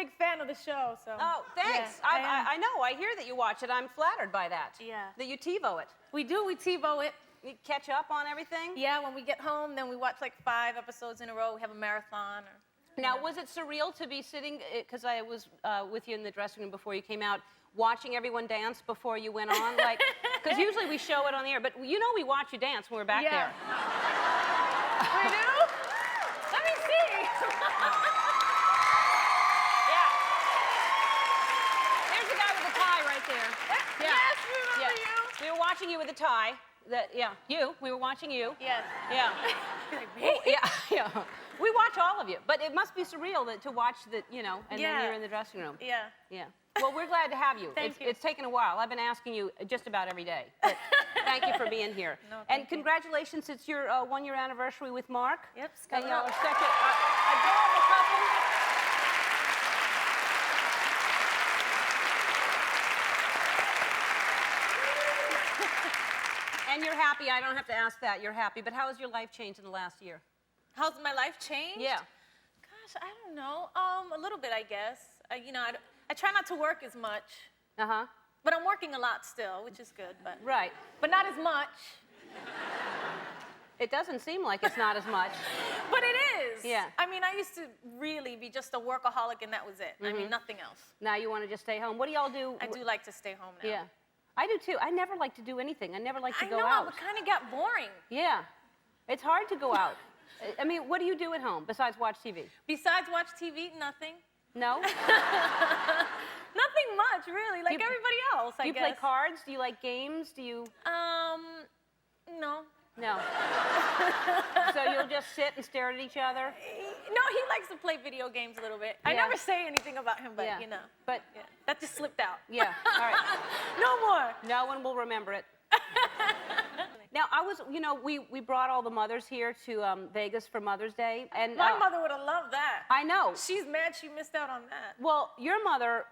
big fan of the show, so. Oh, thanks. Yeah, I know. I hear that you watch it. I'm flattered by that. Yeah. That you TiVo it. We do. We TiVo it. You catch up on everything? Yeah, when we get home, then we watch like 5 episodes in a row. We have a marathon. Now, was it surreal to be sitting, because I was with you in the dressing room before you came out, watching everyone dance before you went on? Like, because usually we show it on the air, but you know we watch you dance when we're back there. We do? Let me see. Yeah. There's the guy with the tie right there. Yeah. Yes, we remember you. We were watching you with the tie. You. We were watching you. Yes. Yeah. Yeah. We watch all of you, but it must be surreal to watch the, and then you're in the dressing room. Yeah. Yeah. Well, we're glad to have you. Thank you. It's taken a while. I've been asking you just about every day. But thank you for being here. No, and congratulations, it's your 1-year anniversary with Mark. Yep. And y'all are such an adorable couple. And you're happy. I don't have to ask that. You're happy. But how has your life changed in the last year? How's my life changed? Yeah. Gosh, I don't know. A little bit, I guess. I try not to work as much. Uh-huh. But I'm working a lot still, which is good. But right. But not as much. It doesn't seem like it's not as much. But it is. Yeah. I mean, I used to really be just a workaholic, and that was it. I mean, nothing else. Now you want to just stay home. What do y'all do? I do like to stay home now. Yeah. I do too. I never like to do anything. I never like to go out. I know, it kind of got boring. Yeah. It's hard to go out. I mean, what do you do at home besides watch TV? Besides watch TV, nothing. No? Nothing much, really. Like everybody else, I guess. Do you play cards? Do you like games? Do you... No. No. So you'll just sit and stare at each other? No, he likes to play video games a little bit. I never say anything about him, but But that just slipped out. Yeah. All right. No more. No one will remember it. Now, we brought all the mothers here to Vegas for Mother's Day. And my mother would have loved that. I know. She's mad she missed out on that. Well, your mother,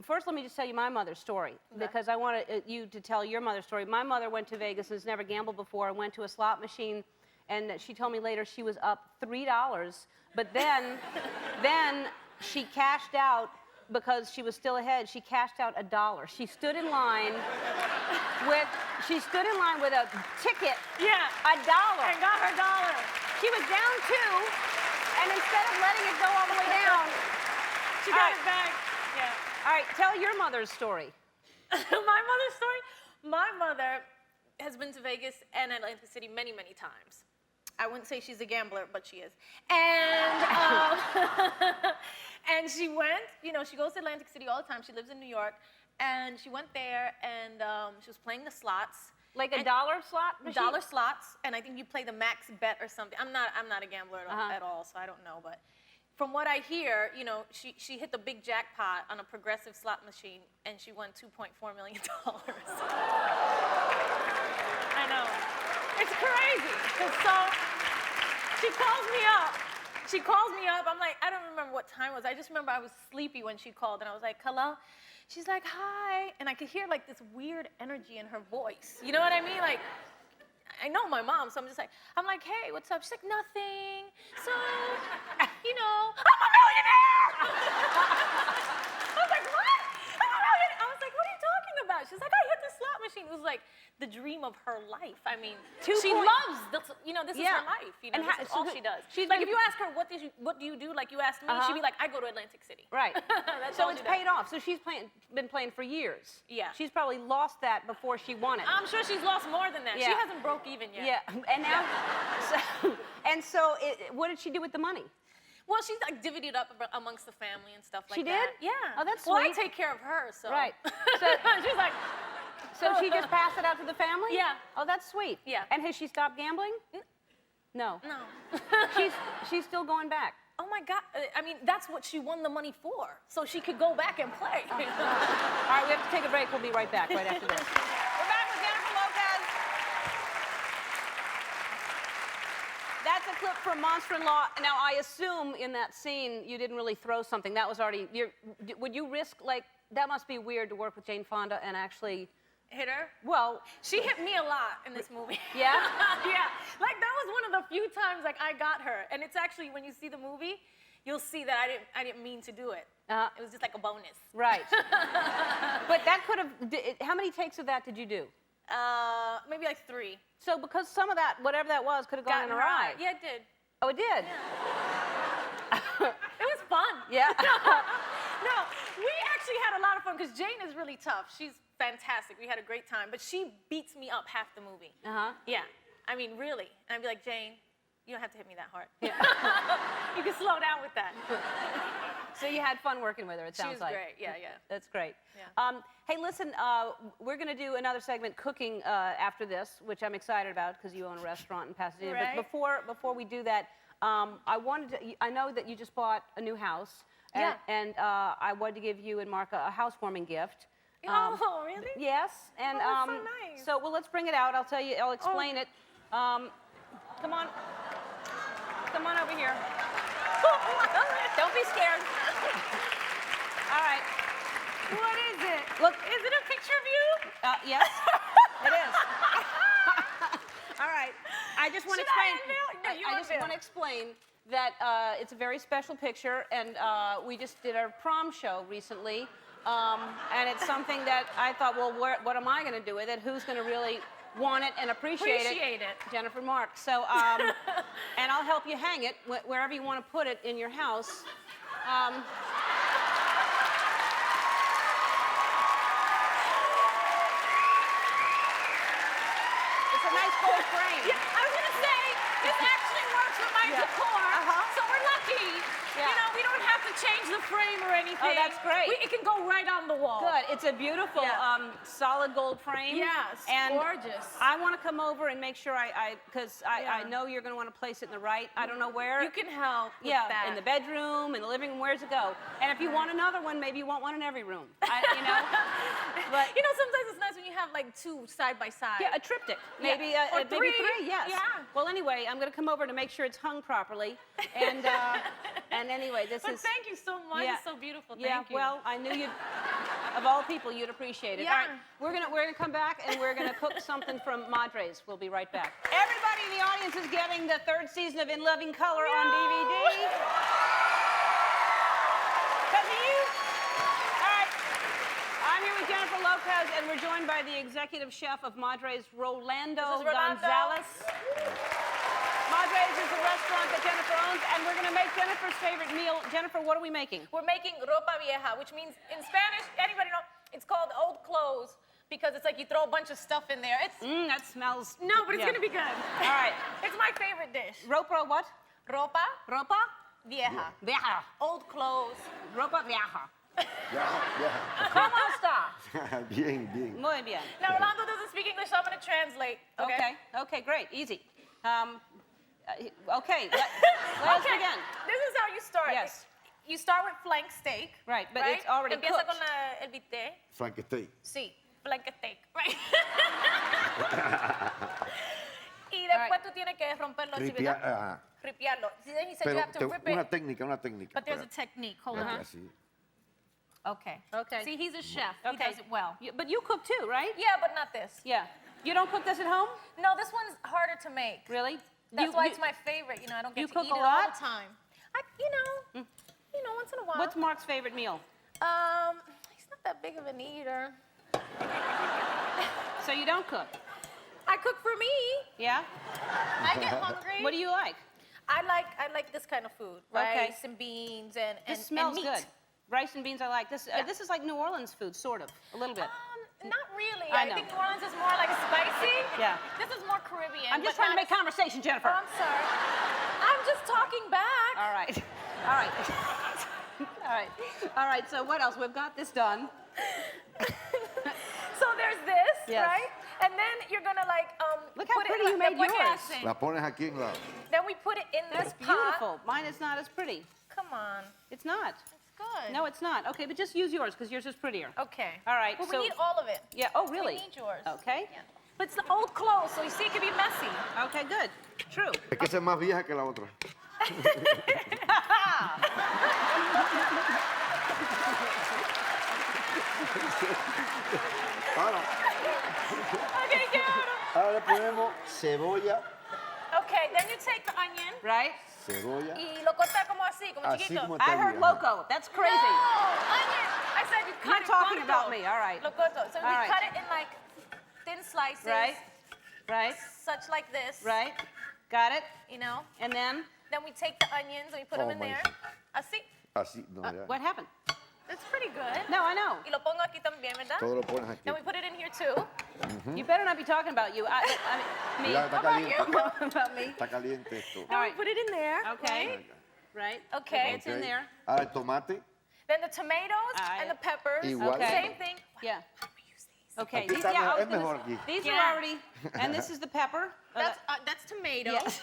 first let me just tell you my mother's story, because I want you to tell your mother's story. My mother went to Vegas and has never gambled before, and went to a slot machine, and she told me later she was up $3, but then she cashed out because she was still ahead. She cashed out $1. She stood in line with a ticket. Yeah. $1. And got her $1. She was down 2, and instead of letting it go all the way down, she got it back. Yeah. All right, tell your mother's story. My mother's story? My mother has been to Vegas and Atlantic City many, many times. I wouldn't say she's a gambler, but she is. And and she went, she goes to Atlantic City all the time. She lives in New York. And she went there, and she was playing the slots. Like a $1 slot machine? $1 slots, and I think you play the max bet or something. I'm not a gambler at all, so I don't know. But from what I hear, she hit the big jackpot on a progressive slot machine, and she won $2.4 million. I know. It's crazy. So she calls me up. I'm like, I don't remember what time it was. I just remember I was sleepy when she called, and I was like, hello? She's like, hi. And I could hear like this weird energy in her voice. You know what I mean? Like, I know my mom, so I'm like, hey, what's up? She's like, nothing. So, I'm a millionaire! I was like, what? I'm a millionaire. I was like, what are you talking about? She's like, I hit the slot machine. It was like the dream of her life. I mean, she loves this, this is her life. And this is all she does. She's like, if you ask her, what do you do? Like you asked me, she'd be like, I go to Atlantic City. Right. So it's paid off. So she's been playing for years. Yeah. She's probably lost that before she won it. I'm sure she's lost more than that. Yeah. She hasn't broke even yet. Yeah. And now, so what did she do with the money? Well, she like divvied it up amongst the family and stuff like that. She did? Yeah. Oh, that's sweet. Well, I take care of her, so. Right. So she's like. So she just passed it out to the family? Yeah. Oh, that's sweet. Yeah. And has she stopped gambling? No. No. She's still going back. Oh my God. I mean, that's what she won the money for, so she could go back and play. All right, we have to take a break. We'll be right back right after this. We're back with Jennifer Lopez. That's a clip from Monster-in-Law. Now, I assume in that scene you didn't really throw something. That was already, would you risk, that must be weird to work with Jane Fonda and actually... Hit her? Well... She hit me a lot in this movie. Yeah? Yeah. Like, that was one of the few times, I got her. And it's actually, when you see the movie, you'll see that I didn't mean to do it. It was just like a bonus. Right. But that could have, how many takes of that did you do? Maybe like 3. So because some of that, whatever that was, could have gone in awry. Yeah, it did. Oh, it did? Yeah. It was fun. Yeah. No, we actually had a lot of fun because Jane is really tough. She's fantastic. We had a great time, but she beats me up half the movie. Yeah. I mean, really. And I'd be like, Jane, you don't have to hit me that hard. Yeah. You can slow down with that. So you had fun working with her, it sounds like. She was great, yeah, yeah. That's great. Yeah. Hey, listen, we're going to do another segment, cooking, after this, which I'm excited about because you own a restaurant in Pasadena. Right. But before we do that, I know that you just bought a new house. Yeah. And I wanted to give you and Mark a housewarming gift. Oh, really? Yes. And that's so nice. So, well, let's bring it out. I'll explain it. Come on. Come on over here. Don't be scared. All right. What is it? Look. Is it a picture of you? Yes, it is. All right. I just want to explain. I just want to explain that it's a very special picture, and we just did our prom show recently, and it's something that I thought, well, what am I going to do with it? Who's going to really want it and appreciate it? Jennifer and Mark. So, and I'll help you hang it wherever you want to put it in your house. It's a nice gold frame. Yeah, I was going to say, this actually works with my decor, so we're lucky. Yeah. You know, we don't have to change the frame or anything. Oh, that's great. It can go right on the wall. Good. It's a beautiful solid gold frame. Yeah, it's and gorgeous. I want to come over and make sure because I know you're going to want to place it in the right. I don't know where. You can help with that. In the bedroom, in the living room. Where's it go? And if you want another one, maybe you want one in every room. You know. But you know, sometimes it's nice when you have like 2 side by side. yeah, a triptych. Maybe Or maybe 3. 3. Yes. Yeah. Well, anyway, I'm going to come over to make sure it's hung properly. And and anyway, this But is. thank you so much. Yeah. It's so beautiful. Yeah, Thank you. well, I knew you'd, of all people, you'd appreciate it. Yeah. All right, we're gonna come back and we're gonna cook something from Madre's. We'll be right back. Everybody in the audience is getting the 3rd season of In Living Color on DVD. Because of you. All right, I'm here with Jennifer Lopez, and we're joined by the executive chef of Madre's, Rolando Gonzalez. Madre's is a restaurant that Jennifer owns, and we're going to make Jennifer's favorite meal. Jennifer, what are we making? We're making ropa vieja, which means in Spanish, anybody know, it's called old clothes because it's like you throw a bunch of stuff in there. It's That smells... No, but it's going to be good. All right. It's my favorite dish. Ropa what? Ropa Ropa? vieja. Vieja. Old clothes. Ropa vieja. Yeah, ¿Cómo está? yeah. Bien, bien. Muy bien. Now, Rolando doesn't speak English, so I'm going to translate. Okay, great, easy. Okay, let us begin. This is how you start. Yes. You start with flank steak. Right, but it's already Empieza cooked. con el bistec. Frankenstein. Sí, flank steak. Right. Y después tú tienes que romperlo así, Ripia, ¿verdad? Ripiarlo. Then he said you Pero have to rip una it. técnica. But there's a technique. Hold on. Así. Okay. Okay. See, he's a chef. Okay. He does it well. But you cook too, right? Yeah, but not this. Yeah. You don't cook this at home? No, this one's harder to make. Really? That's why it's my favorite. You know, I don't you get to cook eat a it all lot? the time. Once in a while. What's Mark's favorite meal? He's not that big of an eater. So you don't cook? I cook for me. Yeah? I get hungry. What do you like? I like this kind of food. Rice and beans and This smells meat. good. Rice and beans I like. This is like New Orleans food, sort of, a little bit. Not really. I I know. think New Orleans is more like spicy. Yeah. This is more Caribbean. I'm just but trying to not make conversation, Jennifer. Oh, I'm sorry. I'm just talking back. All right. All right. All right. All right, so what else? We've got this done. So there's this, Yes. right? And then you're gonna like Look how put pretty it, you made what yours. hacen. La pones aquí en la... Then we put it in That's this pot. beautiful. Mine is not as pretty. Come on. It's not. It's good. No, it's not. Okay, but just use yours because yours is prettier. Okay. All right, But so- we need all of it. Yeah. Oh, really? We need yours. Okay. Yeah. But it's the old clothes, so you see it can be messy. Okay, good. True. Es que esa es más vieja que la otra. Ahora, Okay, get out of ahora le ponemos cebolla. Okay, then you take the onion. Right? cebolla. Y lo corta como así, como Así chiquito. como I está heard ahí, ajá. loco. That's crazy. No, onion. I said you cut You're it talking corto. about me. All right. Lo corto. So All we right. cut it in like thin slices. Right. Right. Such like this. Right. Got it. You know? And then? Then we take the onions and we put them in there. Amazing. Así. Así, no, ya. What happened? That's pretty good. No, I know. Y lo pongo aquí también, ¿verdad? Todo lo pones aquí. Then we put it in here too. You better not be talking about you. I mean, me. Cuidado, está caliente. No, about me. Está caliente esto. All Then we right. put it in there. Okay. Right. Okay. It's in there. Ahora el tomate. Then the tomatoes All right. and the peppers. Igual. Okay. Same thing. Yeah. How do we use these? Okay. Aquí está yeah, I was es mejor gonna- aquí. These Yeah. are already, and this is the pepper. That's tomatoes. Yes.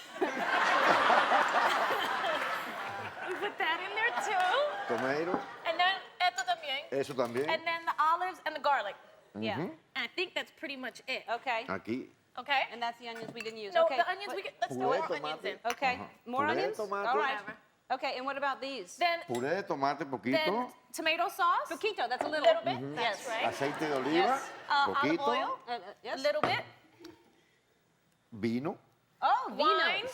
We put that in there too. Tomato. And then esto también. Eso también. And then the olives and the garlic. Yeah. And I think that's pretty much it. Okay. Aquí. Okay? And that's the onions we didn't use. No, Okay. the onions, let's do Puré more de onions in. tomate. Okay. More Puré de onions? tomate. All right. Whatever. Okay, and what about these? Then, Puré de tomate poquito. then tomato sauce. Poquito, that's a A little. little bit. That's right. Aceite de oliva. Yes. Olive Poquito. oil. Yes. A little bit. Vino. Oh, vino. Wine.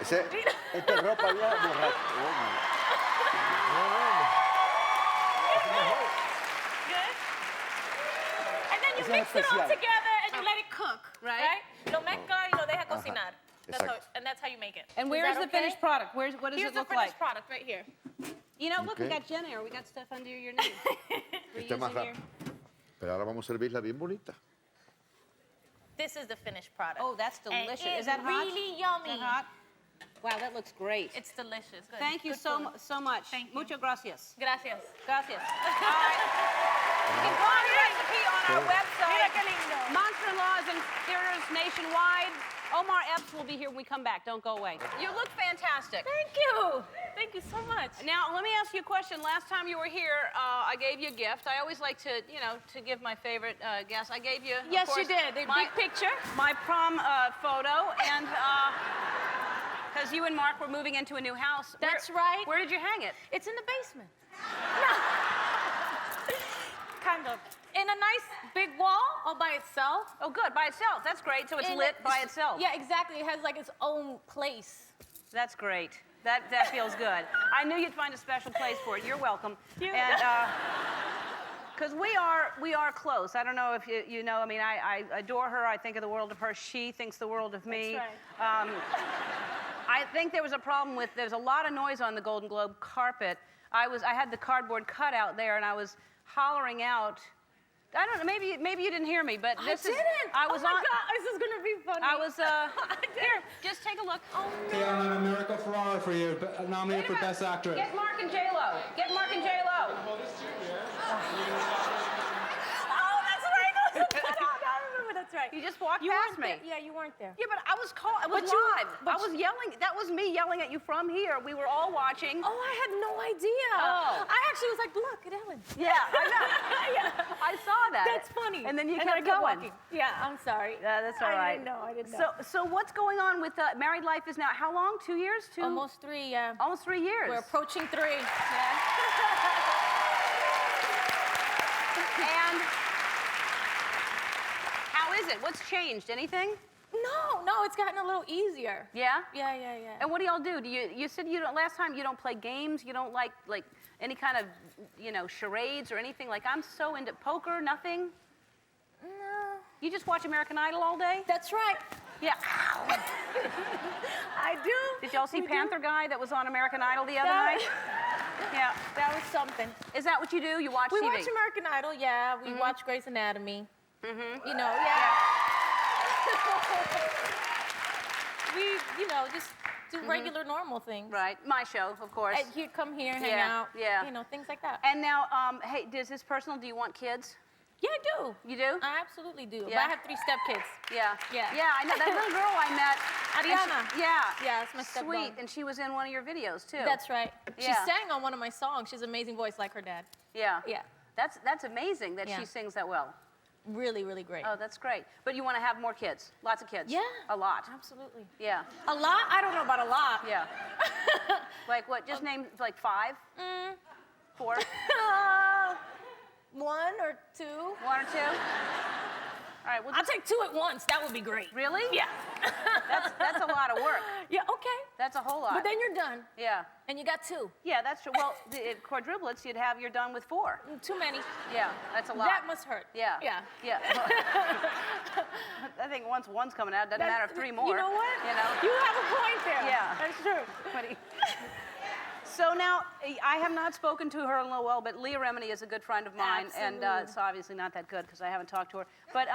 Esta es ropa ya borracha. Oh, Good. And then you Ese es mix it all especial. together and you let it cook. Right. Lo mezcla y lo deja cocinar. That's how, Exacto. and that's how you make it. And Is where's that the okay? finished product? What does Here's it the look finished like? product right here. You know, look, we Okay. got Jen here. We got stuff under your name. We're Este es más using rápido. Pero ahora vamos a servirla bien bonita. This is the finished product. Oh, that's And delicious. it's Is that hot? really Is yummy. that hot? Wow, that looks great. It's delicious. Good. Thank you Good so, food. so much. Thank you. Muchas gracias. Gracias. Gracias. All right. You can find the recipe on our website. Mira qué lindo. Monster-in-laws and theaters nationwide. Omar Epps will be here when we come back. Don't go away. You look fantastic. Thank you. Thank you so much. Now, let me ask you a question. Last time you were here, I gave you a gift. I always like to, you know, to give my favorite guest. I gave you, of Yes, you course, did. The my, big picture. my prom photo, and because you and Mark were moving into a new house. That's right. Where did you hang it? It's in the basement. Kind of. In a nice big wall all by itself. Oh, good, by itself. That's great. So it's In lit a- by itself. Yeah, exactly. It has like its own place. That's great. That feels good. I knew you'd find a special place for it. You're welcome. You- And because we are close. I don't know if you know. I mean, I adore her. I think of the world of her. She thinks the world of me. That's I think there was a problem with there's a lot of noise on the Golden Globe carpet. I had the cardboard cutout there, and I was hollering out. I don't know. Maybe you didn't hear me, but this is. I was oh my on. God, this is gonna be funny. I was. Here, just take a look. Oh no. Yeah, I'm a Miracle Ferrara for you, nominated for Wait a Best minute. Actress. Get Mark and J-Lo. Get Mark and J-Lo. Oh, that's right. I remember. That's right. You just walked You past weren't me. there. Yeah, you weren't there. Yeah, but I was called. It was But you- live. but I was yelling. That was me yelling at you from here. We were all watching. Oh, I had no idea. Oh. I actually was like, look at Ellen. Yeah, I know. Yeah. I saw that. That's funny. And then you I kept kept going. walking. Yeah, I'm sorry. Yeah, that's all right. I didn't know. So what's going on with married life? Is now how long? 2 years? Almost 3, yeah. Almost 3 years. We're approaching 3. And how is it? What's changed? Anything? No, it's gotten a little easier. Yeah. Yeah. And what do y'all do? You said you don't. Last time you don't play games. You don't like any kind of charades or anything. Like I'm so into poker. Nothing. No. You just watch American Idol all day? That's right. Yeah. I do. Did y'all see We do. Panther Guy that was on American Idol the other That- night? Yeah. That was something. Is that what you do? You watch We TV? watch American Idol, yeah. We watch Grey's Anatomy. You know, yeah. We, just do regular, normal things. Right. My show, of course. And here, come here, hang Yeah, out. yeah. Things like that. And now, hey, is this personal? Do you want kids? Yeah, I do. You do? I absolutely do. But Yeah? I have 3 stepkids. Yeah. Yeah. Yeah, I know. That little girl I met. and she- Ariana. Yeah. Yeah, that's my stepdaughter. Sweet. And she was in one of your videos, too. That's right. She Yeah. sang on one of my songs. She has an amazing voice like her dad. Yeah. Yeah. That's amazing that Yeah. she sings that well. Really, really great. Oh, that's great. But you want to have more kids? Lots of kids? Yeah. A lot? Absolutely. Yeah. A lot? I don't know about a lot. Yeah. Like what? Just name like 5? 4? 1 or 2. 1 or 2? All right, well, I'll take 2 at once. That would be great. really? Yeah. That's a lot of work. Yeah, okay. That's a whole lot. But then you're done. Yeah. And you got 2. Yeah, that's true. Well, the quadruplets, you're done with 4. Too many. Yeah, that's a lot. That must hurt. Yeah. Yeah. Yeah. I think once one's coming out, doesn't matter if 3 more. You know what? You know? You have a point there. Yeah. That's true. So now, I have not spoken to her in a little while, but Leah Remini is a good friend of mine, Absolutely. and it's obviously not that good because I haven't talked to her. But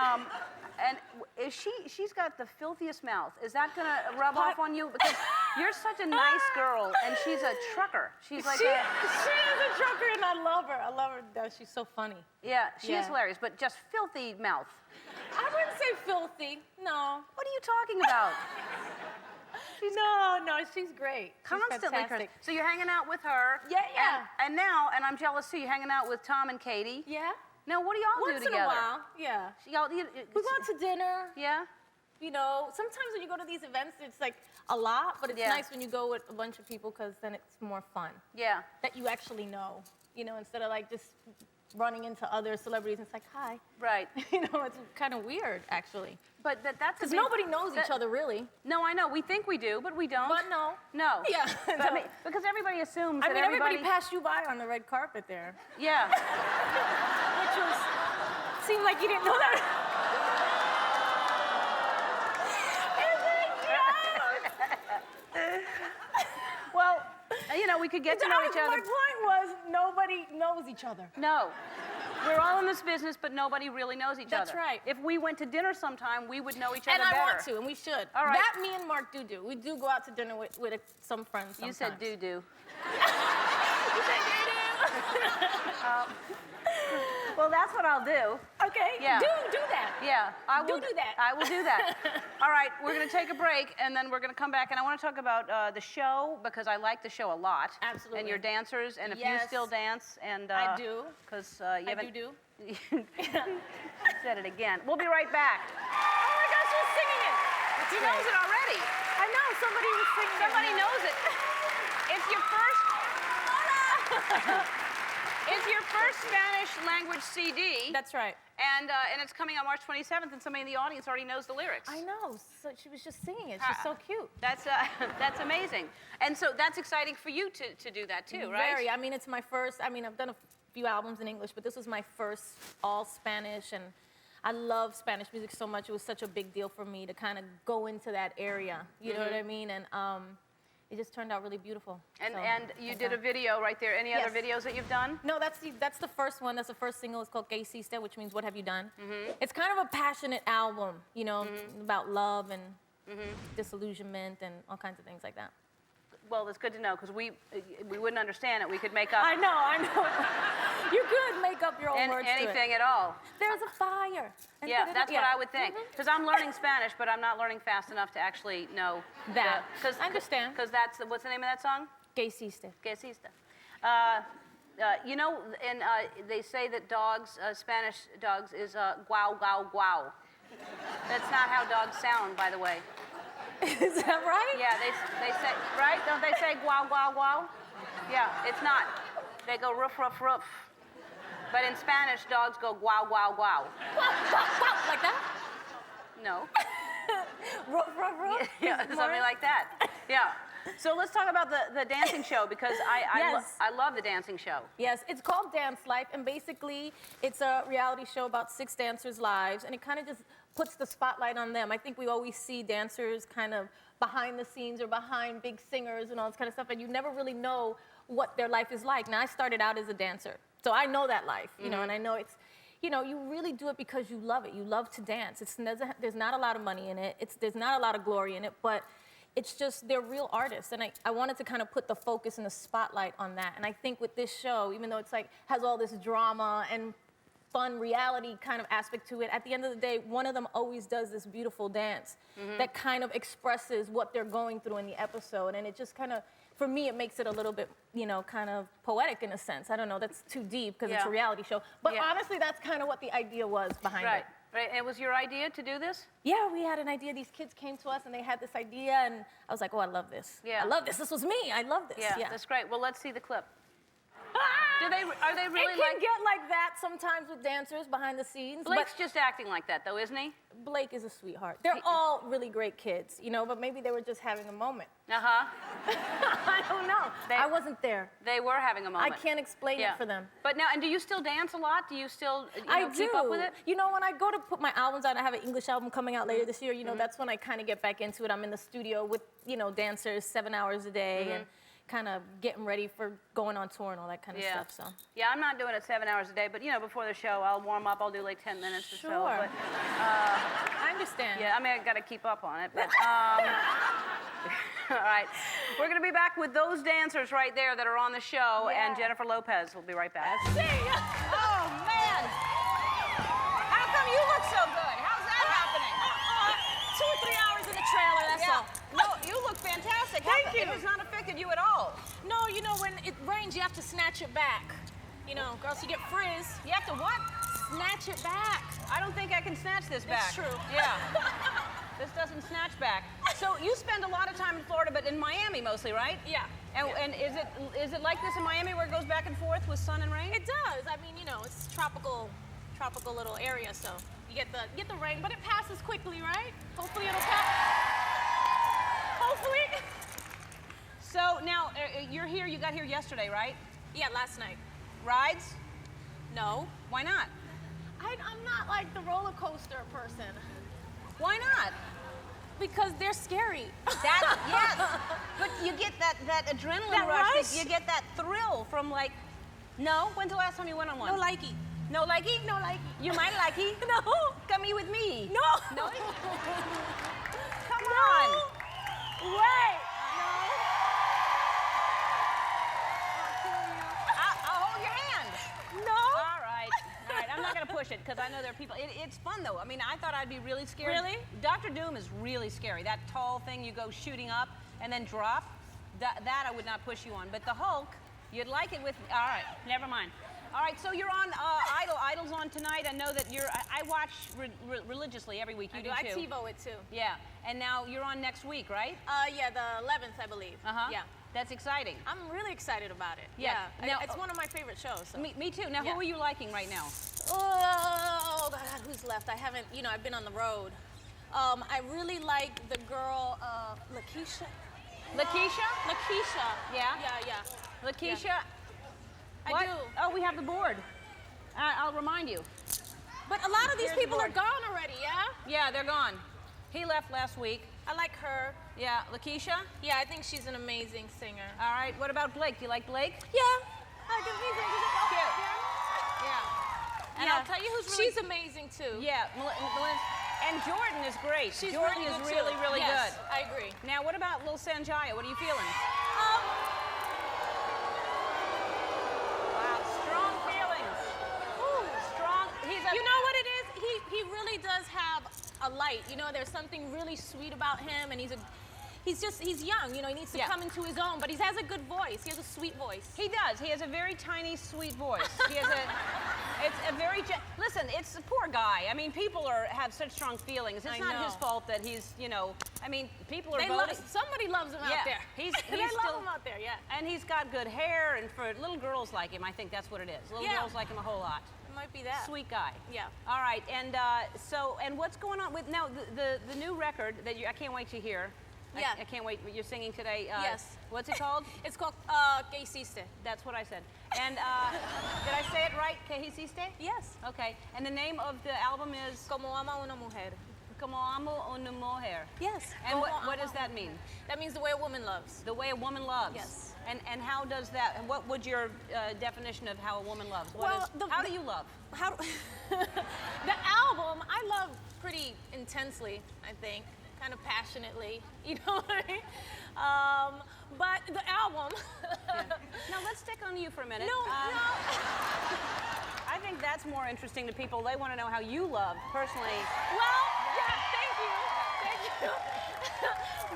and is she's got the filthiest mouth. Is that gonna rub off on you? Because you're such a nice girl, and she's a trucker. She's like she is a trucker, and I love her. I love her. She's so funny. Yeah, she is Yeah. hilarious, but just filthy mouth. I wouldn't say filthy. No. What are you talking about? No, she's great. She's Constantly fantastic. So you're hanging out with her. Yeah, yeah. And now, and I'm jealous too, you're hanging out with Tom and Katie. Yeah. Now, what do y'all Once do together? in a while, yeah. Y'all, We go out to dinner. yeah? You know, sometimes when you go to these events, it's like a lot, but it's Yeah. nice when you go with a bunch of people because then it's more fun. Yeah. That you actually know, you know, instead of like just running into other celebrities. It's like, hi. Right. You know, it's kind of weird, actually. But that's Because nobody knows each other, really. No, I know. We think we do, but we don't. But no. No. Yeah. But, I mean, because everybody assumes that everybody passed you by on the red carpet there. Yeah. Which was, seemed like you didn't know that. Well, you know, we could get to know each other. My point was, nobody knows each other. No. We're all in this business, but nobody really knows each other. That's right. If we went to dinner sometime, we would know each other And better. I want to, and we should. All right. That me and Mark do. We do go out to dinner with some friends sometimes. You said do-do. You said do-do. Well, that's what I'll do. Okay. Yeah. Do that. Yeah, I will do that. I will do that. All right, we're going to take a break, and then we're going to come back, and I want to talk about the show because I like the show a lot. Absolutely. And your dancers, and if you Yes. still dance, and I do. because you I haven't. do. Said it again. We'll be right back. Oh my gosh, you're singing it. He knows it already. I know, somebody was singing Somebody it. knows it. It's your first. It's your first Spanish language CD. That's right. And it's coming on March 27th, and somebody in the audience already knows the lyrics. I know. So she was just singing it. She's so cute. That's amazing. And so that's exciting for you to do that too, right? Very. I mean, it's my first. I mean, I've done a few albums in English, but this was my first all Spanish, and I love Spanish music so much. It was such a big deal for me to kind of go into that area. You know what I mean? And it just turned out really beautiful. And So, you did a video right there. Any other Yes. videos that you've done? No, that's the first one. That's the first single. It's called ¿Qué hiciste?, which means what have you done? It's kind of a passionate album, you know, about love and disillusionment and all kinds of things like that. Well, that's good to know because we wouldn't understand it. We could make up I know. You could make up your own words to it. anything at all. There's a fire. And Yeah, that's what I would think. Mhm. Because I'm learning Spanish, but I'm not learning fast enough to actually know That. I understand. Because that's what's the name of that song? ¿Qué hiciste? ¿Qué hiciste? You know, and they say that dogs, Spanish dogs, is guau, guau, guau. That's not how dogs sound, by the way. Is that right? Yeah, they say, right? Don't they say guau, guau, guau? Yeah, it's not. They go roof, roof, roof. But in Spanish, dogs go guau, guau, guau. Like that? No. Ruff, ruff, ruff. Yeah, something like that. Yeah. So let's talk about the dancing show because Yes. I love the dancing show. Yes, it's called Dance Life, and basically it's a reality show about 6 dancers' lives, and it kind of just puts the spotlight on them. I think we always see dancers kind of behind the scenes or behind big singers and all this kind of stuff, and you never really know what their life is like. Now, I started out as a dancer, so I know that life, you know, and I know it's, you know, you really do it because you love it. You love to dance. There's not a lot of money in it. There's not a lot of glory in it, but it's just, they're real artists. And I wanted to kind of put the focus and the spotlight on that. And I think with this show, even though it's like, has all this drama and fun reality kind of aspect to it, at the end of the day, one of them always does this beautiful dance that kind of expresses what they're going through in the episode. And it just kind of, for me, it makes it a little bit, you know, kind of poetic in a sense. I don't know, that's too deep because it's a reality show. But honestly, that's kind of what the idea was behind it. Right, and it was your idea to do this? Yeah, we had an idea. These kids came to us and they had this idea, and I was like, oh, I love this. Yeah. I love this. This was me. I love this. Yeah, that's great. Well, let's see the clip. Ah! Are they really it can get like that sometimes with dancers behind the scenes. Blake's just acting like that, though, isn't he? Blake is a sweetheart. They're all really great kids, you know, but maybe they were just having a moment. Uh-huh. I don't know. I wasn't there. They were having a moment. I can't explain it for them. But now, and do you still dance a lot? Do you still keep do. up with it? You know, when I go to put my albums out, I have an English album coming out later this year, you know, that's when I kind of get back into it. I'm in the studio with, you know, dancers 7 hours a day and kind of getting ready for going on tour and all that kind of stuff, so. Yeah, I'm not doing it 7 hours a day, but, you know, before the show, I'll warm up. I'll do like 10 minutes or so. But, I understand. yeah, I mean, I got to keep up on it, but, all right. We're going to be back with those dancers right there that are on the show, and Jennifer Lopez will be right back. See ya. Oh, man. How come you look so good? How's that happening? 2 or 3 hours in the trailer, that's all. No, you look fantastic. Thank you. It has not affected you at all. No, you know, when it rains, you have to snatch it back. You know, girls, you get frizz. You have to what? Snatch it back. I don't think I can snatch this back. It's true. Yeah. This doesn't snatch back. So you spend a lot of time in Florida, but in Miami mostly, right? Yeah. And is it like this in Miami where it goes back and forth with sun and rain? It does. I mean, you know, it's tropical little area, so you get the rain, but it passes quickly, right? Hopefully it'll pass. Hopefully. So now you're here. You got here yesterday, right? Yeah, last night. Rides? No. Why not? I'm not like the roller coaster person. Why not? Because they're scary. Yes. But you get that adrenaline That rush? You get that thrill from like. No. When's the last time you went on one? No likey. No likey? No likey. You might likey? No. Come eat with me. No. No. Come on. Wait. I'll hold your hand. No. All right. I'm not going to push it because I know there are people. It's fun, though. I mean, I thought I'd be really scared. Really? Dr. Doom is really scary. That tall thing you go shooting up and then drop, that I would not push you on. But the Hulk, you'd like it with... All right. Never mind. All right, so you're on Idol. Idol's on tonight. I know that I watch religiously every week. You do too. I TiVo it too. Yeah, and now you're on next week, right? Yeah, the 11th, I believe. Yeah. That's exciting. I'm really excited about it. Yeah. Now, it's one of my favorite shows. So. Me too. Now, who are you liking right now? Oh, God, who's left? I haven't, you know, I've been on the road. I really like the girl, Lakeisha. Lakeisha? Lakeisha. Yeah? Yeah. Lakeisha? Yeah. What? I do. Oh, we have the board. I'll remind you. But a lot of these Here's the people are board. gone already, yeah? Yeah, they're gone. He left last week. I like her. Yeah, Lakeisha? Yeah, I think she's an amazing singer. All right, what about Blake? Do you like Blake? Yeah. I think he's Cute. Yeah. Yeah. And Yeah. I'll tell you who's really... She's amazing, too. Yeah, and Jordan is great. She's Jordan really is good, really, too. really Yes, good. I agree. Now, what about Lil Sanjaya? What are you feeling? Wow, strong feelings. Ooh, strong. You know what it is? He really does have a light. You know, there's something really sweet about him, and he's young. You know, he needs to come into his own, but he has a good voice. He has a sweet voice. He does. He has a very tiny, sweet voice. He has it's a very, listen, it's a poor guy. I mean, people have such strong feelings. It's not his fault that he's, you know, I mean, people are voting. Somebody loves him out there. He's they still, love him out there, yeah. And he's got good hair, and for little girls like him, I think that's what it is. Little girls like him a whole lot. It might be that. Sweet guy. Yeah. All right, and and what's going on with, now, the new record that I can't wait to hear. Yeah. I can't wait. You're singing today. Yes. What's it called? It's called Que Hiciste. That's what I said. And did I say it right? Que Hiciste? Yes. Okay. And the name of the album is? Como ama una mujer. Como amo una mujer. Yes. And what does that mean? That means the way a woman loves. The way a woman loves. Yes. And how does that? And what would your definition of how a woman loves? Well, how do you love? The album I love pretty intensely. I think. Kind of passionately, you know what I mean? But the album... Now, let's stick on you for a minute. No. I think that's more interesting to people. They want to know how you love, personally. Well, yeah, thank you.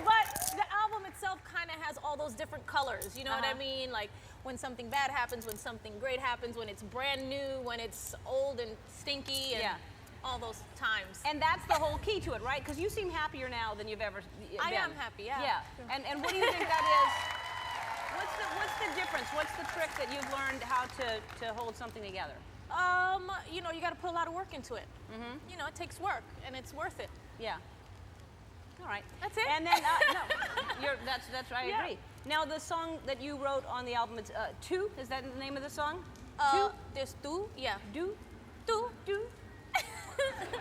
But the album itself kind of has all those different colors, you know what I mean? Like, when something bad happens, when something great happens, when it's brand new, when it's old and stinky, and... all those times. And that's the whole key to it, right? Because you seem happier now than you've ever been. I am happy, yeah. Yeah. And what do you think that is? What's the difference? What's the trick that you've learned how to hold something together? You know, you got to put a lot of work into it. You know, it takes work, and it's worth it. Yeah. All right. That's it. And then no, that's right. I agree. Now the song that you wrote on the album, it's "Tu." Is that the name of the song? Tu. There's Tu. Yeah. Do. Tu. Do.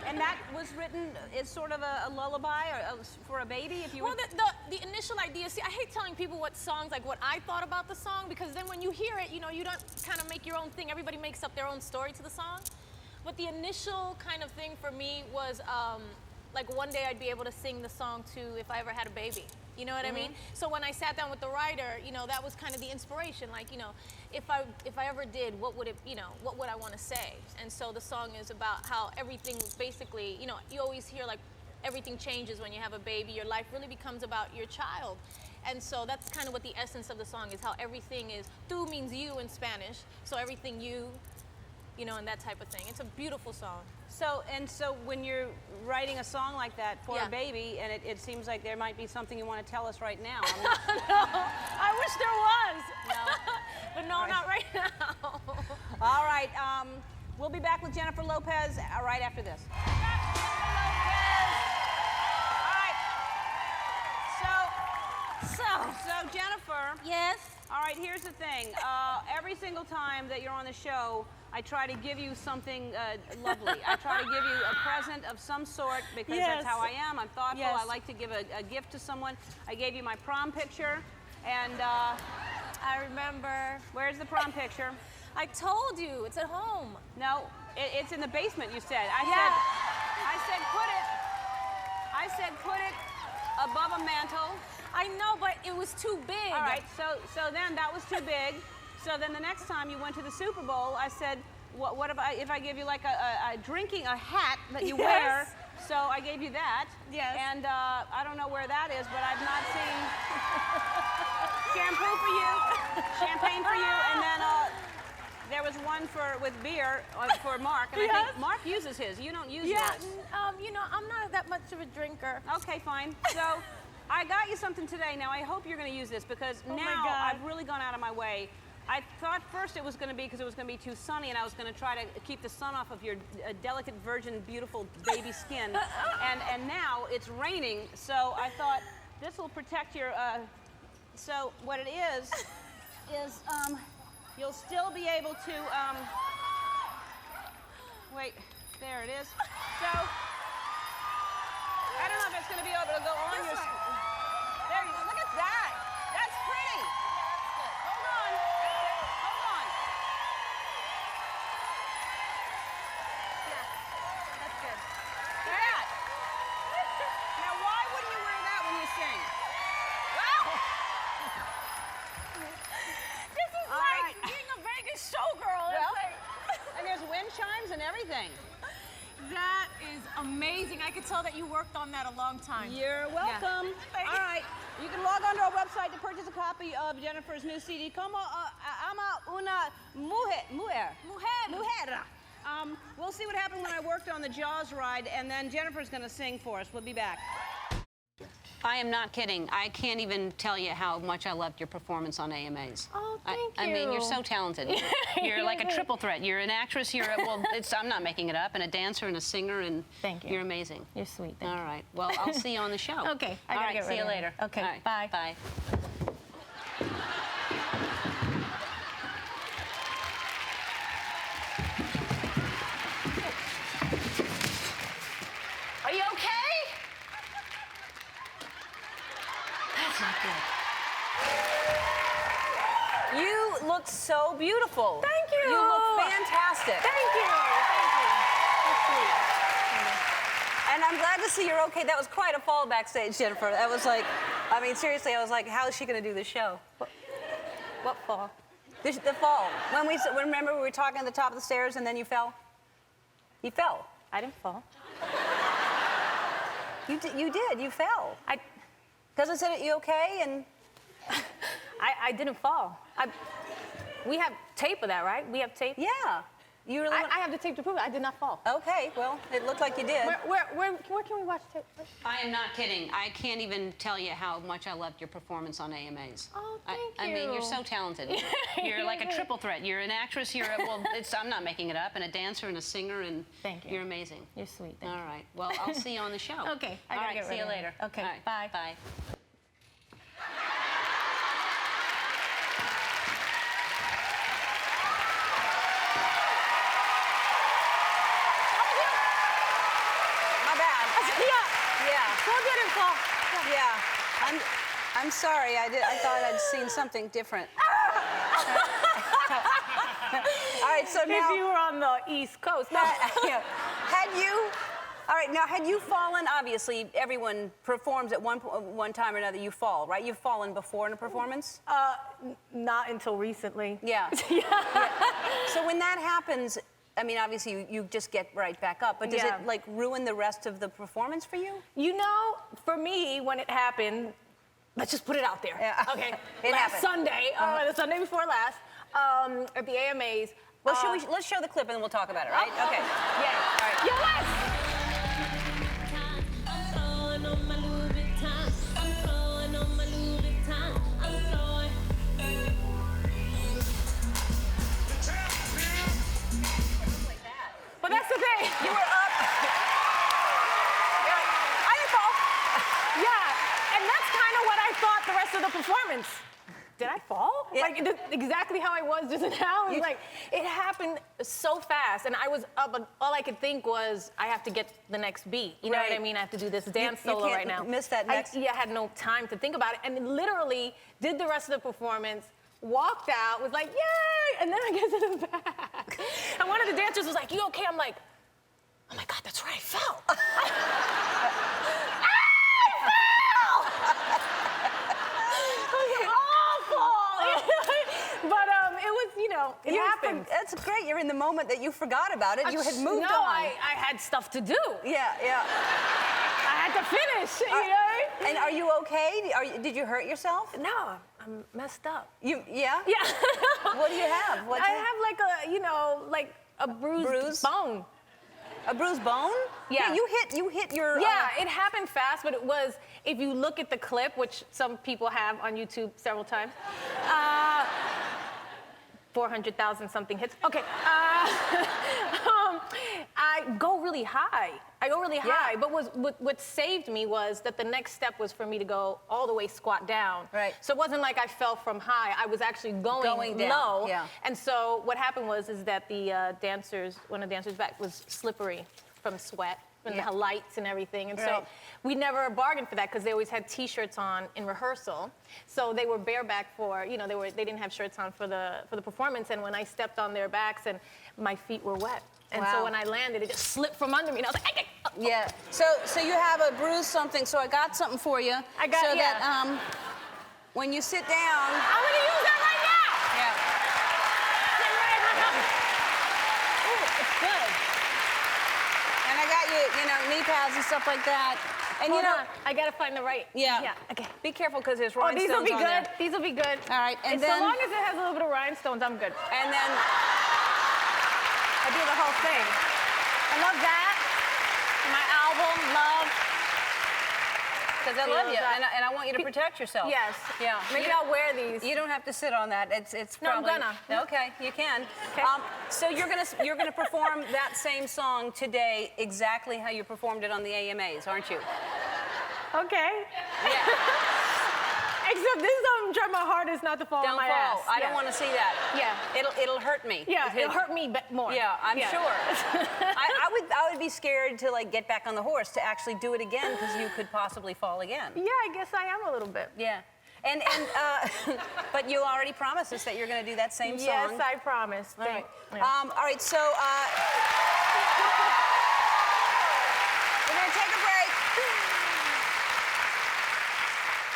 And that was written as sort of a lullaby for a baby, if you Well, would. the initial idea, see, I hate telling people what songs, like what I thought about the song, because then when you hear it, you know, you don't kind of make your own thing. Everybody makes up their own story to the song. But the initial kind of thing for me was, like one day I'd be able to sing the song to if I ever had a baby. You know what I mean? So when I sat down with the writer, you know, that was kind of the inspiration. Like, you know, if I ever did, what would it, you know, what would I want to say? And so the song is about how everything basically, you know, you always hear like everything changes when you have a baby. Your life really becomes about your child. And so that's kind of what the essence of the song is, how everything is, tu means you in Spanish. So everything you know, and that type of thing. It's a beautiful song. So when you're writing a song like that for Yeah. a baby, and it seems like there might be something you want to tell us right now. No, I wish there was. No. But no, not right now. All right, we'll be back with Jennifer Lopez right after this. All right. So Jennifer. Yes? All right, here's the thing. Every single time that you're on the show, I try to give you something lovely. I try to give you a present of some sort because that's how I am. I'm thoughtful. Yes. I like to give a gift to someone. I gave you my prom picture, and I remember. where's the prom picture? I told you, it's at home. No, it's in the basement, you said. I said put it above a mantle. I know, but it was too big. All right, so then that was too big. So then the next time you went to the Super Bowl, I said, what if I give you like a hat that you wear? So I gave you that. Yes. And I don't know where that is, but I've not seen shampoo for you, champagne for you, and then there was one with beer for Mark. And I think Mark uses his. You don't use yours. You know, I'm not that much of a drinker. Okay, fine. So I got you something today. Now I hope you're going to use this because Oh my now God. I've really gone out of my way. I thought first it was going to be because it was going to be too sunny, and I was going to try to keep the sun off of your delicate, virgin, beautiful baby skin. and now it's raining, so I thought this will protect your. So what it is you'll still be able to. Wait, there it is. So I don't know if it's going to be able to go on your. There you go. Look at that. That's pretty. Hold on. That's good. Look at that. Now, why wouldn't you wear that when you sing? Wow. This is All like right. being a Vegas showgirl. It's Well, like- and there's wind chimes and everything. that is amazing. I could tell that you worked on that a long time. You're welcome. Thank All you. right. You can log on to our website to purchase a copy of Jennifer's new CD, Como Ama Una Mujer. We'll see what happened when I worked on the Jaws ride, and then Jennifer's going to sing for us. We'll be back. I am not kidding. I can't even tell you how much I loved your performance on AMAs. Oh, thank I mean, you're you. so talented. You're like a triple threat. You're an actress, I'm not making it up, and a dancer and a singer, and Thank you. you're amazing. You're sweet. All right. Well, I'll see you on the show. Okay. I All gotta right. get See you ready. later. Okay, All right, bye. Bye. Are you okay? That's not good. You look so beautiful. Thank you. You look fantastic. Thank you. Thank you. That's sweet. And I'm glad to see you're okay. That was quite a fall backstage, Jennifer. That was like, I mean, seriously, I was like, how is she going to do this show? What fall? The fall. Remember we were talking at the top of the stairs and then you fell? You fell. I didn't fall. You did. You fell. Because I said, you okay? And I didn't fall. We have tape of that, right? We have tape? yeah. You really I have the tape to prove it. I did not fall. Okay, well, it looked like you did. Where can we watch tape? I am not kidding. I can't even tell you how much I loved your performance on AMAs. Oh, thank I mean, you're so talented. You're like a triple threat. You're an actress, I'm not making it up, and a dancer and a singer, and thank you. You're amazing. You're sweet. All right. Well, I'll see you on the show. Okay. All right, see you later. Okay, All right, bye. Bye. Yeah. I'm sorry. I thought I'd seen something different. All right, so now... If you were on the East Coast. No. Had you fallen? Obviously, everyone performs at one time or another. You fall, right? You've fallen before in a performance? Not until recently. Yeah. Yeah. So when that happens, I mean, obviously, you just get right back up. But does it, like, ruin the rest of the performance for you? You know, for me, when it happened, let's just put it out there. Yeah. Okay. It last happened. Sunday, the Sunday before last, at the AMAs. Well, let's show the clip and then we'll talk about it, right? Oh, okay. Yeah. All right. Yeah, let's. But that's the thing. You were up. Yeah. I didn't fall. Yeah, and that's kind of what I thought the rest of the performance. Did I fall? Yeah. Like, exactly how I was just now. It was like, it happened so fast, and I was up, and all I could think was, I have to get the next beat. You know what I mean? I have to do this dance solo right now. Miss that next. I had no time to think about it, and literally did the rest of the performance, walked out, was like, yay! And then I get to the back. And one of the dancers was like, you okay? I'm like, oh my God, that's right, I fell. It happened. That's great. You're in the moment that you forgot about it. You had moved on. No, I had stuff to do. Yeah, yeah. I had to finish, you know? And are you okay? Did you hurt yourself? No, I'm messed up. Yeah? Yeah. What do you have? I have like a bruised bone. A bruised bone? Yeah. You hit your... Yeah, it happened fast, but it was, if you look at the clip, which some people have on YouTube several times, 400,000 something hits. Okay. I go really high. But what saved me was that the next step was for me to go all the way squat down. Right. So it wasn't like I fell from high. I was actually going down. low. Yeah. And so what happened was that the one of the dancers' back was slippery from sweat and the lights and everything. And so we never bargained for that because they always had T-shirts on in rehearsal. So they were bareback for, they didn't have shirts on for the performance. And when I stepped on their backs and my feet were wet. And so when I landed, it just slipped from under me. And I was like, Yeah. So you have a bruise something. So I got something for you. That when you sit down. I'm gonna use that right now. Yeah. Ooh, it's good. And I got you, knee pads and stuff like that. And Hold on. I gotta find the right. Yeah. Okay. Be careful because there's Oh, rhinestones these will be on good. there. These will be good. All right. And so then long as it has a little bit of rhinestones, I'm good. And then I do the whole thing. I love that. My album, Love. because I love you and I want you to protect yourself. Yes. Yeah. Maybe I'll wear these. You don't have to sit on that. It's No, I'm probably. gonna. Okay, you can. Okay. So you're gonna perform that same song today exactly how you performed it on the AMAs, aren't you? Okay. Yeah. Except this time I'm trying my hardest not to fall on my ass. I don't want to see that. Yeah. It'll hurt me. Yeah, it'll hurt me more. Yeah, I'm sure. I would be scared to get back on the horse to actually do it again because you could possibly fall again. Yeah, I guess I am a little bit. Yeah. And but you already promised us that you're going to do that same song. Yes, I promised. All right. Yeah. All right. So we're going to take a break.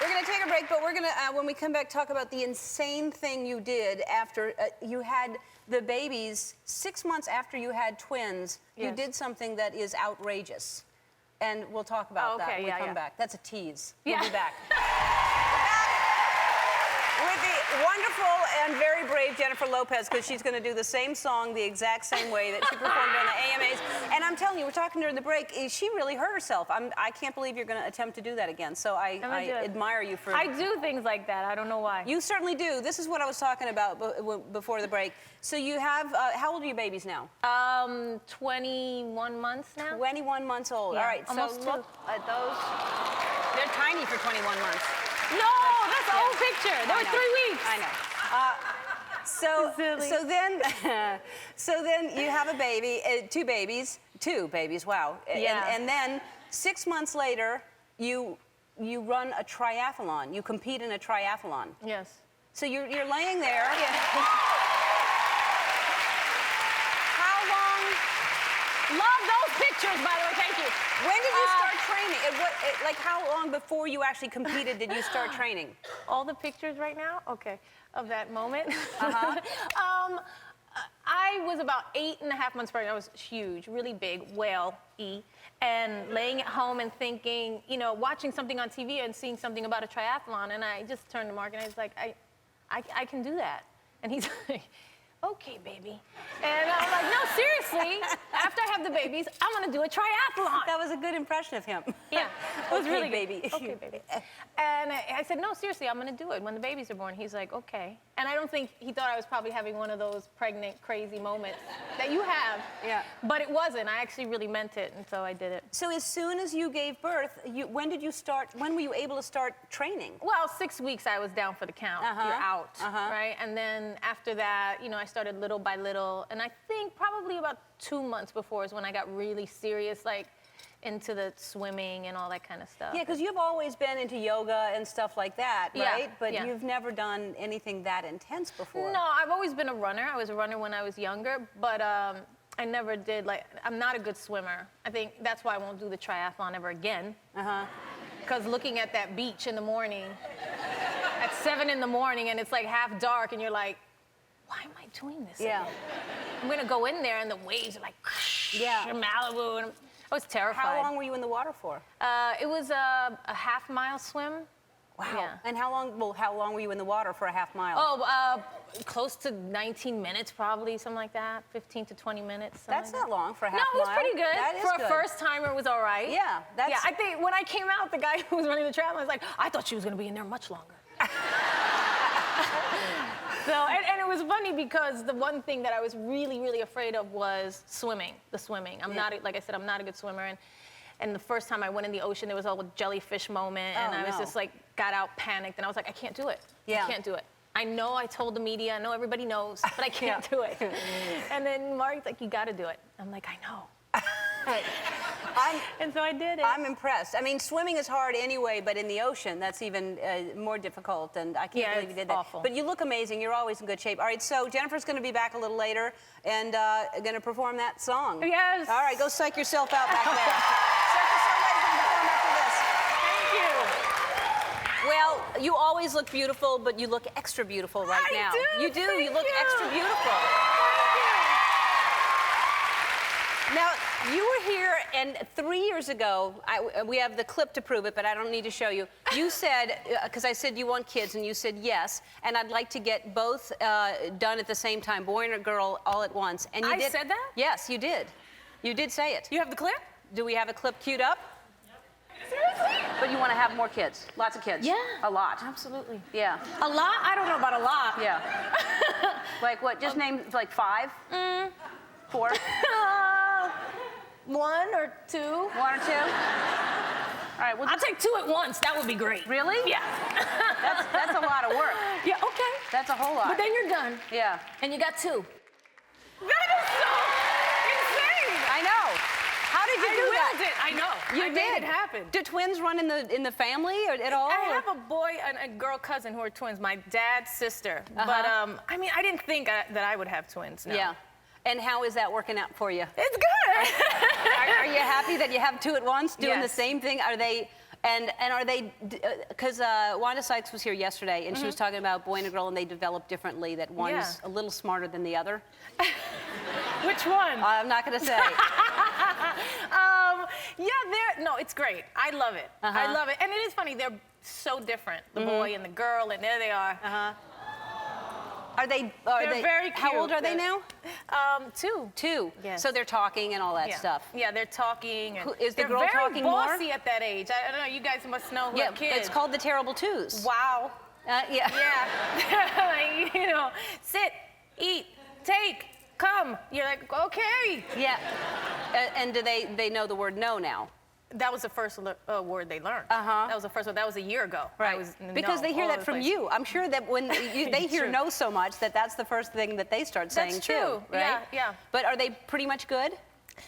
We're going to take a break, but we're going to, when we come back, talk about the insane thing you did after you had the babies. 6 months after you had twins, you did something that is outrageous. And we'll talk about that when we come back. That's a tease. We'll be back. With the wonderful beautiful and very brave Jennifer Lopez, because she's going to do the same song the exact same way that she performed on the AMAs. And I'm telling you, we're talking during the break, she really hurt herself. I can't believe you're going to attempt to do that again. So I admire you for... I do things like that. I don't know why. You certainly do. This is what I was talking about before the break. So you have, how old are your babies now? 21 months now. 21 months old. Yeah, All right, so almost look at those. They're tiny for 21 months. No, that's an old picture. They were 3 weeks. I know. So then you have a baby, two babies, wow. Yeah. And then 6 months later, you run a triathlon. You compete in a triathlon. Yes. So you're laying there. How long? Love those pictures, by the way. Thank you. When did you start training? Like how long before you actually competed did you start training? All the pictures right now? Okay. Of that moment. Uh-huh. I was about 8.5 months pregnant. I was huge, really big, whale-y, and laying at home and thinking, you know, watching something on TV and seeing something about a triathlon, and I just turned to Mark and I was like, I can do that. And he's like, okay, baby. And I'm like, no, seriously, after I have the babies, I'm gonna do a triathlon. That was a good impression of him. Yeah, it was Okay, really good. baby. Okay, baby. And I said, no, seriously, I'm gonna do it when the babies are born. He's like, okay. And I don't think, he thought I was probably having one of those pregnant, crazy moments that you have. Yeah. But it wasn't. I actually really meant it, and so I did it. So as soon as you gave birth, when were you able to start training? Well, 6 weeks I was down for the count. Uh-huh. You're out, Uh-huh. right? And then after that, you know, I started little by little, and I think probably about 2 months before is when I got really serious, like into the swimming and all that kind of stuff. Yeah, because you've always been into yoga and stuff like that, Yeah, right? But yeah. you've never done anything that intense before. No, I've always been a runner. I was a runner when I was younger, but I never did, like, I'm not a good swimmer. I think that's why I won't do the triathlon ever again. Uh-huh. Because looking at that beach in the morning, at 7 in the morning, and it's like half dark, and you're like, why am I doing this Yeah. again? I'm gonna go in there, and the waves are like, Yeah. Malibu, and I was terrified. How long were you in the water for? It was a half-mile swim. Wow. Yeah. And how long were you in the water for a half mile? Oh, close to 19 minutes, probably, something like that. 15 to 20 minutes. That's not long for a half mile. No, it mile. was pretty good. That is for good. a first timer, it was all right. Yeah, that's... Yeah, I think when I came out, the guy who was running the triathlon was like, I thought she was gonna be in there much longer. So, and it was funny because the one thing that I was really, really afraid of was swimming, the swimming. I'm not, like I said, I'm not a good swimmer. And the first time I went in the ocean, there was a jellyfish moment, and I was just like, got out, panicked, and I was like, I can't do it. Yeah. I can't do it. I know I told the media, I know everybody knows, but I can't do it. And then Mark's like, you gotta do it. I'm like, I know. And so I did it. I'm impressed. I mean, swimming is hard anyway, but in the ocean, that's even more difficult, and I can't believe you did that. Awful. But you look amazing. You're always in good shape. All right, so Jennifer's going to be back a little later and going to perform that song. Yes. All right, go psych yourself out back there. Psych yourself out and perform after this. Thank you. Well, you always look beautiful, but you look extra beautiful right now. You do. You look extra beautiful. Now, you were here, and 3 years ago, we have the clip to prove it, but I don't need to show you. You said, because I said you want kids, and you said yes, and I'd like to get both done at the same time, boy and a girl, all at once. And you I did. said that? Yes, you did. You did say it. You have the clip? Do we have a clip queued up? Seriously? But you want to have more kids, lots of kids. Yeah. A lot. Absolutely. Yeah. A lot? I don't know about a lot. Yeah. Like what? Just name like 5? 4? 1 or 2. 1 or 2? All right. Well, I'll take 2 at once. That would be great. really? Yeah. That's a lot of work. Yeah, okay. That's a whole lot. But then you're done. Yeah. And you got 2. That is so insane. I know. How did you do that? willed it. I know. You I did. made it happen. Do twins run in the family or at all? I have a boy and a girl cousin who are twins, my dad's sister. But I mean, I didn't think that I would have twins. No. Yeah. And how is that working out for you? It's good. Are you happy that you have 2 at once doing the Yes. same thing? Are they? And are they? Because Wanda Sykes was here yesterday, and she was talking about boy and a girl, and they develop differently. That one's a little smarter than the other. Which one? I'm not going to say. No, it's great. I love it. I love it. And it is funny, they're so different, the boy and the girl, and there they are. Are they very cute. How old are they now? 2. 2. Yes. So they're talking and all that Yeah. stuff. Yeah, they're talking. And Is the they're girl very talking more? bossy at that age. I don't know. You guys must know who Yeah, have kids. it's called the Terrible Twos. Wow. Yeah. Yeah. Like, you know, sit, eat, take, come. You're like, okay. Yeah. And do they know the word no now? That was the first word they learned. Uh-huh. That was the first one. That was a year ago. Right. Because they hear all that over from the place. you. I'm sure that when they hear True. no so much that's the first thing that they start saying That's too. true. Right? Yeah, yeah. But are they pretty much good?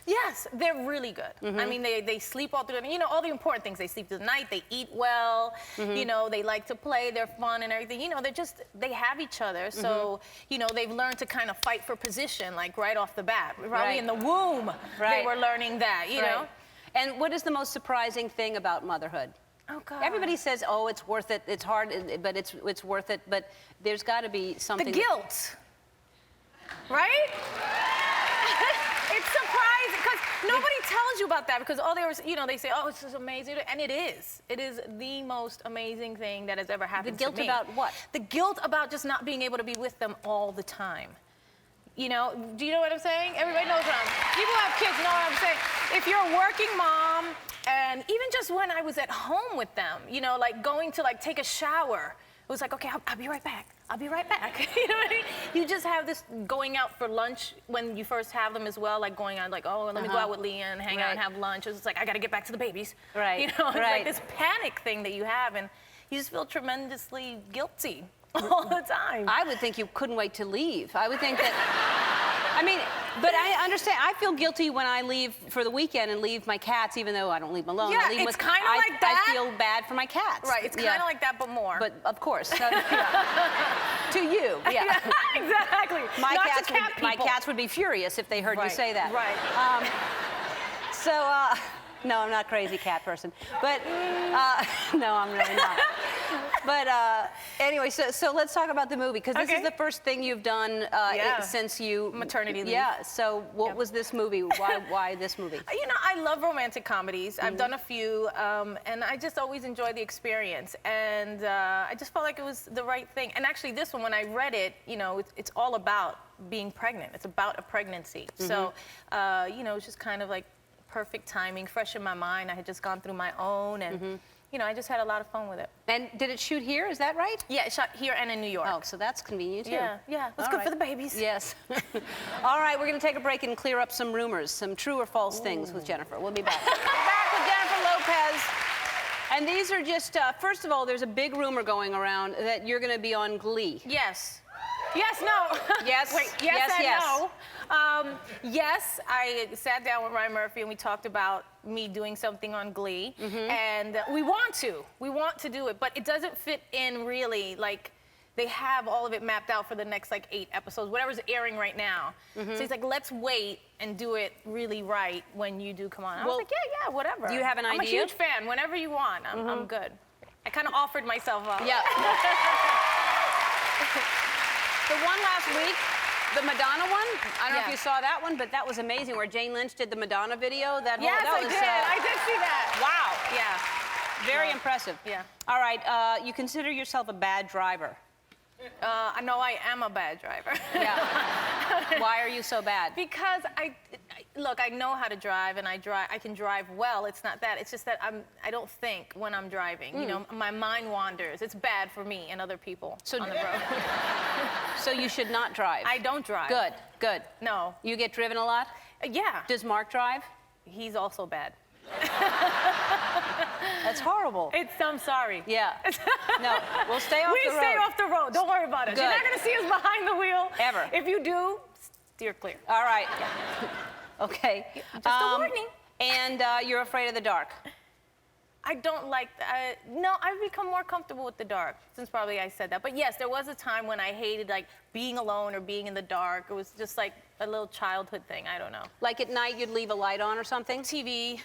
Yes, they're really good. I mean, they sleep all through the, you know, all the important things. They sleep through the night, they eat well, you know, they like to play, they're fun and everything. You know, they have each other. So, you know, they've learned to kind of fight for position, like right off the bat. Probably Right. in the womb, Right. they were learning that, you know? And what is the most surprising thing about motherhood? Oh, God. Everybody says, oh, it's worth it, it's hard, but it's worth it. But there's got to be something. The guilt, right? It's surprising because nobody tells you about that because all they were, you know, they say, oh, it's just amazing, and it is. It is the most amazing thing that has ever happened The guilt to me. about what? The guilt about just not being able to be with them all the time. You know, do you know what I'm saying? Everybody knows what people who have kids know what I'm saying. If you're a working mom, and even just when I was at home with them, you know, like going to like take a shower, it was like, okay, I'll be right back. I'll be right back. You know what I mean? You just have this going out for lunch when you first have them as well, like going on, like, oh, let me go out with Leah and hang out and have lunch. It's like, I got to get back to the babies. Right. You know, it's like this panic thing that you have, and you just feel tremendously guilty all the time. I would think you couldn't wait to leave. I would think that. I mean, but I understand. I feel guilty when I leave for the weekend and leave my cats, even though I don't leave them alone. Yeah, I leave them it's with- kind of like that. I feel bad for my cats. Right, it's kind of like that, but more. But of course, to you, yeah. Exactly. My Not cats, to cat my people. cats would be furious if they heard you say that. Right. No, I'm not a crazy cat person. But, no, I'm really not. But anyway, so let's talk about the movie, because this is the first thing you've done since you... Maternity leave. Yeah, so what was this movie? Why this movie? You know, I love romantic comedies. I've done a few, and I just always enjoy the experience. And I just felt like it was the right thing. And actually, this one, when I read it, you know, it's all about being pregnant. It's about a pregnancy. So, you know, it's just kind of like perfect timing, fresh in my mind. I had just gone through my own, and you know, I just had a lot of fun with it. And did it shoot here? Is that right? Yeah, it shot here and in New York. Oh, so that's convenient too. Yeah, yeah. It was good for the babies. Yes. All right, we're going to take a break and clear up some rumors, some true or false things with Jennifer. We'll be back. We're back with Jennifer Lopez. And these are just, first of all, there's a big rumor going around that you're going to be on Glee. Yes. Yes, no. Yes. Wait, yes, and yes. no. Yes, I sat down with Ryan Murphy and we talked about me doing something on Glee. And we want to do it, but it doesn't fit in really, like, they have all of it mapped out for the next, like, 8 episodes, whatever's airing right now. So he's like, let's wait and do it really right when you do come on. I was like, yeah, whatever. Do you have an idea? I'm a huge fan. Whenever you want, I'm good. I kind of offered myself up. Yeah. The one last week, the Madonna one, I don't know if you saw that one, but that was amazing, where Jane Lynch did the Madonna video. That Yes, that I was, did. I did see that. Wow. Yeah. Very impressive. Yeah. All right, you consider yourself a bad driver. I know I am a bad driver. Yeah. Why are you so bad? Because look, I know how to drive, and I can drive well. It's not that. It's just that I don't think when I'm driving. You know, my mind wanders. It's bad for me and other people on the road. So you should not drive. I don't drive. Good, good. No. You get driven a lot? Yeah. Does Mark drive? He's also bad. That's horrible. I'm sorry. Yeah. No, we'll stay off the road. We stay off the road. Don't worry about it. Good. You're not going to see us behind the wheel. Ever. If you do, steer clear. All right. Okay. Just a warning. And you're afraid of the dark? I don't like that. No, I've become more comfortable with the dark since probably I said that. But yes, there was a time when I hated like being alone or being in the dark. It was just like a little childhood thing. I don't know. Like at night you'd leave a light on or something? TV.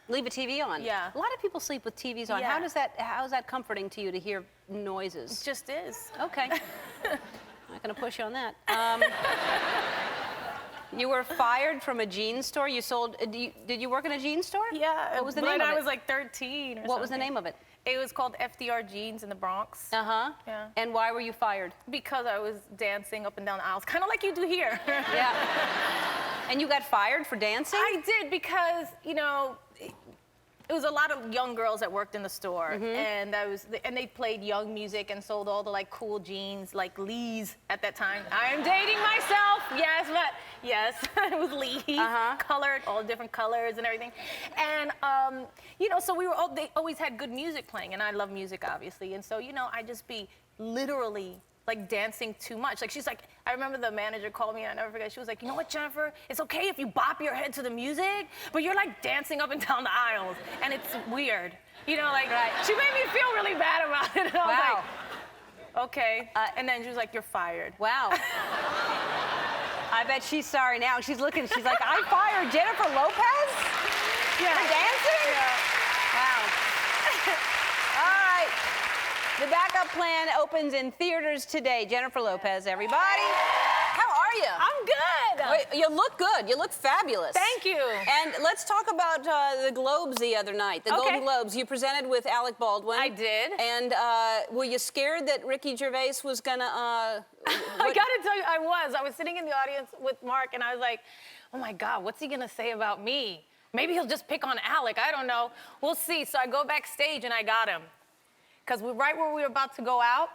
Leave a TV on? Yeah. A lot of people sleep with TVs on. Yeah. How is that comforting to you to hear noises? It just is. Okay. Not gonna push you on that. You were fired from a jeans store. You sold. Did you work in a jeans store? Yeah. What was the name of it? When I was like 13 or something. What was the name of it? It was called FDR Jeans in the Bronx. Uh-huh. Yeah. And why were you fired? Because I was dancing up and down the aisles, kind of like you do here. Yeah. And you got fired for dancing? I did because, you know, it was a lot of young girls that worked in the store, and they played young music and sold all the like cool jeans, like Lee's at that time. I am dating myself, yes, but yes, it was Lee's, colored, all different colors and everything, and you know, so they always had good music playing, and I love music obviously, and so you know, I just be literally like dancing too much. Like she's like, I remember the manager called me and I never forget, she was like, you know what, Jennifer, it's okay if you bop your head to the music, but you're like dancing up and down the aisles and it's weird. You know, like, she made me feel really bad about it. And I was like, okay. And then she was like, you're fired. Wow. I bet she's sorry now. She's looking, she's like, I fired Jennifer Lopez? Yeah. For dancing? Yeah. Wow. All right. The Backup Plan opens in theaters today. Jennifer Lopez, everybody. How are you? I'm good. Wait, you look good. You look fabulous. Thank you. And let's talk about the Globes the other night, the Golden Globes. You presented with Alec Baldwin. I did. And were you scared that Ricky Gervais was gonna... I gotta tell you, I was sitting in the audience with Mark and I was like, oh my God, what's he gonna say about me? Maybe he'll just pick on Alec, I don't know. We'll see. So I go backstage and I got him. Because right where we were about to go out,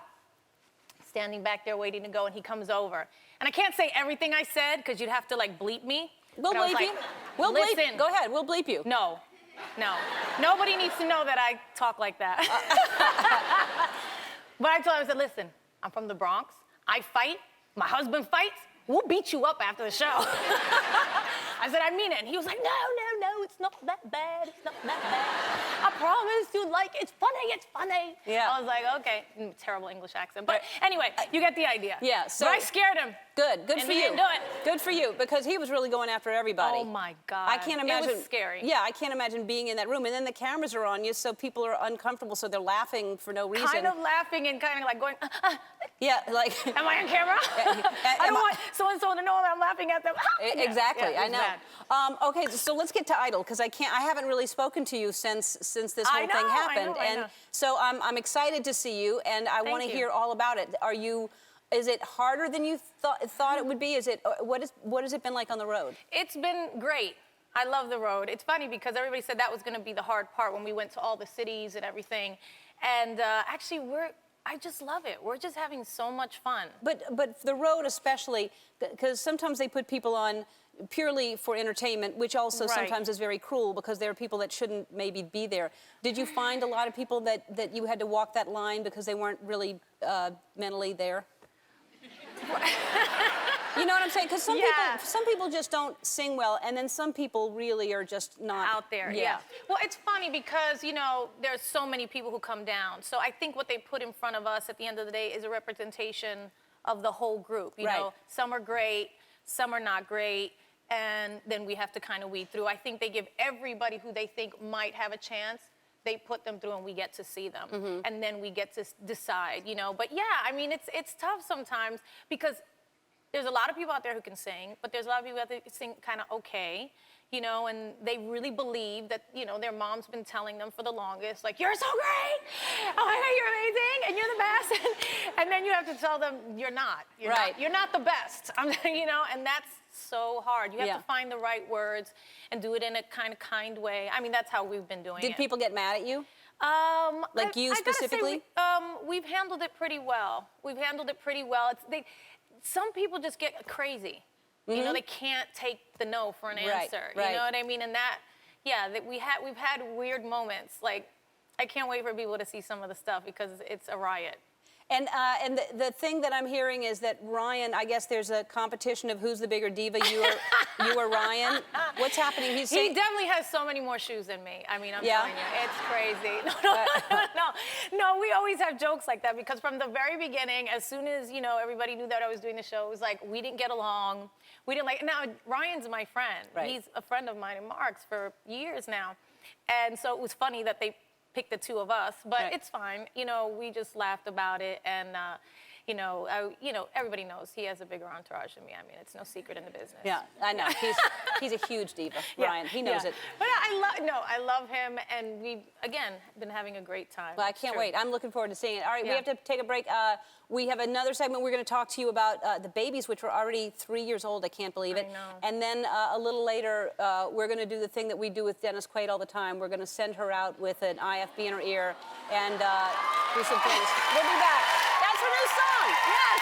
standing back there waiting to go, and he comes over. And I can't say everything I said, because you'd have to, like, bleep me. We'll bleep you. We'll bleep you. Go ahead, we'll bleep you. No. Nobody needs to know that I talk like that. But I told him, I said, listen, I'm from the Bronx. I fight. My husband fights. We'll beat you up after the show. I said, I mean it. And he was like, no, it's not that bad. It's not that bad. I promise you, like, it's funny. Yeah. I was like, okay. Terrible English accent. But anyway, you get the idea. Yeah, so... But I scared him. Good and for he you. didn't do it. Good for you, because he was really going after everybody. Oh my God. I can't imagine. It was scary. Yeah, I can't imagine being in that room. And then the cameras are on you, so people are uncomfortable, so they're laughing for no reason. Kind of laughing and kind of like going, Yeah, like... Am I on camera? I don't want so-and-so to know that I'm laughing at them. Exactly, yeah, I know. Okay, so let's get to Idol, because I haven't really spoken to you since this whole thing happened. I know. So I'm excited to see you, and I want to hear all about it. Is it harder than you thought it would be? What has it been like on the road? It's been great. I love the road. It's funny because everybody said that was going to be the hard part when we went to all the cities and everything. And actually, I just love it. We're just having so much fun. But the road especially, because sometimes they put people on purely for entertainment, which also sometimes is very cruel because there are people that shouldn't maybe be there. Did you find a lot of people that you had to walk that line because they weren't really mentally there? You know what I'm saying? Because some people just don't sing well, and then some people really are just not out there. Yeah. Well, it's funny because you know there's so many people who come down. So I think what they put in front of us at the end of the day is a representation of the whole group. You know, some are great, some are not great, and then we have to kind of weed through. I think they give everybody who they think might have a chance. They put them through and we get to see them. And then we get to decide, you know. But yeah, I mean, it's tough sometimes because there's a lot of people out there who can sing, but there's a lot of people out there who sing kind of okay, you know, and they really believe that, you know, their mom's been telling them for the longest, like, you're so great, oh my God, you're amazing, and you're the best. And then you have to tell them you're not. You're not the best, you know, and that's so hard. You have to find the right words and do it in a kind way. I mean, that's how we've been doing it. Did people get mad at you? Like you specifically? I gotta say, we've handled it pretty well. Some people just get crazy. You know, they can't take the no for an answer. You know what I mean? And that, we've had weird moments. Like, I can't wait for people to see some of the stuff because it's a riot. And the thing that I'm hearing is that Ryan, I guess there's a competition of who's the bigger diva, you or Ryan. What's happening? He definitely has so many more shoes than me. I mean, I'm telling you, it's crazy. No, we always have jokes like that because from the very beginning, as soon as, you know, everybody knew that I was doing the show, it was like, we didn't get along. We didn't like, now Ryan's my friend. He's a friend of mine and Mark's for years now. And so it was funny that they pick the two of us, but it's fine. You know, we just laughed about it, and you know, everybody knows he has a bigger entourage than me. I mean, it's no secret in the business. Yeah, I know. He's a huge diva, Ryan. He knows it. But I love him, and we've, again, been having a great time. Well, I It's can't true. wait. I'm looking forward to seeing it. All right, we Yeah. have to take a break. We have another segment. We're going to talk to you about the babies, which were already 3 years old. I can't believe it. I know. And then a little later, we're going to do the thing that we do with Dennis Quaid all the time. We're going to send her out with an IFB in her ear and do some things. We'll be back. That's her new song. Yes.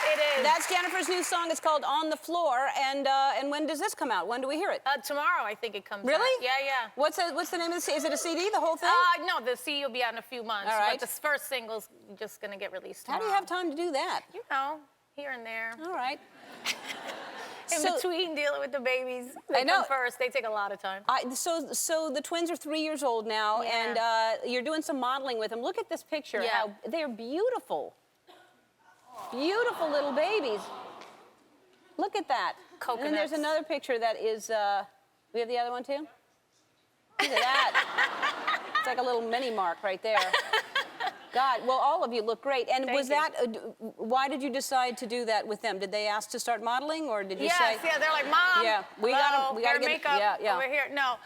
It is. That's Jennifer's new song. It's called On the Floor. And when does this come out? When do we hear it? Tomorrow, I think it comes Really? out. Yeah, yeah. What's the name of the CD? Is it a CD, the whole thing? No, the CD will be out in a few months. All right. But the first single's just going to get released How tomorrow. do you have time to do that? You know, here and there. All right. In So- between dealing with the babies. They I know. come first. They take a lot of time. So the twins are 3 years old now, Yeah. and you're doing some modeling with them. Look at this picture. Yeah. How they're beautiful. Beautiful little babies. Look at that. And then there's Coconuts. another picture that is, we have the other one too? Look at that. It's like a little mini mark right there. God, well, all of you look great. And Thank was you. that, why did you decide to do that with them? Did they ask to start modeling, or did you Yes, say? yeah, they're like, Mom, Yeah, we gotta- hello, we gotta hair, get- makeup yeah, yeah. over here. No,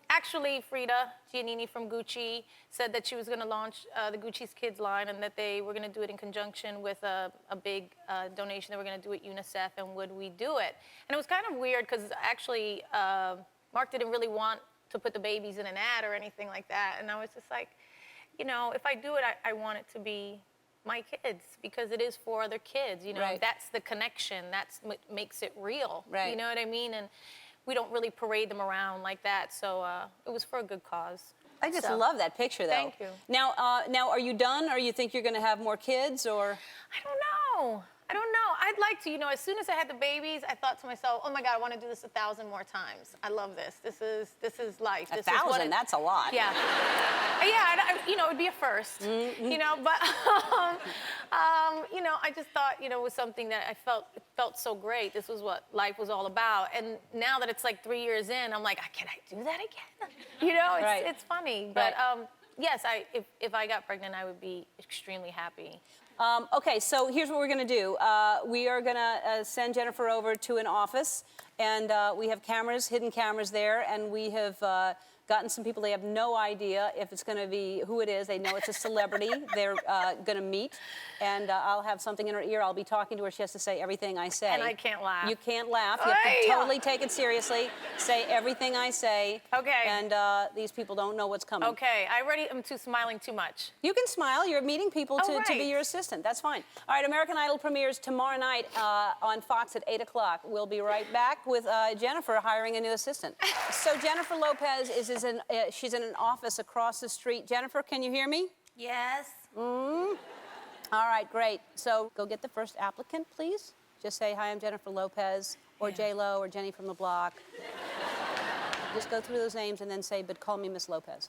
actually, Frida Giannini from Gucci said that she was going to launch the Gucci's Kids line, and that they were going to do it in conjunction with a big donation they were going to do at UNICEF, and would we do it? And it was kind of weird, because actually, Mark didn't really want to put the babies in an ad or anything like that, and I was just like, you know, if I do it, I want it to be my kids, because it is for other kids, you know. Right. That's the connection. That's what makes it real. Right. You know what I mean? And we don't really parade them around like that, so it was for a good cause. I just So, love that picture, though. Thank you. Now, are you done, or you think you're going to have more kids, or? I don't know. I'd like to, you know, as soon as I had the babies, I thought to myself, oh my God, I want to do this 1,000 more times. I love this. This is life. This is what 1,000, that's a lot. Yeah. Yeah, you know, it would be a first, you know, but, you know, I just thought, you know, it was something that it felt so great. This was what life was all about. And now that it's like 3 years in, I'm like, can I do that again? You know, Right. it's funny. Right. But, yes, if I got pregnant, I would be extremely happy. Okay, so here's what we're going to do. We are going to send Jennifer over to an office, and we have cameras, hidden cameras there, and we have gotten some people. They have no idea if it's going to be who it is. They know it's a celebrity they're going to meet, and I'll have something in her ear. I'll be talking to her. She has to say everything I say. And I can't laugh. You can't laugh. You have to Ay! totally take it seriously. Say everything I say. Okay. And these people don't know what's coming. Okay, I already am smiling too much. You can smile. You're meeting people Oh, to be right. your assistant. That's fine. All right, American Idol premieres tomorrow night on Fox at 8 o'clock. We'll be right back with Jennifer hiring a new assistant. So Jennifer Lopez she's in an office across the street. Jennifer, can you hear me? Yes. All right, great. So go get the first applicant, please. Just say, hi, I'm Jennifer Lopez, or J-Lo, or Jenny from the Block. Just go through those names and then say, but call me Miss Lopez.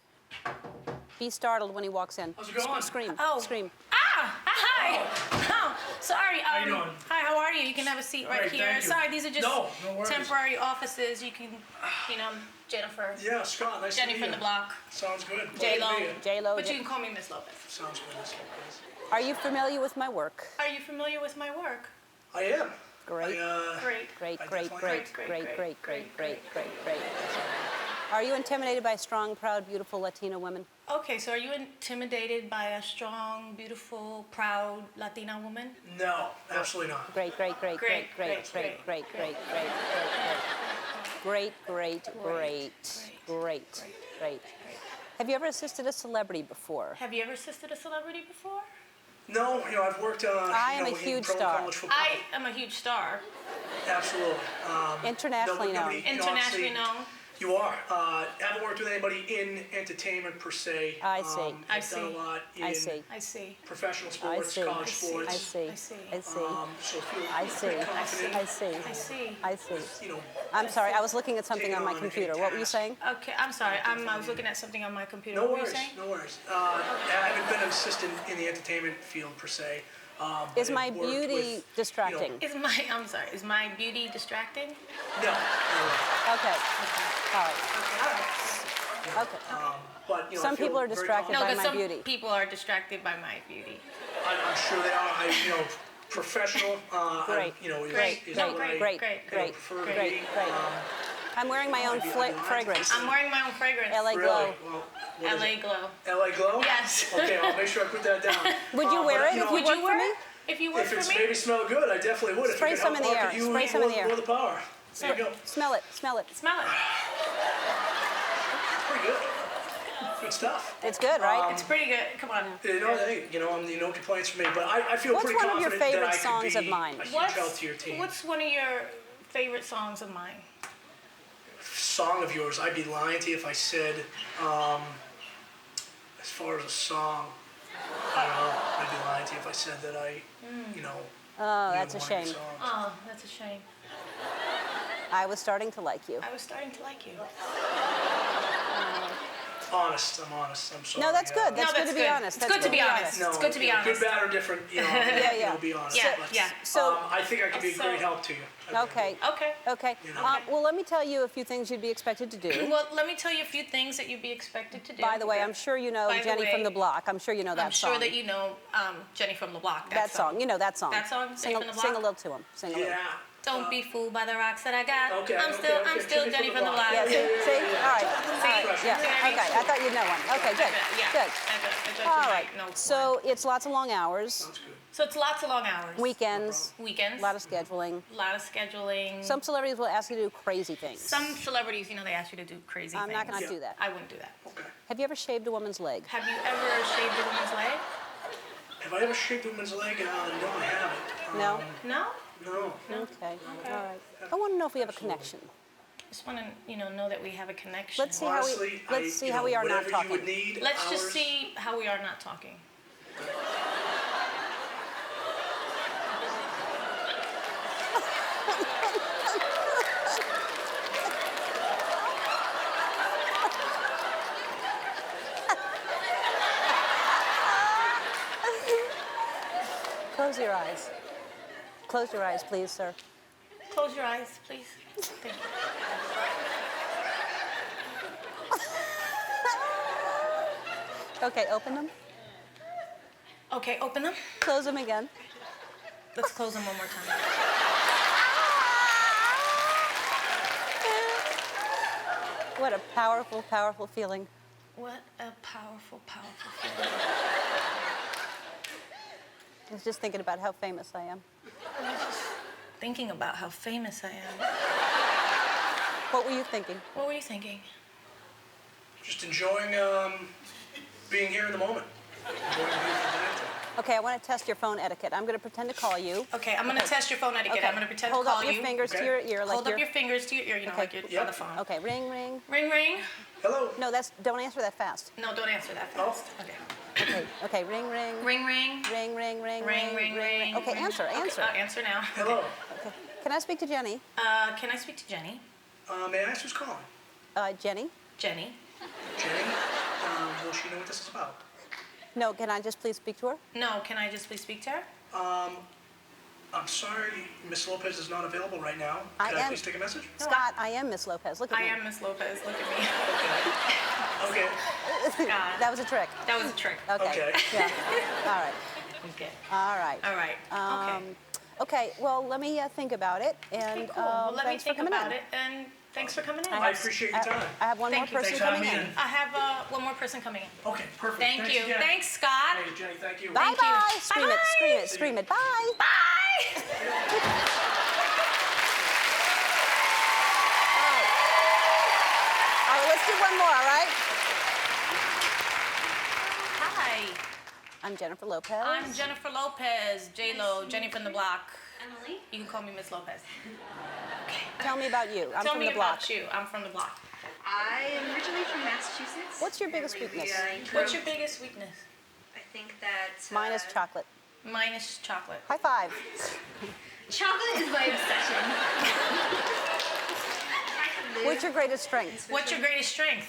Be startled when he walks in. How's it going? Scream, Oh. scream. Ah! Hi! Oh, sorry. How you doing? Hi, how are you? You can have a seat right Great, here. thank you. Sorry, these are just No worries. temporary offices. You can, you know, Jennifer. Yeah, Scott, nice Jenny to meet from you. the Block. Sounds good. J-Lo. Glad to meet you. J-Lo. But you can call me Miss Lopez. Sounds good. Miss Lopez. Are you familiar with my work? Are you familiar with my work? I am. Great. Great. Great, I great, definitely great, am. great, Great, great, great, great, great, great, great. Are you intimidated by strong, proud, beautiful Latina women? Okay, so are you intimidated by a strong, beautiful, proud Latina woman? No, absolutely not. Great, great, great, great, Great, great, great, great, great, great, great, great, great, great, great, great. Have you ever assisted a celebrity before? Have you ever assisted a celebrity before? No, you know, I've worked I am you know, a huge in pro star. college football. I am a huge star. Absolutely. Internationally known. you know, Internationally obviously, known. You are. Haven't worked with anybody in entertainment per se. I see. I I've done see. a lot in I see. I see. professional I sports, see. college I sports. see. I see. I see. So feel I see. pretty I confident. I see. I see. I see. You know, I'm sorry. I was looking at something Take on my on any computer. What were you task. saying? Okay, I'm sorry. I was looking at something on my computer. no What were you worries, saying? no worries. I haven't been an assistant in the entertainment field per se. but Is I've my worked beauty with, distracting? Is my beauty distracting? You know, no. Okay. All right. Okay. Okay. But you know, Some I feel people are very distracted No, by confident. because my some beauty. people are distracted by my beauty. I'm sure they are. You know, professional. Great. You know, is Great. is Great. what I Great. you know, prefer to Great. be. Great. I'm wearing my own fragrance. I'm wearing my own fragrance. LA Really? Glow. Well, what is LA it? Glow. LA Glow? Yes. Okay, I'll make sure I put that down. Would you wear it you if know, you Would worked you for wear me? it? If you work If for it's me? made me smell good, I definitely would. Spray if it some could in the help air. market you Spray some in the air. more the power. There you go. Smell it. Smell it. Smell it. Pretty good. Good stuff. It's good, right? It's pretty good. Come on. You know, hey, no complaints from me, but I feel What's pretty one of your confident favorite that I could songs be of mine? a huge help to your team. What's one of your favorite songs of mine? Song of yours? I'd be lying to you if I said, as far as a song, I don't know. I'd be lying to you if I said that I, you know. Oh, knew that's a one of your shame. songs. Oh, that's a shame. I was starting to like you. I was starting to like you. Honest, I'm honest. I'm sorry. No, that's good. That's No, good to be honest. It's That's good to be honest. No, It's good to be you know, honest. Good, bad, or different, you know, yeah. you know, be honest. Yeah, but, yeah. So- I think I could be a great So- help to you. I do. Okay. Okay. Okay. You know? Well, let me tell you a few things you'd be expected to do. Well, let me tell you a few things that you'd be expected to do. By the way, I'm sure you know By the Jenny from way, the Block. I'm sure you know that I'm song. sure that you know Jenny from the Block. that song. You know that song. That song? Sing, Jenny from the sing a Block? little to him. Sing a little. Yeah. Don't be fooled by the rocks that I got. Okay, I'm still Jenny from the Block. Yeah, see? See? All right. All right. Yeah. See? Okay. I thought you'd know one. Okay, good. Yeah. Good. I judge All you right. No, So it's lots of long hours, Sounds good. So it's lots of long hours. weekends, Weekends. a lot of scheduling. lot of scheduling. Some celebrities will ask you to do crazy things. Some celebrities, you know, they ask you to do crazy I'm things. not going to do that. I wouldn't do that. Okay. Have you ever shaved a woman's leg? Have you ever shaved a woman's leg? Have I ever shaped a woman's leg? No, I haven't. No? No. No. Okay. All right. I want to know if we have a connection. Just want to, know that we have a connection. Let's see Honestly, let's see how we are not whatever talking. you would need. Let's just hours. see how we are not talking. Close your eyes. Close your eyes, please, sir. Close your eyes, please. Thank you. Okay, open them. Okay, open them. Close them again. Let's close them one more time. What a powerful, powerful feeling. What a powerful, powerful feeling. I was just thinking about how famous I am. Thinking about how famous I am. What were you thinking? What were you thinking? Just enjoying being here in the moment. Enjoying being here. Okay, I want to test your phone etiquette. I'm going to pretend to call you. Okay, I'm gonna test your phone etiquette. Okay. I'm gonna pretend Hold to call up you. your fingers to Okay. your ear like Hold you're... up your fingers to your ear, like you're Yep. on the phone. Okay, ring, ring. Ring, ring. Hello. No, don't answer that fast. No, don't answer that Oh. fast. Okay. Okay, okay, ring, ring. Ring, ring. Ring, ring, ring, Ring, ring, ring. Okay, ring. answer, Okay, answer. answer now. Hello. Okay. Can I speak to Jenny? Can I speak to Jenny? May I ask who's calling? Jenny? Jenny? Jenny. Will she know what this is about? No, can I just please speak to her? No, can I just please speak to her? I'm sorry, Miss Lopez is not available right now. I Could I am- please take a message? Scott, I am Miss Lopez. Look at I me. am Miss Lopez. Look at me. Okay. God. That was a trick. That was a trick. Okay. Okay. Yeah. All right. Okay. All right. All right. Okay. Okay, well, let me think about it. And Okay, cool. Well, let me thanks for think coming about in. it, and thanks for coming in. I appreciate your time. I have one Thank more you. person Thanks for coming having in. me I have one more person coming in. Okay, perfect. Thank Thanks you. again. Thanks, Scott. Hey, Jenny, thank you. Bye Thank you. bye. Scream it, scream it, See scream you. it. Bye. Bye. All right, let's do one more, all right? Hi. I'm Jennifer Lopez. I'm Jennifer Lopez, J-Lo, Jenny from the Block. Emily? You can call me Miss Lopez. Tell me about you. I'm Tell from me the block. about you. I'm from the block. I am originally from Massachusetts. What's your biggest Apparently weakness? What's your biggest weakness? I think that Mine is chocolate. Mine is chocolate. High five. chocolate is my obsession. I could live What's your greatest strength? What's your greatest strength?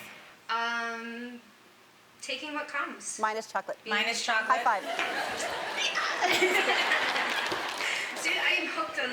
taking what comes. Mine is chocolate. Mine is chocolate. High five. Dude, I am hooked on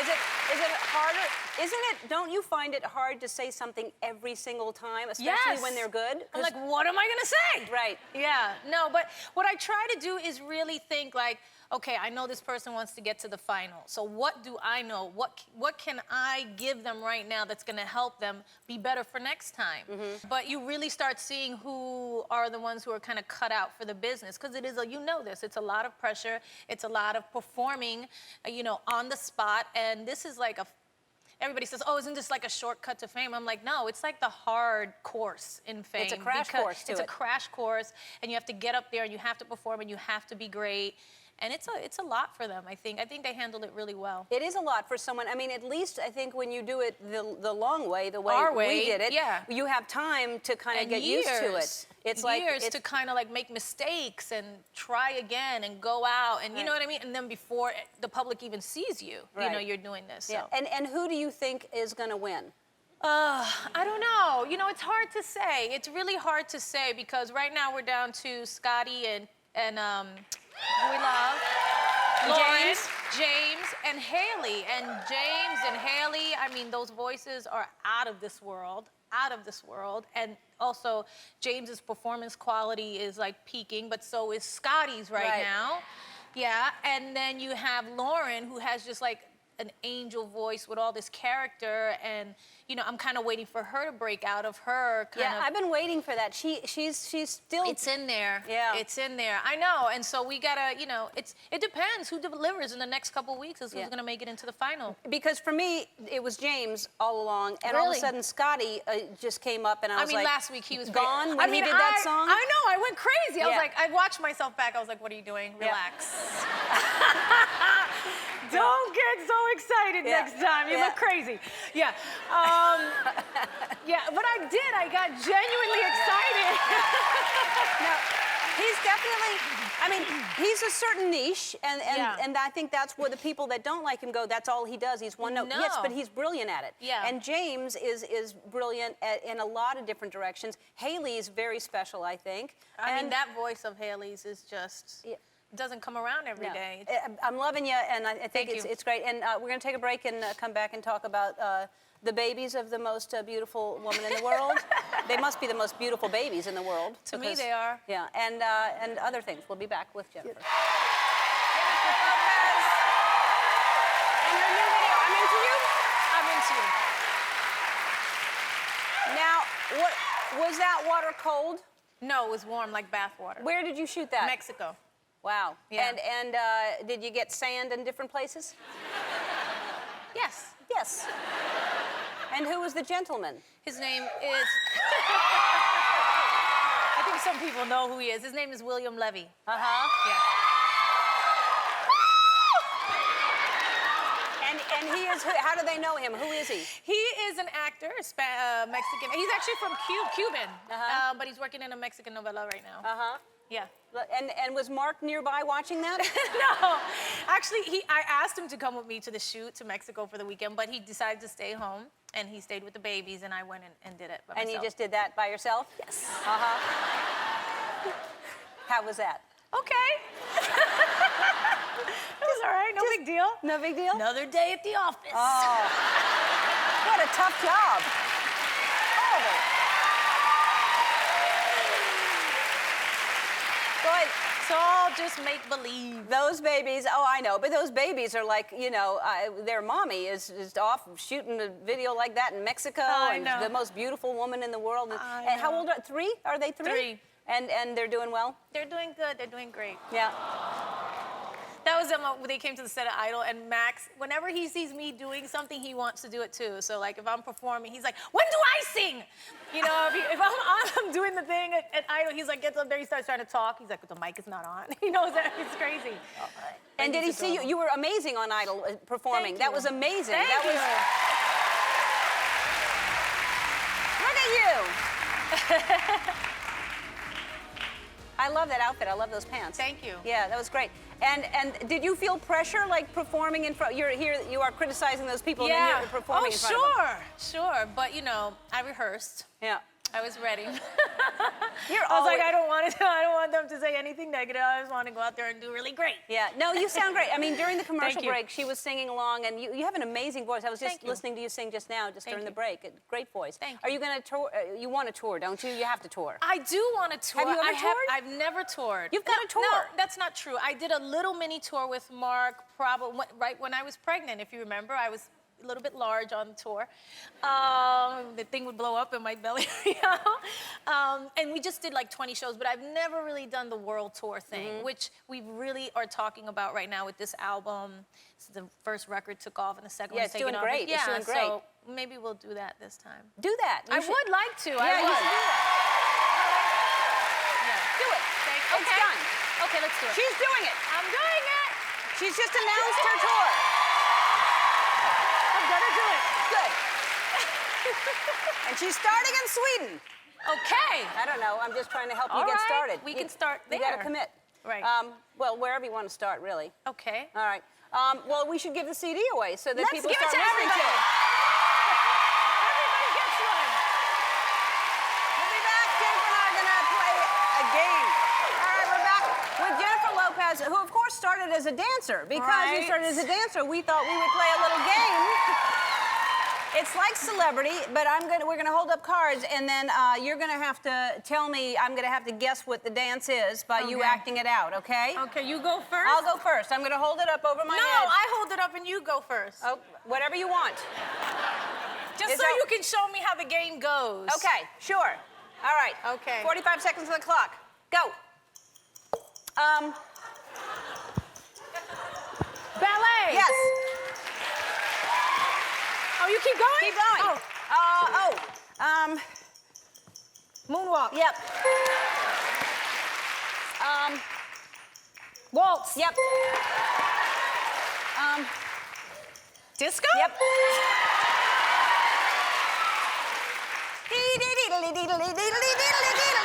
Is it harder? Don't you find it hard to say something every single time, especially when they're good? I'm like, what am I gonna say? Right. Yeah, no, but what I try to do is really think like, okay, I know this person wants to get to the final. So what do I know? What can I give them right now that's gonna help them be better for next time? But you really start seeing who are the ones who are kind of cut out for the business, because it is, you know this, it's a lot of pressure, it's a lot of performing, you know, on the spot, and this is like everybody says, oh, isn't this like a shortcut to fame? I'm like, no, it's like the hard course in fame. It's a crash course to it. It's a crash course, and you have to get up there, and you have to perform, and you have to be great. And it's a lot for them, I think. I think they handled it really well. It is a lot for someone. I mean, at least I think when you do it the long way, the way Our way, we did it, yeah. you have time to kind of get used to it. It's like years to kind of like make mistakes and try again and go out and you know what I mean. And then before the public even sees you, you know you're doing this. So. Yeah. And who do you think is going to win? I don't know. You know, it's hard to say. It's really hard to say because right now we're down to Scotty and who we love, James and Haley. And James and Haley, I mean, those voices are out of this world. And also, James's performance quality is like peaking, but so is Scotty's right now. Yeah, and then you have Lauren, who has just like an angel voice with all this character, and you know, I'm kind of waiting for her to break out of her kind of. Yeah, I've been waiting for that. She's still. It's in there. Yeah. It's in there. I know, and so we gotta, you know, it depends who delivers in the next couple weeks is who's gonna make it into the final. Because for me, it was James all along, and all of a sudden Scotty just came up, and I was like, last week he was gone when he did that song. I know, I went crazy. I was like, I watched myself back. I was like, what are you doing? Relax. Don't get so excited next time. You look crazy. Yeah. Yeah, but I did. I got genuinely excited. No, he's definitely, I mean, he's a certain niche, and I think that's where the people that don't like him go, that's all he does. He's one note. No. Yes, but he's brilliant at it. Yeah. And James is brilliant in a lot of different directions. Haley's very special, I think. I mean, that voice of Haley's is just... doesn't come around every day. I'm loving you, and I think it's great. And we're going to take a break and come back and talk about the babies of the most beautiful woman in the world. They must be the most beautiful babies in the world. To me, they are. Yeah, and other things. We'll be back with Jennifer. Lopez. And your new video, I'm Into You? I'm Into You. Now, was that water cold? No, it was warm like bath water. Where did you shoot that? Mexico. Wow. Yeah. And did you get sand in different places? Yes. Yes. And who was the gentleman? His name is... I think some people know who he is. His name is William Levy. Uh-huh. Yeah. And he is, how do they know him? Who is he? He is an actor, Mexican. He's actually from Cuban, but he's working in a Mexican novela right now. Uh-huh. Yeah. And was Mark nearby watching that? No. Actually, I asked him to come with me to the shoot to Mexico for the weekend, but he decided to stay home, and he stayed with the babies, and I went and did it by myself. And you just did that by yourself? Yes. Uh-huh. How was that? Okay. It was all right. No big deal. No big deal? Another day at the office. Oh. What a tough job. Horrible. But It's all just make-believe. those babies, oh, I know, but those babies are like, you know, their mommy is off shooting a video like that in Mexico. I and know. the most beautiful woman in the world. I And how know. old are 3? Are they 3? 3. And they're doing well? They're doing good. They're doing great. Yeah. That was them when they came to the set of Idol, and Max, whenever he sees me doing something, he wants to do it too. So like if I'm performing, he's like, when do I sing? You know, if I'm doing the thing at Idol, he's like, gets up there, he starts trying to talk. He's like, the mic is not on. He knows that. It's crazy. And did he see you? You were amazing on Idol performing. Thank That you. was amazing. Thank that you. was. Look at you. I love that outfit. I love those pants. Thank you. Yeah, that was great. And did you feel pressure, like performing in front? You're here. You are criticizing those people. And then you're performing in front of them. Sure. But you know, I rehearsed. Yeah. I was ready. You're I was like, always- I don't want them to say anything negative. I just want to go out there and do really great. Yeah, no, you sound great. I mean, during the commercial Thank you. break, she was singing along, and you have an amazing voice. I was just Thank you. listening to you sing just now, just Thank during the you. break. Great voice. Thank Are you. you going to tour? You want to tour, don't you? You have to tour. I do want to tour. Have you ever toured? I've never toured. You've got to tour. No, that's not true. I did a little mini tour with Mark, probably right when I was pregnant. If you remember, I was a little bit large on the tour. The thing would blow up in my belly, you know? And we just did like 20 shows, but I've never really done the world tour thing, which we really are talking about right now with this album. So the first record took off, and the second Yeah, one's it's taking doing off. great. Yeah, It's doing great. so maybe we'll do that this time. Do that. You I should- would like to. Yeah, I you would. should do that. Yeah. Do it. Okay. It's done. Okay, let's do it. She's doing it. I'm doing it. She's just announced her tour. I'm gonna do it. Good. And she's starting in Sweden. Okay. I don't know. I'm just trying to help you All get right. started. We can start You got to there. commit. Right. Well, wherever you want to start, really. Okay. All right. Well, we should give the CD away so that Let's people give it start to listening everybody. to it. Everybody gets one. We'll be back. Jennifer and I are going to play a game. All right, we're back with Jennifer Lopez, who, of course, started as a dancer. Because you Right. started as a dancer, we thought we would play a little game. It's like Celebrity, but we're gonna hold up cards, and then you're gonna have to tell me. I'm gonna have to guess what the dance is by you Okay. acting it out. Okay? Okay, you go first. I'll go first. I'm gonna hold it up over my No, head. I hold it up and you go first. Oh, whatever you want. Just Is so that- you can show me how the game goes. Okay, sure. All right. Okay. 45 seconds on the clock. Go. Ballet. Yes. Oh, you keep going? Keep going. Oh. Moonwalk. Yep. Waltz. Yep. Disco? Yep.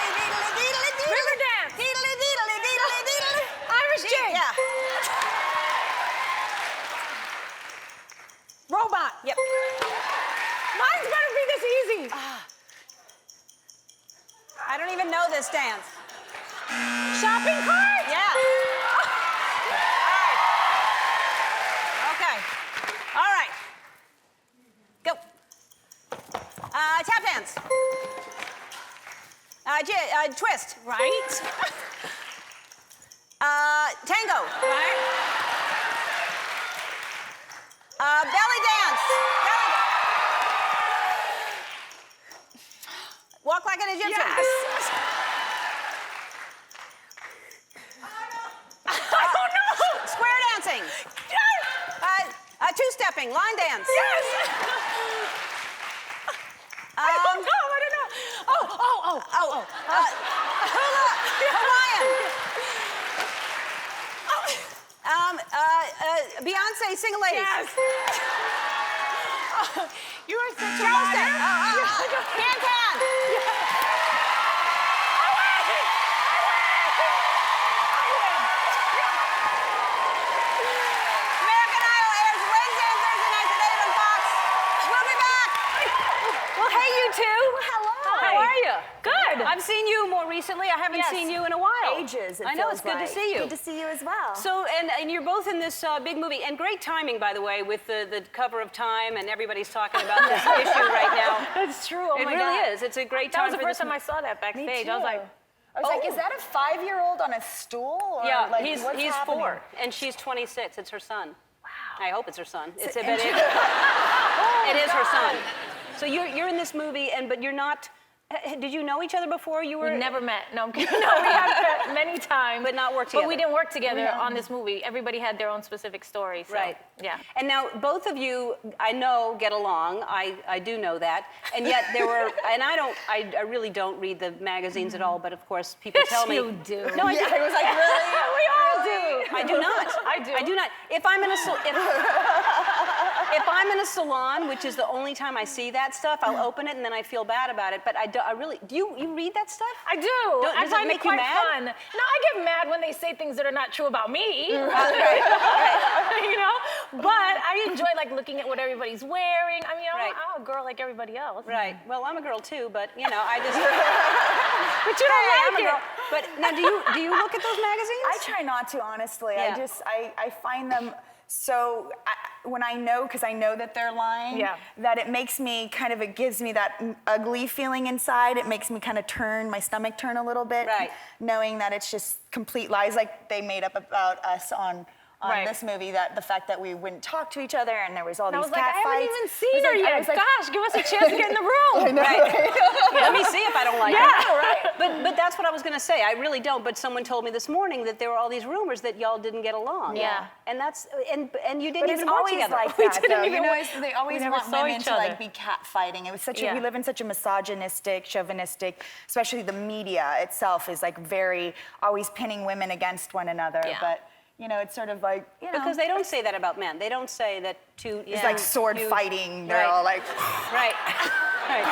River dance. Irish jig. Yeah. Robot. Yep. Mine's gonna be this easy. I don't even know this dance. Shopping cart. Yeah. Okay. All right. Go. Tap dance. Twist. Right. Tango. Right. Belly dance. Walk like an Egyptian. Yes. I don't know. Square dancing. Yes. Two-stepping. Line dance. Yes. I don't know. Hula. Hawaiian. Beyonce, Single Ladies. Yes. You are such a Charleston. liar. Can. American Idol airs Wednesday and Thursday nights at 8 on Fox. We'll be back. Well, hey, you two. Hello. How are you? Good. I've seen you more recently. I haven't Yes. seen you in a while. Ages, it I know, feels it's good like. to see you. Good to see you as well. So, and you're both in this big movie, and great timing, by the way, with the cover of Time, and everybody's talking about this issue right now. That's true. Oh It my really God. is. It's a great That time was the for first this time I saw that Me backstage. too. I was like, is that a 5-year-old on a stool? Or Yeah, like, he's what's 4, and she's 26. It's her son. Wow. I hope it's her son. It is her son. So you're in this movie, but you're not. Did you know each other before? You were we never met. No, I'm kidding. No, we have met many times. But not worked But we together. didn't work together on this movie. Everybody had their own specific story. So, Right. Yeah. And now both of you, I know, get along. I do know that. And yet there were, and I really don't read the magazines at all. But of course, people tell me. You do. No, I do. I was like, really? We all do. I do not. I do. I do not. If I'm in a if I'm in a salon, which is the only time I see that stuff, I'll open it and then I feel bad about it. But I really. Do you read that stuff? I do. I Does it find make it you quite mad? fun. No, I get mad when they say things that are not true about me. Right. You know? But I enjoy like looking at what everybody's wearing. I mean, Right. I'm a girl like everybody else. Right. Well, I'm a girl too, but you know, I just. But you don't I'm like a girl. it. But now, do you look at those magazines? I try not to, honestly. Yeah. I find them so, when I know, because I know that they're lying, Yeah. that it makes me kind of, it gives me that ugly feeling inside. It makes me kind of my stomach turn a little bit. Right. Knowing that it's just complete lies, like they made up about us on Right. this movie, that the fact that we wouldn't talk to each other and there was all And I these was like, cat I haven't fights. even seen her I yet. was like, Gosh, give us a chance to get in the room. Right. Let me see if I don't like Yeah, her. right. But that's what I was going to say. I really don't. But someone told me this morning that there were all these rumors that y'all didn't get along. Yeah. And that's and you didn't But even it's work always together. like We that, didn't though. even You know, work- they always we never want saw women each to other. like be catfighting. It was such a, Yeah. we live in such a misogynistic, chauvinistic, especially the media itself is like very always pinning women against one another. Yeah. But you know, it's sort of like, you know, Because they don't say that about men. They don't say that two. it's like sword huge- fighting. They're Right. all like, Right. Right.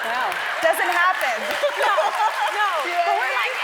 Wow. doesn't happen. No, but we're like,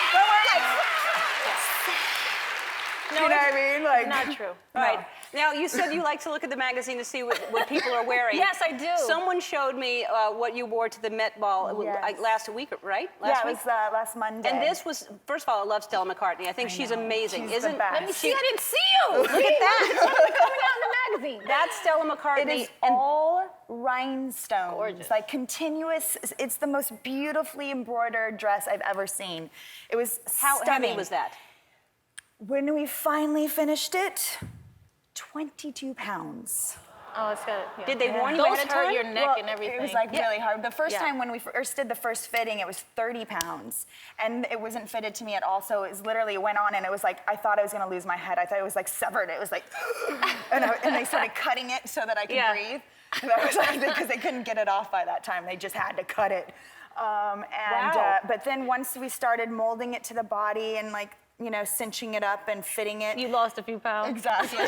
You know what I mean? Like, not true. Right. Now, you said you like to look at the magazine to see what people are wearing. Yes, I do. Someone showed me what you wore to the Met Ball like Yes. last week, right? Yeah, Last it week? was last Monday. And this was, first of all, I love Stella McCartney. I think she's know. amazing. She's the Isn't best. Let me see. she- I didn't see you. Look at that. It's only coming out in the magazine. That's Stella McCartney. It is and all rhinestones. Gorgeous. Like continuous. It's the most beautifully embroidered dress I've ever seen. It was how stunning. heavy was that? When we finally finished it, 22 pounds. Oh, it's good. Yeah. Did they warn you Those ahead of hurt time? your neck Well, and everything. It was like really hard. The first Yeah. time when we first did the first fitting, it was 30 pounds. And it wasn't fitted to me at all. So it was literally, it went on and it was like, I thought I was gonna lose my head. I thought it was like severed. It was like, and they started cutting it so that I could Yeah. breathe. And that was like, because they couldn't get it off by that time. They just had to cut it. Wow. But then once we started molding it to the body and like, you know, cinching it up and fitting it. You lost a few pounds. Exactly.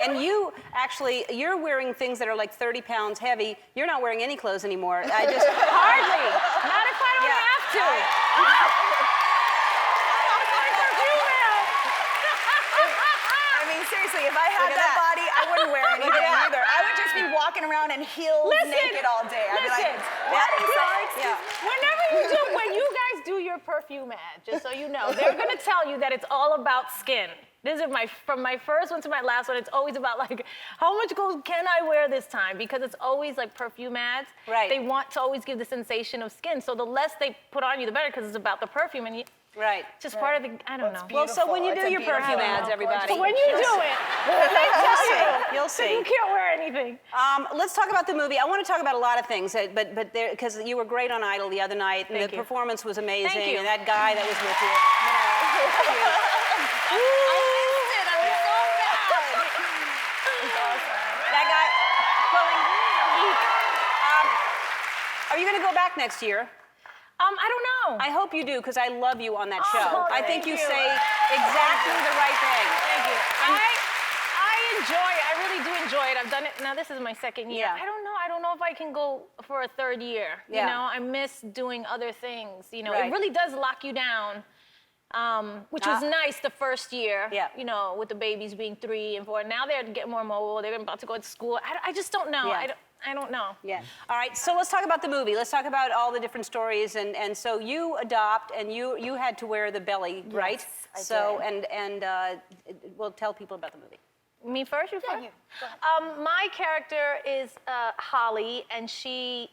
And you actually, you're wearing things that are like 30 pounds heavy. You're not wearing any clothes anymore. I just Hardly. Not if I don't Yeah. have to. I mean, seriously, if I had Look at that that. body, I wouldn't wear anything that. either. I would just be walking around in heels naked all day. I'd be like, what? I'm sorry. Yeah. When you guys do your perfume ad, just so you know, they're gonna tell you that it's all about skin. This is from my first one to my last one, it's always about like, how much gold can I wear this time? Because it's always like perfume ads. Right. They want to always give the sensation of skin. So the less they put on you, the better, because it's about the perfume. And Right. it's just part of the, I don't know. Well, so when you do It's a your perfume beautiful- ads, everybody. So when you do it, they tell you. You'll So see. you can't wear anything. Let's talk about the movie. I want to talk about a lot of things, but because you were great on Idol the other night, and Thank the you. performance was amazing, Thank you. and that guy that was with you. That guy pulling. Are you going to go back next year? I don't know. I hope you do, because I love you on that Oh, show. I think thank you you. say exactly the right thing. Thank you. I enjoy it. I really do enjoy it. I've done it. Now, this is my second year. Yeah. I don't know. I don't know if I can go for a third year. Yeah. You know, I miss doing other things. You know, Right. it really does lock you down, which was nice the first year. Yeah. You know, with the babies being 3 and 4. Now they're getting more mobile. They're about to go to school. I just don't know. Yeah. I don't know. Yeah. All right, so let's talk about the movie. Let's talk about all the different stories. And so you adopt, and you had to wear the belly, right? I So, did. and we'll tell people about the movie. Me first? You first? you. My character is Holly, and she,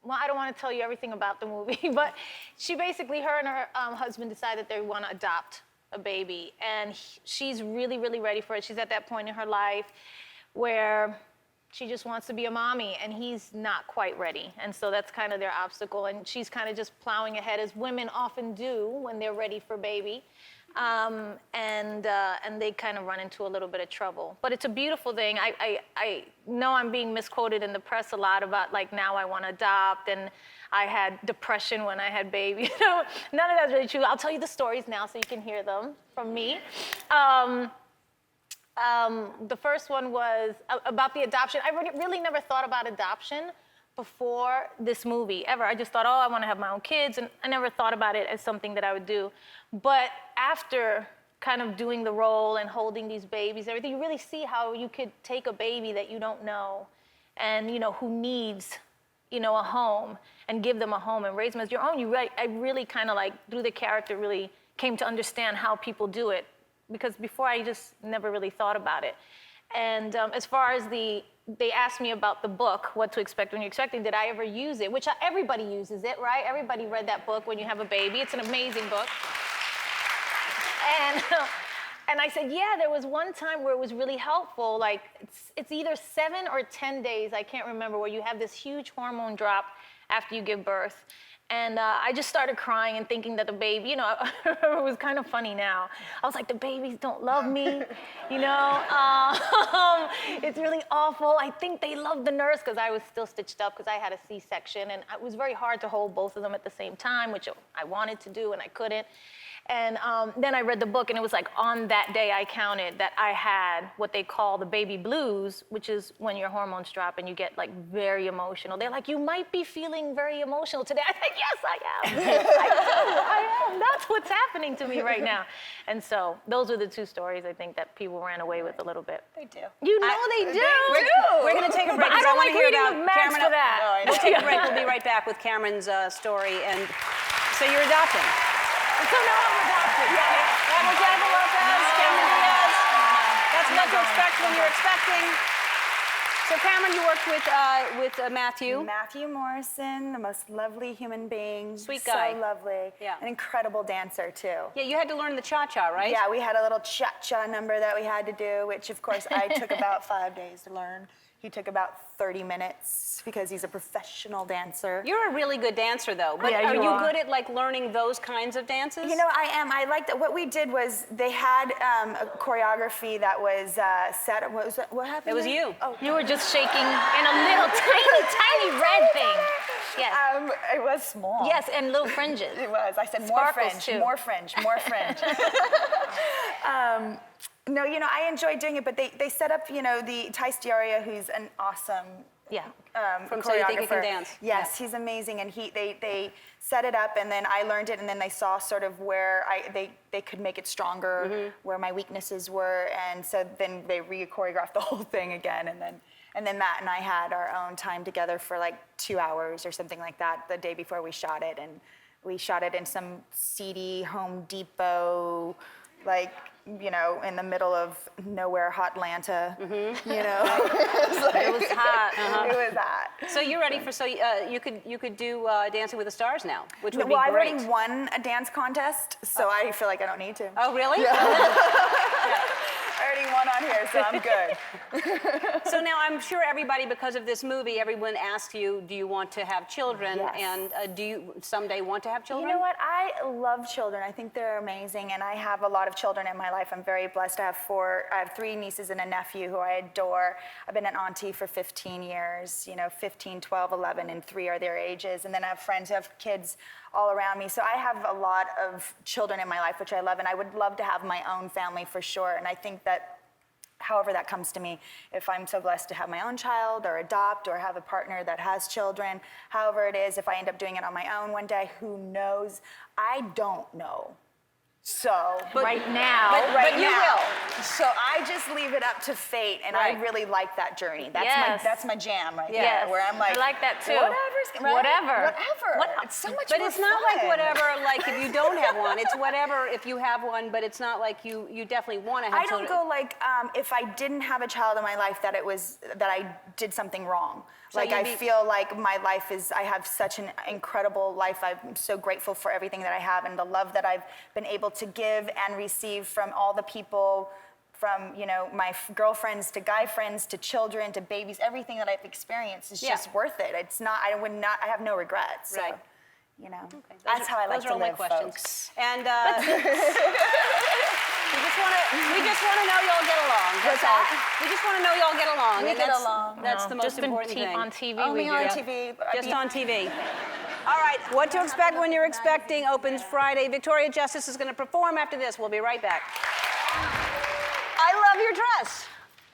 well, I don't want to tell you everything about the movie, but she basically, her and her husband decide that they want to adopt a baby, and she's really, really ready for it. She's at that point in her life where she just wants to be a mommy, and he's not quite ready. And so that's kind of their obstacle, and she's kind of just plowing ahead, as women often do when they're ready for baby. And they kind of run into a little bit of trouble. But it's a beautiful thing. I know I'm being misquoted in the press a lot about, like, now I want to adopt, and I had depression when I had baby. You know, none of that's really true. I'll tell you the stories now so you can hear them from me. The first one was about the adoption. I really never thought about adoption before this movie, ever. I just thought, oh, I want to have my own kids, and I never thought about it as something that I would do. But after kind of doing the role and holding these babies, everything, you really see how you could take a baby that you don't know and, you know, who needs, you know, a home and give them a home and raise them as your own. I really kind of like, through the character, really came to understand how people do it, because before I just never really thought about it. And as far as they asked me about the book, What to Expect When You're Expecting, did I ever use it? Which everybody uses it, right? Everybody read that book when you have a baby. It's an amazing book. And I said, yeah, there was one time where it was really helpful. Like, it's either 7 or 10 days, I can't remember, where you have this huge hormone drop after you give birth. And I just started crying and thinking that the baby, you know, it was kind of funny now. I was like, the babies don't love me, you know? It's really awful. I think they love the nurse, because I was still stitched up because I had a C-section. And it was very hard to hold both of them at the same time, which I wanted to do and I couldn't. And then I read the book, and it was like on that day I counted that I had what they call the baby blues, which is when your hormones drop and you get like very emotional. They're like, you might be feeling very emotional today. I said, yes, I am. I am. That's what's happening to me right now. And so those are the two stories I think that people ran away with a little bit. They do. You know they do. We're going to take a break. But I because don't wanna like hear reading about the max Cameron. for that. We'll take a break. We'll be right back with Cameron's story. And so you're adopting. So now I'm adopted. Yeah. That was Jennifer Lopez, Cameron Diaz. That's what to expect when you're expecting. So Cameron, you worked with Matthew. Matthew Morrison, the most lovely human being. Sweet guy. So lovely. Yeah. An incredible dancer, too. Yeah, you had to learn the cha-cha, right? Yeah, we had a little cha-cha number that we had to do, which, of course, I took about 5 days to learn. He took about 30 minutes because he's a professional dancer. You're a really good dancer, though. But Yeah, are you you are. good at like learning those kinds of dances? You know, I am. I liked it. What we did was they had a choreography that was set. What was that? What happened? It was there? you. Oh, You were just shaking in a little tiny red thing. Yes. it was small. Yes, and little fringes. It was. I said more Sparkles, fringe, too. more fringe, more fringe. No, you know, I enjoyed doing it, but they set up, you know, the Ty Stiaria, who's an awesome Yeah. From So You Think You Can choreographer. Dance. Yes, he's amazing, and they set it up, and then I learned it, and then they saw sort of where they could make it stronger, where my weaknesses were, and so then they re-choreographed the whole thing again, and then Matt and I had our own time together for like 2 hours or something like that the day before we shot it, and we shot it in some seedy Home Depot, like, you know, in the middle of nowhere, hot Atlanta, you know. It was hot. It was hot. So you're ready for you could do Dancing with the Stars now, which would be Well, I've great. already won a dance contest, so I feel like I don't need to. Oh, really? I already won on here, so I'm good. So now I'm sure everybody, because of this movie, everyone asks you, do you want to have children? Yes. And do you someday want to have children? You know what? I love children. I think they're amazing, and I have a lot of children in my life. I'm very blessed. I have 3 nieces and a nephew who I adore. I've been an auntie for 15 years, you know, 15, 12, 11, and 3 are their ages. And then I have friends who have kids all around me. So I have a lot of children in my life, which I love, and I would love to have my own family for sure. And I think that however that comes to me, if I'm so blessed to have my own child or adopt or have a partner that has children, however it is, if I end up doing it on my own one day, who knows? I don't know. So, Right now. But you will. So I just leave it up to fate, and Right. I really like that journey. That's Yes. that's my jam right Yes. there, where I'm like, I like that too. Whatever's right? Whatever. Whatever. It's so much But more it's not fun. like whatever, like if you don't have one. It's whatever if you have one, but it's not like you definitely want to have I don't children. go like if I didn't have a child in my life that I did something wrong. So Like you'd I be- feel like my life I have such an incredible life. I'm so grateful for everything that I have and the love that I've been able to give and receive from all the people, from, you know, my girlfriends to guy friends to children to babies. Everything that I've experienced is Yeah. just worth it. It's not. I have no regrets. So, Right. you know, Okay, those that's are- how I like those are to all my live, questions. folks. And we just want to know y'all get along. That's What's all. that? We just want to know y'all get along. We and get that's, along. That's No, the most just important thing. on TV. Only we on do. TV. Just on TV. All right, What to Expect When You're Expecting opens Friday. Victoria Justice is going to perform after this. We'll be right back. I love your dress.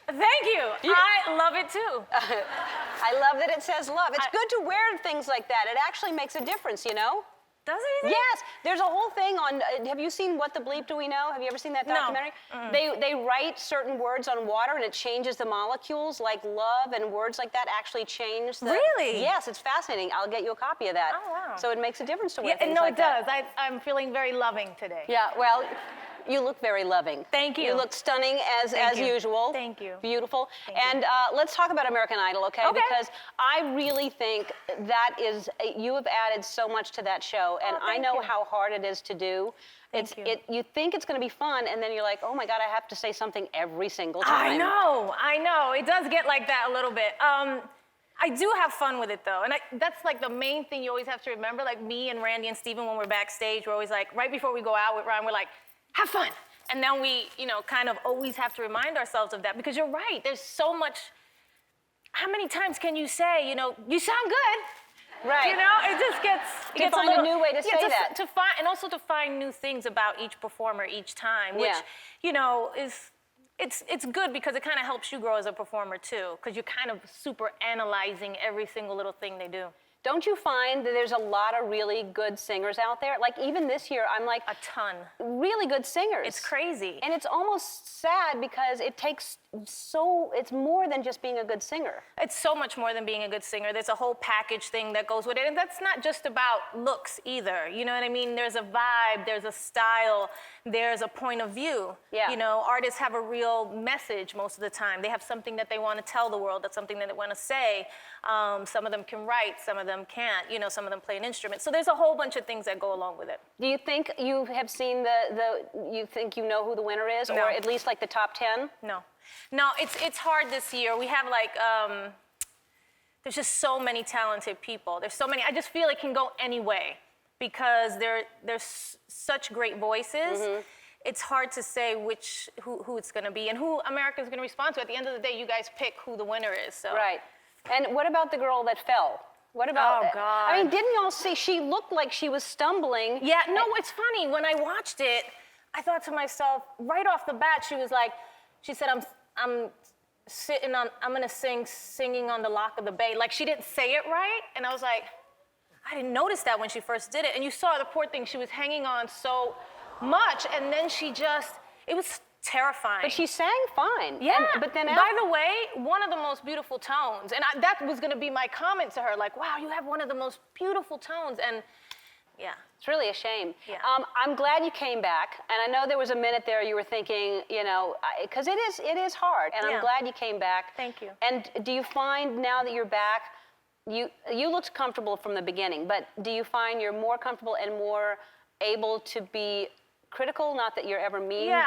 Thank you. I love it too. I love that it says love. It's good to wear things like that. It actually makes a difference, you know? Does he? Yes, there's a whole thing on, have you seen What the Bleep Do We Know? Have you ever seen that No. documentary? They write certain words on water and it changes the molecules, like love and words like that actually change the... Really? Yes, it's fascinating. I'll get you a copy of that. Oh, wow. So it makes a difference to wear Yeah, things no, like it that. does. I'm feeling very loving today. Yeah, well, you look very loving. Thank you. You look stunning as you. usual. Thank you. Beautiful. Thank you. And let's talk about American Idol, okay? Okay. Because I really think that is, you have added so much to that show, and I thank know you. how hard it is to do. Thank you. You think it's going to be fun, and then you're like, oh my God, I have to say something every single time. I know. It does get like that a little bit. I do have fun with it though, and that's like the main thing you always have to remember. Like me and Randy and Steven, when we're backstage, we're always like, right before we go out with Ryan, we're like, have fun. And then we, kind of always have to remind ourselves of that because you're right. There's so much. How many times can you say, you sound good? Right. It just gets. It gets find a new way to say that. To find, and also to find new things about each performer each time, which, it's good because it kind of helps you grow as a performer too, because you're kind of super analyzing every single little thing they do. Don't you find that there's a lot of really good singers out there? Like even this year, I'm like... A ton. Really good singers. It's crazy. And it's almost sad because it takes it's more than just being a good singer. It's so much more than being a good singer. There's a whole package thing that goes with it. And that's not just about looks either. You know what I mean? There's a vibe, there's a style, there's a point of view. Yeah. Artists have a real message most of the time. They have something that they want to tell the world, that's something that they want to say. Some of them can write, some of them can't. Some of them play an instrument. So there's a whole bunch of things that go along with it. Do you think you have seen you think you know who the winner is? No. Or at least like the top 10? No, it's hard this year. We have there's just so many talented people. There's so many. I just feel it can go any way because there's such great voices. Mm-hmm. It's hard to say who it's going to be and who America's going to respond to. At the end of the day, you guys pick who the winner is. So. Right. And what about the girl that fell? What about? Oh God. I mean, didn't y'all see? She looked like she was stumbling. Yeah. No, it's funny. When I watched it, I thought to myself, right off the bat, she said, I'm sitting on, I'm gonna singing on the lock of the bay. Like she didn't say it right. And I was like, I didn't notice that when she first did it. And you saw the poor thing, she was hanging on so much. And then it was terrifying. But she sang fine. Yeah. But then by the way, one of the most beautiful tones. And that was gonna be my comment to her, like, wow, you have one of the most beautiful tones. And yeah. It's really a shame. Yeah. I'm glad you came back, and I know there was a minute there you were thinking, because it is hard, and I'm glad you came back. Thank you. And do you find now that you're back, you looked comfortable from the beginning, but do you find you're more comfortable and more able to be critical? Not that you're ever mean. Yeah,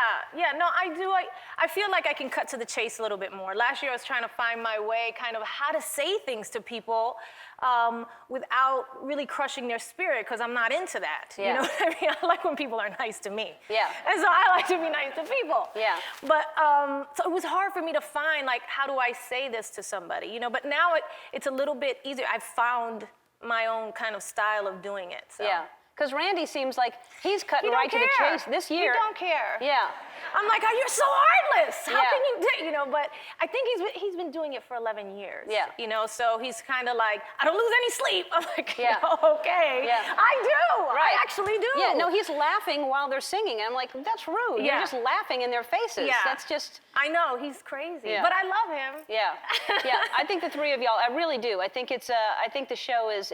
no, I do. I feel like I can cut to the chase a little bit more. Last year I was trying to find my way, kind of how to say things to people without really crushing their spirit, because I'm not into that. Yeah. You know what I mean? I like when people are nice to me. Yeah. And so I like to be nice to people. Yeah. But so it was hard for me to find, like, how do I say this to somebody? But now it's a little bit easier. I've found my own kind of style of doing it. So. Yeah. Because Randy seems like he's cutting He don't right to the care. chase this year. He don't care. Yeah. I'm like, oh, you're so heartless. How Yeah. can you do, but I think he's been doing it for 11 years. Yeah. So he's kind of like, I don't lose any sleep. I'm like, Yeah. Okay. Yeah. I do. Right. I actually do. Yeah, no, he's laughing while they're singing. I'm like, that's rude. Yeah. You're just laughing in their faces. Yeah. That's just... I know, he's crazy. Yeah. But I love him. Yeah, I think the three of y'all, I really do. I think I think the show is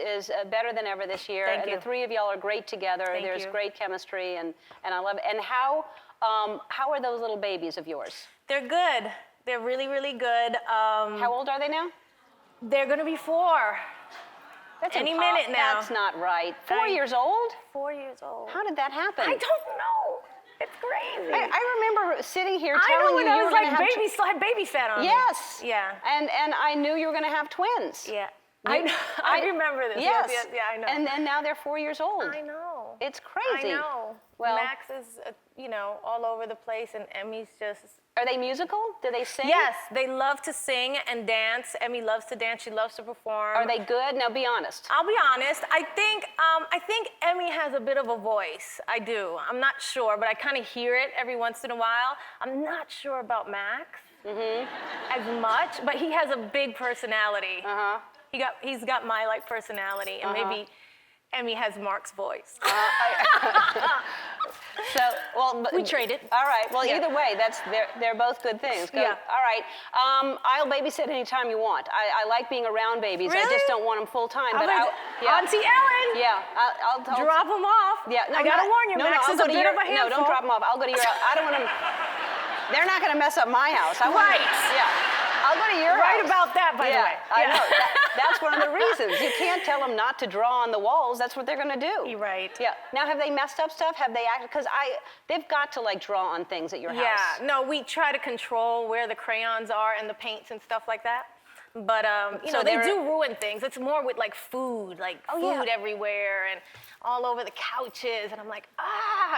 better than ever this year. Thank and you. the three of y'all are great together. Thank There's you. great chemistry, and I love it. And how are those little babies of yours? They're good. They're really, really good. How old are they now? They're gonna be 4. That's any minute now. That's not right. 4 years old? 4 years old. How did that happen? I don't know. It's crazy. I remember sitting here I know telling when you I you was were going to like have still had baby fat on me. Yes. Yeah. And I knew you were going to have twins. Yeah. I remember this. Yes. Yeah, I know. And now they're 4 years old. I know. It's crazy. I know. Well, Max is, all over the place, and Emmy's just. Are they musical? Do they sing? Yes, they love to sing and dance. Emmy loves to dance. She loves to perform. Are they good? Now be honest. I'll be honest. I think Emmy has a bit of a voice. I do. I'm not sure, but I kind of hear it every once in a while. I'm not sure about Max as much, but he has a big personality. Uh-huh. He's got my personality, and maybe Emmy has Mark's voice. So, well, but, We traded. All right. Well, Yeah. either way, they're both good things. Yeah. All right. I'll babysit anytime you want. I like being around babies. I Really? just don't want them full time. I'm But like, yeah. Auntie Ellen. Yeah. I'll Drop them off. Yeah. No, I gotta not- warn you, no, Max I'll is go a to bit your, of a handful. No, don't drop them off. I'll go to your. I don't want them. They're not going to mess up my house. Right. Yeah. I'll go to your Right house. about that, by the way. I know. That's one of the reasons. You can't tell them not to draw on the walls. That's what they're going to do. You're right. Yeah. Now, have they messed up stuff? Have they acted? Because they've got to like draw on things at your house. Yeah, no, we try to control where the crayons are and the paints and stuff like that. But you So know, they they're- do ruin things. It's more with like food, Oh, yeah. food everywhere and all over the couches, and I'm like,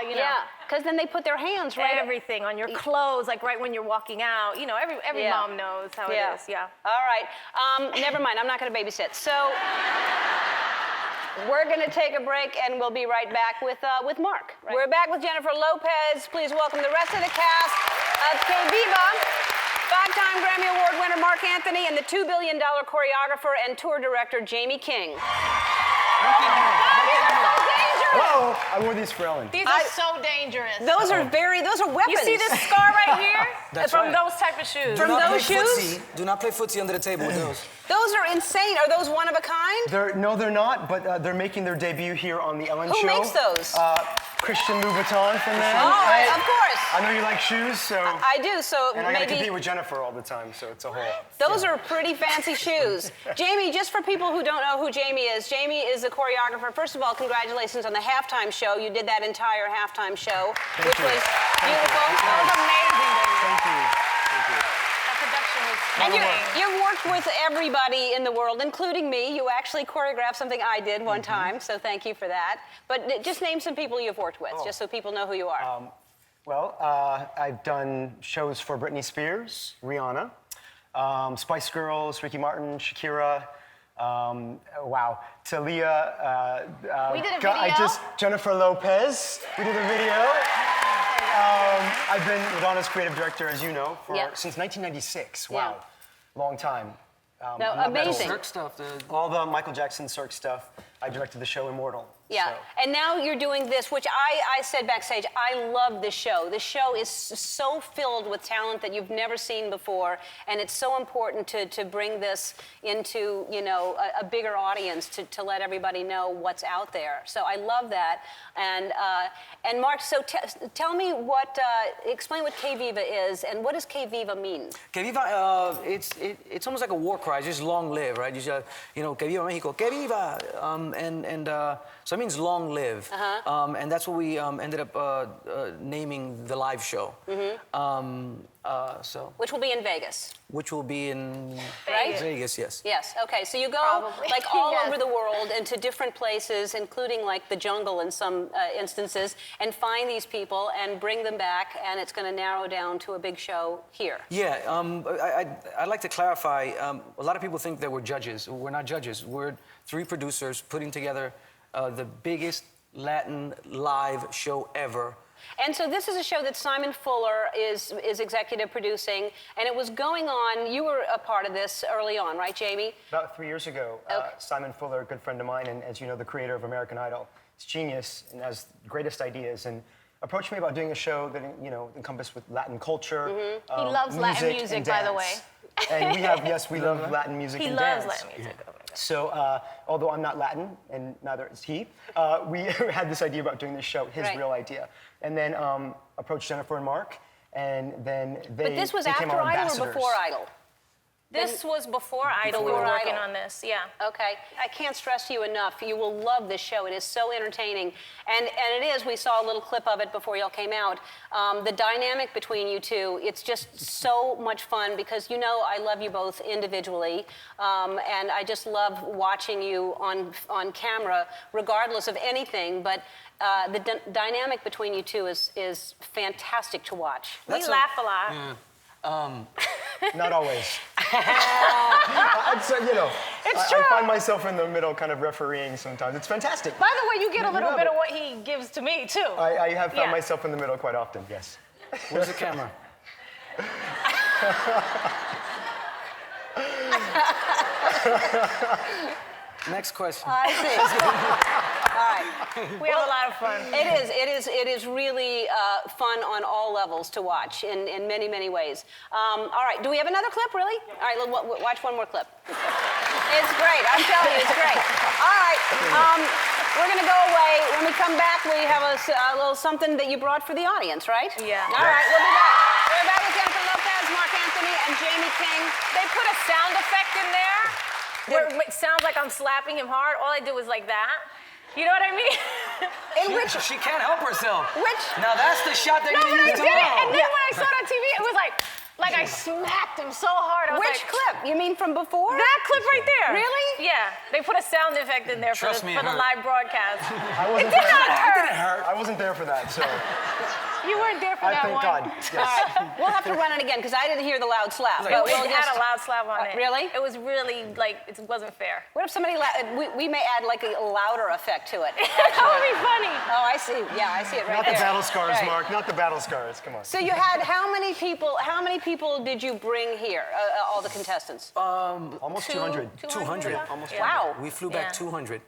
you know. Yeah. Because then they put their hands right. Everything on your clothes, like right when you're walking out. You know, every Yeah. mom knows how it is. Yeah. All right. Never mind. I'm not going to babysit. So we're going to take a break, and we'll be right back with Mark. Right. We're back with Jennifer Lopez. Please welcome the rest of the cast of Kiva, five-time Grammy Award winner Mark Anthony, and the $2 billion choreographer and tour director Jamie King. Whoa, I wore these for Ellen. These are so dangerous. Those are weapons. You see this scar right here? That's From right. those type of shoes. From those shoes? Do not play footsie under the table with those. Those are insane. Are those one of a kind? No, they're not, but they're making their debut here on The Ellen Show. Who makes those? Christian Louboutin from them. All right, of course. I know you like shoes, so... I do, so and I gotta compete maybe with Jennifer all the time, so it's a whole... those are pretty fancy shoes. Jamie, just for people who don't know who Jamie is a choreographer. First of all, congratulations on the halftime show. You did that entire halftime show, which was beautiful. That was amazing, baby. Thank you. Thank you. That production was And amazing. you've worked with everybody in the world, including me. You actually choreographed something I did one time, so thank you for that. But just name some people you've worked with, just so people know who you are. Well, I've done shows for Britney Spears, Rihanna, Spice Girls, Ricky Martin, Shakira, wow, to Leah. We did a video? Jennifer Lopez, we did a video. I've been Madonna's creative director, as you know, since 1996. Wow, long time. No, I'm not that amazing. old. Cirque stuff, dude. All the Michael Jackson Cirque stuff. I directed the show Immortal. Yeah, so. and now you're doing this, which I said backstage, I love this show. This show is so filled with talent that you've never seen before, and it's so important to bring this into, you know, a bigger audience to let everybody know what's out there. So I love that. And Mark, so tell me explain what Kiva is, and what does Kiva mean? Que viva, it's almost like a war cry, just long live, right? You just, you know, que viva Mexico, que viva, so it means long live, and that's what we ended up naming the live show. So Which will be in Vegas. which will be in Right? Vegas, yes. Yes, okay, so you go Probably. like all Yes. over the world into different places, including like the jungle in some instances, and find these people and bring them back, and it's going to narrow down to a big show here. Yeah, I'd like to clarify, a lot of people think that we're judges. We're not judges. We're three producers putting together the biggest Latin live show ever. And so this is a show that Simon Fuller is executive producing, and it was going on, you were a part of this early on, right, Jamie? About 3 years ago, Okay. Simon Fuller, a good friend of mine, and as you know, the creator of American Idol, is genius and has the greatest ideas, and approached me about doing a show that, you know, encompassed with Latin culture. He loves Latin music, and by the dance. way. And we have, yes, we love Latin music He and loves dance. Latin music. Oh my God. So, although I'm not Latin, and neither is he, we had this idea about doing this show, his Right. real idea. And then approached Jennifer and Mark, and then they But this was became after our Idol or ambassadors. before Idol? This was before Idol. We Before were working Idol. on this, yeah. Okay, I can't stress to you enough. You will love this show. It is so entertaining, and it is. We saw a little clip of it before y'all came out. The dynamic between you two, it's just so much fun because you know I love you both individually, and I just love watching you on camera, regardless of anything. But the dynamic between you two is fantastic to watch. We laugh a lot. Not always. I'd say, you know, It's I true. find myself in the middle kind of refereeing sometimes. It's fantastic. By the way, you get a little love bit it. of what he gives to me, too. I have found Yeah. myself in the middle quite often, yes. Where's the camera? Next question. I see. All right. We have a lot of fun. It is really fun on all levels to watch in many, many ways. All right, do we have another clip, really? All right, watch one more clip. It's great, I'm telling you, it's great. All right, we're gonna go away. When we come back, we have a little something that you brought for the audience, right? Yeah. All right, we'll be back. We're back with Jennifer Lopez, Mark Anthony, and Jamie King. They put a sound effect in there where it sounds like I'm slapping him hard. All I did was like that. You know what I mean? She can't help herself. Which? Now that's the shot that No, you but I use did it. tomorrow. And then when I saw it on TV, it was like I smacked him so hard. I was Which like, clip? You mean from before? that clip right there. Really? Yeah. They put a sound effect in there for Trust the, me, for it the hurt. live broadcast. I wasn't It did there. not It hurt. didn't hurt. I wasn't there for that, so You weren't there for I that thank one. God. Yes. We'll have to run it again because I didn't hear the loud slap. It But we'll had just- a loud slap on it. Really? It was really it wasn't fair. What if somebody? We may add like a louder effect to it. That would be funny. Oh, I see. Yeah, I see it right Not the there. battle scars, Right. Mark. Not the battle scars. Come on. So you had how many people? How many people did you bring here? All the contestants. Almost 200. 200. Almost Wow. We flew back Yeah. 200.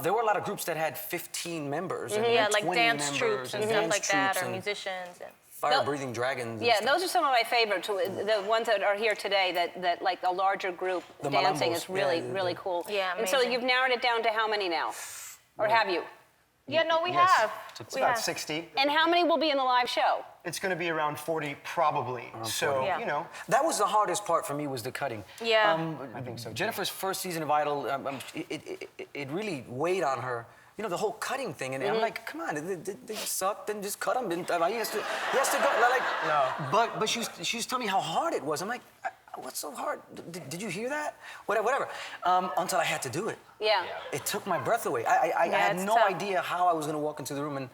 There were a lot of groups that had 15 members. And Yeah, then like 20 dance members troops and stuff dance like that, troops or and musicians. And... Fire-breathing dragons. and Yeah, stuff. those are some of my favorites. The ones that are here today. That like a larger group The dancing Malambos. is really Yeah, really cool. Yeah, And so amazing. you've narrowed it down to how many now, or have you? Yeah, no, we Yes. have. It's We about have. 60. And how many will be in the live show? It's going to be around 40, probably. So, 40. Yeah. you know, That was the hardest part for me, was the cutting. Yeah. I think so. too. Jennifer's first season of Idol, it really weighed on her. You know, the whole cutting thing, and I'm like, come on, they suck, then just cut them. He has to go, like, No. But she was telling me how hard it was. I'm like, what's so hard? Did you hear that? Whatever. Until I had to do it. Yeah. It took my breath away. I had it's no tough. idea how I was gonna walk into the room and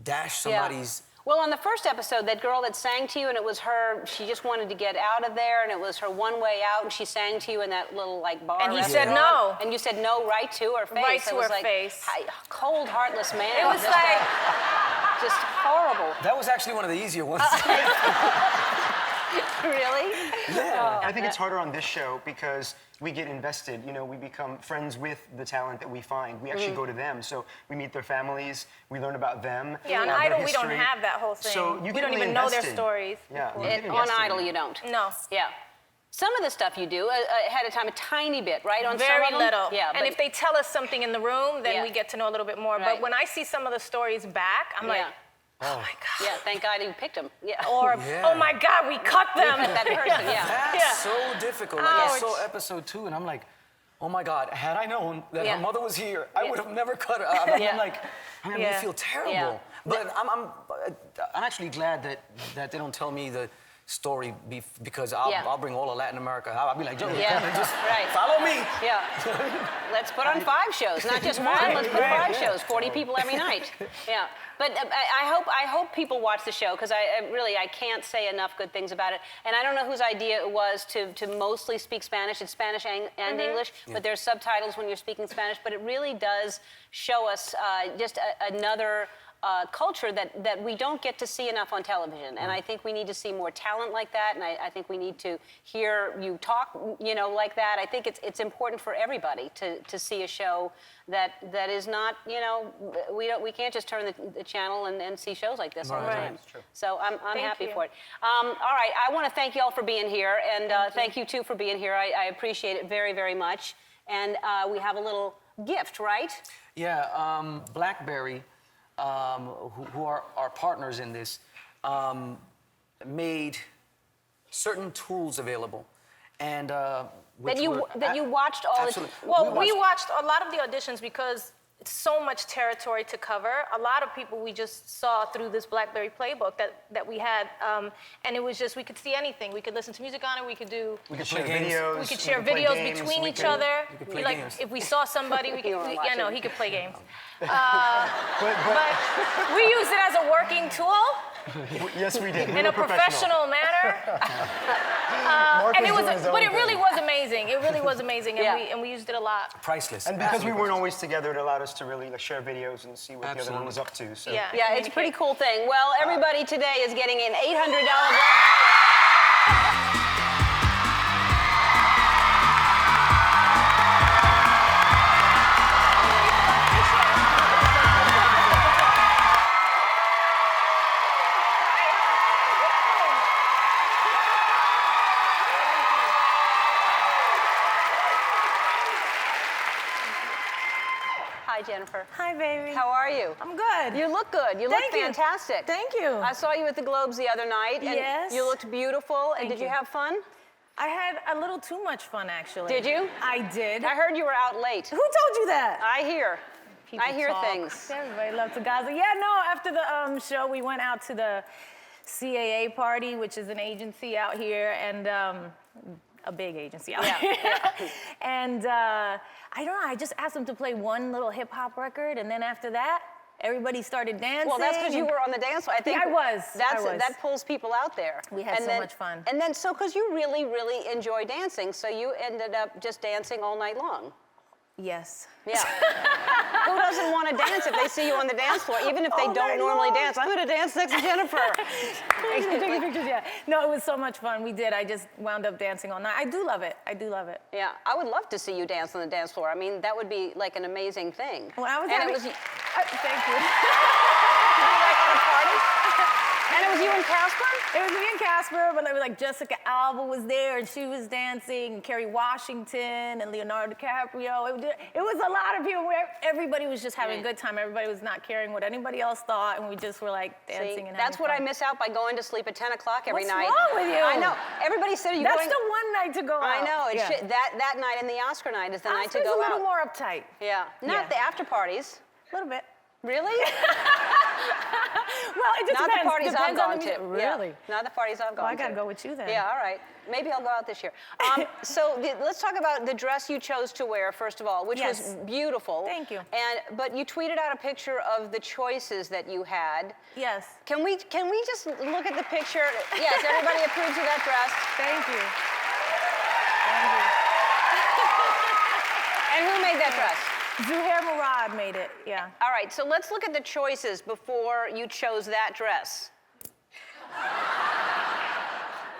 dash somebody's. Well, on the first episode, that girl that sang to you, and it was her, she just wanted to get out of there, and it was her one way out, and she sang to you in that little, like, bar And he restaurant. said no. And you said no right to her face. Right to It was her like, face. Cold, heartless man. It was just like, just horrible. That was actually one of the easier ones. Really? Yeah. I think it's harder on this show because we get invested. You know, we become friends with the talent that we find. We actually go to them, so we meet their families. We learn about them. yeah, on their Idol, we don't history. have that whole thing. So you we get don't really even know their invested. stories. Yeah. you get On invested. Idol, you don't. No. Yeah. Some of the stuff you do ahead of time, a tiny bit, right? On some Very of them? little. Yeah. And but- if they tell us something in the room, then Yeah. we get to know a little bit more. Right. But when I see some of the stories back, I'm like, Yeah. oh my God. Yeah, thank God you picked him. Yeah. Or, Yeah. oh my God, we cut them. That person, yeah. That's Yeah. so difficult. Like, I Ouch. saw episode 2, and I'm like, oh my God, had I known that Yeah. her mother was here, I Yeah. would have never cut her. I'm Yeah. like, I mean, Yeah. I feel terrible. Yeah. But I'm actually glad that they don't tell me the story because I'll bring all of Latin America. I'll be like, Joe, Yeah. come and just Right. follow me. Yeah. Let's put on 5 shows, not just one. Let's put 5 shows, 40 people every night. Yeah. But I hope people watch the show because I can't say enough good things about it. And I don't know whose idea it was to mostly speak Spanish. It's Spanish and English, but there's subtitles when you're speaking Spanish. But it really does show us just another culture that we don't get to see enough on television. And I think we need to see more talent like that. And I think we need to hear you talk, like that. I think it's important for everybody to see a show that is not, we can't just turn the channel and see shows like this all the Right. time. So I'm Thank happy you. for it. All right, I want to thank you all for being here, and thank you too for being here. I appreciate it very, very much. And we have a little gift, right? Yeah, BlackBerry, who are our partners in this, made certain tools available, and which That you watched all the. absolutely. Well, we watched a lot of the auditions because it's so much territory to cover. A lot of people we just saw through this BlackBerry playbook that we had, and it was just, we could see anything. We could listen to music on it. We could do. We could Play share games. videos. We could share play videos games, between we each could- other. could play Like games. if we saw somebody, we could. You were Yeah, no, watching. he could play games. But But we used it as a working tool yes, we did. We in were a professional manner. Mark And it was was, doing his own but it thing. really was amazing. It really was amazing, Yeah. and we used it a lot. priceless. And because we Absolutely weren't always together, it allowed us to really share videos and see what the other one was up to. So. Yeah. Yeah, it's a pretty cool thing. Well, everybody today is getting an $800 Hi, Jennifer. Hi, baby. How are you? I'm good. You look good. You look Thank you. fantastic. Thank you. I saw you at the Globes the other night, and Yes. you looked beautiful. And Thank did you you. have fun? I had a little too much fun, actually. Did you? I did. I heard you were out late. Who told you that? I hear. People I hear talk. things. Everybody loves to gossip. Yeah, no, after the show, we went out to the CAA party, which is an agency out here, and a big agency out here. Yeah. And I don't know, I just asked them to play one little hip hop record, and then after that, everybody started dancing. Well, that's because you were on the dance floor. I think Yeah, I was. That pulls people out there. We had so much fun. And then, so because you really, really enjoy dancing, so you ended up just dancing all night long. Yes. Yeah. Who doesn't want to dance if they see you on the dance floor, even if they All don't night normally long. dance? I'm going to dance next to Jennifer. Taking pictures, yeah. No, it was so much fun. We did. I just wound up dancing all night. I do love it. I do love it. Yeah, I would love to see you dance on the dance floor. I mean, that would be like an amazing thing. When I was and having, it was, thank you. like at a party? And it was you and Casper? It was me and Casper, but it was like Jessica Alba was there, and she was dancing, and Kerry Washington, and Leonardo DiCaprio. It was a lot of people. Everybody was just having a good time. Everybody was not caring what anybody else thought, and we just were like dancing See, and that's having what fun. I miss out by going to sleep at 10 o'clock every What's night. wrong with you? I know. Everybody said, are you That's going? the one night to go out. I know. It Yeah. should, that night and the Oscar night is the night to Oscar's go a little out. more uptight. Yeah. Not Yeah. the after parties. A little bit. Really? Well, it just Not depends. the parties I've Depends on gone the to. music. Yeah. Really? Not the parties I've gone to. Well, I gotta go with you then. Yeah, all right. Maybe I'll go out this year. So let's talk about the dress you chose to wear, first of all, which was Yes. beautiful. Thank you. But you tweeted out a picture of the choices that you had. Yes. Can we just look at the picture? Yes, everybody approves of that dress. Thank you. And who made that dress? Zuhair Murad made it, yeah. All right, so let's look at the choices before you chose that dress.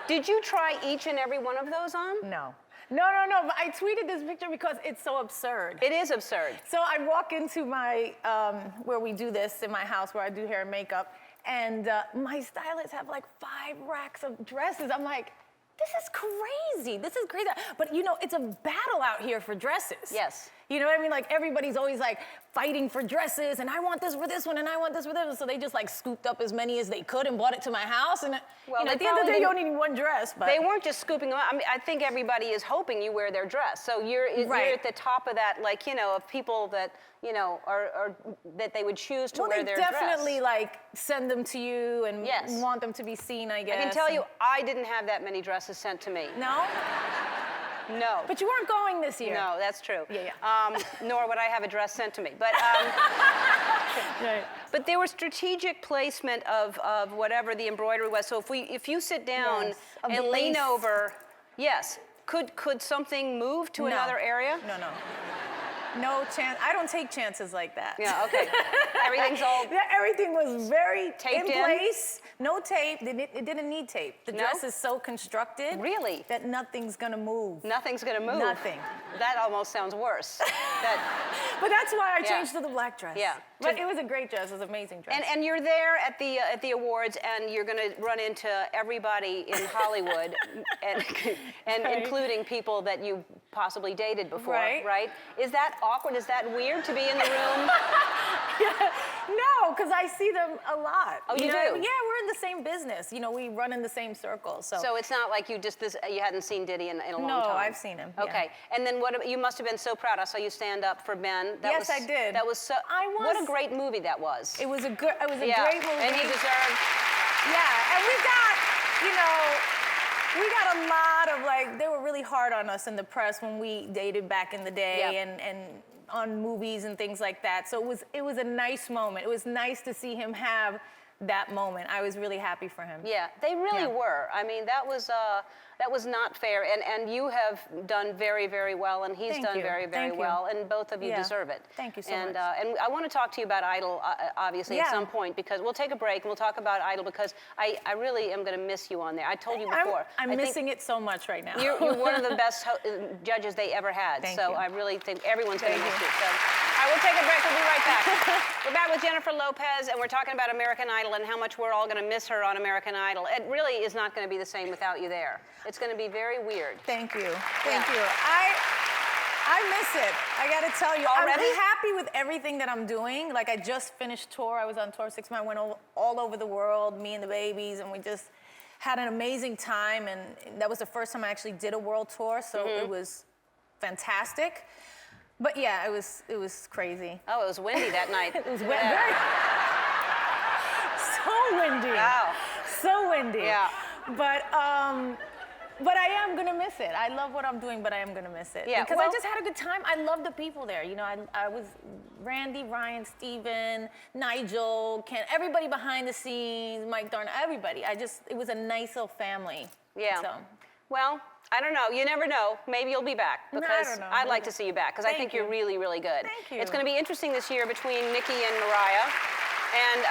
Did you try each and every one of those on? No. No, but I tweeted this picture because it's so absurd. It is absurd. So I walk into my, where we do this in my house where I do hair and makeup, and my stylists have like 5 racks of dresses. I'm like, this is crazy. This is crazy. But you know, it's a battle out here for dresses. Yes. You know what I mean? Like everybody's always like fighting for dresses, and I want this for this one, and I want this for this one. So they just like scooped up as many as they could and brought it to my house. And Well, you know, they at the end of the day, probably you only need one dress. But They weren't just scooping them up. I mean, I think everybody is hoping you wear their dress. So you're Right. at the top of that, like, you know, of people that, you know, are that they would choose to well, wear they their definitely dress. like send them to you and Yes. want them to be seen, I guess. I can tell you, and- I didn't have that many dresses sent to me. No? No. But you weren't going this year. No, that's true. Yeah. Nor would I have a dress sent to me. But Right. but there was strategic placement of whatever the embroidery was. So if you sit down Yes, of and the lean lace. over, yes, could something move to No. another area? No. No chance. I don't take chances like that. Yeah. Okay. Everything's all. Yeah, everything was very Taped in in? place. No tape. It didn't need tape. The No? dress is so constructed. Really? That nothing's gonna move. Nothing's gonna move. Nothing. That almost sounds worse. But that's why I Yeah. changed to the black dress. Yeah. But it was a great dress. It was an amazing dress. And you're there at the awards, and you're going to run into everybody in Hollywood, and Right. including people that you possibly dated before, Right. Is that awkward? Is that weird to be in the room? No, because I see them a lot. Oh, you know? do? Yeah, we're in the same business. You know, we run in the same circle. So it's not like you hadn't seen Diddy in a long No, time. I've seen him, yeah. Okay, and then you must have been so proud. I saw you stand up for Ben. Yes, I did. That was so. I What a was- great movie that was. It was a great movie. And he deserved. Yeah, and we got, you know, we got a lot of like, they were really hard on us in the press when we dated back in the day Yeah. and on movies and things like that. So it was a nice moment. It was nice to see him have that moment. I was really happy for him. Yeah, they really Yeah. were. I mean, that was not fair. And you have done very, very well, and he's Thank done you. very, very Thank you. well, and both of you Yeah. deserve it. Thank you so and, much. And I want to talk to you about Idol, obviously, at Yeah. some point, because we'll take a break and we'll talk about Idol, because I really am going to miss you on there. I told you before. I'm I think missing it so much right now. You're one of the best judges they ever had. Thank so you. I really think everyone's going to Thank miss you. you. So, all right, we'll take a break. We'll be right back. We're back with Jennifer Lopez, and we're talking about American Idol and how much we're all going to miss her on American Idol. It really is not going to be the same without you there. It's going to be very weird. Thank you. Thank Yeah. you. I miss it. I gotta tell you. Already? I'm happy with everything that I'm doing. Like, I just finished tour. I was on tour 6 months. I went all over the world, me and the babies, and we just had an amazing time. And that was the first time I actually did a world tour, so it was fantastic. But yeah, it was crazy. Oh, it was windy that night. It was very so windy. Wow. So windy. Yeah. But I am gonna miss it. I love what I'm doing, but I am gonna miss it. Yeah, Because well- I just had a good time. I love the people there. You know, I was Randy, Ryan, Steven, Nigel, Ken, everybody behind the scenes, Mike Darn, everybody. It was a nice little family. Yeah. So. Well, I don't know. You never know. Maybe you'll be back No, I because don't know. I'd like to see you back because I Thank think you're you. really, really good. Thank you. It's going to be interesting this year between Nikki and Mariah. And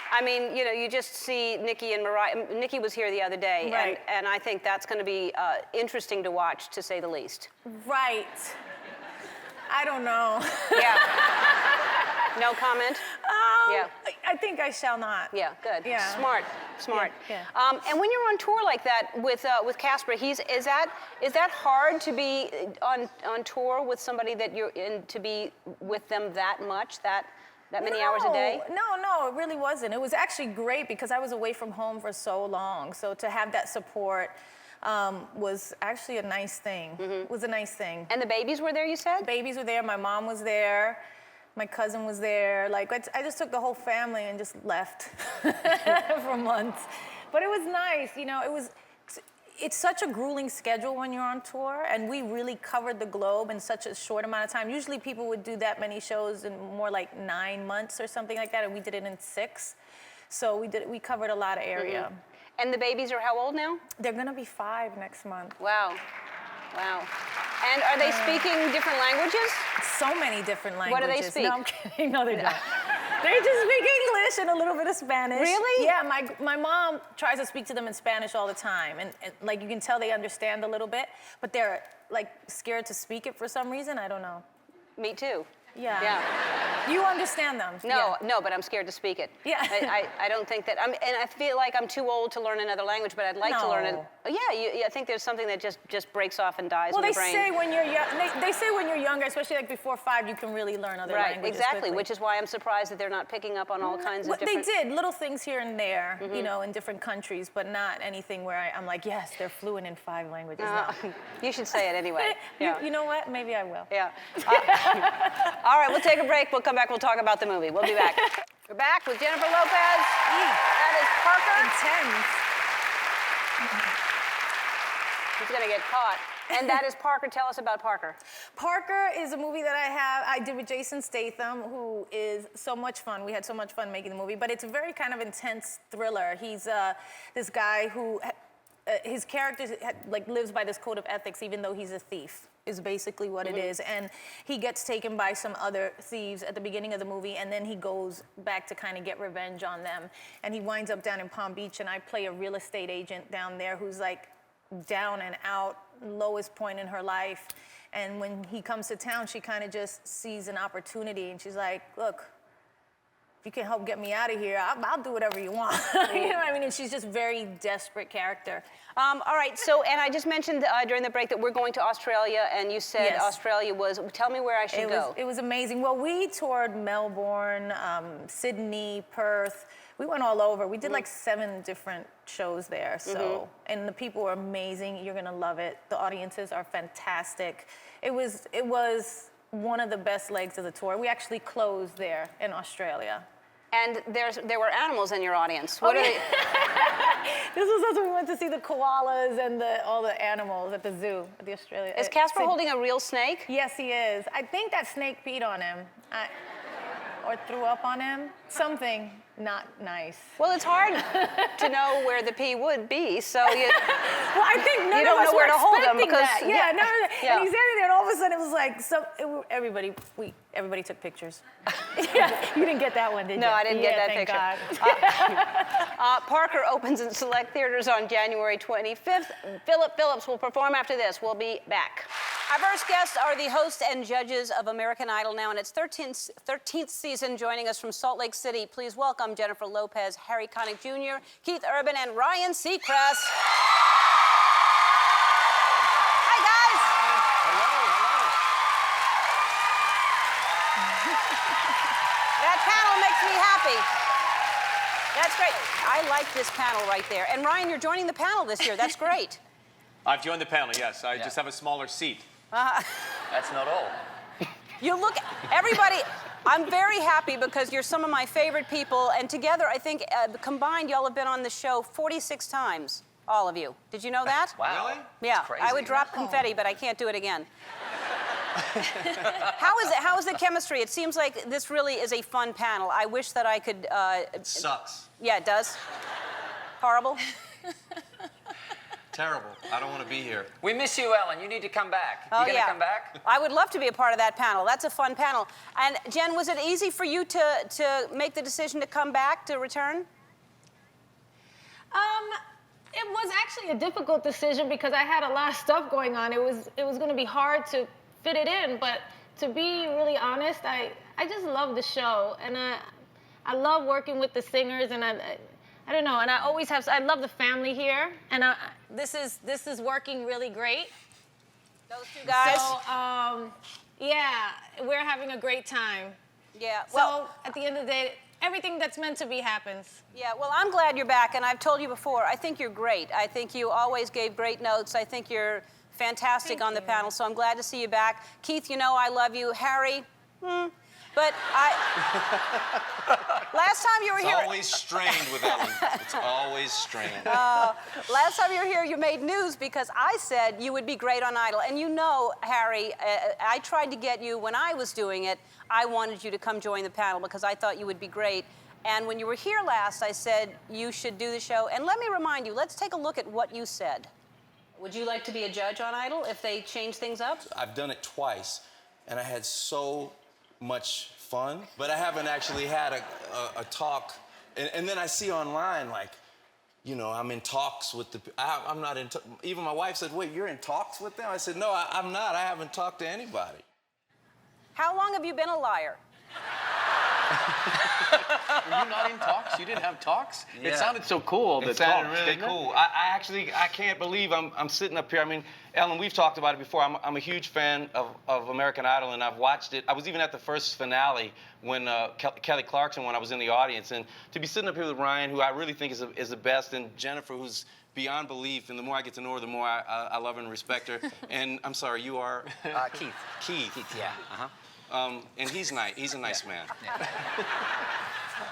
I mean, you know, you just see Nikki and Mariah. Nikki was here the other day, Right. and I think that's going to be interesting to watch, to say the least. Right. I don't know. Yeah. No comment? Yeah. I think I shall not. Yeah, good. Yeah. Smart. Yeah. And when you're on tour like that with Casper, is that hard to be on tour with somebody that you're in, to be with them that much, that many hours a day? No, it really wasn't. It was actually great because I was away from home for so long. So to have that support was actually a nice thing. It was a nice thing. And the babies were there, you said? Babies were there. My mom was there. My cousin was there. Like, I just took the whole family and just left for months. But it was nice, you know. It's such a grueling schedule when you're on tour, and we really covered the globe in such a short amount of time. Usually people would do that many shows in more like 9 months or something like that, and we did it in 6. So we covered a lot of area. And the babies are how old now? They're gonna be 5 next month. Wow. And are they speaking different languages? So many different languages. What do they speak? No, I'm kidding. No, they don't. They just speak English and a little bit of Spanish. Really? Yeah, my mom tries to speak to them in Spanish all the time. And like, you can tell they understand a little bit, but they're like scared to speak it for some reason. I don't know. Me too. Yeah. You understand them? No, but I'm scared to speak it. Yeah. I don't think that, and I feel like I'm too old to learn another language, but I'd like to learn it. No. Yeah, I think there's something that just breaks off and dies Well, in they the brain. say when you're young, they say when you're younger, especially like before 5, you can really learn other Right, languages exactly, quickly. which is why I'm surprised that they're not picking up on all kinds of Well, different... They did little things here and there, you know, in different countries, but not anything where I'm like, yes, they're fluent in 5 languages now. You should say it anyway. Yeah. You know what? Maybe I will. Yeah. All right, we'll take a break. We'll come back. We'll talk about the movie. We'll be back. We're back with Jennifer Lopez. That is Parker. Intense. He's going to get caught. And that is Parker. Tell us about Parker. Parker is a movie that I did with Jason Statham, who is so much fun. We had so much fun making the movie, but it's a very kind of intense thriller. He's this guy who, his character like lives by this code of ethics, even though he's a thief, is basically what it is. And he gets taken by some other thieves at the beginning of the movie, and then he goes back to kind of get revenge on them. And he winds up down in Palm Beach, and I play a real estate agent down there who's like down and out, lowest point in her life. And when he comes to town, she kind of just sees an opportunity, and she's like, look, if you can help get me out of here, I'll do whatever you want. You know what I mean? And she's just very desperate character. All right, so, and I just mentioned during the break that we're going to Australia, and you said Yes. Australia was, tell me where I should go. It was amazing. Well, we toured Melbourne, Sydney, Perth. We went all over. We did like 7 different shows there. So, and the people were amazing. You're gonna love it. The audiences are fantastic. It was one of the best legs of the tour. We actually closed there in Australia. And there were animals in your audience. What are they? This was also, we went to see the koalas and all the animals at the zoo, at the Australia. Is Casper holding a real snake? Yes, he is. I think that snake peed on him. Or threw up on him. Something not nice. Well, it's hard to know where the pee would be, so you... Well, I think none You of don't us know where were to hold them expecting because- that. Yeah, no. Yeah. And he said it, and all of a sudden it was like, everybody took pictures. Yeah, you didn't get that one, did you? No, I didn't get that thank picture. God. Parker opens in select theaters on January 25th. Philip Phillips will perform after this. We'll be back. Our first guests are the hosts and judges of American Idol now in its 13th season. Joining us from Salt Lake City, please welcome Jennifer Lopez, Harry Connick Jr., Keith Urban, and Ryan Seacrest. Hi, guys. Hello. That's great. I like this panel right there. And Ryan, you're joining the panel this year. That's great. I've joined the panel, yes. I just have a smaller seat. That's not all. You look, everybody, I'm very happy because you're some of my favorite people. And together, I think, combined, y'all have been on the show 46 times, all of you. Did you know that? Wow. Really? Yeah, That's crazy. I would drop confetti, but I can't do it again. How is the chemistry? It seems like this really is a fun panel. I wish that I could... It sucks. Yeah, it does. Horrible. Terrible. I don't want to be here. We miss you, Ellen. You need to come back. Oh, you gonna come back? I would love to be a part of that panel. That's a fun panel. And Jen, was it easy for you to make the decision to come back, to return? It was actually a difficult decision because I had a lot of stuff going on. It was going to be hard to fit it in, but to be really honest, I just love the show, and I love working with the singers, and I don't know, and I love the family here, and this is working really great. Those two guys? So, yeah, we're having a great time. Yeah, well... So, at the end of the day, everything that's meant to be happens. Yeah, well, I'm glad you're back, and I've told you before, I think you're great. I think you always gave great notes. I think you're fantastic on the panel, so I'm glad to see you back. Keith, you know I love you. Harry, but last time you were here... It's always strained with Ellen. It's always strained. Last time you were here, you made news because I said you would be great on Idol. And you know, Harry, I tried to get you when I was doing it. I wanted you to come join the panel because I thought you would be great. And when you were here last, I said you should do the show. And let me remind you, let's take a look at what you said. Would you like to be a judge on Idol if they change things up? I've done it twice, and I had so much fun, but I haven't actually had a talk. And then I see online, like, you know, I'm in talks with the... I'm not in... Even my wife said, wait, you're in talks with them? I said, no, I'm not. I haven't talked to anybody. How long have you been a liar? Were you not in talks? You didn't have talks? Yeah. It sounded so cool. It sounded really cool. I can't believe I'm sitting up here. I mean, Ellen, we've talked about it before. I'm a huge fan of American Idol, and I've watched it. I was even at the first finale when Kelly Clarkson, when I was in the audience. And to be sitting up here with Ryan, who I really think is the best, and Jennifer, who's beyond belief, and the more I get to know her, the more I love her and respect her. And I'm sorry, you are? Keith. Keith, yeah. And he's nice. He's a nice man.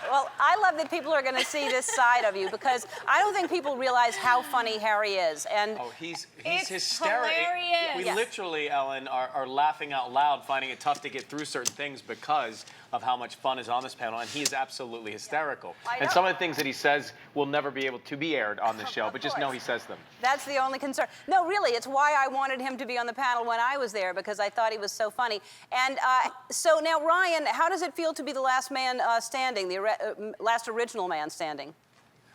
Well, I love that people are going to see this side of you because I don't think people realize how funny Harry is. And He's It's hysterical. hilarious. We Yes. literally, Ellen, are laughing out loud, finding it tough to get through certain things because of how much fun is on this panel, and he is absolutely hysterical. I And know. some of the things that he says will never be able to be aired on the show, but just know he says them. that's the only concern. No, really, it's why I wanted him to be on the panel when I was there because I thought he was so funny. And so now, Ryan, how does it feel to be the last man standing, the last original man standing?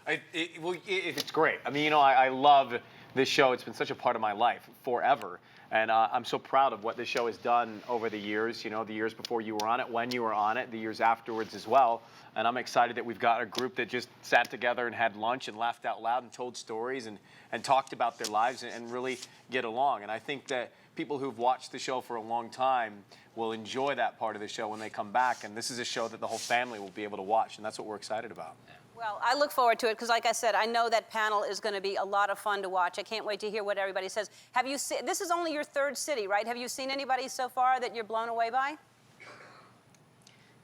It's great. I mean, you know, I love this show. It's been such a part of my life forever. And I'm so proud of what this show has done over the years, you know, the years before you were on it, when you were on it, the years afterwards as well. And I'm excited that we've got a group that just sat together and had lunch and laughed out loud and told stories and talked about their lives and really get along. And I think that people who've watched the show for a long time will enjoy that part of the show when they come back. And this is a show that the whole family will be able to watch. And that's what we're excited about. Well, I look forward to it because, like I said, I know that panel is going to be a lot of fun to watch. I can't wait to hear what everybody says. Have you seen? This is only your third city, right? Have you seen anybody so far that you're blown away by?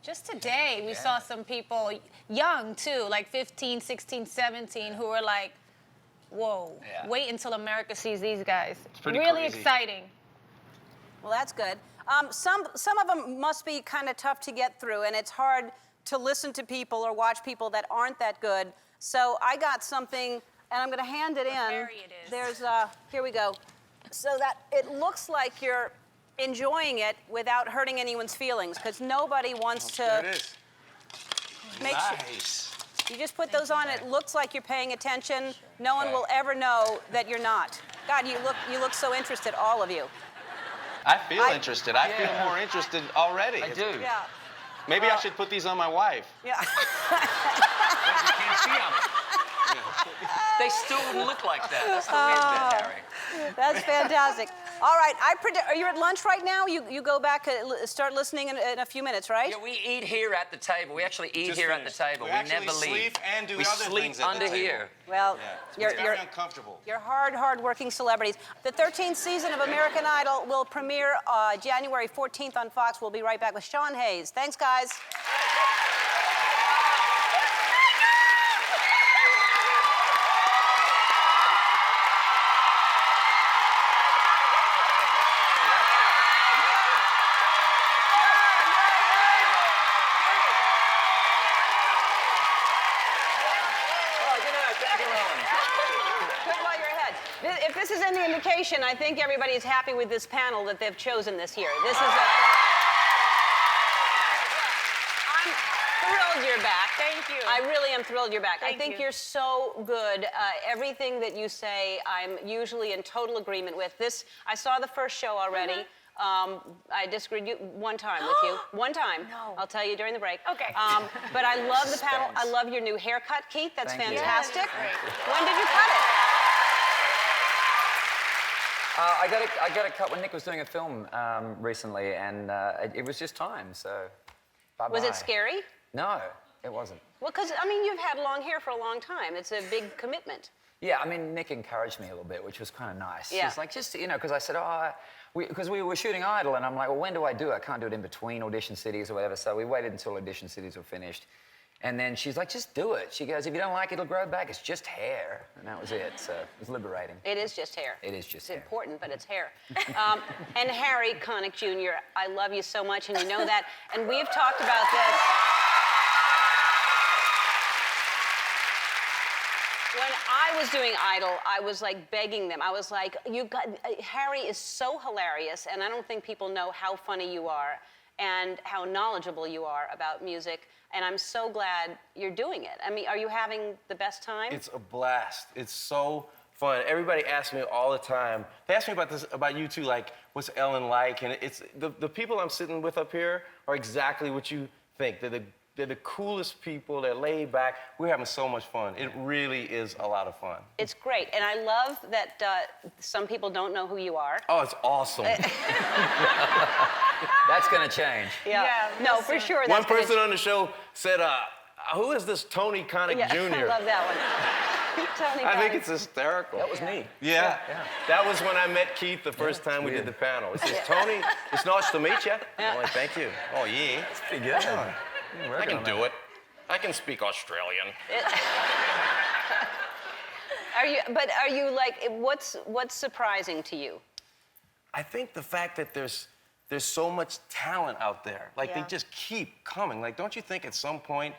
Just today, we saw some people, young too, like 15, 16, 17, who were like, whoa, wait until America sees these guys. It's pretty really crazy. exciting. Well, that's good. Some of them must be kind of tough to get through, and it's hard to listen to people or watch people that aren't that good. So I got something, and I'm going to hand it in. Harry it is. There's, here we go. So that it looks like you're enjoying it without hurting anyone's feelings, because nobody wants to There it is. make sure. Nice. You just put those on. It looks like you're paying attention. No one will ever know that you're not. God, you look so interested, all of you. I feel interested. I feel more interested already. I do. Yeah. Maybe I should put these on my wife. Yeah. You can't see him. They still wouldn't look like that. That's the weird bit, Harry. That's fantastic. All right, are you at lunch right now? You go back, start listening in a few minutes, right? Yeah, we eat here at the table. We actually eat Just here finished. at the table. We We actually never leave. sleep and do we other sleep things at the under table. here. Well, Yeah. It's very uncomfortable. You're hard-working celebrities. The 13th season of American Idol will premiere January 14th on Fox. We'll be right back with Sean Hayes. Thanks, guys. Quick while you're ahead. If this is any indication, I think everybody's happy with this panel that they've chosen this year. This is I'm thrilled you're back. Thank you. I really am thrilled you're back. I Thank think you. you're so good. Everything that you say, I'm usually in total agreement with. I saw the first show already. I disagreed one time with you. One time. No. I'll tell you during the break. Okay. But I love the panel. I love your new haircut, Keith. That's Thank you. fantastic. Yeah, that's great. When did you cut it? I got a cut when Nick was doing a film recently, and it was just time, so bye-bye. Was it scary? No, it wasn't. Well, because, I mean, you've had long hair for a long time. It's a big commitment. Yeah, I mean, Nick encouraged me a little bit, which was kind of nice. Yeah. He's like, just, you know, because I said, because we were shooting Idol, and I'm like, well, when do I do it? I can't do it in between audition cities or whatever, so we waited until audition cities were finished. And then she's like, just do it. She goes, if you don't like it, it'll grow back. It's just hair. And that was it, so it was liberating. It is just hair. It is just hair. It's important, but it's hair. And Harry Connick Jr., I love you so much, and you know that. And we've talked about this. When I was doing Idol, I was like begging them. I was like, Harry is so hilarious, and I don't think people know how funny you are and how knowledgeable you are about music. And I'm so glad you're doing it. I mean, are you having the best time? It's a blast. It's so fun. Everybody asks me all the time. They ask me about this, about you too, like, what's Ellen like? And it's the people I'm sitting with up here are exactly what you think. They're the coolest people. They're laid back. We're having so much fun. It really is a lot of fun. It's great. And I love that some people don't know who you are. Oh, it's awesome. That's going to change. Yeah. No, for sure. One person on the show said, who is this Tony Connick Jr.? I love that one. Tony I think Connick. it's hysterical. That was me. Yeah. That was when I met Keith the first time we did the panel. He says, Tony, it's nice to meet you. I'm like, thank you. Oh, yeah. That's pretty good. I can do it. I can speak Australian. Are you like, what's surprising to you? I think the fact that there's so much talent out there. Like, they just keep coming. Like, don't you think at some point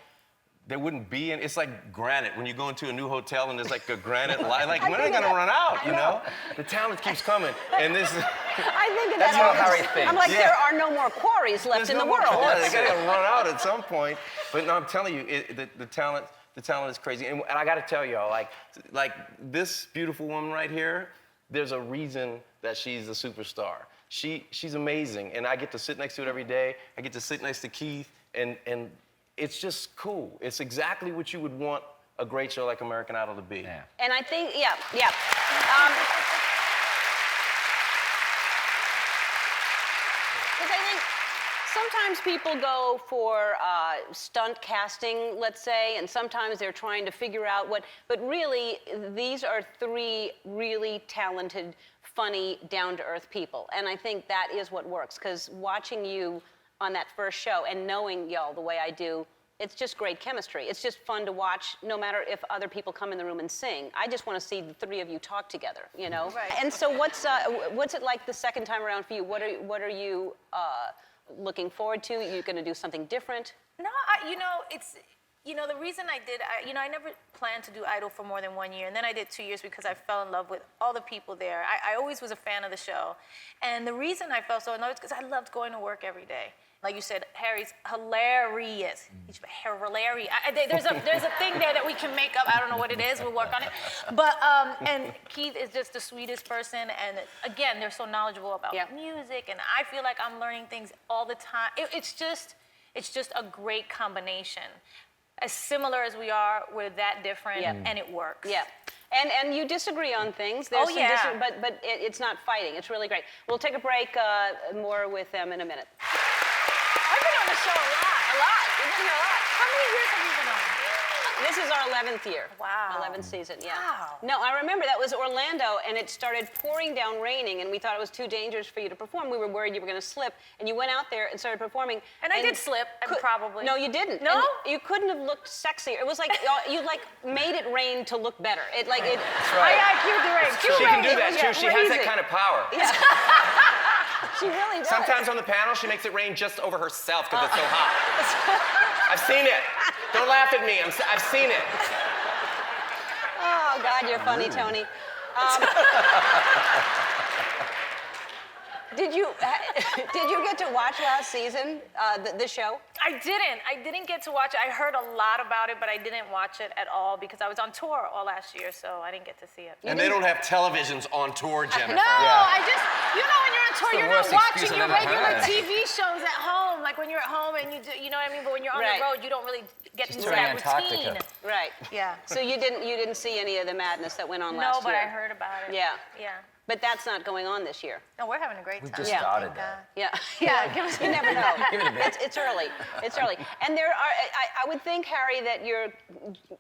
there wouldn't be it's like granite. When you go into a new hotel and there's like a granite line, like, when are they gonna run out, you know? The talent keeps coming. And this I think of That's that all how Harry the- thinks. I'm like, there are no more quarries left There's in no the more world. color. They gotta run out at some point. But no, I'm telling you, the talent is crazy. And I gotta tell y'all, like this beautiful woman right here, there's a reason that she's a superstar. She's amazing, and I get to sit next to it every day. I get to sit next to Keith, and it's just cool. It's exactly what you would want a great show like American Idol to be. Yeah. And I think, because I think sometimes people go for stunt casting, let's say, and sometimes they're trying to figure out but really, these are three really talented, funny, down-to-earth people. And I think that is what works, because watching you on that first show and knowing y'all the way I do, it's just great chemistry. It's just fun to watch, no matter if other people come in the room and sing. I just want to see the three of you talk together, you know? Right. And so what's it like the second time around for you? What are you looking forward to? You're going to do something different? No, the reason I did, I never planned to do Idol for more than 1 year, and then I did 2 years because I fell in love with all the people there. I always was a fan of the show, and the reason I fell so in love is because I loved going to work every day. Like you said, Harry's hilarious. He's hilarious. There's a thing there that we can make up. I don't know what it is. We'll work on it. But and Keith is just the sweetest person. And again, they're so knowledgeable about music, and I feel like I'm learning things all the time. It's just a great combination. As similar as we are, we're that different, and it works. Yeah. And you disagree on things. There's but it's not fighting. It's really great. We'll take a break. More with them in a minute. I've been on the show a lot. A lot. You've been here a lot. How many years have you been on? This is our 11th year. Wow. 11th season, yeah. Wow. No, I remember that was Orlando, and it started pouring down raining, and we thought it was too dangerous for you to perform. We were worried you were going to slip, and you went out there and started performing. And I did slip, probably. No, you didn't. No? And you couldn't have looked sexier. It was like you made it rain to look better. It like it. That's right. I cued the rain. She can do that too. She has that kind of power. Yeah. She really does. Sometimes on the panel, she makes it rain just over herself because it's so hot. I've seen it. Don't laugh at me. I've seen it. Oh, God, you're funny, Tony. Did you get to watch last season, the show? I didn't get to watch it. I heard a lot about it, but I didn't watch it at all because I was on tour all last year, so I didn't get to see it. And they don't have televisions on tour, Jennifer. No, I just, you know, when you're on tour, you're not watching your regular had. TV shows at home, like when you're at home and you do, you know what I mean? But when you're on the road, you don't really get to do that routine. Right. Yeah. So you didn't see any of the madness that went on last year? No, but I heard about it. Yeah. Yeah. But that's not going on this year. No, we're having a great time. We just started that. Yeah. Yeah. You never know. Give it a bit. It's early. It's early. And there are, I would think, Harry, that your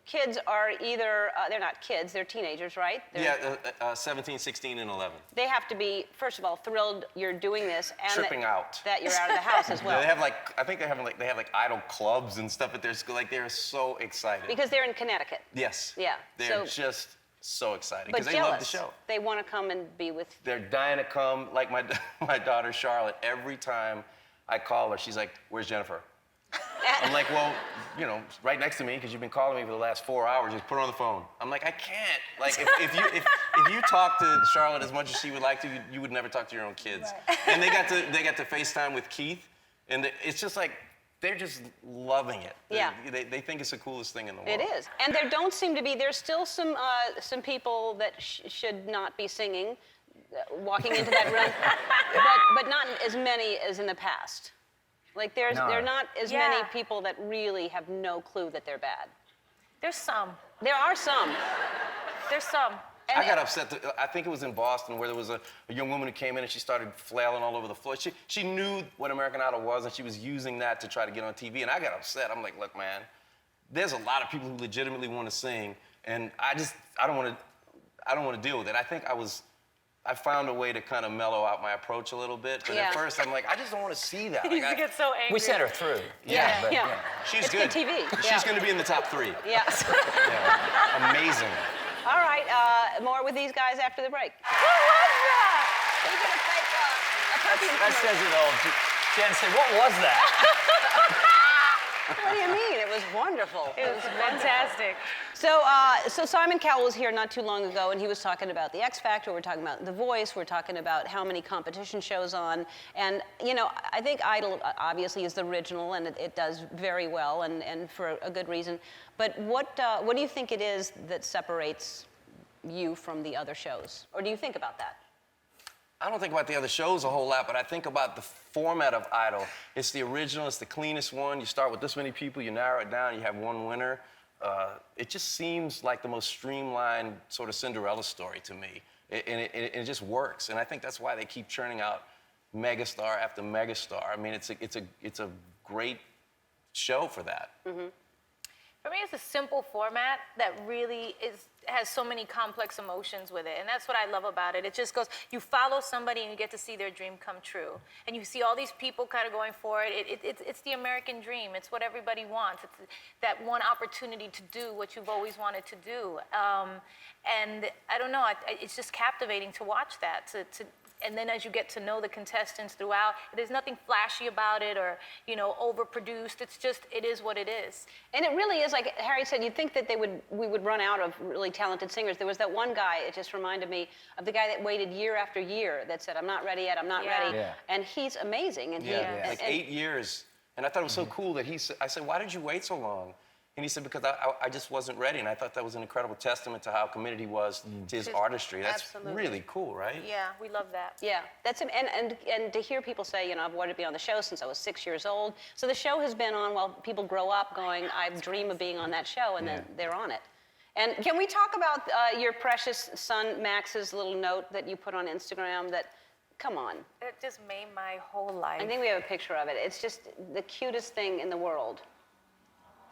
kids are either, they're not kids, they're teenagers, right? They're, 17, 16, and 11. They have to be, first of all, thrilled you're doing this. And Tripping out. That you're out of the house as well. Yeah, they have I think they have idol clubs and stuff at their school. Like, they're so excited. Because they're in Connecticut. Yes. Yeah. They're just so excited But because they love the show. They want to come and be with. They're dying to come. Like my daughter Charlotte, every time I call her, she's like, "Where's Jennifer?" I'm like, "Well, you know, right next to me because you've been calling me for the last 4 hours. Just put her on the phone." I'm like, "I can't. Like, if you talk to Charlotte as much as she would like to, you would never talk to your own kids." Right. And they got to FaceTime with Keith, and it's just like. They're just loving it. Yeah. They think it's the coolest thing in the world. It is. And there don't seem to be, there's still some people that should not be singing, walking into that room, but not as many as in the past. Like there are not as many people that really have no clue that they're bad. There's some. There are some. There's some. I got upset. I think it was in Boston where there was a young woman who came in and she started flailing all over the floor. She knew what American Idol was and she was using that to try to get on TV. And I got upset. I'm like, look, man, there's a lot of people who legitimately want to sing, and I don't want to deal with it. I think I found a way to kind of mellow out my approach a little bit. But at first I'm like, I just don't want to see that. You get so angry. We sent her through. Yeah. She's it's good. TV. She's going to be in the top 3. Yeah. Amazing. All right, more with these guys after the break. What was that? We're going to take a perfume That says it all. Jen said, what was that? What do you mean? It was wonderful. It was fantastic. So Simon Cowell was here not too long ago, and he was talking about the X Factor. We're talking about The Voice. We're talking about how many competition shows on. And, you know, I think Idol obviously is the original, and it does very well, and for a good reason. But what do you think it is that separates you from the other shows? Or do you think about that? I don't think about the other shows a whole lot, but I think about the format of Idol. It's the original, it's the cleanest one. You start with this many people, you narrow it down, you have one winner. It just seems like the most streamlined sort of Cinderella story to me. It just works, and I think that's why they keep churning out megastar after megastar. I mean, it's a great show for that. Mm-hmm. For me, it's a simple format that really has so many complex emotions with it, and that's what I love about it. It just goes, you follow somebody and you get to see their dream come true. And you see all these people kind of going for it. It's the American dream. It's what everybody wants. It's that one opportunity to do what you've always wanted to do. And I don't know, it's just captivating to watch that, and then as you get to know the contestants throughout, there's nothing flashy about it or, you know, overproduced. It's just, it is what it is. And it really is, like Harry said, you'd think that we would run out of really talented singers. There was that one guy, it just reminded me of the guy that waited year after year that said, I'm not ready yet, I'm not ready. Yeah. And he's amazing. And Like 8 years. And I thought it was so cool that I said, why did you wait so long? And he said, because I just wasn't ready. And I thought that was an incredible testament to how committed he was to his artistry. That's really cool, right? Yeah, we love that. Yeah, that's and to hear people say, you know, I've wanted to be on the show since I was 6 years old. So the show has been on while people grow up going, I dream of being on that show, and then they're on it. And can we talk about your precious son Max's little note that you put on Instagram? That, come on. It just made my whole life. I think we have a picture of it. It's just the cutest thing in the world.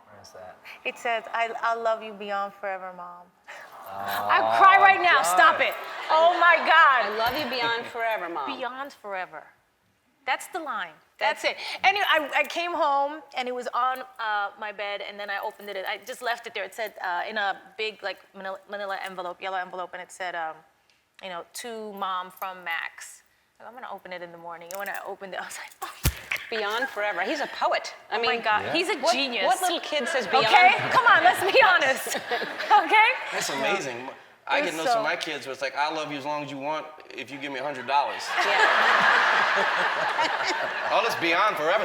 Where is that? It says, "I love you beyond forever, Mom." I cry right now. Stop it. Oh my God. I love you beyond forever, Mom. Beyond forever. That's the line. That's it. Anyway, I came home and it was on my bed, and then I opened it. I just left it there. It said in a big like manila envelope, yellow envelope, and it said, you know, to Mom from Max. I'm gonna open it in the morning. And when I opened it, I was like, oh. Beyond forever. He's a poet. I mean, Oh my God, he's a genius. What little kid says beyond? Okay, come on, let's be honest. Okay? That's amazing. I get notes from my kids where it's like, I'll love you as long as you want if you give me $100. Oh, that's beyond forever.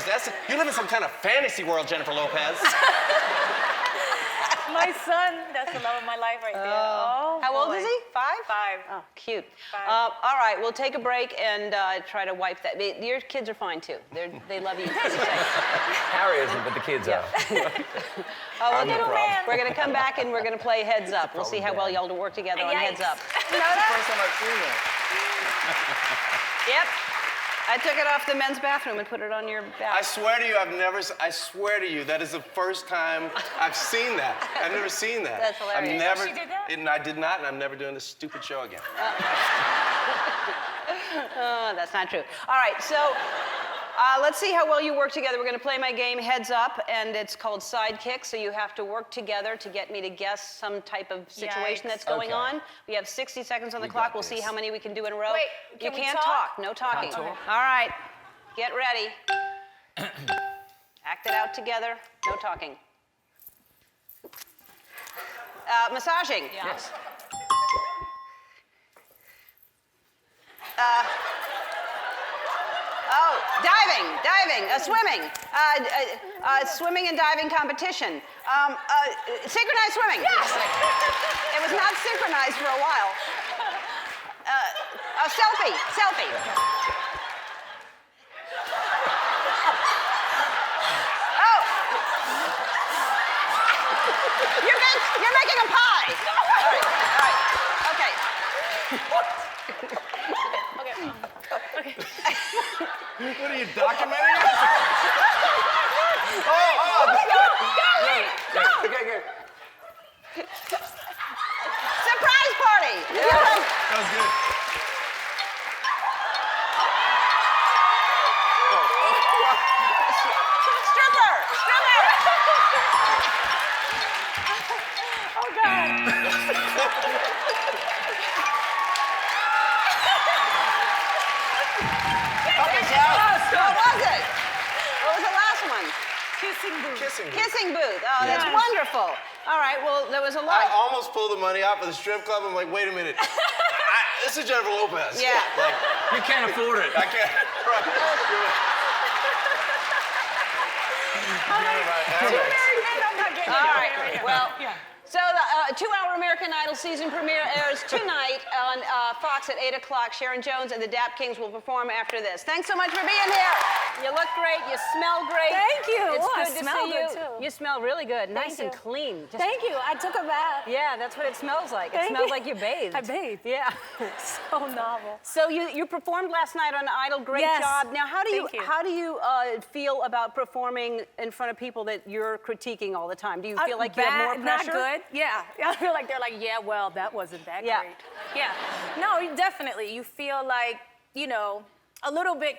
You live in some kind of fantasy world, Jennifer Lopez. My son, that's the love of my life right there. Oh, How old is he? 5? 5. Oh, cute. 5. All right, we'll take a break and try to wipe that. Your kids are fine too. They love you. Harry isn't, but the kids are. Oh, we're going to come back and we're going to play Heads Up. We'll see how well y'all work together on Heads Up. That's the first time I've seen that. Yep. I took it off the men's bathroom and put it on your back. I swear to you, I swear to you, that is the first time I've seen that. I've never seen that. That's hilarious. She did that? And I did not, and I'm never doing this stupid show again. Oh, that's not true. All right, so let's see how well you work together. We're going to play my game Heads Up, and it's called Sidekick, so you have to work together to get me to guess some type of situation that's going on. We have 60 seconds on the clock. We'll see how many we can do in a row. Wait, you can we can't talk? No talking. Can't talk. All right, get ready. Act it out together. No talking. Massaging. Yes. Diving, swimming, swimming and diving competition, synchronized swimming. Yes! It was not synchronized for a while. Selfie. Oh! You're making a pie. All right, okay. Okay. What are you documenting? Go! Okay. Surprise party. Yeah. That was good. Stripper. Oh God. What was it? What was the last one? Kissing booth. Kissing booth. Oh, that's wonderful. All right, well, there was a lot. I almost pulled the money out for the strip club. I'm like, wait a minute. This is Jennifer Lopez. Yeah. Like, You can't afford it. I can't. Right. Two married men, I'm not getting All it. right, well, so the 2-hour American Idol season premiere airs tonight on Fox at 8 o'clock. Sharon Jones and the Dap Kings will perform after this. Thanks so much for being here. You look great. You smell great. Thank you. It's Oh, I good to smell see good, you. too. You smell really good. Nice and you. clean. Just- Thank you. I took a bath. Yeah, that's what it smells like. It Thank smells you. like you bathed. I bathed. Yeah. So novel. So you performed last night on Idol. Great Yes. job. Now, how do Thank you. feel about performing in front of people that you're critiquing all the time? Do you feel like you have more Not pressure? good. Yeah. I feel like they're like, yeah, well, that wasn't that Yeah. great. Yeah. No, definitely. You feel like, you know, a little bit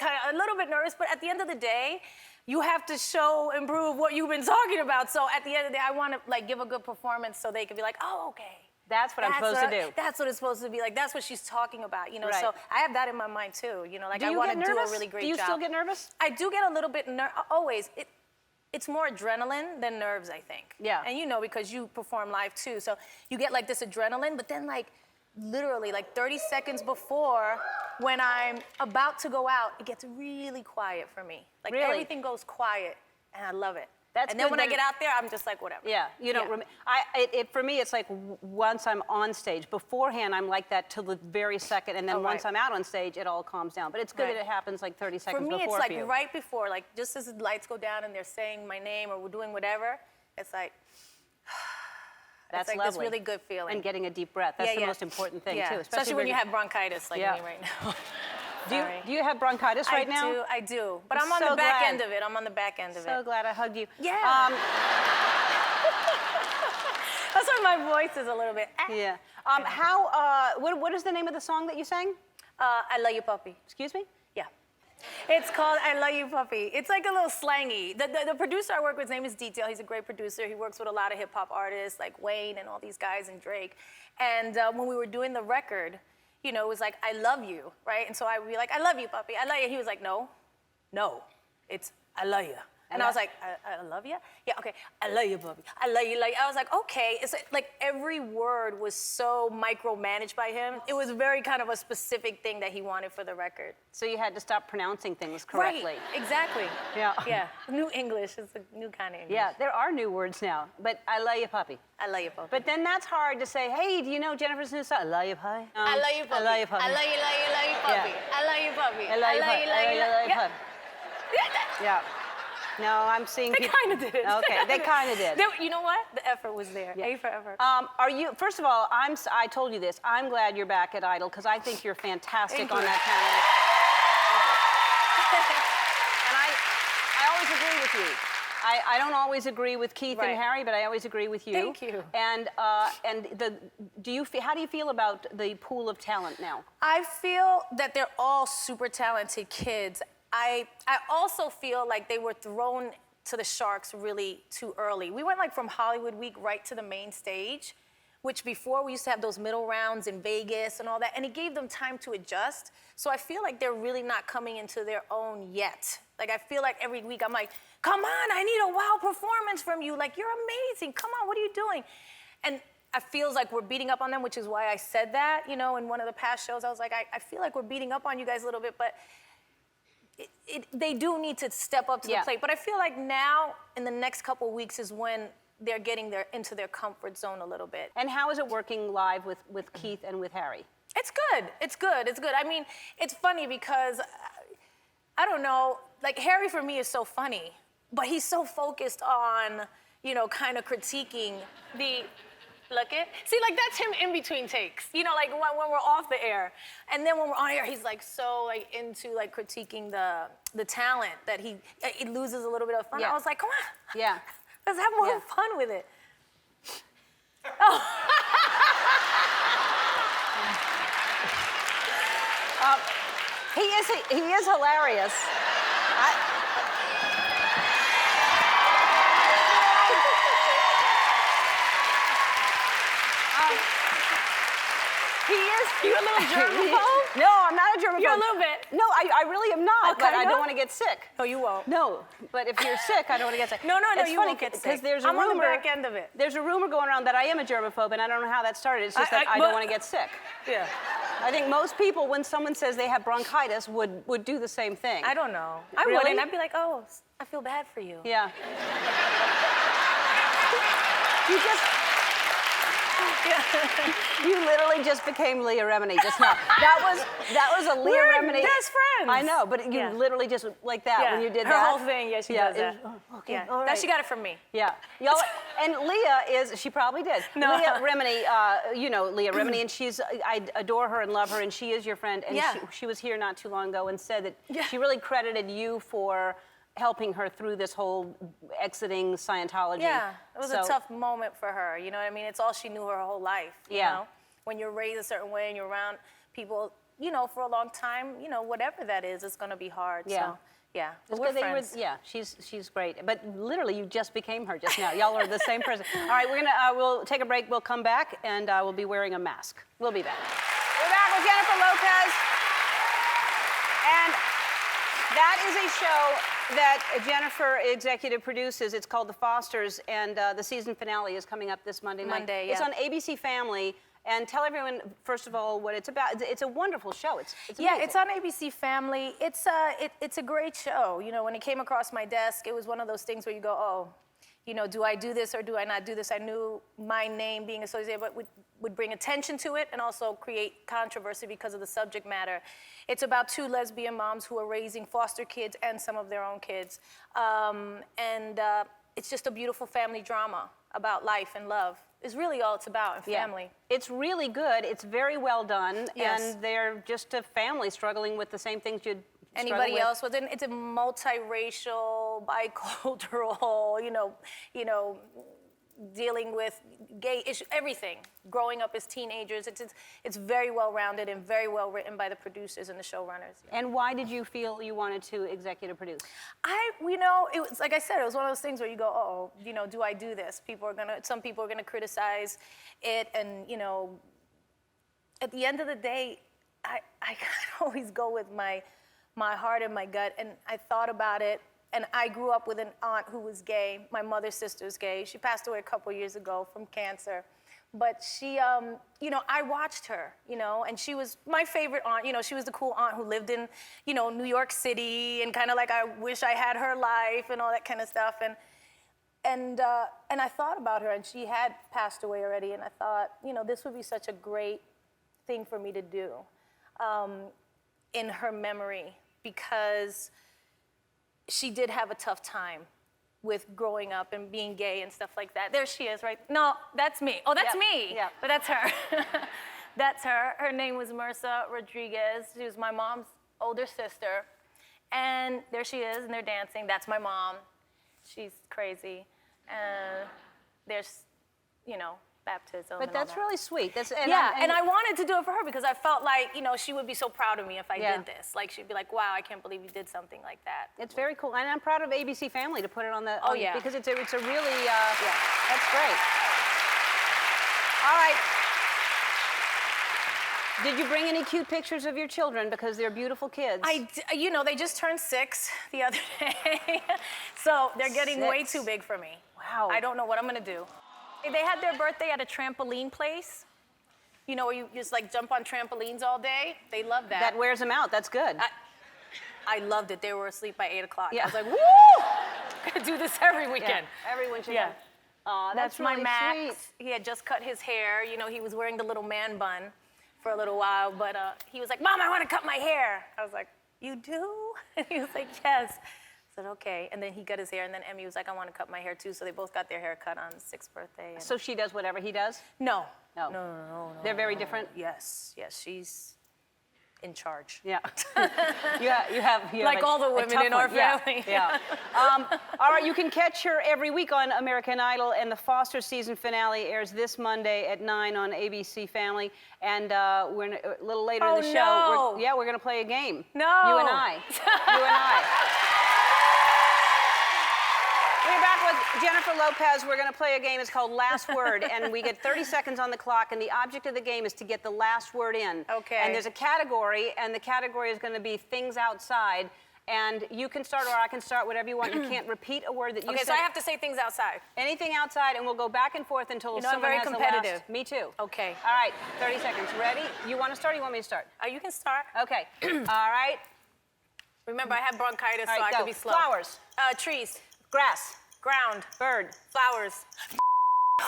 nervous, but at the end of the day, you have to show and prove what you've been talking about. So at the end of the day, I want to like give a good performance so they can be like, oh, okay. That's what I'm supposed to do. That's what it's supposed to be like. That's what she's talking about, you know. Right. So I have that in my mind too, you know. Like Do I you want get to do a nervous? really great Do you job. still get nervous? I do get a little bit always. It's more adrenaline than nerves, I think. Yeah. And you know, because you perform live too, so you get like this adrenaline, but then like literally like 30 seconds before, when I'm about to go out, it gets really quiet for me. Like Really? everything goes quiet, and I love it. That's and then good when I that- get out there, I'm just like whatever. Yeah, you don't. For me, it's like once I'm on stage. Beforehand, I'm like that till the very second, and then Oh, once right. I'm out on stage, it all calms down. But it's good Right. that it happens like 30 For seconds me, before it's like for you. right before, like just as the lights go down and they're saying my name or we're doing whatever, it's like, That's it's like lovely. this really good feeling. And getting a deep breath. That's the most important thing, too. Especially when you have bronchitis like me right now. Do you have bronchitis right now? I do. But I'm on the back end of it. I'm on the back end of it. So glad I hugged you. Yeah. That's why my voice is a little bit. Yeah. What is the name of the song that you sang? I Love You, Puppy. Excuse me? Yeah. It's called I Love You, Puppy. It's like a little slangy. The producer I work with, his name is Detail. He's a great producer. He works with a lot of hip hop artists like Wayne and all these guys and Drake. And when we were doing the record, you know, it was like, I love you, right? And so I'd be like, I love you, puppy. I love you. He was like, no, it's I love you. And I was like, I love you? Yeah, okay. I love you, puppy. I love you, I was like, okay. It's like every word was so micromanaged by him. It was very kind of a specific thing that he wanted for the record. So you had to stop pronouncing things correctly. Right, exactly. Yeah. Yeah, new English is a new kind of English. Yeah, there are new words now, but I love you, puppy. I love you, puppy. But then that's hard to say, hey, do you know Jennifer's new song? I love you, puppy. I love you, puppy. I love you, puppy. I love you, puppy. Yeah. I love you, puppy. I love you, puppy. I love you, puppy. Yeah. Yeah. No, I'm seeing They kind of did. Okay, they kind of did. You know what? The effort was there. Yeah. A for effort. Are you? First of all, I told you this. I'm glad you're back at Idol because I think you're fantastic on that panel. And I always agree with you. I don't always agree with Keith and Harry, but I always agree with you. Thank you. And how do you feel about the pool of talent now? I feel that they're all super talented kids. I also feel like they were thrown to the sharks really too early. We went like from Hollywood Week right to the main stage, which before we used to have those middle rounds in Vegas and all that, and it gave them time to adjust. So I feel like they're really not coming into their own yet. Like I feel like every week I'm like, come on, I need a wow performance from you. Like, you're amazing, come on, what are you doing? And I feel like we're beating up on them, which is why I said that, you know, in one of the past shows. I was like, I feel like we're beating up on you guys a little bit, but they do need to step up to the plate. But I feel like now, in the next couple of weeks, is when they're getting into their comfort zone a little bit. And how is it working live with Keith and with Harry? It's good. It's good. It's good. I mean, it's funny because, I don't know, like Harry for me is so funny, but he's so focused on, you know, kind of critiquing the... Look it. See, like that's him in between takes. You know, like when we're off the air, and then when we're on air, he's like so like into like critiquing the talent that he loses a little bit of fun. I was like, come on. Yeah. Let's have more fun with it. Oh. He is hilarious. You a little germaphobe? No, I'm not a germaphobe. You're a little bit. No, I really am not. Okay, but I don't want to get sick. No, you won't. No, but if you're sick, I don't want to get sick. No, it's you funny won't get sick. Because there's a I'm rumor, on the back end of it. There's a rumor going around that I am a germaphobe, and I don't know how that started. It's just that I don't want to get sick. Yeah. I think most people, when someone says they have bronchitis, would do the same thing. I don't know. I Really? wouldn't. I'd be like, oh, I feel bad for you. Yeah. You just... You literally just became Leah Remini just now. That was a Leah Remini. We're best friends. I know, but you literally just like that when you did that. Her whole thing, she does that. Okay, yeah. all right. That she got it from me. Yeah. Y'all, and Leah she probably did. No. Leah Remini, you know Leah Remini, and I adore her and love her, and she is your friend. And she was here not too long ago and said that she really credited you for helping her through this whole exiting Scientology. Yeah, it was a tough moment for her. You know what I mean? It's all she knew her whole life. You know? When you're raised a certain way and you're around people, you know, for a long time, you know, whatever that is, it's going to be hard. Yeah. So, yeah. It's We're 'cause friends. she's great. But literally, you just became her just now. Y'all are the same person. All right, we'll take a break. We'll come back, and we'll be wearing a mask. We'll be back. We're back with Jennifer Lopez. And that is a show that Jennifer executive produces. It's called The Fosters, and the season finale is coming up this Monday night. It's on ABC Family. And tell everyone, first of all, what it's about. It's a wonderful show. It's amazing. It's on ABC Family. It's a great show. You know, when it came across my desk, it was one of those things where you go, oh, you know, do I do this or do I not do this? I knew my name being associated but would bring attention to it and also create controversy because of the subject matter. It's about two lesbian moms who are raising foster kids and some of their own kids. It's just a beautiful family drama about life and love. is really all it's about, and family. It's really good. It's very well done. Yes. And they're just a family struggling with the same things you'd Anybody else with it? It's a multiracial, bicultural, dealing with gay issues, everything. Growing up as teenagers, it's very well rounded and very well written by the producers and the showrunners. And why did you feel you wanted to executive produce? It was like I said, it was one of those things where you go, oh, do I do this? Some people are gonna criticize it, and at the end of the day, I kind of always go with my heart and my gut, and I thought about it. And I grew up with an aunt who was gay. My mother's sister's gay. She passed away a couple years ago from cancer. But she, I watched her, and she was my favorite aunt. She was the cool aunt who lived in, New York City, and kind of like I wish I had her life and all that kind of stuff. And I thought about her, and she had passed away already. And I thought, this would be such a great thing for me to do in her memory, because she did have a tough time with growing up and being gay and stuff like that. There she is, right? No, that's me. Oh, that's me. Yeah. But that's her. That's her. Her name was Marissa Rodriguez. She was my mom's older sister. And there she is, and they're dancing. That's my mom. She's crazy. And there's, baptism. But that's really sweet. And I wanted to do it for her because I felt like, she would be so proud of me if I did this. Like, she'd be like, wow, I can't believe you did something like that. It's very cool. And I'm proud of ABC Family to put it on the... Oh, yeah. Because it's a really... That's great. All right. Did you bring any cute pictures of your children? Because they're beautiful kids. They just turned 6 the other day. So they're getting way too big for me. Wow. I don't know what I'm going to do. They had their birthday at a trampoline place, where you just like jump on trampolines all day. They love that. That wears them out. That's good. I loved it. They were asleep by 8 o'clock. Yeah. I was like, woo! Gonna do this every weekend. Yeah. Everyone should. Yeah. Aw, that's my really Max. sweet. He had just cut his hair. He was wearing the little man bun for a little while, but he was like, Mom, I want to cut my hair. I was like, you do? And he was like, yes. I said, okay. And then he got his hair, and then Emmy was like, I want to cut my hair too. So they both got their hair cut on 6th birthday. So she does whatever he does? No. No. They're very different? Yes, she's in charge. Yeah. you have like all the women in our family. Yeah. All right, you can catch her every week on American Idol, and the Foster season finale airs this Monday at 9 on ABC Family. And we're a little later in the show. No. We're going to play a game. No. You and I. We're back with Jennifer Lopez. We're going to play a game. It's called Last Word, and we get 30 seconds on the clock, and the object of the game is to get the last word in. Okay. And there's a category, and the category is going to be things outside, and you can start or I can start, whatever you want. You can't repeat a word that you said. Okay, so I have to say things outside. Anything outside, and we'll go back and forth until someone I'm very has competitive. the last. Me too. Okay. All right, 30 seconds. Ready? You want to start or you want me to start? You can start. Okay. All right. Remember, I have bronchitis, All right, so I go. could be slow. Flowers. Trees. Grass. Ground. Bird. Flowers. Does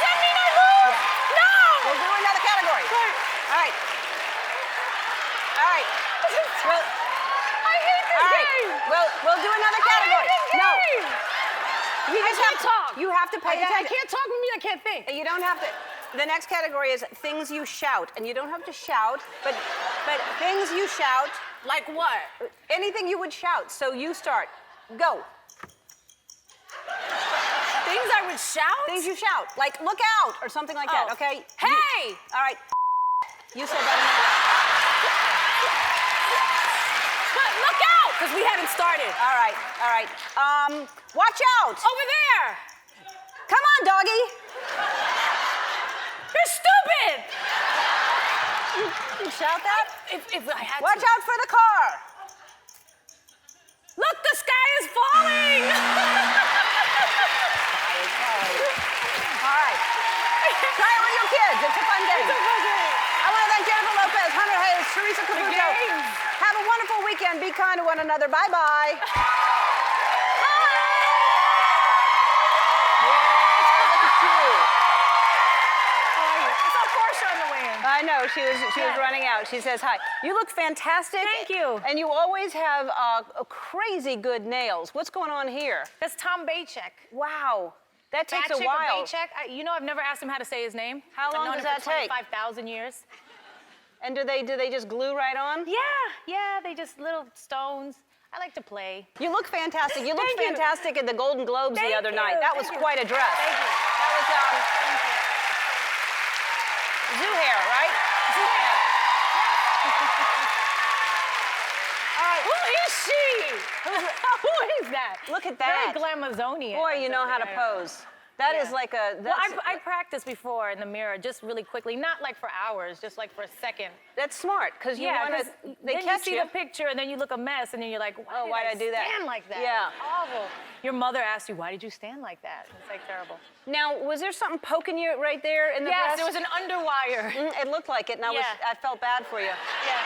that mean I lose? Yeah. No! We'll do another category. Good. All right. All right. I hate this game. We'll do another category. I hate this game. You just have to talk. You have to pay attention. I can't talk with me. I can't think. You don't have to. The next category is things you shout, and you don't have to shout, but things you shout. Like what? Anything you would shout. So you start. Go. Things I would shout? Things you shout, like look out or something like that. Okay. Hey. All right. You said that. Look out, because we haven't started. All right. All right. Watch out. Over there. Come on, doggy. You're stupid! You shout that? If I had Watch to. out for the car! Look, the sky is falling! All right. Try it with your kids. It's a fun game. I want to thank Jennifer Lopez, Hunter Hayes, Teresa Caputo. Have a wonderful weekend. Be kind to one another. Bye-bye. I I know, she was running out. She says hi. You look fantastic. Thank you. And you always have crazy good nails. What's going on here? That's Tom Bacek. Wow. That takes a while. Bacek. You know, I've never asked him how to say his name. How long does that take? 25,000 years. And do they just glue right on? Yeah, they just little stones. I like to play. You look fantastic. You looked fantastic at the Golden Globes the other night. That was Thank you. quite a dress. Thank you. That was zoo hair, right? Zoo hair. All right. Who is she? Who is that? Look at that. Very glamazonian. Boy, you know how to pose. That is like a. Well, I practiced before in the mirror, just really quickly, not like for hours, just like for a second. That's smart, because you want to. They then catch you see the picture, and then you look a mess, and then you're like, why did I do that? Stand like that? Yeah. It's awful. Your mother asked you, why did you stand like that? It's like terrible. Now, was there something poking you right there in the breast? Yes, there was an underwire. It looked like it, and I felt bad for you. Yeah.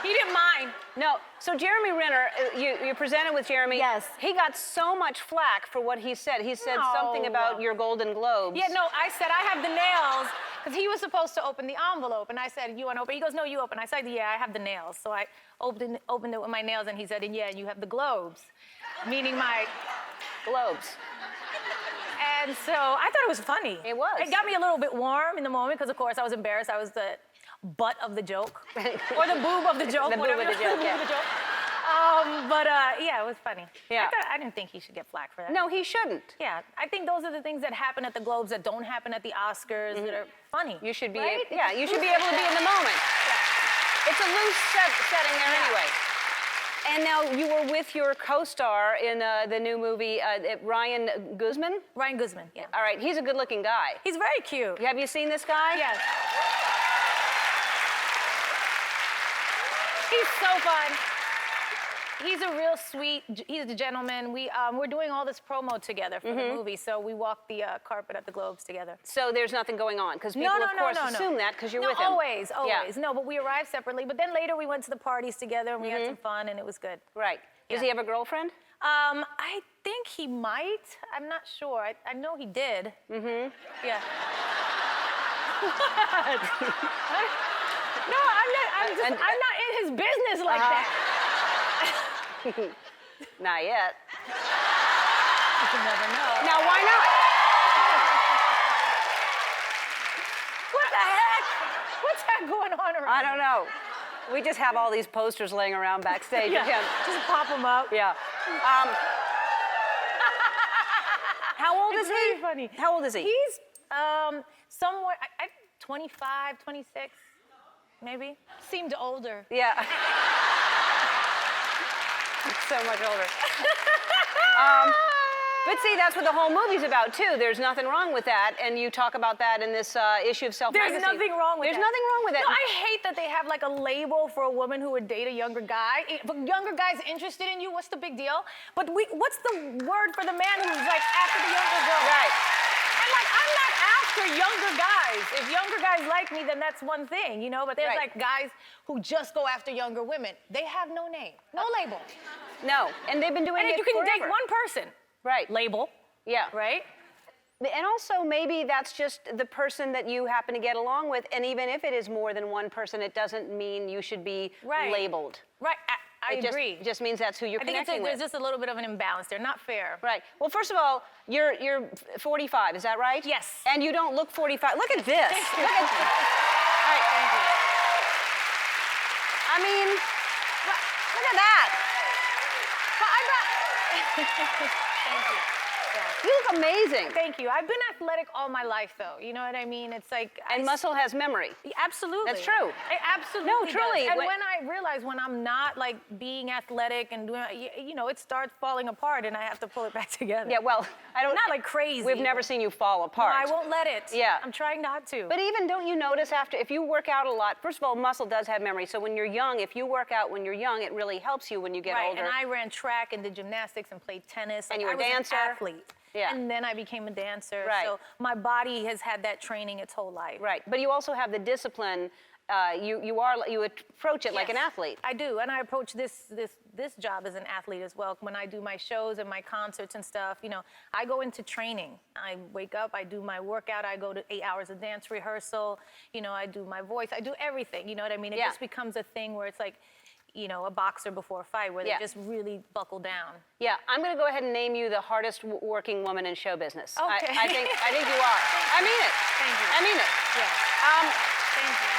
He didn't mind. No. So Jeremy Renner, you presented with Jeremy. Yes. He got so much flack for what he said. He said something about your Golden Globes. Yeah, no, I said I have the nails, because he was supposed to open the envelope, and I said, you want to open? He goes, no, you open. I said, yeah, I have the nails. So I opened it with my nails, and he said, and yeah, and you have the globes, meaning my globes. And so I thought it was funny. It was. It got me a little bit warm in the moment, because of course I was embarrassed. I was the butt of the joke, or the boob of the joke, the whatever. boob of the joke, yeah. Yeah, it was funny. Yeah. I didn't think he should get flack for that. No, he shouldn't. Yeah, I think those are the things that happen at the Globes that don't happen at the Oscars that are funny. You should be, right? you should be able to be in the moment. Yeah. It's a loose setting there anyway. And now you were with your co-star in the new movie, Ryan Guzman? Ryan Guzman, yeah. All right, he's a good-looking guy. He's very cute. Have you seen this guy? Yes. He's so fun. He's a real sweet, he's a gentleman. We're doing all this promo together for the movie, so we walked the carpet at the Globes together. So there's nothing going on, because people, of course, assume that because you're with him. Always. Yeah. No, but we arrived separately. But then later we went to the parties together, and we had some fun, and it was good. Right. Does he have a girlfriend? I think he might. I'm not sure. I know he did. Yeah. What? No, I'm not in his business like that. Not yet. You never know. Now, why not? What the heck? What's that going on around? I don't know. We just have all these posters laying around backstage. Yeah. Just pop them up. Yeah. How old is he? Very funny. How old is he? He's somewhere, 25, 26, maybe. Seemed older. Yeah. So much older. But see, that's what the whole movie's about, too. There's nothing wrong with that, and you talk about that in this issue of Self-Magazine. There's nothing wrong with that. There's nothing wrong with that. No, I hate that they have like a label for a woman who would date a younger guy. If a younger guy's interested in you, what's the big deal? But what's the word for the man who's like after the younger girl? Right. And like, I'm not after younger guys. If younger guys like me, then that's one thing, you know? But there's like guys who just go after younger women. They have no name, no label. No, and they've been doing it And you can forever. date one person. Right. Label. Yeah. Right? And also, maybe that's just the person that you happen to get along with, and even if it is more than one person, it doesn't mean you should be labeled. Right, I agree. It just means that's who you're connecting with. There's just a little bit of an imbalance there, not fair. Right. Well, first of all, you're 45, is that right? Yes. And you don't look 45. Look at this. Look at this. All right, thank you. I mean, look at that. Thank you. Yeah. You look amazing. Thank you. I've been athletic all my life, though. You know what I mean? It's like... And muscle has memory. Absolutely. That's true. It absolutely No, truly. does. And when I realize when I'm not, like, being athletic and doing... You know, it starts falling apart, and I have to pull it back together. Yeah, well, I don't... Not like crazy. We've never seen you fall apart. No, I won't let it. Yeah. I'm trying not to. But even, don't you notice after... If you work out a lot... First of all, muscle does have memory. So when you're young, if you work out when you're young, it really helps you when you get older. And I ran track and did gymnastics and played tennis. And you were a dancer. I was an athlete. Yeah. And then I became a dancer. Right. So my body has had that training its whole life. Right. But you also have the discipline you approach it like an athlete. I do, and I approach this job as an athlete as well. When I do my shows and my concerts and stuff, you know, I go into training. I wake up, I do my workout, I go to 8 hours of dance rehearsal. You know, I do my voice, I do everything. You know what I mean? It just becomes a thing where it's like, you know, a boxer before a fight, where they just really buckle down. Yeah, I'm going to go ahead and name you the hardest working woman in show business. Okay. I think you are. I mean it. Thank you. I mean it. Yes. Thank you.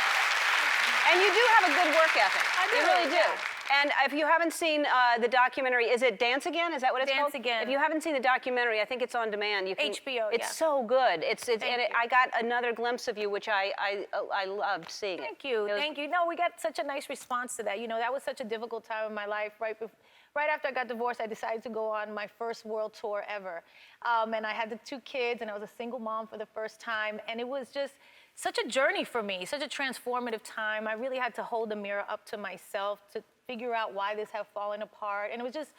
And you do have a good work ethic. I do. You really do. Yeah. And if you haven't seen the documentary, is it Dance Again? Is that what it's called? Dance Again. If you haven't seen the documentary, I think it's on demand. You can, HBO, It's so good. Thank I got another glimpse of you, which I loved seeing. Thank you. Thank you. No, we got such a nice response to that. You know, that was such a difficult time in my life. Right after I got divorced, I decided to go on my first world tour ever. And I had the 2 kids, and I was a single mom for the first time. And it was just such a journey for me, such a transformative time. I really had to hold the mirror up to myself to figure out why this had fallen apart. And it was just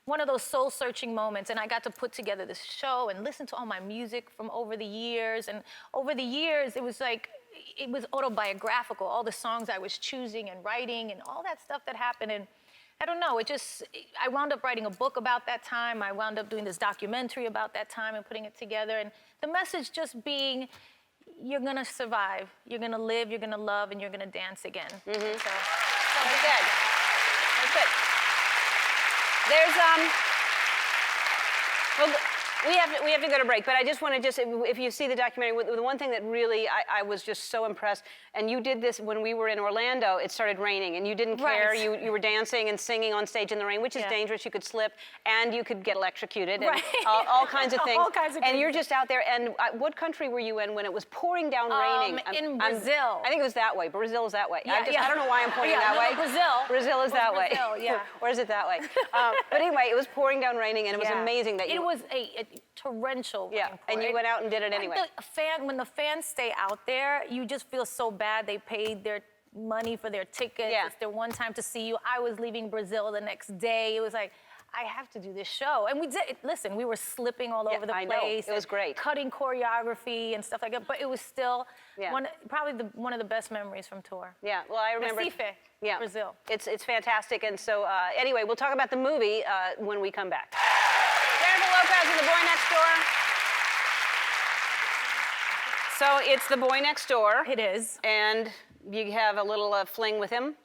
one of those soul-searching moments. And I got to put together this show and listen to all my music from over the years. And over the years, it was like, it was autobiographical, all the songs I was choosing and writing and all that stuff that happened. And I don't know, I wound up writing a book about that time. I wound up doing this documentary about that time and putting it together. And the message just being, you're gonna survive, you're gonna live, you're gonna love, and you're gonna dance again. Mm-hmm. So that's good. That's good. There's well, we have to go to break, but I just want to if you see the documentary, the one thing that really I was just so impressed, and you did this when we were in Orlando. It started raining, and you didn't care. Right. You were dancing and singing on stage in the rain, which is dangerous. You could slip, and you could get electrocuted, and all kinds of things. All kinds of and you're just out there. And what country were you in when it was pouring down raining? In Brazil. I think it was that way. Brazil is that way. Yeah, I don't know why I'm pointing that way. Brazil is that way. Brazil, yeah. Or is it that way? But anyway, it was pouring down raining, and it was amazing that you. It was a torrential rain. And you went out and did it anyway. When the fans stay out there, you just feel so bad. They paid their money for their tickets. Yeah. It's their one time to see you. I was leaving Brazil the next day. It was like, I have to do this show. And we did. Listen, we were slipping all over the place. Know. It was great. Cutting choreography and stuff like that. But it was still probably one of the best memories from tour. Yeah, well, I remember. Recife, Brazil. It's fantastic. And so, anyway, we'll talk about the movie when we come back. Lopez and The Boy Next Door. So it's The Boy Next Door. It is. And you have a little fling with him.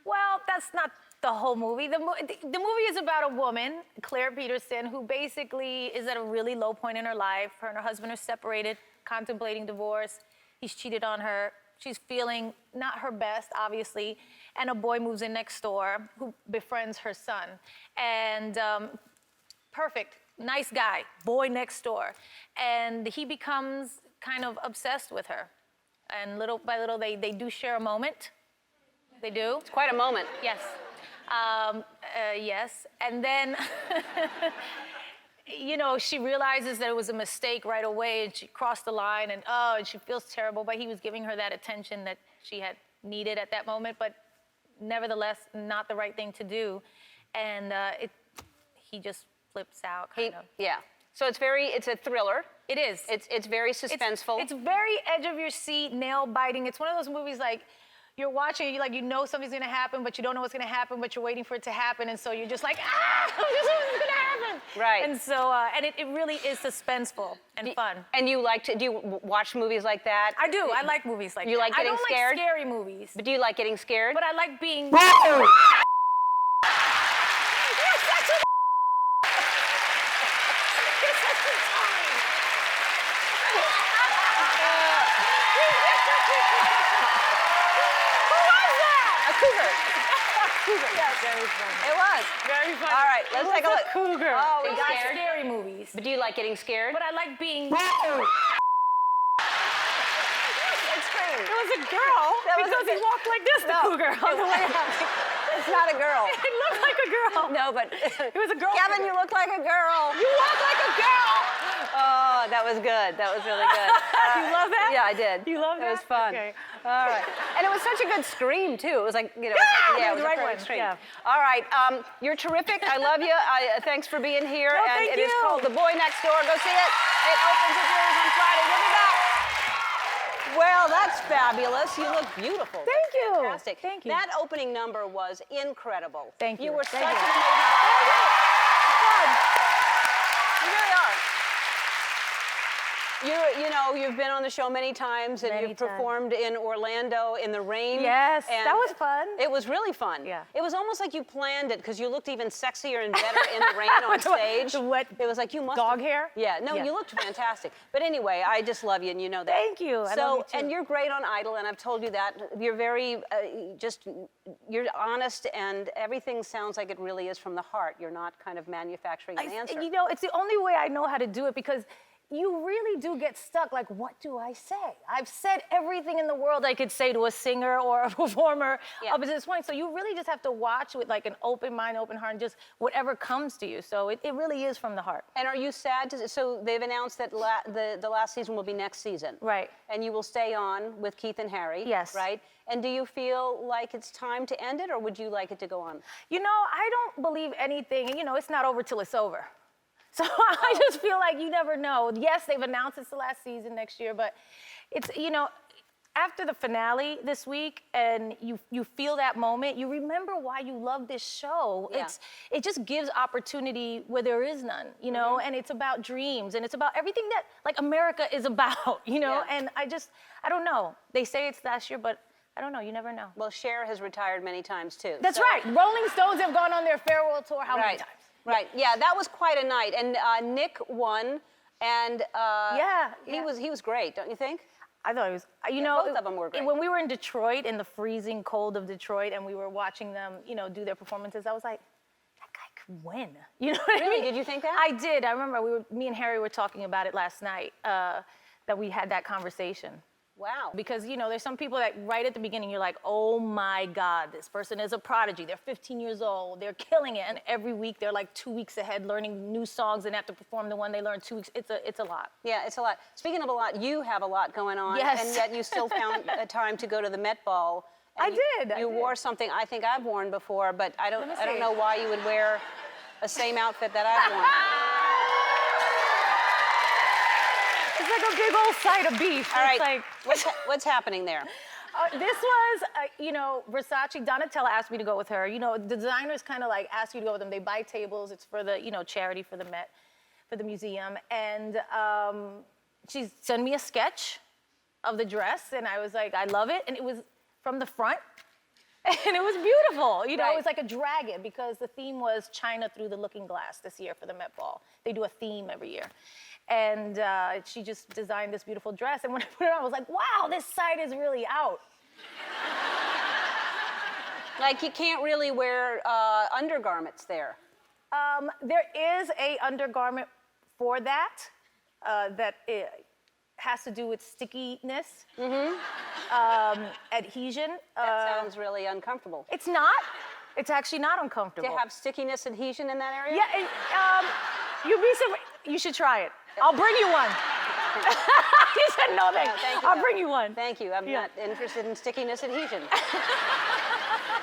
Well, that's not the whole movie. The movie is about a woman, Claire Peterson, who basically is at a really low point in her life. Her and her husband are separated, contemplating divorce. He's cheated on her. She's feeling not her best, obviously. And a boy moves in next door who befriends her son. And perfect. Nice guy, boy next door. And he becomes kind of obsessed with her. And little by little, they do share a moment. They do. It's quite a moment. Yes. Yes. And then, you know, she realizes that it was a mistake right away, and she crossed the line, and she feels terrible, but he was giving her that attention that she had needed at that moment, but nevertheless, not the right thing to do. And he just flips out, kind of. Yeah. So it's a thriller. It is. It's very suspenseful. It's very edge of your seat, nail biting. It's one of those movies like you're watching, you know something's gonna happen, but you don't know what's gonna happen, but you're waiting for it to happen, and so you're just like, this is gonna happen. Right. And so, and it really is suspenseful and fun. And do you watch movies like that? I do. I like movies like that. You like getting scared? I don't like scary movies. But do you like getting scared? But I like being. It was. Very funny. All right, let's take a look. Cougar. Oh, we I got like scary movies. But do you like getting scared? But I like being. It's crazy. It was a girl because he walked like this, the cougar, on the way out. It's not a girl. It looked like a girl. No, but it was a girl. Kevin, you look like a girl. You walk like a girl. Oh, that was good. That was really good. You love that? Yeah, I did. You love that? It was fun. Okay. All right. And it was such a good scream, too. It was like, you know, it was the right a perfect one. scream. Yeah. All right. You're terrific. I love you. Thanks for being here. No, and thank it is you. called The Boy Next Door. Go see it. It opens its doors on Friday. We'll be back. Well, that That's fabulous. You look beautiful. Thank you. Fantastic. Thank you. That opening number was incredible. Thank you. You were Thank such you. an amazing. You really are. You know, you've been on the show many times, and Many you've times. performed in Orlando in the rain. Yes, and that was fun. It was really fun. Yeah. It was almost like you planned it because you looked even sexier and better in the rain on stage. The wet It was like you must dog have- hair? Yeah. No, Yeah. you looked fantastic. But anyway, I just love you, and you know that. Thank you. I So, love you too. and you're great on Idol, and I've told you that. You're very you're honest, and everything sounds like it really is from the heart. You're not kind of manufacturing an answer. You know, it's the only way I know how to do it because you really do get stuck. Like, what do I say? I've said everything in the world I could say to a singer or a performer up to this point. So you really just have to watch with like an open mind, open heart, and just whatever comes to you. So it really is from the heart. And are you sad to? So they've announced that the last season will be next season. Right. And you will stay on with Keith and Harry. Yes. Right. And do you feel like it's time to end it, or would you like it to go on? You know, I don't believe anything. You know, it's not over till it's over. So I just feel like you never know. Yes, they've announced it's the last season next year, but it's, you know, after the finale this week and you feel that moment, you remember why you love this show. Yeah. It just gives opportunity where there is none, you know, and it's about dreams and it's about everything that like America is about, you know, and I don't know. They say it's last year, but I don't know, you never know. Well, Cher has retired many times too. That's right. Rolling Stones have gone on their farewell tour how many times? Right. Yeah, that was quite a night. And Nick won, and he was great, don't you think? I thought it was, you know, both of them were great. When we were in Detroit, in the freezing cold of Detroit, and we were watching them, you know, do their performances, I was like, that guy could win. You know what I Really? mean? Did you think that? I did. I remember me and Harry were talking about it last night, that we had that conversation. Wow. Because, you know, there's some people that right at the beginning, you're like, oh my God, this person is a prodigy. They're 15 years old. They're killing it. And every week they're like 2 weeks ahead learning new songs and have to perform the one they learned 2 weeks. It's a lot. Yeah, it's a lot. Speaking of a lot, you have a lot going on. Yes. And yet you still found time to go to the Met Ball. I did. You wore something I think I've worn before, but I don't see. know why you would wear the same outfit that I've worn. It's like a big old side of beef. All It's right, like, what's happening there? This was, you know, Versace. Donatella asked me to go with her. You know, the designers kind of like ask you to go with them. They buy tables. It's for the, you know, charity for the Met, for the museum. And she sent me a sketch of the dress, and I was like, I love it. And it was from the front, and it was beautiful. You know, it was like a dragon because the theme was China through the looking glass this year for the Met Ball. They do a theme every year. And she just designed this beautiful dress. And when I put it on, I was like, wow, this side is really out. Like you can't really wear undergarments there. There is a undergarment for that that has to do with stickiness, adhesion. That sounds really uncomfortable. It's not. It's actually not uncomfortable. To have stickiness adhesion in that area? Yeah, you should try it. I'll bring you one. You said no thanks. No, thank you, I'll though. bring you one. Thank you. I'm not interested in stickiness adhesion.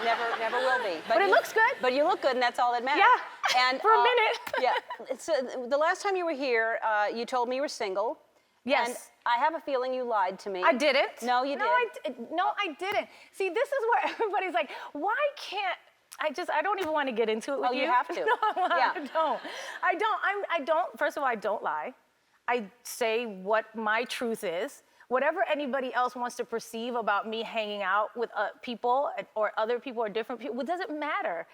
Never will be. But it looks good. But you look good, and that's all that matters. Yeah, And for a minute. Yeah. So the last time you were here, you told me you were single. Yes. And I have a feeling you lied to me. I didn't. No, you did. No, I didn't. See, this is where everybody's like, why can't I don't even want to get into it with you. You have to. No, Yeah. I don't. First of all, I don't lie. I say what my truth is. Whatever anybody else wants to perceive about me hanging out with people or other people or different people, it doesn't matter.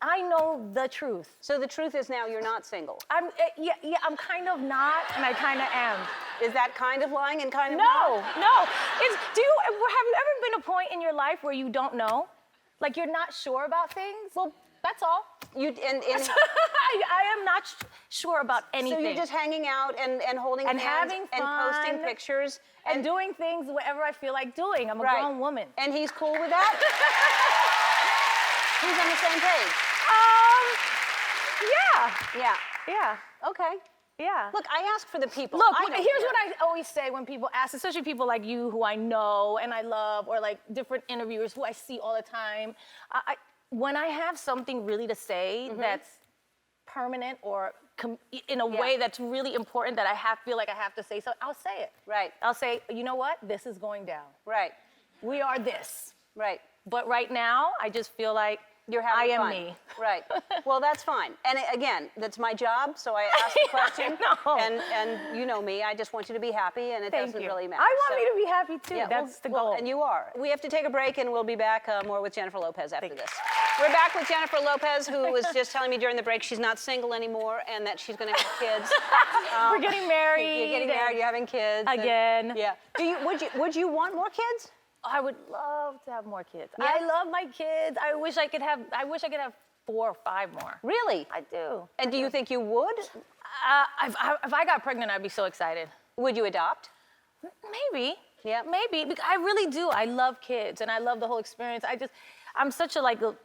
I know the truth. So the truth is now you're not single. I'm kind of not, and I kind of am. Is that kind of lying and kind of not? No. Have you ever been a point in your life where you don't know? Like you're not sure about things? Well, that's all. I am not sure about anything. So you're just hanging out and holding and hands having and fun posting pictures and doing things whatever I feel like doing. I'm a grown woman. And he's cool with that? He's on the same page. Yeah. Okay. Yeah. Look, I ask for the people. Look, here's what I always say when people ask, especially people like you who I know and I love, or like different interviewers who I see all the time. When I have something really to say that's permanent or in a way that's really important that feel like I have to say so, I'll say it. Right. I'll say, you know what? This is going down. Right. We are this. Right. But right now, I just feel like You're having I am fun. me. Right. Well, that's fine. And again, that's my job, so I ask the question. And you know me, I just want you to be happy, and it doesn't really matter. I want me to be happy too. Yeah, That's the goal. And you are. We have to take a break, and we'll be back more with Jennifer Lopez after this. We're back with Jennifer Lopez, who was just telling me during the break she's not single anymore, and that she's going to have kids. We're getting married. You're getting married. You're having kids. Again. Yeah. Would you want more kids? I would love to have more kids. Yeah? I love my kids. I wish I could have 4 or 5 more. Really? I do. And do you think you would? If I got pregnant, I'd be so excited. Would you adopt? Maybe. Yeah. Maybe. Because I really do. I love kids and I love the whole experience. I'm such a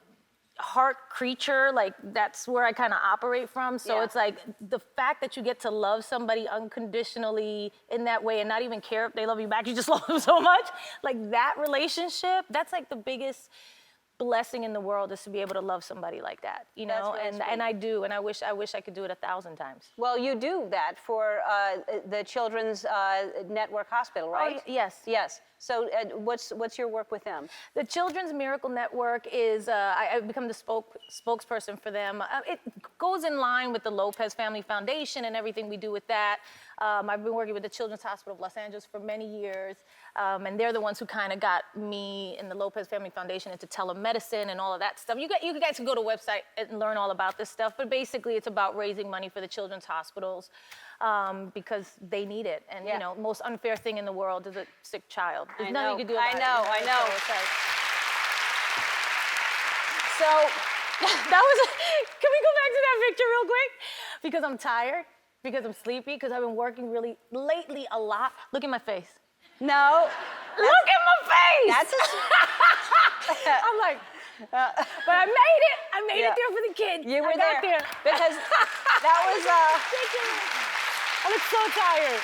heart creature. Like that's where I kind of operate from. So it's like the fact that you get to love somebody unconditionally in that way and not even care if they love you back. You just love them so much. Like that relationship, that's like the biggest blessing in the world is to be able to love somebody like that, you know, and I do, and I wish I could do it 1,000 times. Well, you do that for the Children's Network Hospital, right? Oh, yes. Yes. So what's your work with them? The Children's Miracle Network is, I've become the spokesperson for them. It goes in line with the Lopez Family Foundation and everything we do with that. I've been working with the Children's Hospital of Los Angeles for many years, and they're the ones who kind of got me and the Lopez Family Foundation into telemedicine and all of that stuff. You guys can go to the website and learn all about this stuff, but basically it's about raising money for the children's hospitals because they need it. And you know, most unfair thing in the world is a sick child. There's nothing you can do about it. I know. So that was, can we go back to that picture real quick? Because I'm tired, because I'm sleepy, because I've been working really lately a lot. Look at my face. No. Look at my face! That's I'm like, but I made it. I made it there for the kids. You were I got there. Because that was, I look so tired.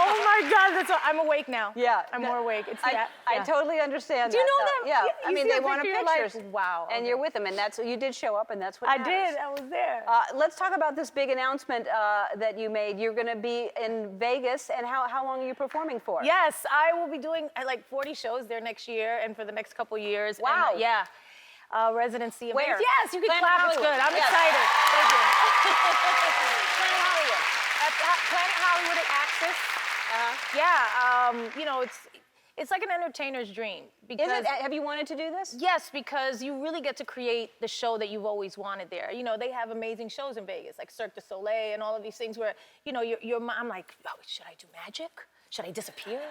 Oh my God, I'm awake now. Yeah. I'm more awake. It's I totally understand. Do you know that? them? Yeah. I mean, they want pictures. Like, wow. And you're with them, and you did show up, and that's what matters. I did. I was there. Let's talk about this big announcement that you made. You're going to be in Vegas, and how long are you performing for? Yes, I will be doing like 40 shows there next year, and for the next couple years. Wow. And, yeah. Residency. Where? Yes, you can Planet clap. Hollywood. It's good. I'm excited. Thank you. Planet Hollywood. At Planet Hollywood at Access. Yeah, you know, it's like an entertainer's dream. Because, is it? Have you wanted to do this? Yes, because you really get to create the show that you've always wanted there. You know, they have amazing shows in Vegas, like Cirque du Soleil and all of these things where, you know, I'm like, oh, should I do magic? Should I disappear?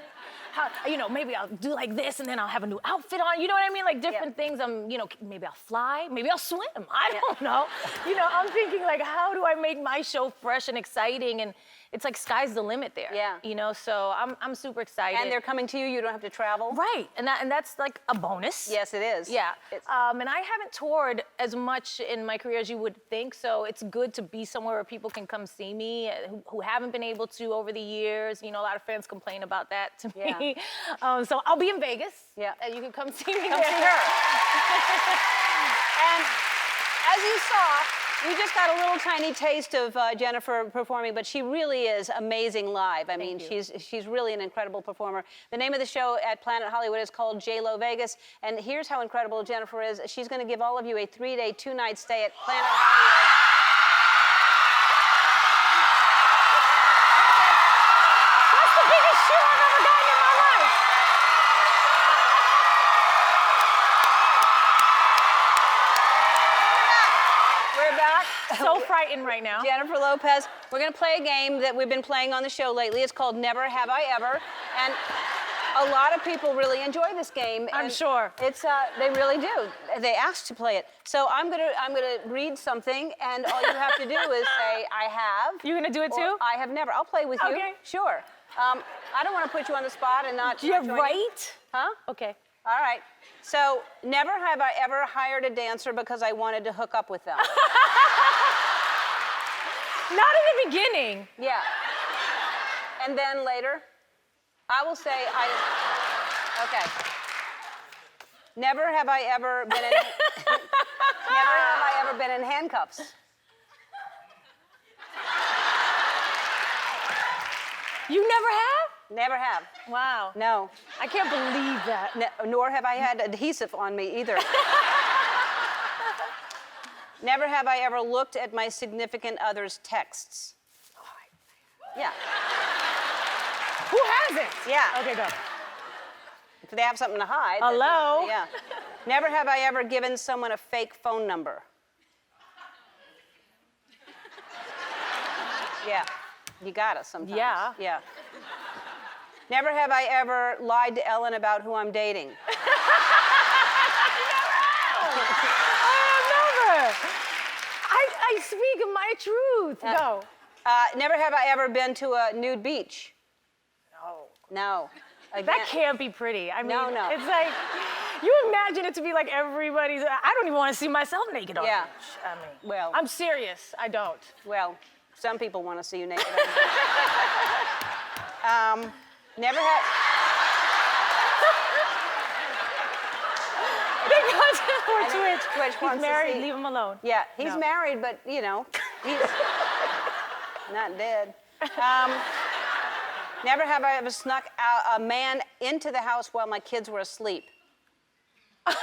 You know, maybe I'll do like this and then I'll have a new outfit on. You know what I mean? Like different things. You know, maybe I'll fly. Maybe I'll swim. I don't know. You know, I'm thinking like, how do I make my show fresh and exciting? And it's like sky's the limit there. Yeah. You know, so I'm super excited. And they're coming to you. You don't have to travel. Right. And that's like a bonus. Yes, it is. Yeah. And I haven't toured as much in my career as you would think. So it's good to be somewhere where people can come see me who haven't been able to over the years. You know, a lot of fans complain about that to me. So I'll be in Vegas. Yeah. And you can come see me. Come see her. And as you saw, you just got a little tiny taste of Jennifer performing, but she really is amazing live. I mean, she's really an incredible performer. The name of the show at Planet Hollywood is called J-Lo Vegas, and here's how incredible Jennifer is. She's going to give all of you a 3-day, 2-night stay at Planet Hollywood. That's the biggest show I've ever gotten in my life. We're back. So frightened right now. Jennifer Lopez. We're going to play a game that we've been playing on the show lately. It's called Never Have I Ever. And a lot of people really enjoy this game. I'm sure. It's they really do. They asked to play it. So I'm gonna read something, and all you have to do is say I have. You're gonna do it too? I have never. I'll play with you. Okay. Sure. I don't want to put you on the spot and not. You're not join right. you. Huh? Okay. All right. So never have I ever hired a dancer because I wanted to hook up with them. Not in the beginning. Yeah. And then later, I will say okay. Never have I ever been in, never have I ever been in handcuffs. You never have? Never have. Wow. No. I can't believe that. Nor have I had adhesive on me either. Never have I ever looked at my significant other's texts. Yeah. Who hasn't? Yeah. Okay, go. If they have something to hide. Hello? Yeah. Never have I ever given someone a fake phone number. Yeah. You got us sometimes. Yeah. Yeah. Never have I ever lied to Ellen about who I'm dating. Never. I speak my truth. Go. Never have I ever been to a nude beach. No. Again. That can't be pretty. I mean, No. it's like, you imagine it to be like everybody's, I don't even want to see myself naked on Yeah. the beach. I mean, Well. I'm serious. I don't. Well, some people want to see you naked. Never had. Twitch wants He's married. to see. Leave him alone. Yeah, he's No. married, but you know, he's not dead. Never have I ever snuck a man into the house while my kids were asleep. That's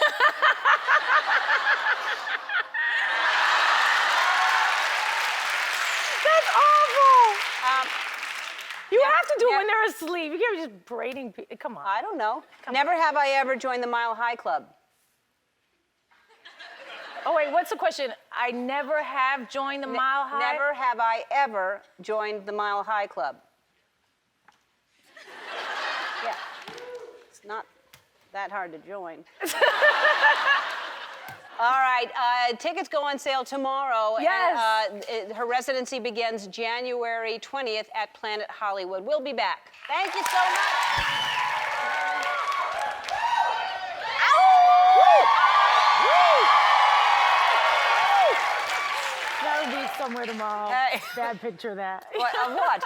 awful. You have to do it when they're asleep. You can't be just braiding people. Come on. I don't know. Never have I ever joined the Mile High Club. Oh, wait, what's the question? I never have joined the Mile High? Never have I ever joined the Mile High Club. Yeah. It's not that hard to join. All right, tickets go on sale tomorrow. Yes. And, her residency begins January 20th at Planet Hollywood. We'll be back. Thank you so much. That'll be somewhere tomorrow. Hey. Bad picture of that. What?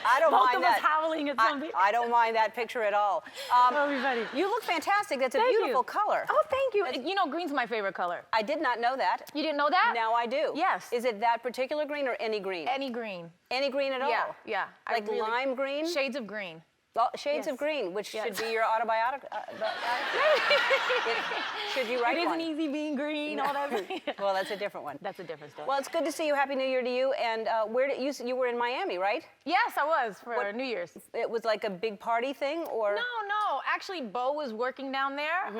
I don't Both mind of that. us howling at something. I don't mind that picture at all. That'll be funny. You look fantastic. That's a Thank beautiful you. color. Oh, thank you. You know, green's my favorite color. I did not know that. You didn't know that? Now I do. Yes. Is it that particular green or any green? Any green. Any green at all? Yeah, yeah. Like lime green? Shades of green. Oh, shades Yes. of green, which Yes. should be your autobiography. Should you write It one? isn't easy being green, all that. Well, that's a different one. That's a different story. Well, it's good to see you. Happy New Year to you. And where did you were in Miami, right? Yes, I was for New Year's. It was like a big party thing, or? No. Actually, Bo was working down there,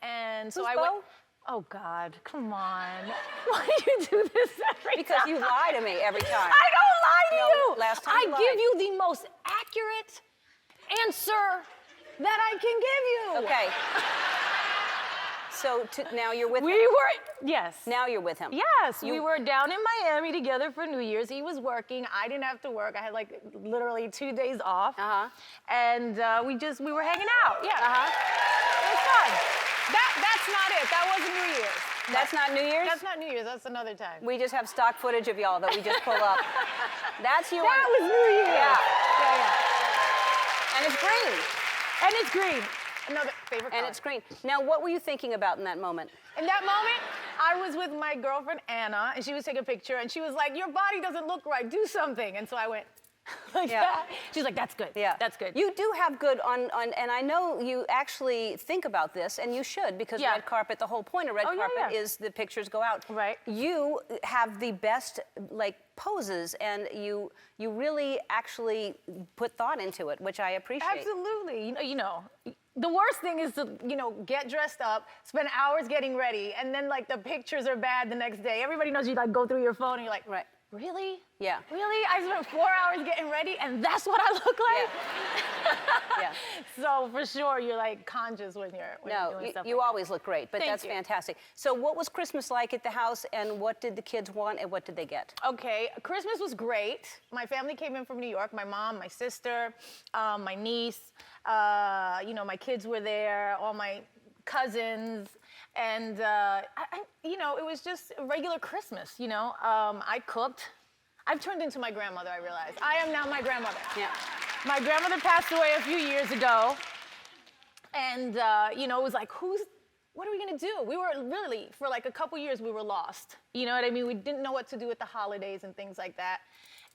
and so Who's I Bo? went. Oh God, come on! Why do you do this every Because time? you lie to me every time. I don't lie to No, you. last time I you lied. give you the most accurate answer that I can give you. Okay. So now you're with him. Yes. Now you're with him. Yes, we were down in Miami together for New Year's. He was working. I didn't have to work. I had like literally 2 days off. And we were hanging out. Yeah. It was fun. That's not it. That wasn't New Year's. That's not New Year's? That's not New Year's. That's another time. We just have stock footage of y'all that we just pull up. That's you. That was New Year's. Yeah. Yeah. And it's green. And it's green. Another favorite color. And it's green. Now, what were you thinking about in that moment? In that moment, I was with my girlfriend, Anna, and she was taking a picture, and she was like, your body doesn't look right, do something. And so I went like that. She's like, that's good. Yeah. That's good. You do have good on, and I know you actually think about this, and you should, because red carpet, the whole point of red carpet is the pictures go out. Right. You have the best, like, poses, and you really actually put thought into it, which I appreciate. Absolutely. You know, the worst thing is to, get dressed up, spend hours getting ready, and then, like, the pictures are bad the next day. Everybody knows you, like, go through your phone, and you're like, right. Really? Yeah. Really? I spent 4 hours getting ready, and that's what I look like? Yeah. So for sure, you're like conscious when you're doing stuff. You like always look great, but Thank that's you. fantastic. So what was Christmas like at the house, and what did the kids want, and what did they get? Okay, Christmas was great. My family came in from New York. My mom, my sister, my niece. My kids were there. All my cousins. And, it was just a regular Christmas, I cooked. I've turned into my grandmother, I realized. I am now my grandmother. Yeah. My grandmother passed away a few years ago. And, it was like, what are we gonna do? We were really, for like a couple years, we were lost. You know what I mean? We didn't know what to do with the holidays and things like that.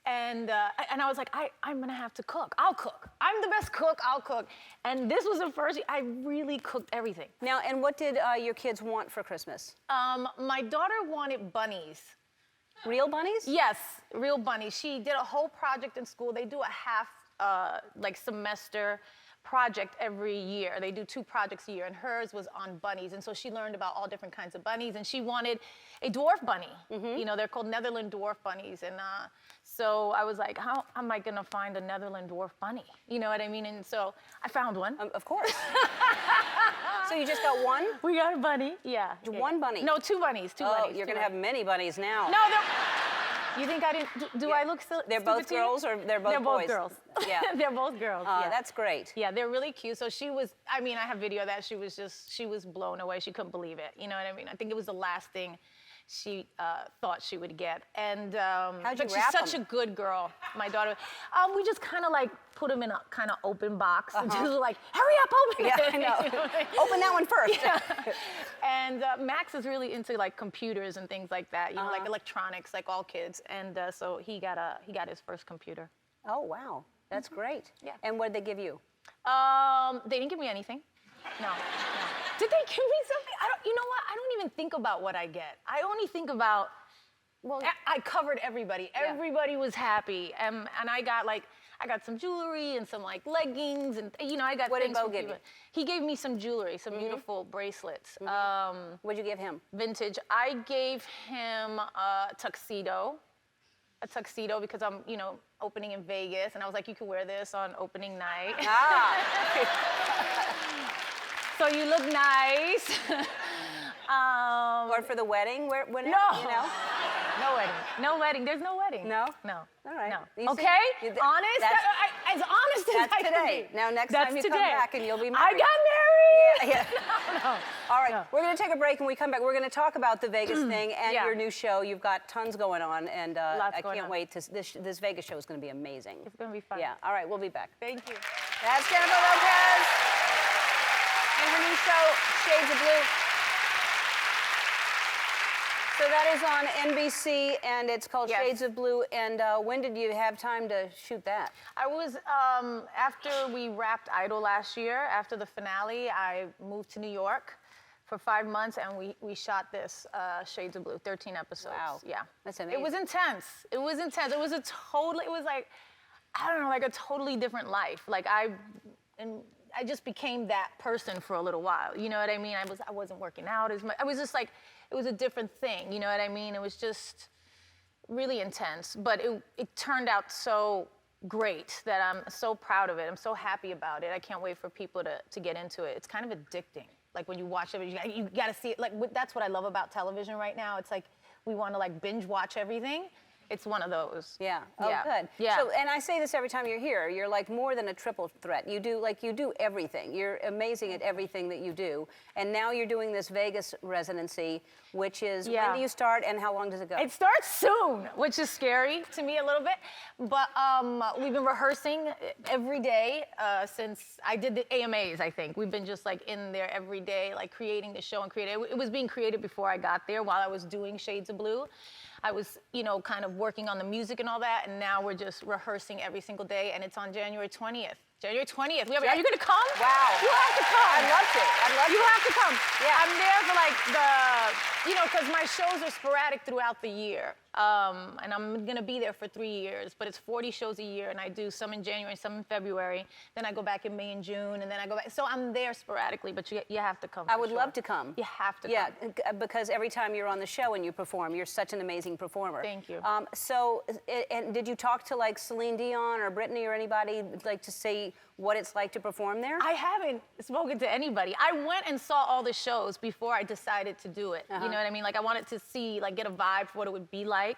And I was like, I'm gonna have to cook. I'll cook. I'm the best cook. I'll cook. And this was the first year I really cooked everything. Now, and what did your kids want for Christmas? My daughter wanted bunnies. Real bunnies? Yes, real bunnies. She did a whole project in school. They do a half semester project every year. They do 2 projects a year, and hers was on bunnies. And so she learned about all different kinds of bunnies, and she wanted a dwarf bunny. You know, they're called Netherland dwarf bunnies. And so I was like, how am I gonna find a Netherland dwarf bunny? You know what I mean? And so I found one. Of course. So you just got one? We got a bunny, yeah. One bunny? No, 2 bunnies, 2 bunnies. Oh, you're gonna have many bunnies now. No, you think I didn't? Do I look so? They're both girls, or they're both boys? They're both girls. Yeah. They're both girls. Yeah. That's great. Yeah, they're really cute. So she was, I mean, I have video of that. She was blown away. She couldn't believe it. You know what I mean? I think it was the last thing she thought she would get. And how'd you but wrap she's such them? a good girl, my daughter. We just kind of like put them in a kind of open box and just like, hurry up, open it. Yeah, I know. You know what I mean? Open that one first. Yeah. And Max is really into like computers and things like that, you know, like electronics, like all kids. And so he got his first computer. Oh, wow. That's great. Yeah. And what did they give you? They didn't give me anything. No. Did they give me something? You know what? I don't even think about what I get. I only think about, well, I covered everybody. Yeah. Everybody was happy. And I got some jewelry and some like leggings and, you know, I got What did things Bo from give Kiva. you? He gave me some jewelry, some beautiful bracelets. What'd you give him? Vintage. I gave him a tuxedo because I'm, you know, opening in Vegas, and I was like, you can wear this on opening night. So you look nice. Or for the wedding? No. You know? No wedding. No wedding. There's no wedding. No? No. All right. No. You see? Okay? Honest? As honest as That's I can today. be. Now, next That's time you today. come back and you'll be I married. got married! Yeah. No. All right, No. we're going to take a break. When we come back, we're going to talk about the Vegas thing and Yeah. your new show. You've got tons going on, and Lots I going can't on. wait. This Vegas show is going to be amazing. It's going to be fun. Yeah. All right, we'll be back. Thank you. That's Jennifer Lopez and her new show, Shades of Blue. So that is on NBC, and it's called Yes. Shades of Blue. And when did you have time to shoot that? I was, after we wrapped Idol last year, after the finale, I moved to New York for 5 months, and we shot this Shades of Blue, 13 episodes. Wow. Yeah. That's amazing. It was intense. It was intense. It was like, I don't know, like a totally different life. Like I just became that person for a little while. You know what I mean? I wasn't working out as much. I was just like, it was a different thing. You know what I mean? It was just really intense, but it turned out so great that I'm so proud of it. I'm so happy about it. I can't wait for people to get into it. It's kind of addicting. Like when you watch it, you gotta see it. Like that's what I love about television right now. It's like we want to like binge watch everything. It's one of those. Yeah. Oh, Yeah. good. Yeah. So, and I say this every time you're here. You're like more than a triple threat. You do everything. You're amazing at everything that you do. And now you're doing this Vegas residency, which is when do you start and how long does it go? It starts soon, which is scary to me a little bit. But we've been rehearsing every day since I did the AMAs, I think. We've been just like in there every day, like creating the show and creating it. It was being created before I got there while I was doing Shades of Blue. I was, you know, kind of working on the music and all that, and now we're just rehearsing every single day, and it's on January 20th. January 20th. Are you gonna come? Wow. You have to come. I'd love to. You have to come. Yeah. I'm there for like you know, because my shows are sporadic throughout the year. And I'm gonna be there for 3 years, but it's 40 shows a year, and I do some in January, some in February. Then I go back in May and June, and then I go back. So I'm there sporadically, but you have to come. I would love to come. You have to come. Yeah, because every time you're on the show and you perform, you're such an amazing performer. Thank you. So, and did you talk to like Celine Dion or Britney or anybody like to say what it's like to perform there? I haven't spoken to anybody. I went and saw all the shows before I decided to do it. You know what I mean? Like I wanted to see, like get a vibe for what it would be like.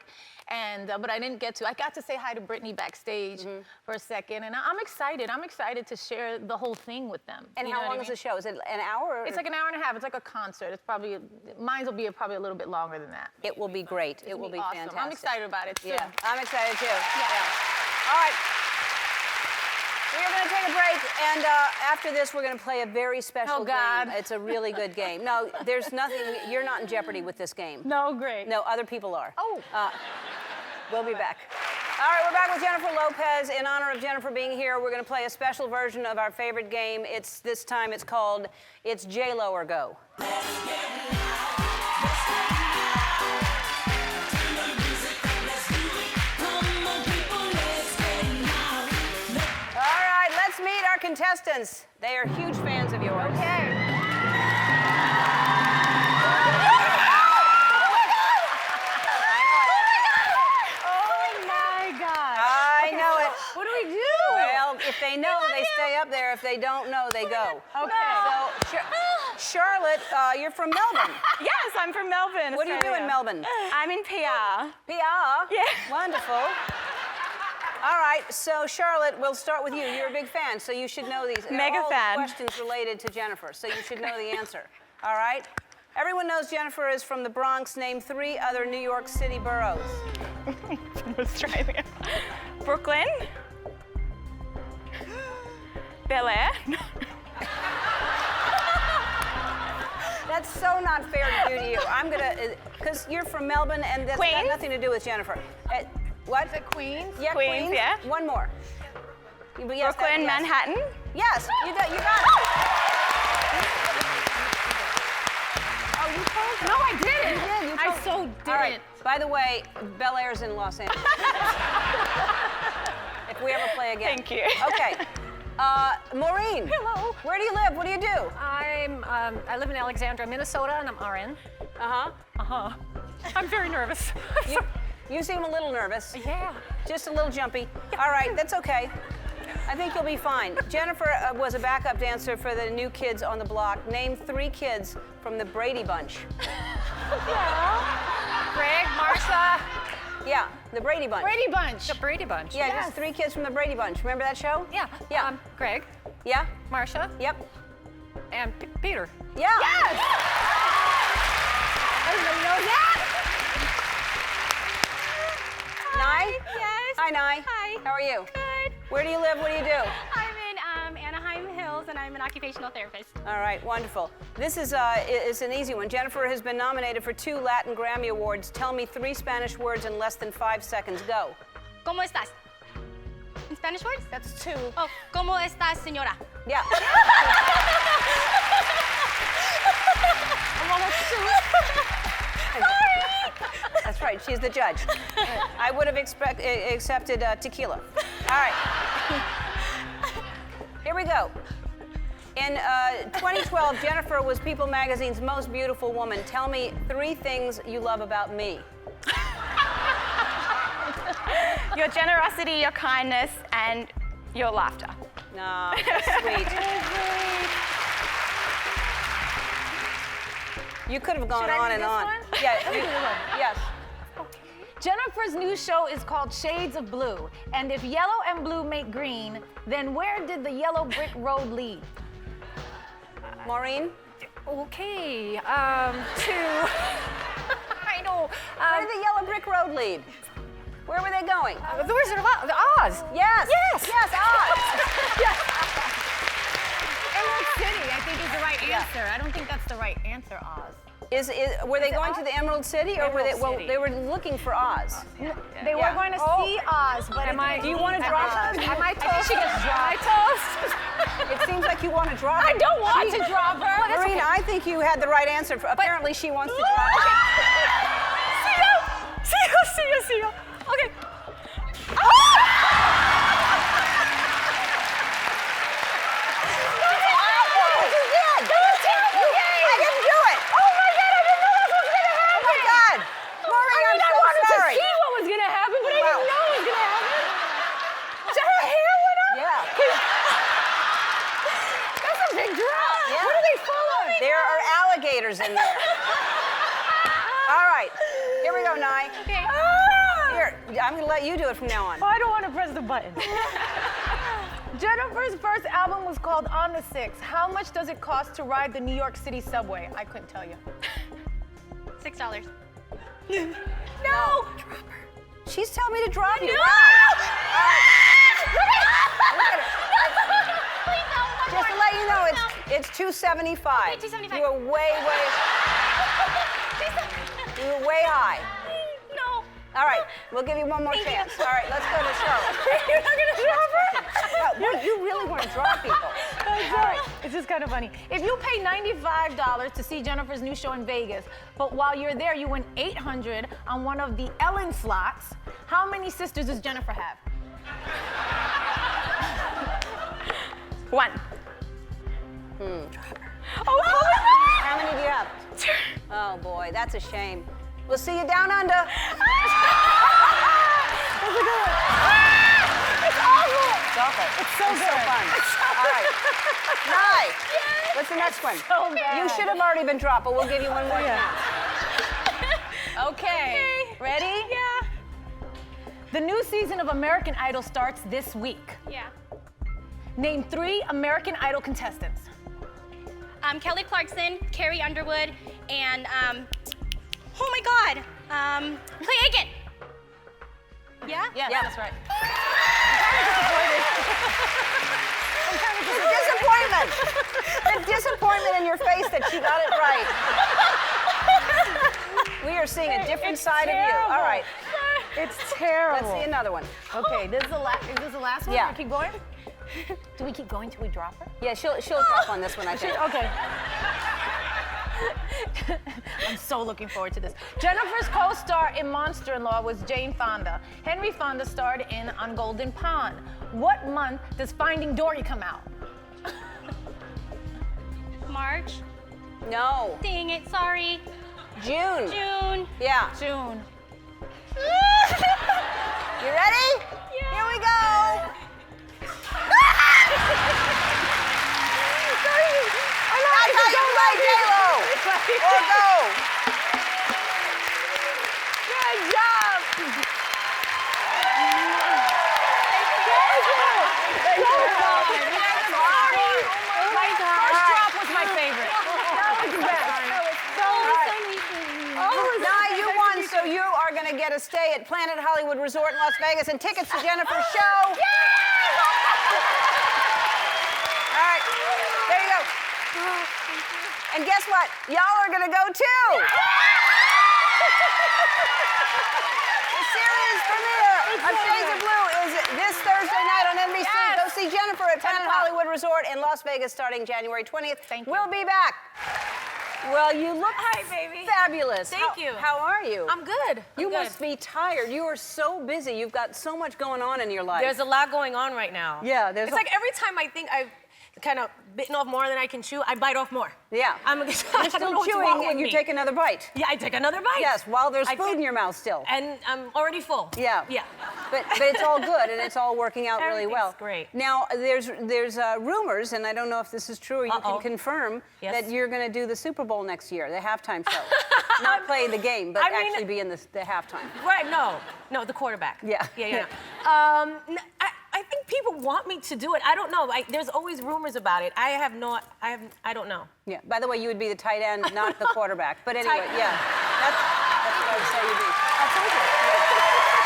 And, but I didn't get to. I got to say hi to Britney backstage for a second, and I'm excited. I'm excited to share the whole thing with them. And how long is the show? Is it an hour? It's like an hour and a half. It's like a concert. It's probably, mine will be probably a little bit longer than that. It will be great. It will be awesome. fantastic. I'm excited about it, too. Yeah, I'm excited too. Yeah. All right. We are going to take a break, and after this, we're going to play a very special God. game. It's a really good game. No, there's nothing, you're not in jeopardy with this game. No, great. No, other people are. Oh. We'll be back. All right, we're back with Jennifer Lopez. In honor of Jennifer being here, we're going to play a special version of our favorite game. This time it's called It's J-Lo or Go. All right, let's meet our contestants. They are huge fans of yours. Okay. What do we do? Well, if they know, they stay up there. If they don't know, they go. Okay. So, Charlotte, you're from Melbourne. Yes, I'm from Melbourne. What do you do in Melbourne? I'm in PR. PR? Yeah. Wonderful. All right, so Charlotte, we'll start with you. You're a big fan, so you should know these. Mega all fan. Questions related to Jennifer, so you should know the answer. All right? Everyone knows Jennifer is from the Bronx. Name 3 other New York City boroughs. Let's try it again. Brooklyn. Bel Air. That's so not fair to do to you. I'm gonna, because you're from Melbourne and that's got Queens? nothing to do with Jennifer. What? Is it Queens? Yeah, Queens, yeah. One more. Yes, Brooklyn, yes. Manhattan. Yes, you got it. Oh, you told her. No, I didn't. You did. You I told- so didn't. All right. By the way, Bel Air's in Los Angeles. If we ever play again. Thank you. Okay. Maureen. Hello. Where do you live? What do you do? I live in Alexandria, Minnesota, and I'm RN. Uh-huh. I'm very nervous. You seem a little nervous. Yeah. Just a little jumpy. All right, that's okay. I think you'll be fine. Jennifer was a backup dancer for the New Kids on the Block. Name 3 kids from the Brady Bunch. Greg, Marsha. Yeah, the Brady Bunch. Brady Bunch. The Brady Bunch. Yeah, just 3 kids from the Brady Bunch. Remember that show? Yeah. Yeah. Greg, Yeah? Marsha, Yep. and Peter. Yeah. Yes! Everybody knows that? Nye? Yes. Hi, Nye. Hi. How are you? Good. Where do you live? What do you do? I'm in Anaheim Hills, and I'm an occupational therapist. All right, wonderful. This is an easy one. Jennifer has been nominated for 2 Latin Grammy Awards. Tell me 3 Spanish words in less than 5 seconds. Go. ¿Cómo estás? In Spanish words? That's 2. Oh, ¿cómo estás, señora? Yeah. Well, that's 2. That's right. She's the judge. I would have accepted tequila. All right. Here we go. In 2012, Jennifer was People Magazine's Most Beautiful Woman. Tell me 3 things you love about me. Your generosity, your kindness, and your laughter. No, that's sweet. You could have gone Should I on do and this on. one? Yeah. Let me do this one. Yes. Jennifer's new show is called Shades of Blue. And if yellow and blue make green, then where did the yellow brick road lead? Maureen? Okay. To. I know. Where did the yellow brick road lead? Where were they going? The Wizard of Oz. Oz. Yes. Yes. Yes, Oz. Emerald City, I think is the right answer. I don't think that's the right answer, Oz. Were they going to the Emerald City, or were they? Emerald Well, City. they were looking for Oz. They were going to see Oz, but Do you want to drop her? Am I toast? She gets dropped. It seems like you want to drop her. I don't want to drop her. Marina, I think you had the right answer. Apparently, she wants to drop her. See you. Okay. alligators in there. All right, here we go, Nye. Okay. Here, I'm gonna let you do it from now on. Oh, I don't want to press the button. Jennifer's first album was called On the Six. How much does it cost to ride the New York City subway? I couldn't tell you. $6. No! She's telling me to drop you. No! Just to let you know, it's $275. Okay, $275. You were way high. No. All right, we'll give you one more chance. All right, let's go to the show. You're not gonna drop her? Well, you really want to draw people. All right, it's just kind of funny. If you pay $95 to see Jennifer's new show in Vegas, but while you're there, you win $800 on one of the Ellen slots, how many sisters does Jennifer have? 1. Oh, how many do you have? 2. Oh boy, that's a shame. We'll see you down under. That's a good one. It's awful. It's awful. It's so good. So fun. All right. Nye, what's the next one? So bad. You should have already been dropped, but we'll give you one more chance. Okay. Ready? Yeah. The new season of American Idol starts this week. Yeah. Name 3 American Idol contestants. Kelly Clarkson, Carrie Underwood, and oh my God, Clay Aiken. Yeah? Yeah, that's right. The disappointment. The disappointment in your face that she got it right. We are seeing a different side of you. All right. It's terrible. Let's see another one. Okay, this is the last one? Yeah. We keep going? Do we keep going till we drop her? Yeah, she'll drop on this one, I think. Okay. I'm so looking forward to this. Jennifer's co-star in Monster-in-Law was Jane Fonda. Henry Fonda starred in On Golden Pond. What month does Finding Dory come out? March. No. Dang it, sorry. June. June. Yeah. June. You ready? Yeah. Here we go. That's how you play J-Lo. Or go. Good job. My first drop was my favorite. That was the best. Now you won, so you are going to get a stay at Planet Hollywood Resort in Las Vegas and tickets to Jennifer's show. All right, there you go. And guess what? Y'all are going to go too. The series premiere of Shades of Blue is this Thursday night on NBC. Yes. Go see Jennifer at Planet Hollywood Resort in Las Vegas starting January 20th. Thank you. We'll be back. Well, you look baby. fabulous. Thank you. How are you? I'm good. You I'm good. must be tired. You are so busy. You've got so much going on in your life. There's a lot going on right now. Yeah, It's like every time I think I've kind of bitten off more than I can chew, I bite off more. Yeah. I You're don't still know what's wrong chewing with and you me. take another bite. Yeah, I take another bite. Yes, while there's I food think- in your mouth still. And I'm already full. Yeah. Yeah. But it's all good and it's all working out really well. Everything's great. Now, there's rumors, and I don't know if this is true or you can confirm, Yes. that you're going to do the Super Bowl next year, the halftime show. Not play the game, but I mean- actually be in the halftime. Right, no, the quarterback. Yeah. Yeah. I think people want me to do it. I don't know. There's always rumors about it. I don't know. Yeah. By the way, you would be the tight end, not the quarterback. But anyway, Tight- yeah. That's what I would say you'd be. Thank you.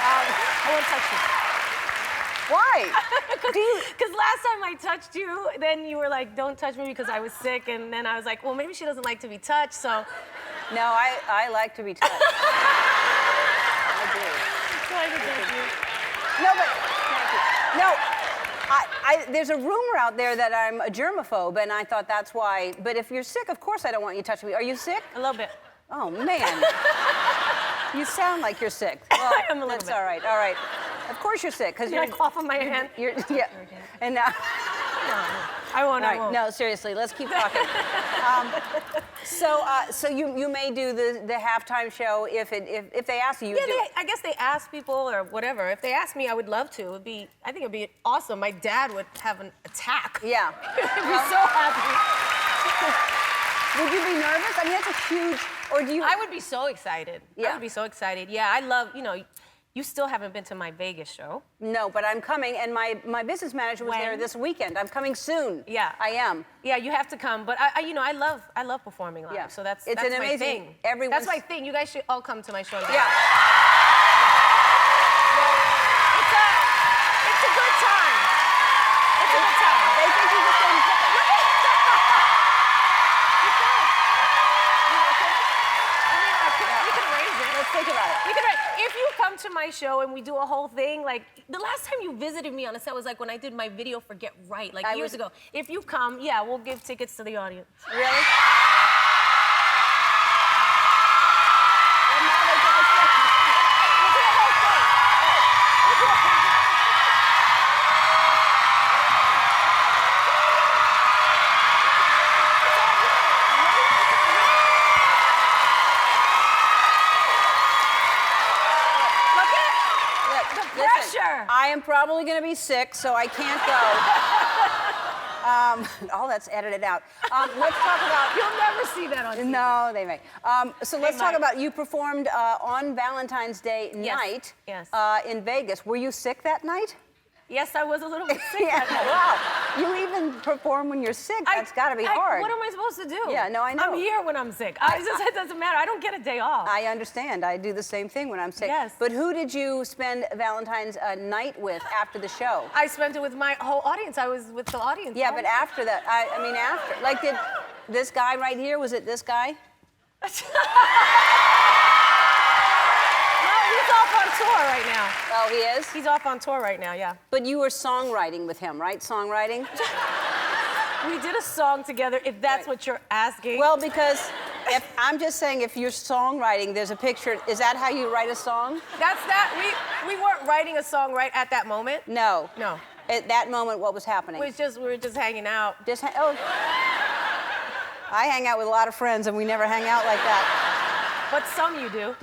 I won't touch you. Why? Because last time I touched you, then you were like, don't touch me because I was sick. And then I was like, well, maybe she doesn't like to be touched, so. No, I like to be touched. I do. No, but no. There's a rumor out there that I'm a germaphobe, and I thought that's why. But if you're sick, of course I don't want you touching me. Are you sick? A little bit. Oh man. You sound like you're sick. Well, I'm a little that's bit. all right. All right. Of course you're sick because Can I cough on my hand? Yeah. And now. I won't. All I right, won't. no, seriously, let's keep talking. So you may do the halftime show if they ask you. Yeah, I guess they ask people or whatever. If they ask me, I would love to. I think it'd be awesome. My dad would have an attack. Yeah. He'd be so happy. Would you be nervous? I mean, that's a huge. Or do you? I would be so excited. Yeah. I would be so excited. Yeah, I love. You still haven't been to my Vegas show. No, but I'm coming, and my business manager was there this weekend. I'm coming soon. Yeah, I am. Yeah, you have to come. But I love performing live. Yeah. So that's It's that's an my amazing- thing. everyone's- That's my thing. You guys should all come to my show. Now. Yeah. It's a good time. It's a good time. They think you just didn't pick it. We can arrange it. Let's think about it. You can write. If you come to my show and we do a whole thing, like the last time you visited me on a set was like when I did my video for Get Right, like years ago. If you come, yeah, we'll give tickets to the audience. Really? I am probably going to be sick, so I can't go. All that's edited out. Let's talk about... You'll never see that on TV. No, they may. So let's talk about, you performed on Valentine's Day night in Vegas. Were you sick that night? Yes, I was a little bit sick. Wow. You even perform when you're sick. That's got to be hard. What am I supposed to do? Yeah, no, I know. I'm here when I'm sick. It doesn't matter. I don't get a day off. I understand. I do the same thing when I'm sick. Yes. But who did you spend Valentine's night with after the show? I spent it with my whole audience. I was with the audience. Yeah, but after that, I mean after. Like, did this guy right here, was it this guy? He's off on tour right now. Oh, he is? He's off on tour right now, yeah. But you were songwriting with him, right? Songwriting? We did a song together, if that's what you're asking. Well, because I'm just saying, if you're songwriting, there's a picture. Is that how you write a song? That's that. We weren't writing a song right at that moment. No. No. At that moment, what was happening? We were just hanging out. I hang out with a lot of friends, and we never hang out like that. But some you do.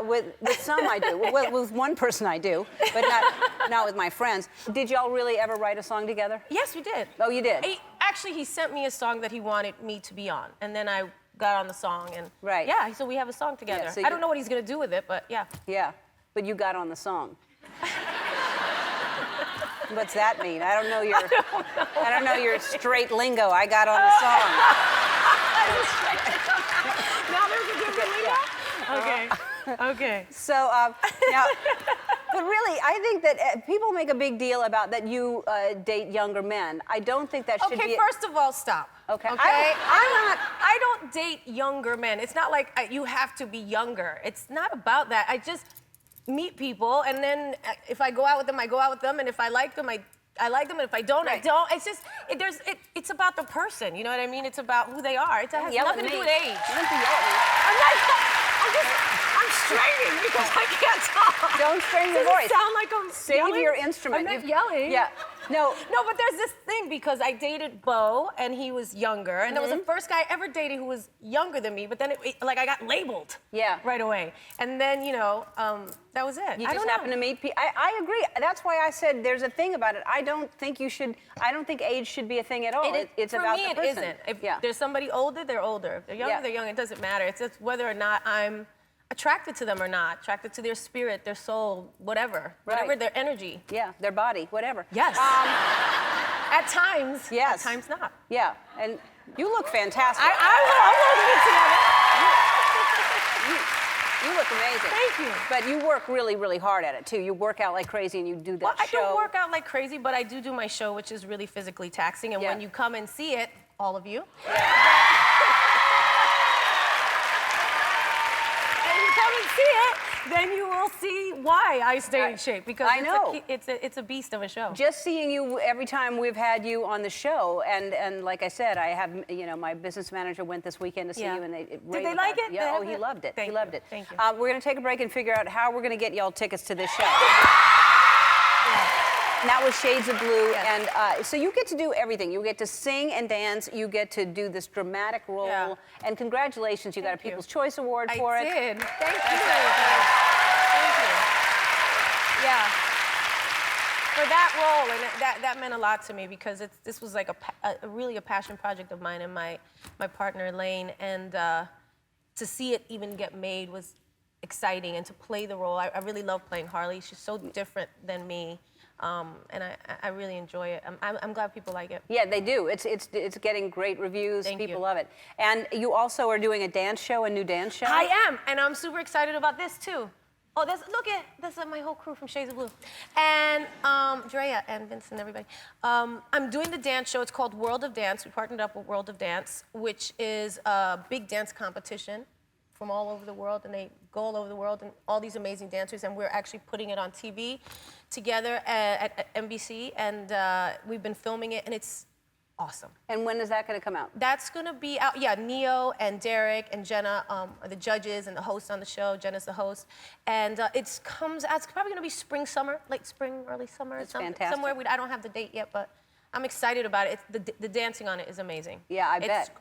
With some I do. With one person I do, but not with my friends. Did y'all really ever write a song together? Yes, we did. Oh, you did? Actually, he sent me a song that he wanted me to be on, and then I got on the song, and yeah, so we have a song together. Yeah, so I don't know what he's gonna do with it, but yeah. Yeah, but you got on the song. What's that mean? I don't know your straight lingo. I got on the song. Now there's a different lingo? Okay. Okay. So now, but really, I think that people make a big deal about that you date younger men. I don't think that should be. Okay, first of all, stop. Okay. I don't date younger men. It's not like you have to be younger. It's not about that. I just meet people, and then if I go out with them, I go out with them, and if I like them, I like them, and if I don't, I don't. It's just, it's about the person, you know what I mean? It's about who they are. It has nothing to do with age. You don't have to yell at me. I'm straining because I can't talk. Don't strain your voice. voice. Sound like I'm Save your instrument. I'm not yelling. Yeah. No. No, but there's this thing because I dated Bo and he was younger, and that was the first guy I ever dated who was younger than me. But then, like, I got labeled. Yeah. Right away, and then that was it. You just happen to meet people. I agree. That's why I said there's a thing about it. I don't think age should be a thing at all. It's about the person. For me, it isn't. If there's somebody older, they're older. If they're younger, they're young. It doesn't matter. It's just whether or not I'm attracted to them or not, attracted to their spirit, their soul, whatever, their energy. Yeah, their body, whatever. Yes. At times. Yes. At times not. Yeah, and you look fantastic. I'm holding it together. You look amazing. Thank you. But you work really, really hard at it too. You work out like crazy and you do that show. I don't work out like crazy, but I do my show, which is really physically taxing. And when you come and see it, all of you. See it, then you will see why I stay in shape, because it's a beast of a show. Just seeing you every time we've had you on the show, and like I said, I have my business manager went this weekend to see you, and did they like it? Yeah, he loved it. He loved it. Thank you. We're gonna take a break and figure out how we're gonna get y'all tickets to this show. And that was Shades of Blue, and so you get to do everything. You get to sing and dance. You get to do this dramatic role, and congratulations, you got a People's Choice Award for it. I did. Thank you. Thank you. Yeah. For that role, and that meant a lot to me because this was like really a passion project of mine and my partner Elaine, and to see it even get made was exciting, and to play the role. I really love playing Harley. She's so different than me. And I really enjoy it. I'm glad people like it. Yeah, they do. It's getting great reviews. People love it. And you also are doing a dance show, a new dance show. I am, and I'm super excited about this too. Oh, that's my whole crew from Shades of Blue, and Drea and Vincent, everybody. I'm doing the dance show. It's called World of Dance. We partnered up with World of Dance, which is a big dance competition from all over the world, and they go all over the world, and all these amazing dancers, and we're actually putting it on TV together at NBC, and we've been filming it, and it's awesome. And when is that going to come out? That's going to be out, yeah, Neo and Derek and Jenna are the judges and the host on the show. Jenna's the host. And it's probably going to be spring, summer, late spring, early summer. That's fantastic. Somewhere, I don't have the date yet, but I'm excited about it. The dancing on it is amazing. Yeah, I bet.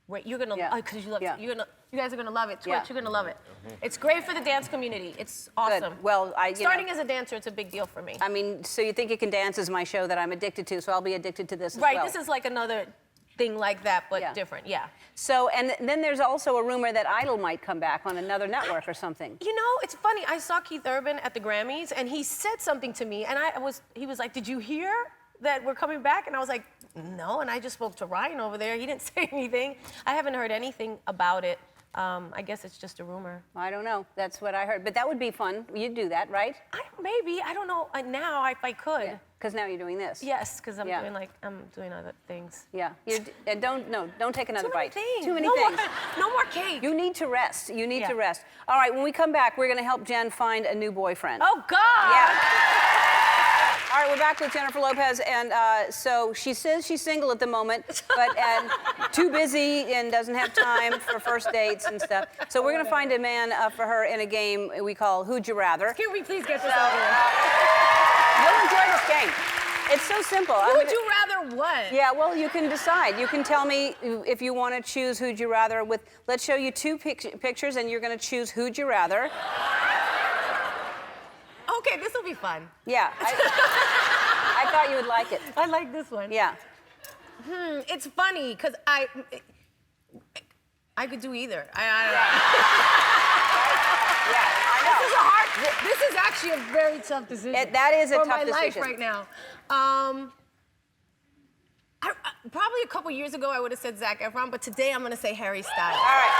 Great. You're gonna, because you love it. You guys are gonna love it. Twitch, Yeah. you're gonna love it. It's great for the dance community. It's awesome. Good. Well, starting as a dancer, it's a big deal for me. I mean, So You Think You Can Dance is my show that I'm addicted to, so I'll be addicted to this as right. well. This is like another thing like that, but different. Yeah. So, and then there's also a rumor that Idol might come back on another network or something. You know, it's funny. I saw Keith Urban at the Grammys, and he said something to me, and he was like, "Did you hear that we're coming back?" And I was like, "No." And I just spoke to Ryan over there. He didn't say anything. I haven't heard anything about it. I guess it's just a rumor. I don't know. That's what I heard. But that would be fun. You'd do that, right? Maybe. I don't know now if I could. Because now you're doing this. Yes, because I'm doing other things. Yeah. And don't take another bite. Things. Too many things. No more cake. You need to rest. You need to rest. All right, when we come back, we're going to help Jen find a new boyfriend. Oh, God! Yeah. All right, we're back with Jennifer Lopez, and so she says she's single at the moment, but too busy and doesn't have time for first dates and stuff. So we're going to find a man for her in a game we call Who'd You Rather. Can we please get this over with? You'll enjoy this game. It's so simple. Who'd you rather what? Yeah, well, you can decide. You can tell me if you want to choose Who'd You Rather with, let's show you two pictures, and you're going to choose Who'd You Rather. Okay, this will be fun. Yeah, I thought you would like it. I like this one. Yeah. It's funny, because I could do either. This is actually a very tough decision. That is a for tough my life decision. right now. Probably a couple years ago, I would have said Zac Efron, but today I'm going to say Harry Styles. All right.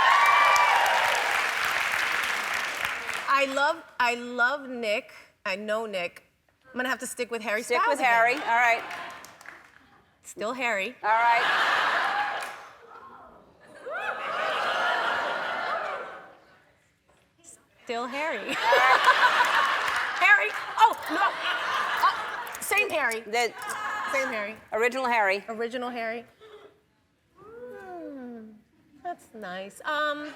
I love Nick. I know Nick. I'm going to have to stick with Harry Styles. Stick with Harry. All right. Still Harry. All right. Still Harry. Harry. Oh, no. Same Harry. Same Harry. Original Harry. Original Harry. That's nice. I'm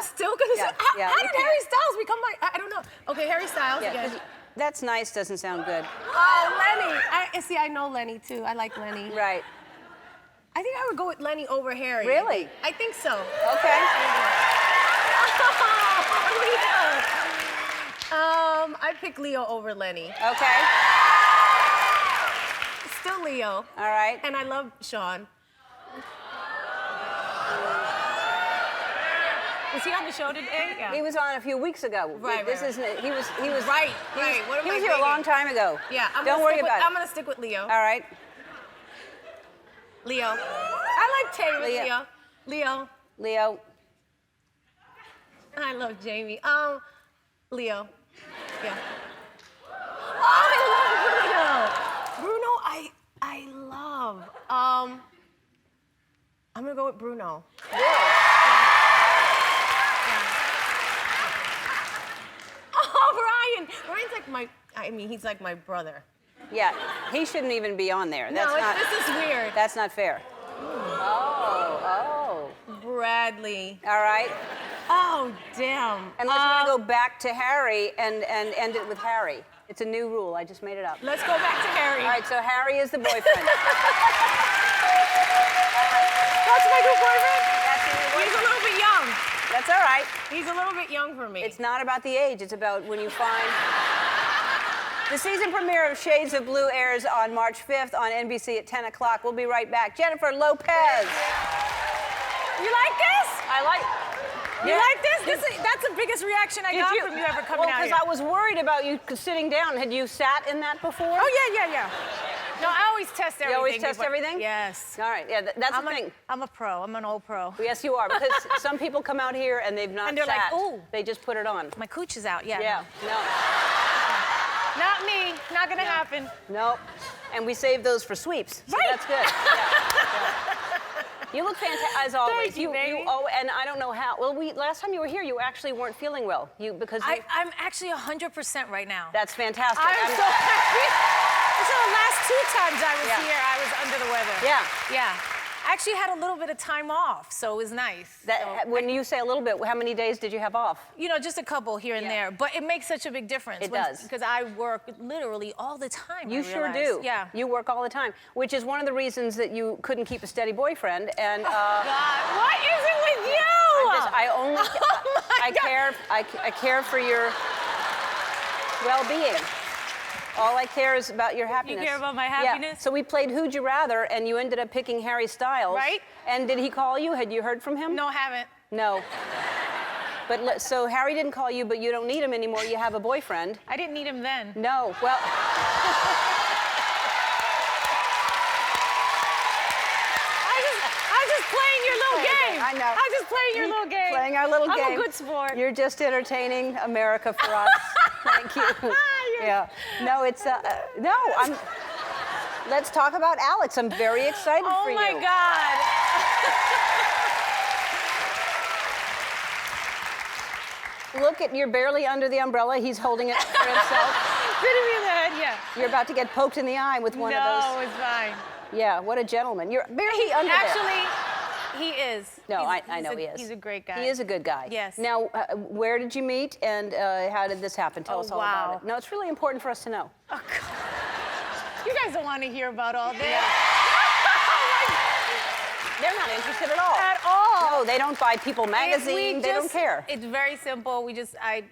still gonna say. How did Harry Styles become my? I don't know. Okay, Harry Styles again. That's nice doesn't sound good. Oh, Lenny. See, I know Lenny too. I like Lenny. Right. I think I would go with Lenny over Harry. Really? I think so. Okay. I pick Leo over Lenny. Okay. Still Leo. All right. And I love Sean. Was he on the show today? Yeah. He was on a few weeks ago. Right. This isn't. He was. Right. What am He I was here a thinking? long time ago. Yeah. Don't worry about it. I'm gonna stick with Leo. All right. Leo. I like Taylor. Leo. I love Jamie. Leo. Yeah. Oh, I love Bruno. Bruno, I love. I'm gonna go with Bruno. Really? Oh, Ryan. Ryan's like he's like my brother. Yeah. He shouldn't even be on there. That's not. This is weird. That's not fair. Oh. Bradley. All right. Oh, damn. Unless you want to go back to Harry and end it with Harry. It's a new rule. I just made it up. Let's go back to Harry. All right, so Harry is the boyfriend. That's my good boyfriend? That's your new boyfriend. He's a little bit young. That's all right. He's a little bit young for me. It's not about the age. It's about when you find... The season premiere of Shades of Blue airs on March 5th on NBC at 10 o'clock. We'll be right back. Jennifer Lopez. You like this? I like... You like this? That's the biggest reaction I got from you ever coming out here. Well, because I was worried about you sitting down. Had you sat in that before? Oh, yeah. No, I always test everything. You always test everything? Yes. All right, yeah, that's the thing. I'm a pro. I'm an old pro. Yes, you are, because some people come out here and they've not And they're sat. like, ooh. They just put it on. My cooch is out, yeah. Yeah, no. Not me. Not gonna happen. Nope. And we save those for sweeps. So Right. that's good. Yeah. You look fantastic as always. Thank you, baby. And I don't know how. Well, last time you were here, you actually weren't feeling well. I'm actually 100% right now. That's fantastic. I'm so happy. So the last 2 times I was here, I was under the weather. Yeah. Yeah. I actually had a little bit of time off, so it was nice. When you say a little bit, how many days did you have off? You know, just a couple here and there, but it makes such a big difference. It does. Because I work literally all the time. You sure do. Yeah. You work all the time, which is one of the reasons that you couldn't keep a steady boyfriend. And God, what is it with you? I care for your well-being. All I care is about your happiness. You care about my happiness? Yeah. So we played Who'd You Rather, and you ended up picking Harry Styles. Right. And did he call you? Had you heard from him? No, haven't. No. But so Harry didn't call you, but you don't need him anymore. You have a boyfriend. I didn't need him then. No. Well. I'm just playing your little game. I know. I'm just playing your little game. Playing our little game. I'm a good sport. You're just entertaining America for us. Thank you. Yeah. No, it's no. Let's talk about Alex. I'm very excited for you. Oh my God. Look you're barely under the umbrella. He's holding it for himself. Hitting me in the head, yeah. You're about to get poked in the eye with one of those. No, it's fine. Yeah, what a gentleman. You're barely under there. Actually, he is. No, I know he is. He's a great guy. He is a good guy. Yes. Now, where did you meet and how did this happen? Tell us all about it. No, it's really important for us to know. Oh, God. You guys don't want to hear about all this. Yeah. They're not interested at all. At all. No, they don't buy People magazine. They don't care. It's very simple. At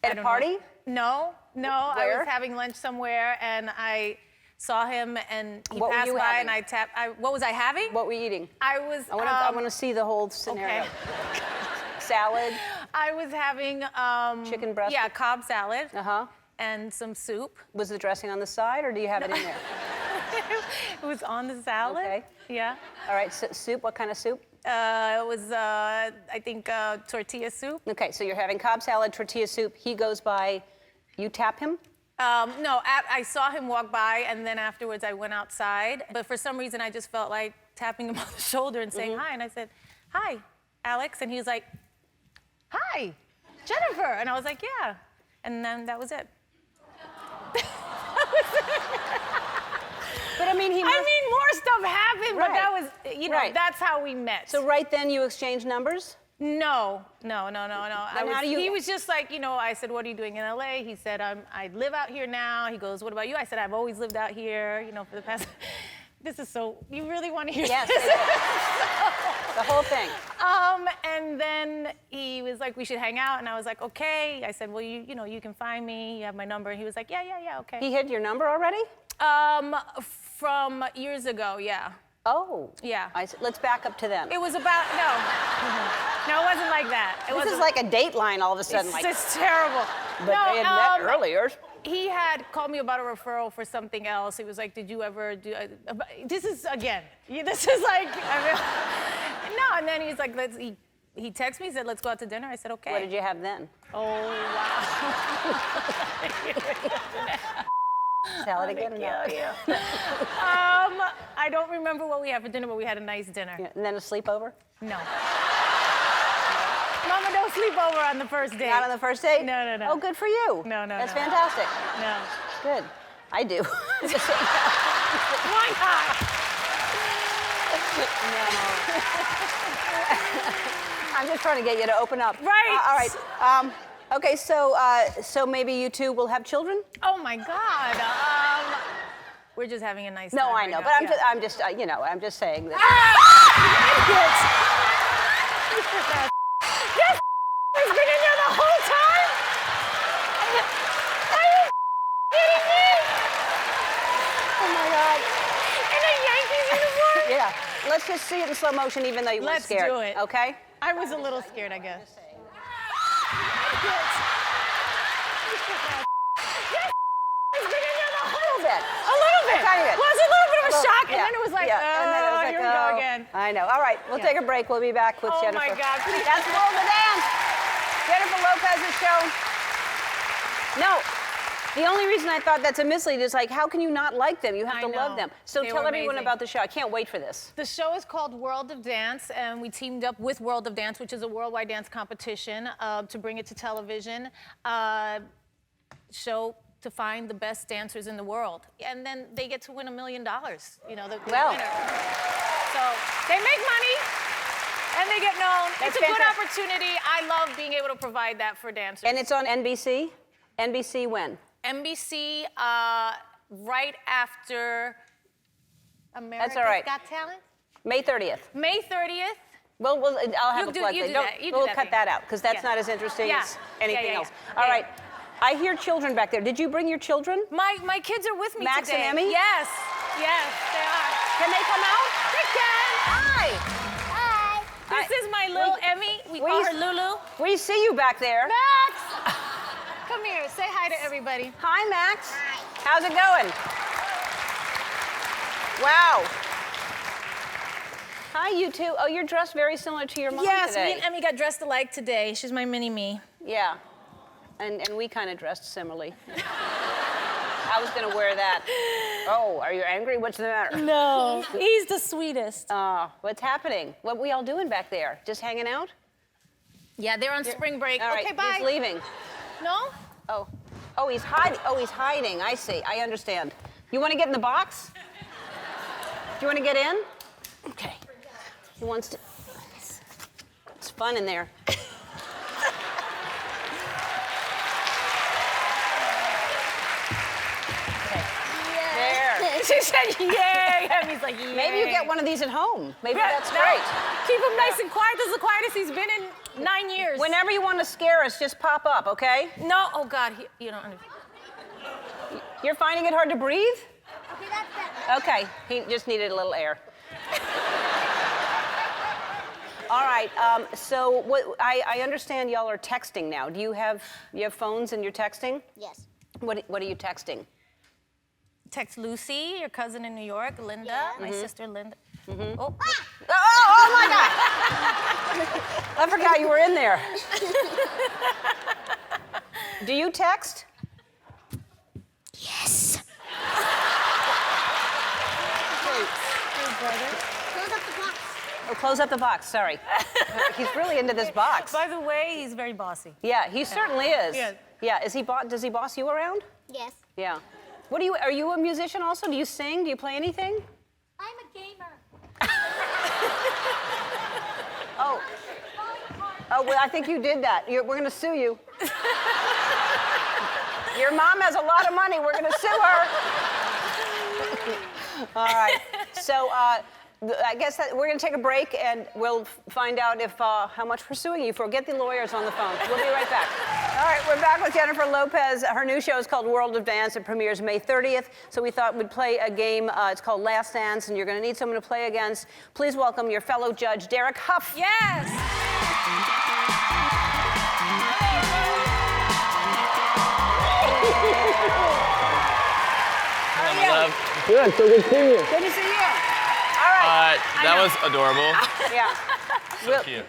a party? No. Where? I was having lunch somewhere and I saw him and he What were passed you by having? and I tapped. What was I having? What were you eating? I was. I want to see the whole scenario. Okay. Salad. I was having chicken breast. Yeah, Cobb salad. Uh-huh. And some soup. Was the dressing on the side, or do you have it in there? It was on the salad. Okay. Yeah. All right. Soup. What kind of soup? It was, I think, tortilla soup. Okay. So you're having Cobb salad, tortilla soup. He goes by. You tap him? No. I saw him walk by, and then afterwards I went outside. But for some reason, I just felt like tapping him on the shoulder and saying hi. And I said, "Hi, Alex," and he was like, "Hi, Jennifer," and I was like, "Yeah," and then that was it. But I mean, more stuff happened, but that was, that's how we met. So right then you exchanged numbers? No. Then how do you... He was just like, I said, "What are you doing in LA?" He said, "I live out here now." He goes, "What about you?" I said, "I've always lived out here, for the past..." This is so, you really want to hear yes, this? The whole thing. And then he was like, "We should hang out," and I was like, "Okay." I said, "Well, you can find me. You have my number." And he was like, "Yeah, okay." He had your number already? From years ago, yeah. Oh. Yeah. Let's back up to then. It was about, no, it wasn't like that. This is like a Dateline all of a sudden. It's just terrible. But they had met earlier. He had called me about a referral for something else. He was like, "Did you ever do?" This is again. This is like. No, and then he's like, He texted me. He said, "Let's go out to dinner." I said, "Okay." What did you have then? Oh wow. Salad again or not? I don't remember what we had for dinner, but we had a nice dinner. Yeah, and then a sleepover? No. Mama, don't sleep over on the first date. Not on the first date? No. Oh, good for you. No. That's fantastic. No. Good. I do. Why not? No. I'm just trying to get you to open up. Right. All right. Okay, so maybe you two will have children? Oh my God. We're just having a nice time. No, I right know, now. but I'm just I'm just saying that. This has been in there the whole time? Are you kidding me? Oh my God. In a Yankees uniform? Yeah. Let's just see it in slow motion, even though you weren't scared. Let's do it. Okay? I was a little scared, I guess. A little bit. Tiny bit. Well, it was a little bit of a shock, and Yeah. then it was like, and then it was like, here we go again. I know. All right, we'll take a break. We'll be back with Jennifer. Oh my God, please. That's Roll the Dance. Jennifer Lopez's show. No, The only reason I thought that's a mislead is like, how can you not like them? You have to love them. So They tell were everyone amazing. about the show. I can't wait for this. The show is called World of Dance, and we teamed up with World of Dance, which is a worldwide dance competition, to bring it to television. Show to find the best dancers in the world. And then they get to win $1 million, you know, the winner. So they make money. And they get known. That's it's a good fantastic. opportunity. I love being able to provide that for dancers. And it's on NBC? NBC when? NBC right after America's all right. Got Talent? May 30th. May 30th. Well, I'll have You a do- plug you thing. do Don't- that. You do we'll that cut thing. that out, because that's Yeah. not as interesting Yeah. as anything Yeah, yeah, else. yeah. All Yeah, right. I hear children back there. Did you bring your children? My kids are with me Max today. and Emmy? Yes, yes, they are. Can they come out? They can. Hi. Hi. This is my little Emmy. We call her Lulu. We see you back there. Max! Come here. Say hi to everybody. Hi, Max. Hi. How's it going? Wow. Hi, you two. Oh, you're dressed very similar to your mom Yes, today. me and Emmy got dressed alike today. She's my mini-me. Yeah. And we kind of dressed similarly. I was going to wear that. Oh, are you angry? What's the matter? No, he's the sweetest. What's happening? What we all doing back there? Just hanging out? Yeah, they're on spring break. All right, Okay, bye. he's leaving. No? Oh, he's hiding. Oh, he's hiding. I see. I understand. You want to get in the box? Do you want to get in? Okay. He wants to. It's fun in there. There. She said, yay. Emmy's like, yay. Maybe you get one of these at home. Maybe Yeah, that's no. great. Keep him nice and quiet. This is the quietest he's been in 9 years. Whenever you want to scare us, just pop up, okay? No, oh God, you don't understand. You're finding it hard to breathe? Okay, that's better. Okay, he just needed a little air. All right, so I understand y'all are texting now. Do you have phones and you're texting? Yes. What are you texting? Text Lucy, your cousin in New York, Linda, my sister Linda. Oh. Oh my God! I forgot you were in there. Do you text? Yes. Close up the box. Oh, close up the box, sorry. He's really into this box. By the way, he's very bossy. Yeah, he certainly is. Yeah. Yeah, does he boss you around? Yes. Yeah. Are you a musician also? Do you sing? Do you play anything? I'm a gamer. Oh, well, I think you did that. We're going to sue you. Your mom has a lot of money. We're going to sue her. All right. So I guess that we're going to take a break, and we'll find out if how much we're suing you for. Get the lawyers on the phone. We'll be right back. All right, we're back with Jennifer Lopez. Her new show is called World of Dance. It premieres May 30th. So we thought we'd play a game. It's called Last Dance, and you're going to need someone to play against. Please welcome your fellow judge, Derek Huff. Yes. Good, so good seeing you. Good to see you. All right. That was adorable. Yeah.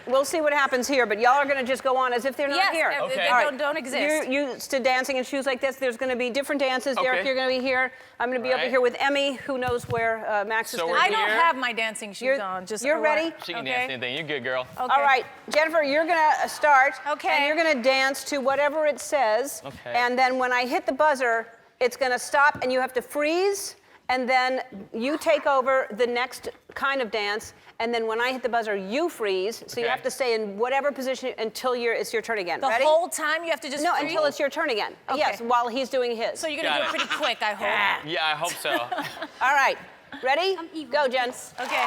We'll see what happens here, but y'all are going to just go on as if they're not Yes, here. they All right. don't exist. You're used to dancing in shoes like this. There's going to be different dances. Derek, Okay. you're going to be here. I'm going to be over here with Emmy, who knows where Max is So going we're to be. I don't have my dancing shoes on. You're ready? She can dance anything. You're good, girl. Okay. All right, Jennifer, you're going to start. Okay. And you're going to dance to whatever it says. Okay. And then when I hit the buzzer, it's going to stop, and you have to freeze. And then you take over the next kind of dance. And then when I hit the buzzer, you freeze. So you Okay. have to stay in whatever position until it's your turn again. The Ready? whole time you have to just No, freeze? until it's your turn again. Okay. Yes, while he's doing his. So you're going to do it pretty quick, I hope. Yeah, I hope so. All right. Ready? I'm evil. Go, Jen. Okay.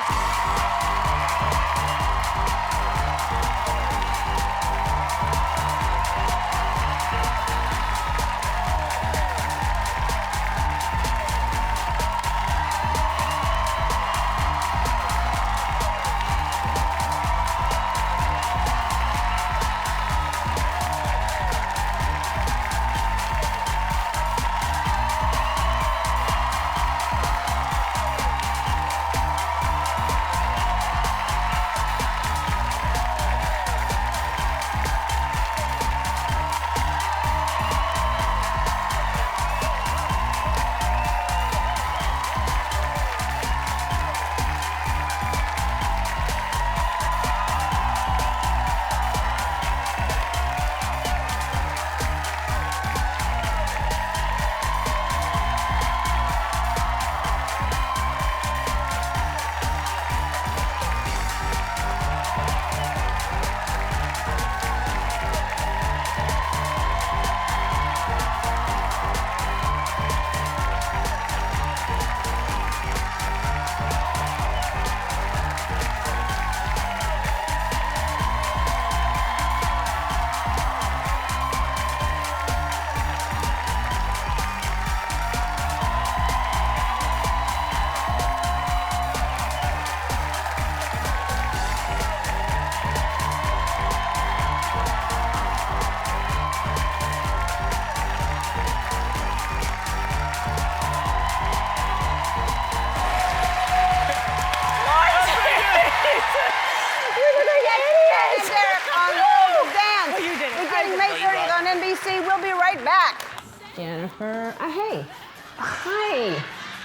Jennifer. Hey. Hi.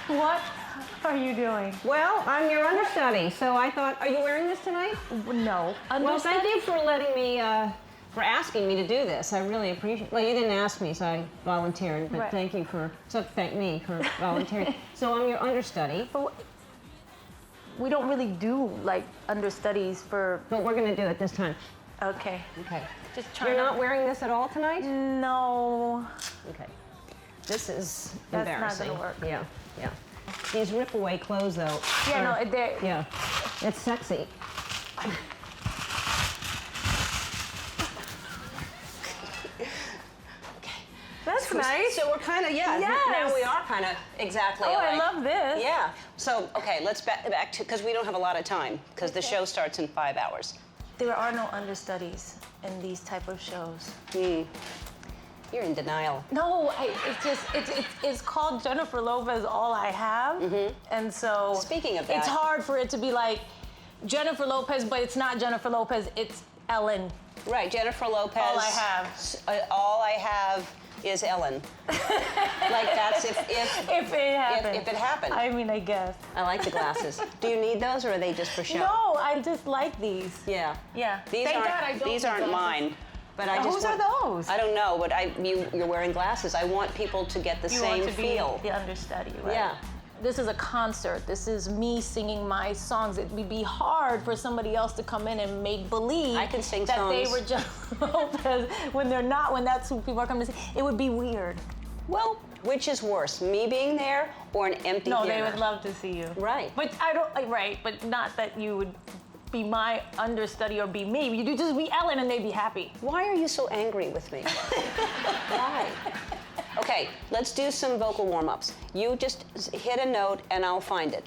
What are you doing? Well, I'm your understudy, so I thought, are you wearing this tonight? No. Well, thank you for letting me, for asking me to do this. I really appreciate. Well, you didn't ask me, so I volunteered. But Right. thank you for. So thank me for volunteering. So I'm your understudy. But we don't really do like understudies for. But we're gonna do it this time. Okay. Okay. Just trying. You're not wearing this at all tonight? No. Okay. This is That's not embarrassing. gonna work. Yeah. Yeah. These rip-away clothes, though. Yeah. are- No. They. Yeah. It's sexy. That's nice. So we're kind of, yeah, Yes. now we are kind of exactly Oh, I alike. love this. Yeah. So, okay, let's back to, because we don't have a lot of time, because the show starts in 5 hours. There are no understudies in these type of shows. You're in denial. No, it's just it's called Jennifer Lopez. All I have, and so Speaking of it's that- hard for it to be like Jennifer Lopez, but it's not Jennifer Lopez. It's Ellen. Right, Jennifer Lopez. All I have. All I have is Ellen. Like that's if If it happened. If it happened. I mean, I guess. I like the glasses. Do you need those, or are they just for show? No, I just like these. Yeah. Yeah. These Thank aren't. God I don't These need aren't glasses. mine. But I Now, just whose are want- those? I don't know, but you're wearing glasses. I want people to get the You same want to feel. be the understudy, right? Yeah. This is a concert. This is me singing my songs. It would be hard for somebody else to come in and make believe I can sing that they songs. were Jennifer Lopez when they're not, when that's who people are coming to see. It would be weird. Well, which is worse, me being there or an empty No, theater? they would love to see you. Right. But I don't, like, right, but not that you would be my understudy or be me. You'd just be Ellen and they'd be happy. Why are you so angry with me? Why? Okay, let's do some vocal warm-ups. You just hit a note and I'll find it.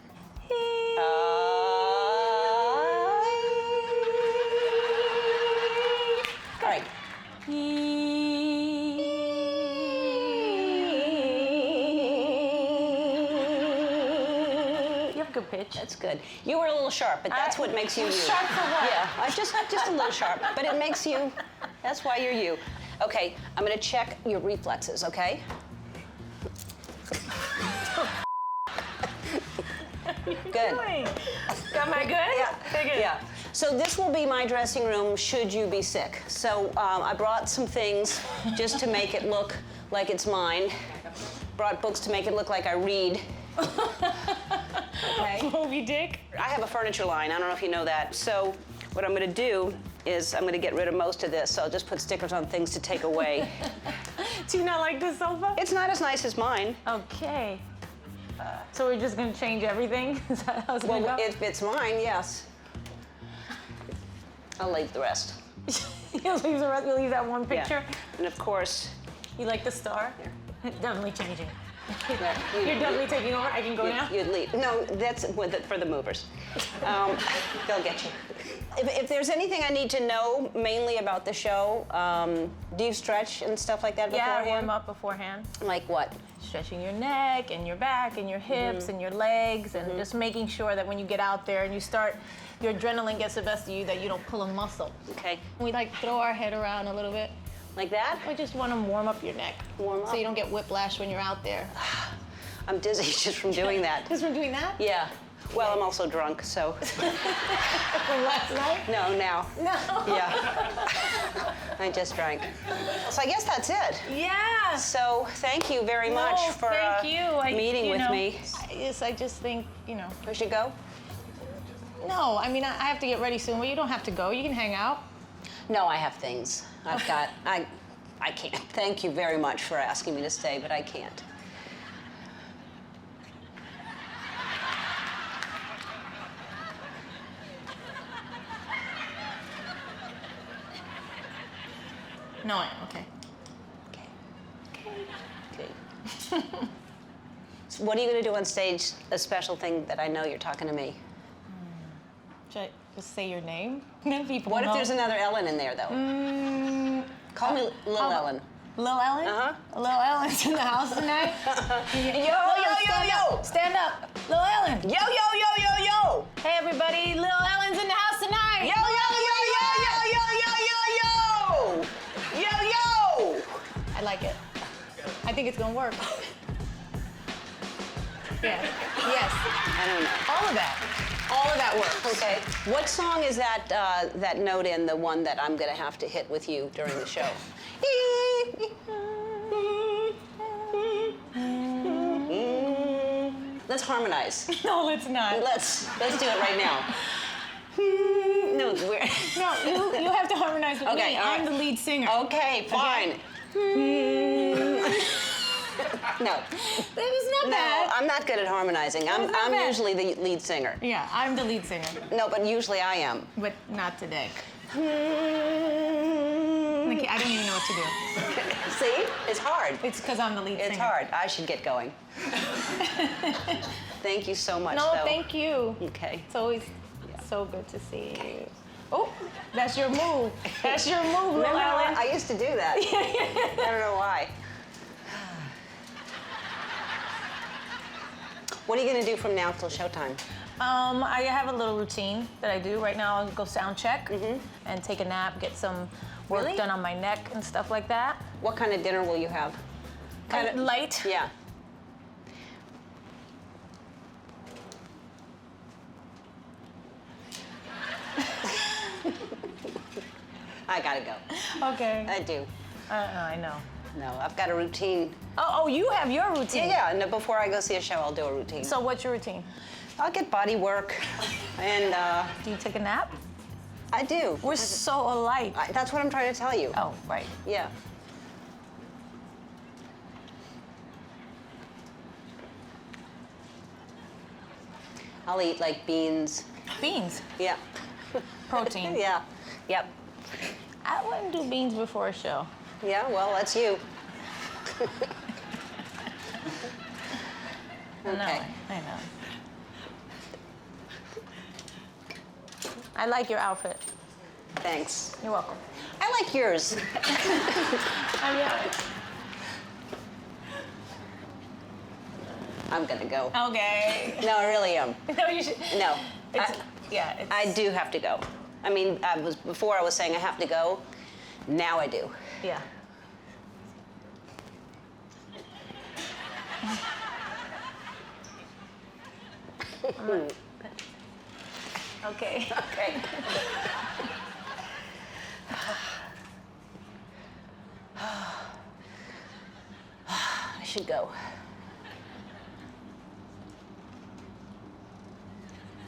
All right. You have good pitch. That's good. You were a little sharp, but that's what makes you you. Sharp for what? Yeah, just a little sharp, but it makes you. That's why you're you. Okay, I'm gonna check your reflexes. Okay. Good. Am I good? Yeah. Very good. Yeah. So this will be my dressing room should you be sick. So I brought some things just to make it look like it's mine. Brought books to make it look like I read. Okay. Moby Dick. I have a furniture line. I don't know if you know that. So what I'm going to do is I'm going to get rid of most of this. So I'll just put stickers on things to take away. Do you not like this sofa? It's not as nice as mine. Okay. So we're just gonna change everything? Is that how it's Well, gonna go? if it's mine, yes. I'll leave the rest. You'll leave the rest, you'll leave that one Yeah. picture? And of course, You like the star? Definitely changing. yeah, You're definitely taking over? I can go now? You'd leave. No, that's for the movers. They'll get you. If there's anything I need to know mainly about the show, do you stretch and stuff like that Yeah, beforehand? warm up beforehand. Like what? Stretching your neck and your back and your hips and your legs and just making sure that when you get out there and you start, your adrenaline gets the best of you, that you don't pull a muscle. Okay. We like throw our head around a little bit. Like that? We just want to warm up your neck. Warm So up? you don't get whiplash when you're out there. I'm dizzy just from doing that. Just from doing that? Yeah. Well, I'm also drunk, so. From last night? No, now. No. Yeah. I just drank. So I guess that's it. Yeah. So thank you very much No, for thank you. meeting with me. Yes, I just think, We should go? No, I mean, I have to get ready soon. Well, you don't have to go. You can hang out. No, I have things. I've got, I can't. Thank you very much for asking me to stay, but I can't. No, okay. Okay. So what are you going to do on stage? A special thing that I know you're talking to me. Should I just say your name? Then people What know. if there's another Ellen in there, though? Call me Lil Ellen. Lil Ellen? Uh-huh. Lil Ellen's in the house tonight? Yo! Stand up. Lil Ellen. Yo! Hey, everybody. Lil Ellen's in the house tonight. Yo! I I like it. I think think it's gonna work. Yes. Yes. I don't know. All of that. All of that works. Okay. What song is that that note in, the one that I'm gonna have to hit with you during the show? Let's harmonize. No, let's not. Let's do it right now. No, we're... No, you have to harmonize with Okay, me. all right. I'm the lead singer. Okay, fine. No. It's not bad. I'm not good at harmonizing. I'm bad. usually the lead singer. Yeah, I'm the lead singer. No, but usually I am. But not today. I don't even know what to do. See? It's hard. It's because I'm the lead singer. It's hard. I should get going. Thank you so much, No, though. thank you. Okay. It's always so good to see you. Oh, that's your move. That's your move, Remember, Ellen. I used to do that. I don't know why. What are you going to do from now till showtime? I have a little routine that I do. Right now, I'll go sound check and take a nap, get some work done on my neck and stuff like that. What kind of dinner will you have? Kind of light. Yeah. I gotta go. Okay. I do. I know. No, I've got a routine. Oh, you have your routine? Yeah. No, before I go see a show, I'll do a routine. So what's your routine? I'll get body work, and do you take a nap? I do. We're so alike. That's what I'm trying to tell you. Oh, right. Yeah. I'll eat like beans. Beans? Yeah. Protein. Yeah. Yep. I wouldn't do beans before a show. Yeah, well, that's you. I know. Okay. I know. I like your outfit. Thanks. You're welcome. I like yours. I'm gonna go. Okay. No, I really am. No, you should. No. Yeah. I do have to go. I mean, before I was saying I have to go. Now I do. Yeah. Okay. Okay. I should go.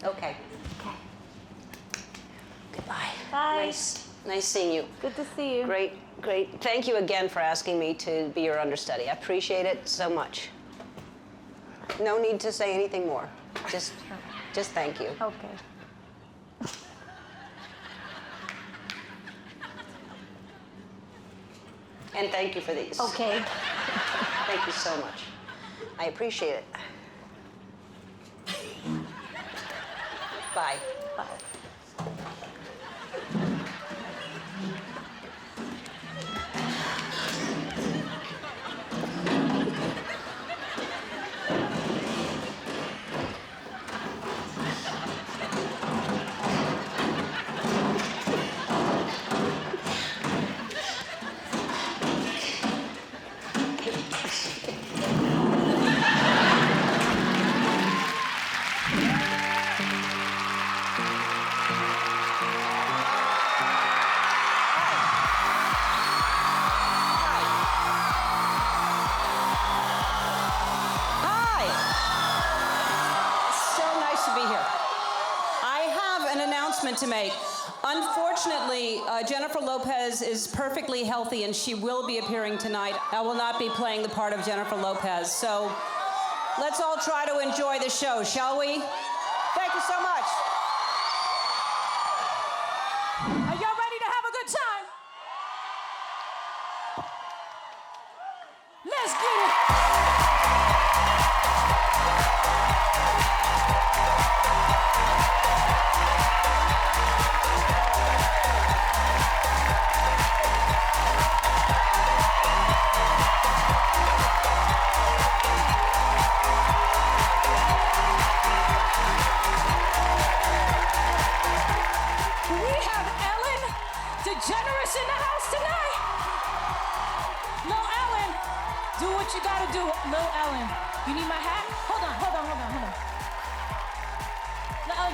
Okay. Goodbye. Bye. Nice seeing you. Good to see you. Great. Thank you again for asking me to be your understudy. I appreciate it so much. No need to say anything more. Just thank you. Okay. And thank you for these. Okay. Thank you so much. I appreciate it. Bye. Bye. To make. Unfortunately, Jennifer Lopez is perfectly healthy and she will be appearing tonight. I will not be playing the part of Jennifer Lopez. So let's all try to enjoy the show, shall we? Thank you so much. Are y'all ready to have a good time? Let's get it.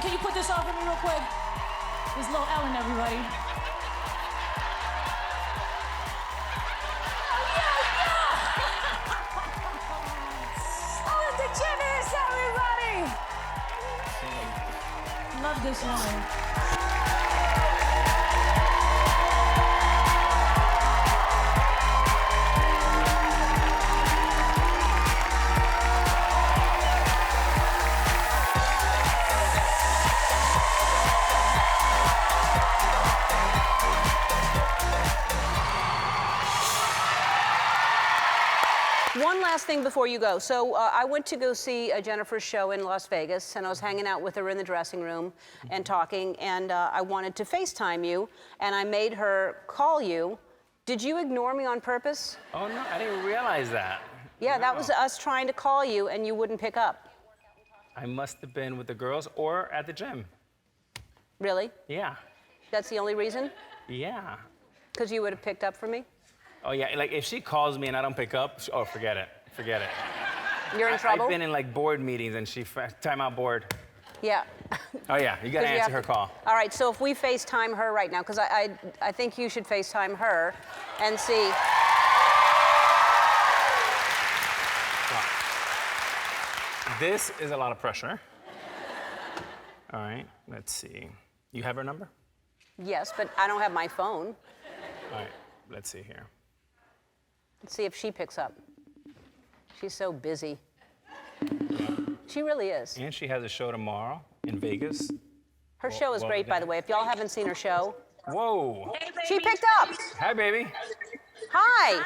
Ellen, can you put this on for me real quick? This is Lil Ellen, everybody. Ellen DeGeneres, everybody! Love this woman. One last thing before you go. So I went to go see Jennifer's show in Las Vegas, and I was hanging out with her in the dressing room and talking, and I wanted to FaceTime you, and I made her call you. Did you ignore me on purpose? Oh, no, I didn't realize that. Yeah, that was us trying to call you, and you wouldn't pick up. I must have been with the girls or at the gym. Really? Yeah. That's the only reason? Yeah. Because you would have picked up for me? Oh, yeah, like if she calls me and I don't pick up, oh, forget it. Forget it. You're in trouble? I've been in like board meetings and time out board. Yeah. Oh, yeah, you gotta answer her call. All right, so if we FaceTime her right now, because I think you should FaceTime her and see. Wow. This is a lot of pressure. All right, let's see. You have her number? Yes, but I don't have my phone. All right, let's see here. Let's see if she picks up. She's so busy. She really is. And she has a show tomorrow in Vegas. Her show is great, by the way. If y'all haven't seen her show. Whoa. Hey, she picked up. Hi, baby. Hi.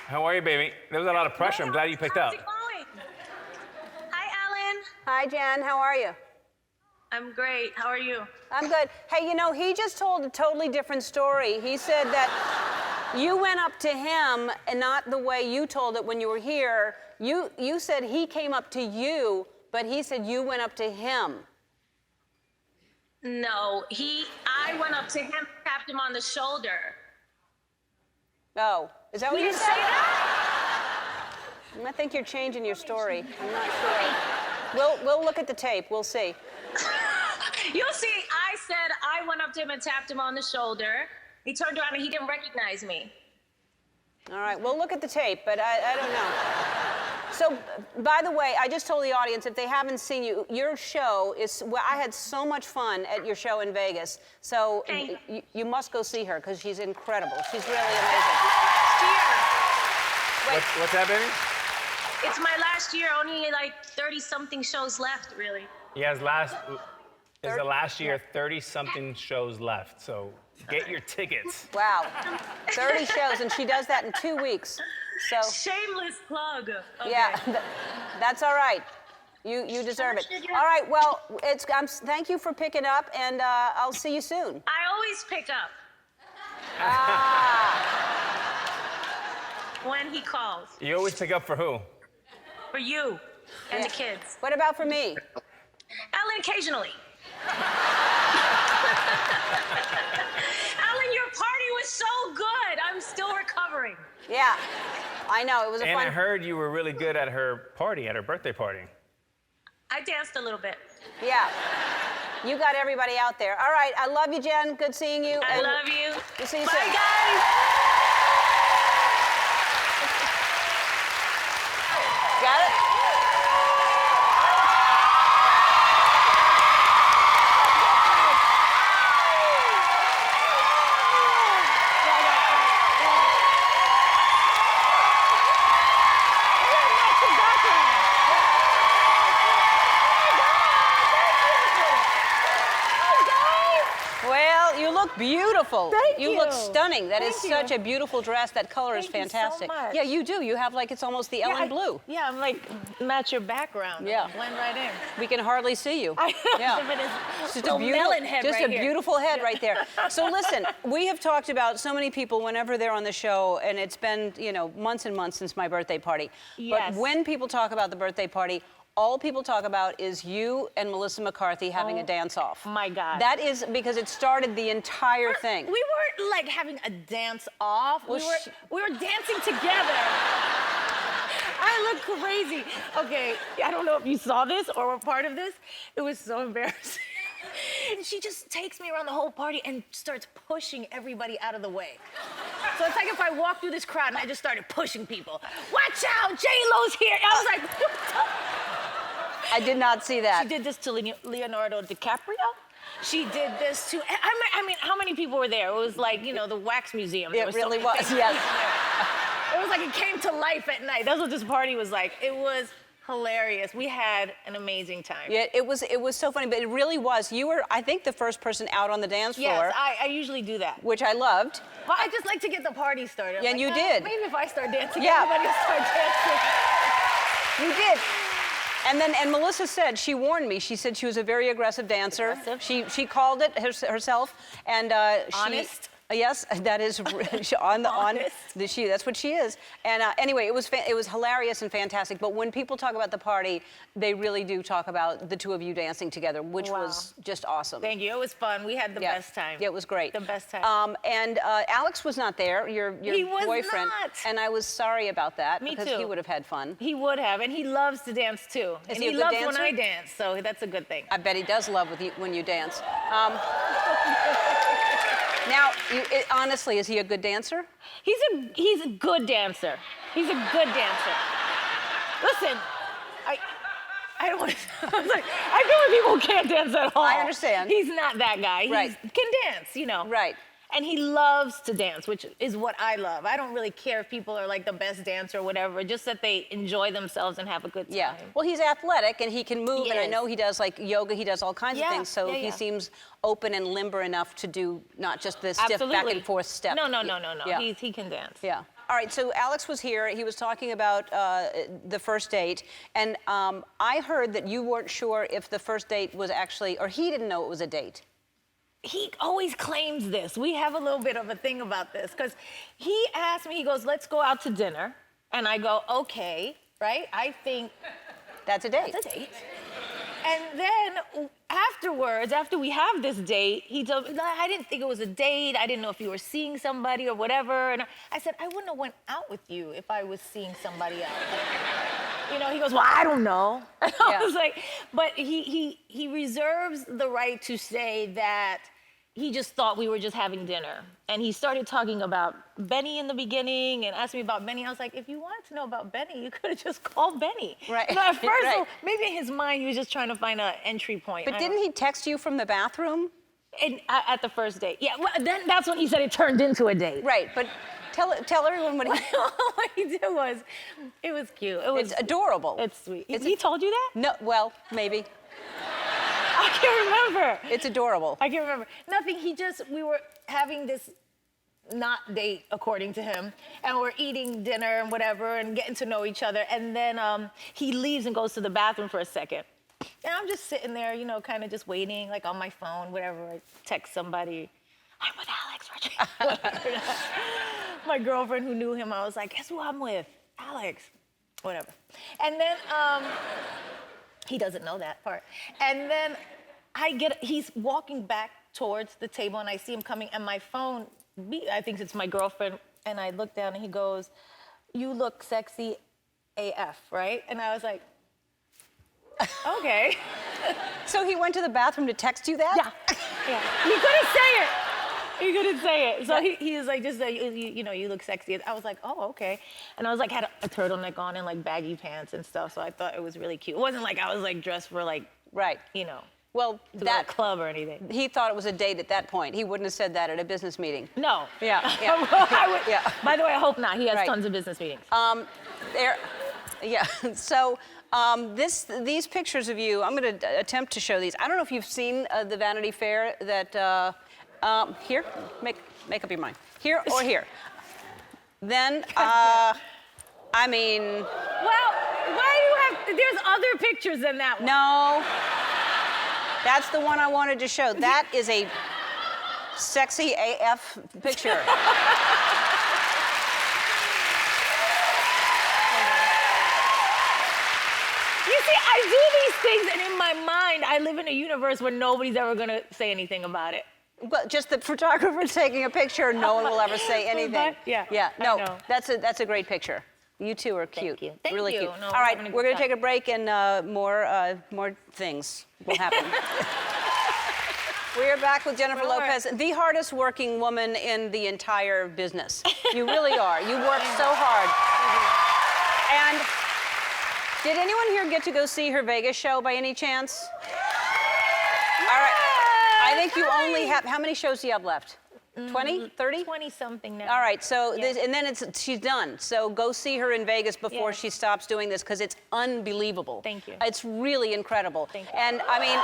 How are you, baby? There was a lot of pressure. I'm glad you picked up. Hi, Ellen. Hi, Jen. How are you? I'm great. How are you? I'm good. Hey, you know, he just told a totally different story. He said that you went up to him and not the way you told it when you were here. You said he came up to you, but he said you went up to him. No, I went up to him, tapped him on the shoulder. Oh, is that what you didn't said? say that? I think you're changing your story. I'm not sure. We'll look at the tape. We'll see. You'll see. I said I went up to him and tapped him on the shoulder. He turned around and he didn't recognize me. All right, we'll look at the tape, but I don't know. So, by the way, I just told the audience, if they haven't seen you, your show is, well, I had so much fun at your show in Vegas. So you must go see her because she's incredible. She's really amazing. Last year. Wait. What's that, baby? It's my last year. Only like 30-something shows left, really. He has the last year, 30-something shows left. So get your tickets. Wow. 30 shows, and she does that in 2 weeks. So shameless plug. Okay. Yeah, that's all right. You deserve it. All right. Well, thank you for picking up, and I'll see you soon. I always pick up. When he calls. You always pick up for who? For you and the kids. What about for me? Ellen, occasionally. Ellen, your party was so good. I'm still recovering. Yeah, I know. It was a fun. And I heard you were really good at her party, at her birthday party. I danced a little bit. Yeah. You got everybody out there. All right. I love you, Jen. Good seeing you. I love you. We'll see you Bye, soon. guys. Got it? Well, you look beautiful. Thank you. you. Look stunning. That is Thank you. such a beautiful dress. That color is Thank you so fantastic. much. Yeah, you do. You have like it's almost the Ellen blue. Yeah, I'm like match your background. Yeah. Blend right in. We can hardly see you. Yeah. It's just a beautiful head right there. So listen, we have talked about so many people whenever they're on the show, and it's been, months and months since my birthday party. Yes. But when people talk about the birthday party, all people talk about is you and Melissa McCarthy having a dance-off. My God. That is because it started the entire thing. We weren't like having a dance-off. Well, we were dancing together. I look crazy. Okay, I don't know if you saw this or were part of this. It was so embarrassing. And she just takes me around the whole party and starts pushing everybody out of the way. So it's like if I walk through this crowd and I just started pushing people. Watch out, J-Lo's here. I was like, I did not see that. She did this to Leonardo DiCaprio. She did this to, I mean, how many people were there? It was like, you know, the wax museum. It really was, yes. It was like it came to life at night. That's what this party was like. It was hilarious. We had an amazing time. Yeah, it was so funny, but it really was. You were, I think, the first person out on the dance floor. Yes, I usually do that. Which I loved. Well, I just like to get the party started. Yeah, and you did. Maybe if I start dancing, Yeah. everybody will start dancing. You did. And Melissa said, she warned me, she said she was a very aggressive dancer. Aggressive? She called it herself, and Honest? Yes, that is that's what she is. And anyway, it was hilarious and fantastic. But when people talk about the party, they really do talk about the two of you dancing together, which was just awesome. Thank you. It was fun. We had the best time. Yeah, it was great. The best time. And Alex was not there, your He was boyfriend. not. And I was sorry about that Me because too. he would have had fun. He would have, and he loves to dance too. Is and he a he good loves dancer? when I dance, so that's a good thing. I bet he does love when you dance. Now, honestly, is he a good dancer? He's a good dancer. He's a good dancer. Listen, I don't want to. I was like, I know when people can't dance at all. I understand. He's not that guy. He Right. can dance, you know. Right. And he loves to dance, which is what I love. I don't really care if people are like the best dancer or whatever, just that they enjoy themselves and have a good time. Yeah. Well, he's athletic and he can move, He and I is. know he does like yoga, he does all kinds of things, so yeah, he yeah. seems open and limber enough to do not just the stiff back and forth step. No. Yeah. He can dance. Yeah. All right, so Alex was here. He was talking about the first date, and I heard that you weren't sure if the first date was actually, or he didn't know it was a date. He always claims this. We have a little bit of a thing about this, because he asked me, he goes, let's go out to dinner. And I go, okay, right? I think that's a date. That's a date. And then afterwards, after we have this date, he told me, I didn't think it was a date. I didn't know if you were seeing somebody or whatever. And I said, I wouldn't have went out with you if I was seeing somebody else. You know, he goes, well, I don't know. And I was like, but he reserves the right to say that he just thought we were just having dinner. And he started talking about Benny in the beginning and asked me about Benny. I was like, if you wanted to know about Benny, you could have just called Benny. Right. You know, at first, Right. maybe in his mind, he was just trying to find an entry point. But didn't he text you from the bathroom? At the first date. Yeah, well, then that's when he said it turned into a date. Right, but tell everyone what he... What he did was, it was cute. It's adorable. It's sweet. He told you that? No, well, maybe. I can't remember. It's adorable. I can't remember. Nothing, we were having this not date, according to him, and we're eating dinner and whatever and getting to know each other, and then he leaves and goes to the bathroom for a second. And I'm just sitting there, you know, kind of just waiting, like on my phone, whatever, I text somebody, I'm with Alex Rodriguez. My girlfriend who knew him, I was like, guess who I'm with? Alex. Whatever. And then, he doesn't know that part. And then he's walking back towards the table and I see him coming and my phone, I think it's my girlfriend, and I look down and he goes, you look sexy AF, right? And I was like, okay. So he went to the bathroom to text you that? Yeah. He couldn't say it. He couldn't say it. So he was like, just, you know, you look sexy. I was like, oh, okay. And I was like, had a turtleneck on and like baggy pants and stuff. So I thought it was really cute. It wasn't like I was like dressed for like, you know, well, that club or anything. He thought it was a date at that point. He wouldn't have said that at a business meeting. No. Yeah. Yeah. By the way, I hope not. He has tons of business meetings. So these pictures of you, I'm going to attempt to show these. I don't know if you've seen the Vanity Fair that, here, make up your mind. Here or here. Then, I mean. Well, why do you have, there's other pictures than that one. No. That's the one I wanted to show. That is a sexy AF picture. You see, I I do these things, and in my mind, I live in a universe where nobody's ever gonna say anything about it. But just the photographer taking a picture, no one will ever say anything. But, yeah, Yeah. I No, know. that's a great picture. You two are cute. Thank you. Thank really you. cute. No, All we're right, having a we're good going to take time. a break, and more things will happen. We are back with Jennifer Lopez, the hardest working woman in the entire business. You really are. You work so hard. And did anyone here get to go see her Vegas show by any chance? All right. I think you only have, how many shows do you have left? 20, 30? 20 something now. All right, so Yeah. and then she's done. So go see her in Vegas before she stops doing this, because it's unbelievable. Thank you. It's really incredible. Thank you. And I mean,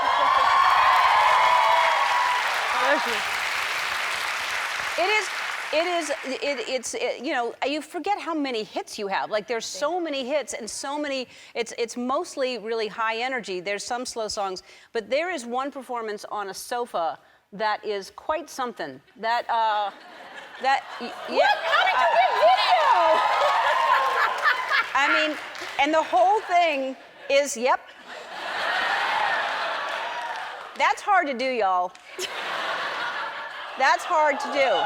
it's you know, you forget how many hits you have. Like there's so many hits and so many, it's mostly really high energy. There's some slow songs, but there is one performance on a sofa that is quite something. That What? How did you get video? I mean, and the whole thing is, yep. That's hard to do, y'all. That's hard to do.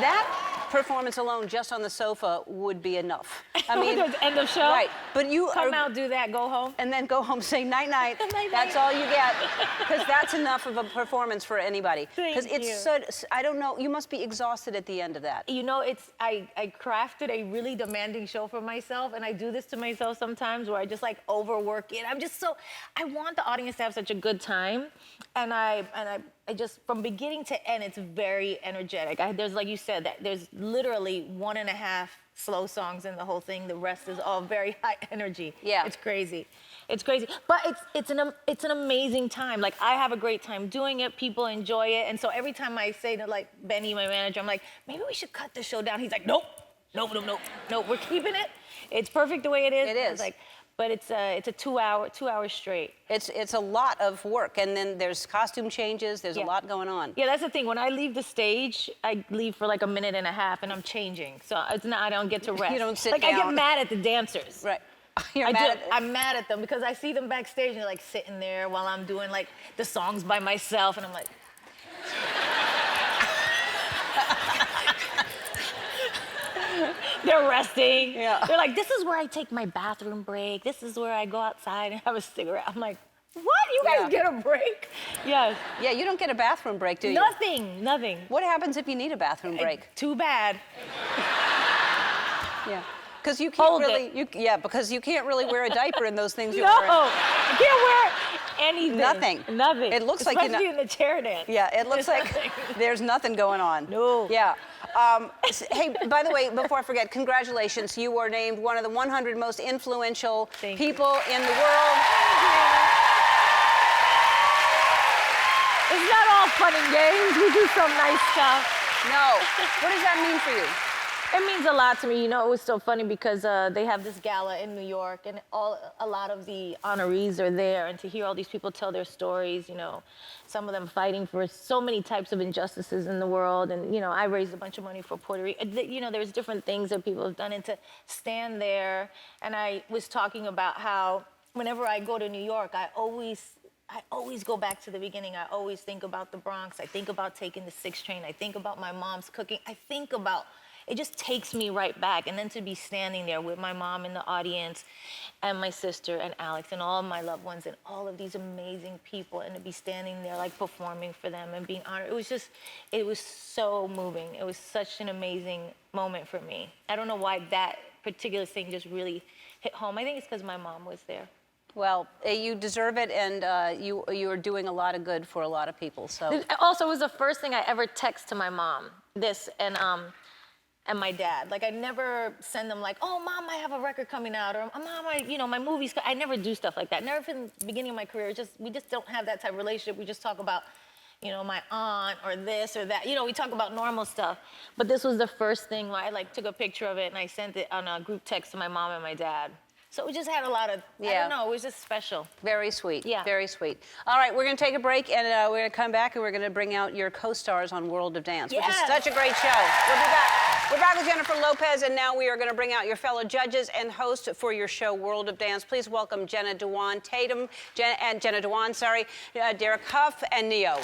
That performance alone, just on the sofa, would be enough. I mean, end of show. Right, but you Come out, do that, go home. and then go home, say night night. Night-night. That's all you get, because that's enough of a performance for anybody. Because Thank it's you. so, I don't know, you must be exhausted at the end of that. You know, I crafted a really demanding show for myself, and I do this to myself sometimes where I just like overwork it. I want the audience to have such a good time, and I just, from beginning to end, it's very energetic. There's, like you said, that there's literally 1.5 slow songs in the whole thing. The rest is all very high energy. Yeah. It's crazy. It's crazy. But it's an amazing time. Like, I have a great time doing it. People enjoy it. And so every time I say to, like, Benny, my manager, I'm like, maybe we should cut the show down. He's like, nope, we're keeping it. It's perfect the way it is. It I is. was like, but it's a 2 hours straight. It's a lot of work, and then there's costume changes, there's a lot going on. Yeah, that's the thing. When I leave the stage, I leave for like 1.5 minutes, and I'm changing. So it's not, I don't get to rest. You don't sit like, I down. get mad at the dancers. Right. I'm mad at them because I see them backstage and they're like sitting there while I'm doing like the songs by myself, and I'm like. They're resting. Yeah. They're like, this is where I take my bathroom break. This is where I go outside and have a cigarette. I'm like, what? You guys get a break? Yes. Yeah, you don't get a bathroom break, do you? Nothing. What happens if you need a bathroom break? Too bad. Yeah. Because you can't Hold really, it. because you can't really wear a diaper in those things you're No, wearing. I can't wear anything. Nothing. It looks like you're Especially not- in the chair dance. Yeah, it looks There's like nothing. there's nothing going on. No. Yeah. Hey, by the way, before I forget, congratulations. You were named one of the 100 most influential people in the world. It's not all fun and games. We do some nice stuff. No. What does that mean for you? It means a lot to me. You know, it was so funny because they have this gala in New York, and a lot of the honorees are there, and to hear all these people tell their stories, you know, some of them fighting for so many types of injustices in the world, and, you know, I raised a bunch of money for Puerto Rico. You know, there's different things that people have done, and to stand there, and I was talking about how whenever I go to New York, I always go back to the beginning. I always think about the Bronx. I think about taking the 6 train. I think about my mom's cooking. I think about, it just takes me right back. And then to be standing there with my mom in the audience and my sister and Alex and all of my loved ones and all of these amazing people, and to be standing there like performing for them and being honored. It was so moving. It was such an amazing moment for me. I don't know why that particular thing just really hit home. I think it's because my mom was there. Well, you deserve it, and you are doing a lot of good for a lot of people. So. Also, it was the first thing I ever text to my mom. And my dad. Like, I never send them like, oh, Mom, I have a record coming out, or Mom, my movie's. I never do stuff like that. Never from the beginning of my career. We just don't have that type of relationship. We just talk about, my aunt or this or that. We talk about normal stuff. But this was the first thing where I took a picture of it and I sent it on a group text to my mom and my dad. So we just had a lot of, I don't know, it was just special. Very sweet. Yeah. Very sweet. All right, we're going to take a break, and we're going to come back, and we're going to bring out your co-stars on World of Dance, which is such a great show. We'll be back. We're back with Jennifer Lopez, and now we are going to bring out your fellow judges and host for your show, World of Dance. Please welcome Jenna Dewan, Derek Huff, and Neo.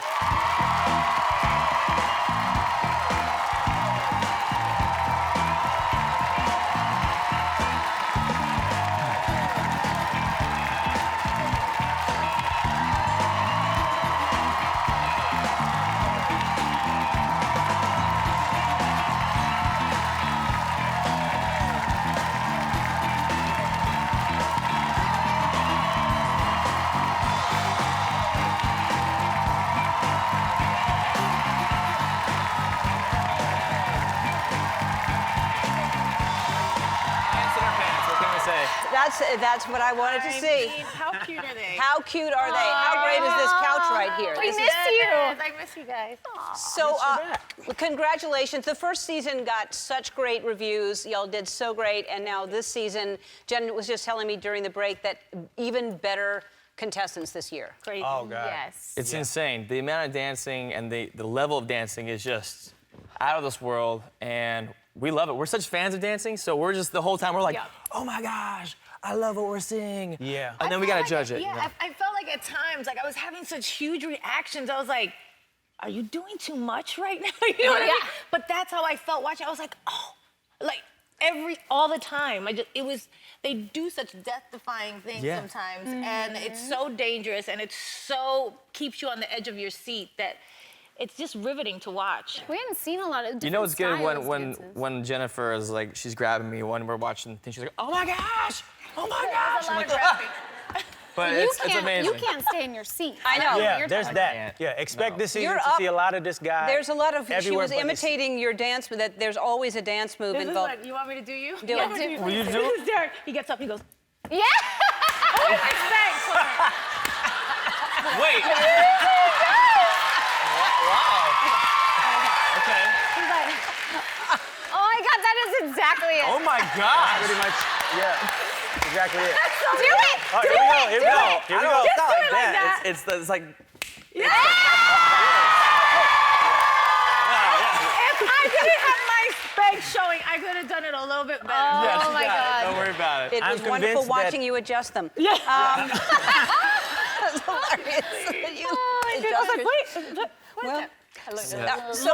That's what I wanted to see. How cute are they? How cute are they? How great is this couch right here? We miss you. I miss you guys. So, congratulations. The first season got such great reviews. Y'all did so great. And now this season, Jen was just telling me during the break that even better contestants this year. Crazy. Oh, God. Yes. It's insane. The amount of dancing and the level of dancing is just out of this world. And we love it. We're such fans of dancing, so we're just, the whole time, we're like, oh my gosh, I love what we're seeing. Yeah. And then we gotta judge it. Yeah, I felt like at times, like I was having such huge reactions. I was like, are you doing too much right now? You know what I mean? But that's how I felt watching. I was like, oh, like all the time. They do such death-defying things sometimes, and it's so dangerous, and it so keeps you on the edge of your seat that it's just riveting to watch. We haven't seen a lot of different You know what's good styles when Jennifer is like, she's grabbing me when we're watching things, she's like, oh my gosh, oh my gosh. I'm like, but it's amazing. You can't stay in your seat. I know. Yeah, there's that. Yeah, expect this season to see a lot of this guy. There's a lot of, she everywhere was but imitating your dance, but that there's always a dance move involved. You want me to do you? Do it. Will you do it? Derek, he gets up, he goes, Yeah! oh, thanks. Wait. Okay. He's like, oh my God, that is exactly it. Oh my gosh. Pretty much, yeah. Exactly it. Do it! All right, here we go. Here we go. Just do it like that. It's like. If I didn't have my legs showing, I could have done it a little bit better. Oh my God. Don't worry about it. It was wonderful watching you adjust them. Yeah. That's hilarious. I was like, wait, what? So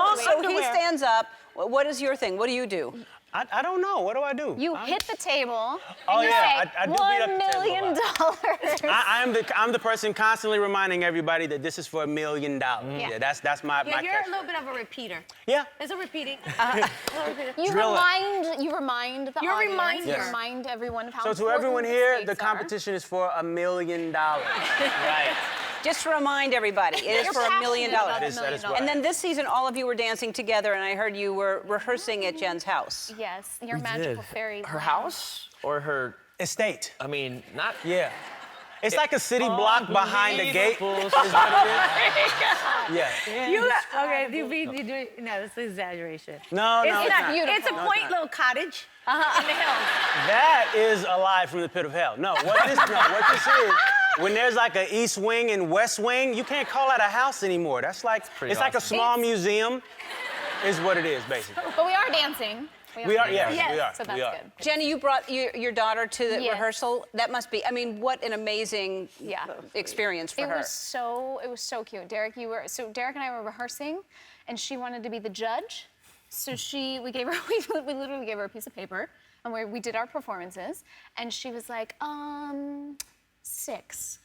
he stands up. What is your thing? What do you do? I don't know. What do I do? You hit the table. Oh, and you yeah, say, I do beat up the table a lot. $1 million. I'm the person constantly reminding everybody that this is for $1 million. Yeah, that's my Yeah, you're catch. a little bit of a repeater. Yeah. There's a repeating. You remind the audience. Reminder. Yes. Remind everyone of how So to important everyone the here, stakes the competition is for $1 million. Right. Just to remind everybody, it is You're for $1 million. passionate about That is $1 million. right. And then this season, all of you were dancing together, and I heard you were rehearsing at Jen's house. Yes, your magical fairy. Her house or her estate? I mean, not. Yeah. It's like a city block behind a gate. Is what it is. Yeah. You no, this is exaggeration. No, it's no, not. it's not. It's a No, quaint it's not. little cottage in the hills. That is a lie from the pit of hell. No, what this is, when there's like an east wing and west wing, you can't call that a house anymore. That's like, it's like a small museum, is what it is, basically. But we are dancing. We are, yes, Yes. we are. So that's we are. good. Jenny, you brought your daughter to the Yes. rehearsal. That must be, I mean, what an amazing experience for her. It was so cute. Derek and I were rehearsing, and she wanted to be the judge. So we literally gave her a piece of paper, and we did our performances, and she was like, 6.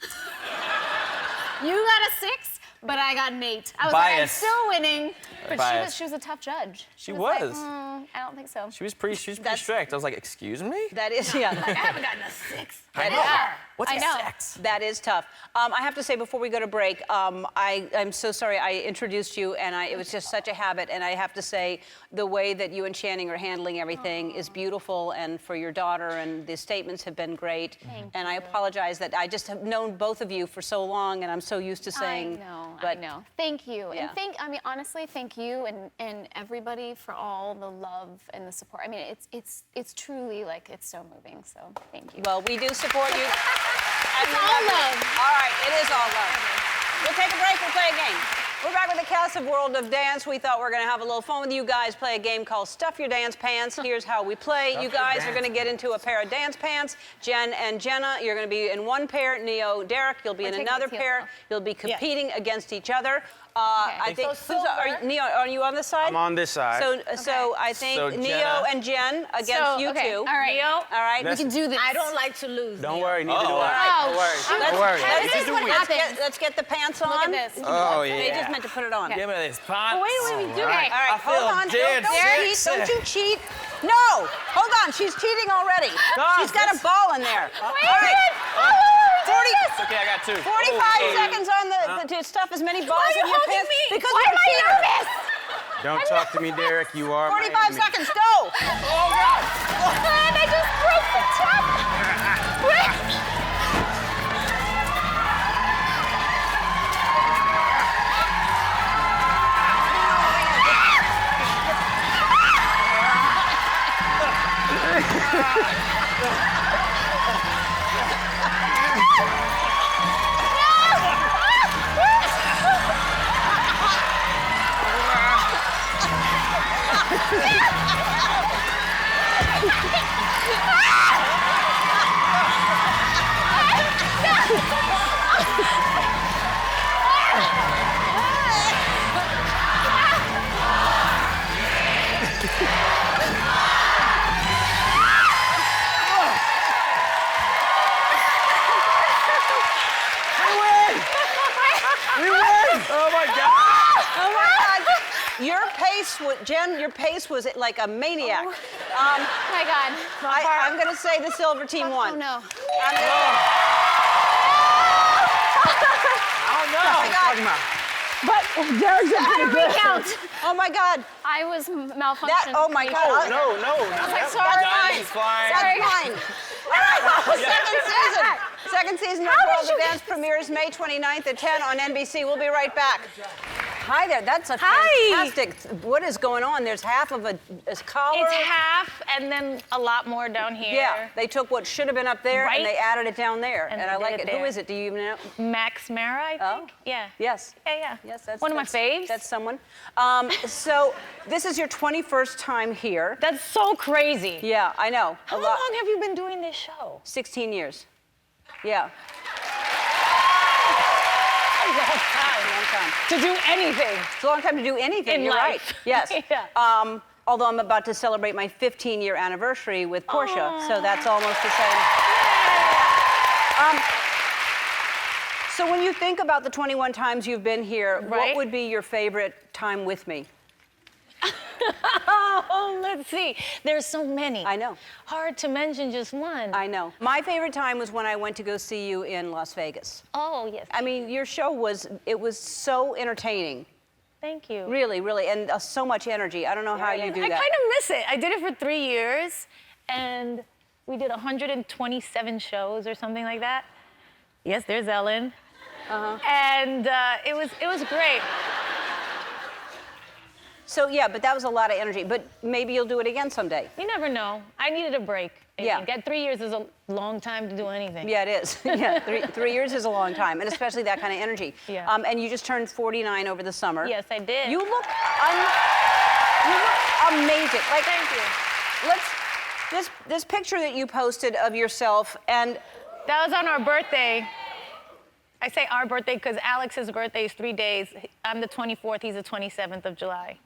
You got a 6, but I got an 8. I was like, I'm Bias. still winning. But Bias. she was a tough judge. She like, was. I don't think so. She was pretty strict. I was like, excuse me? That is, yeah. I haven't gotten a 6. I know. Yeah. What's I know. 6? That is tough. I have to say, before we go to break, I'm so sorry I introduced you, and it was just such a habit. And I have to say, the way that you and Channing are handling everything is beautiful, and for your daughter, and the statements have been great. Thank I apologize that I just have known both of you for so long, and I'm so used to saying. I know. Thank you. Yeah. And honestly, thank you and everybody for all the love love and the support. I mean, it's truly like, it's so moving, so thank you. Well, we do support you. It's all love. All right, it is all love. We'll take a break, we'll play a game. We're back with the cast of World of Dance. We thought we were going to have a little fun with you guys, play a game called Stuff Your Dance Pants. Here's how we play. You guys are going to get into a pair of dance pants. Jen and Jenna, you're going to be in one pair. Neo, Derek, you'll be in another pair. You'll be competing against each other. I think, Neo, are you on this side? I'm on this side. So I think Neo and Jen against you two. All right. All right. We can do this. I don't like to lose. Don't worry, neither do I. All right. Don't worry. This is what happens. Let's get the pants on. Look at this. Oh, yeah. They just meant to put it on. Give me these pants. Oh, wait, we do it. All right, I feel hold on. dead Don't you cheat. No, hold on. She's cheating already. She's got a ball in there. All right. 40. Okay, I got two. 45 seconds on to stuff as many balls in your pants. Because Why am I nervous? Don't talk to me, Derek. You are 45 seconds. Go. Oh, God. And I just broke the top. Jen, your pace was like a maniac. Oh my God. I'm going to say the silver team won. Oh no. Oh no. Oh my God. But Derek's pretty good. Oh my God. I was malfunctioning. Oh my God. Oh, no. I was like, sorry. That's fine. That's fine. All right, second season of World of Dance premieres May 29th at 10 on NBC. We'll be right back. Hi there. That's a fantastic. What is going on? There's half of a collar. It's half and then a lot more down here. Yeah, they took what should have been up there and they added it down there. And I like it. Who is it? Do you even know? Max Mara, I think. Yeah. Yes. Yeah. Yes, that's one of my faves. That's someone. So this is your 21st time here. That's so crazy. Yeah, I know. How long have you been doing this show? 16 years. Yeah. A long time. To do anything. It's a long time to do anything. In You're life. right. Yes. Yeah. Although I'm about to celebrate my 15-year anniversary with Portia, so that's almost the same. So when you think about the 21 times you've been here, what would be your favorite time with me? Oh, let's see. There's so many. I know. Hard to mention just one. I know. My favorite time was when I went to go see you in Las Vegas. Oh, yes. I mean, your show was so entertaining. Thank you. Really, really, and so much energy. I don't know how you do that. I kind of miss it. I did it for 3 years, and we did 127 shows or something like that. Yes, there's Ellen. And it was great. So yeah, but that was a lot of energy. But maybe you'll do it again someday. You never know. I needed a break. Yeah. 3 years is a long time to do anything. Yeah, it is. Yeah, three years is a long time, and especially that kind of energy. Yeah. And you just turned 49 over the summer. Yes, I did. You look amazing. Like, thank you. This picture that you posted of yourself, and that was on our birthday. I say our birthday because Alex's birthday is 3 days. I'm the 24th. He's the 27th of July.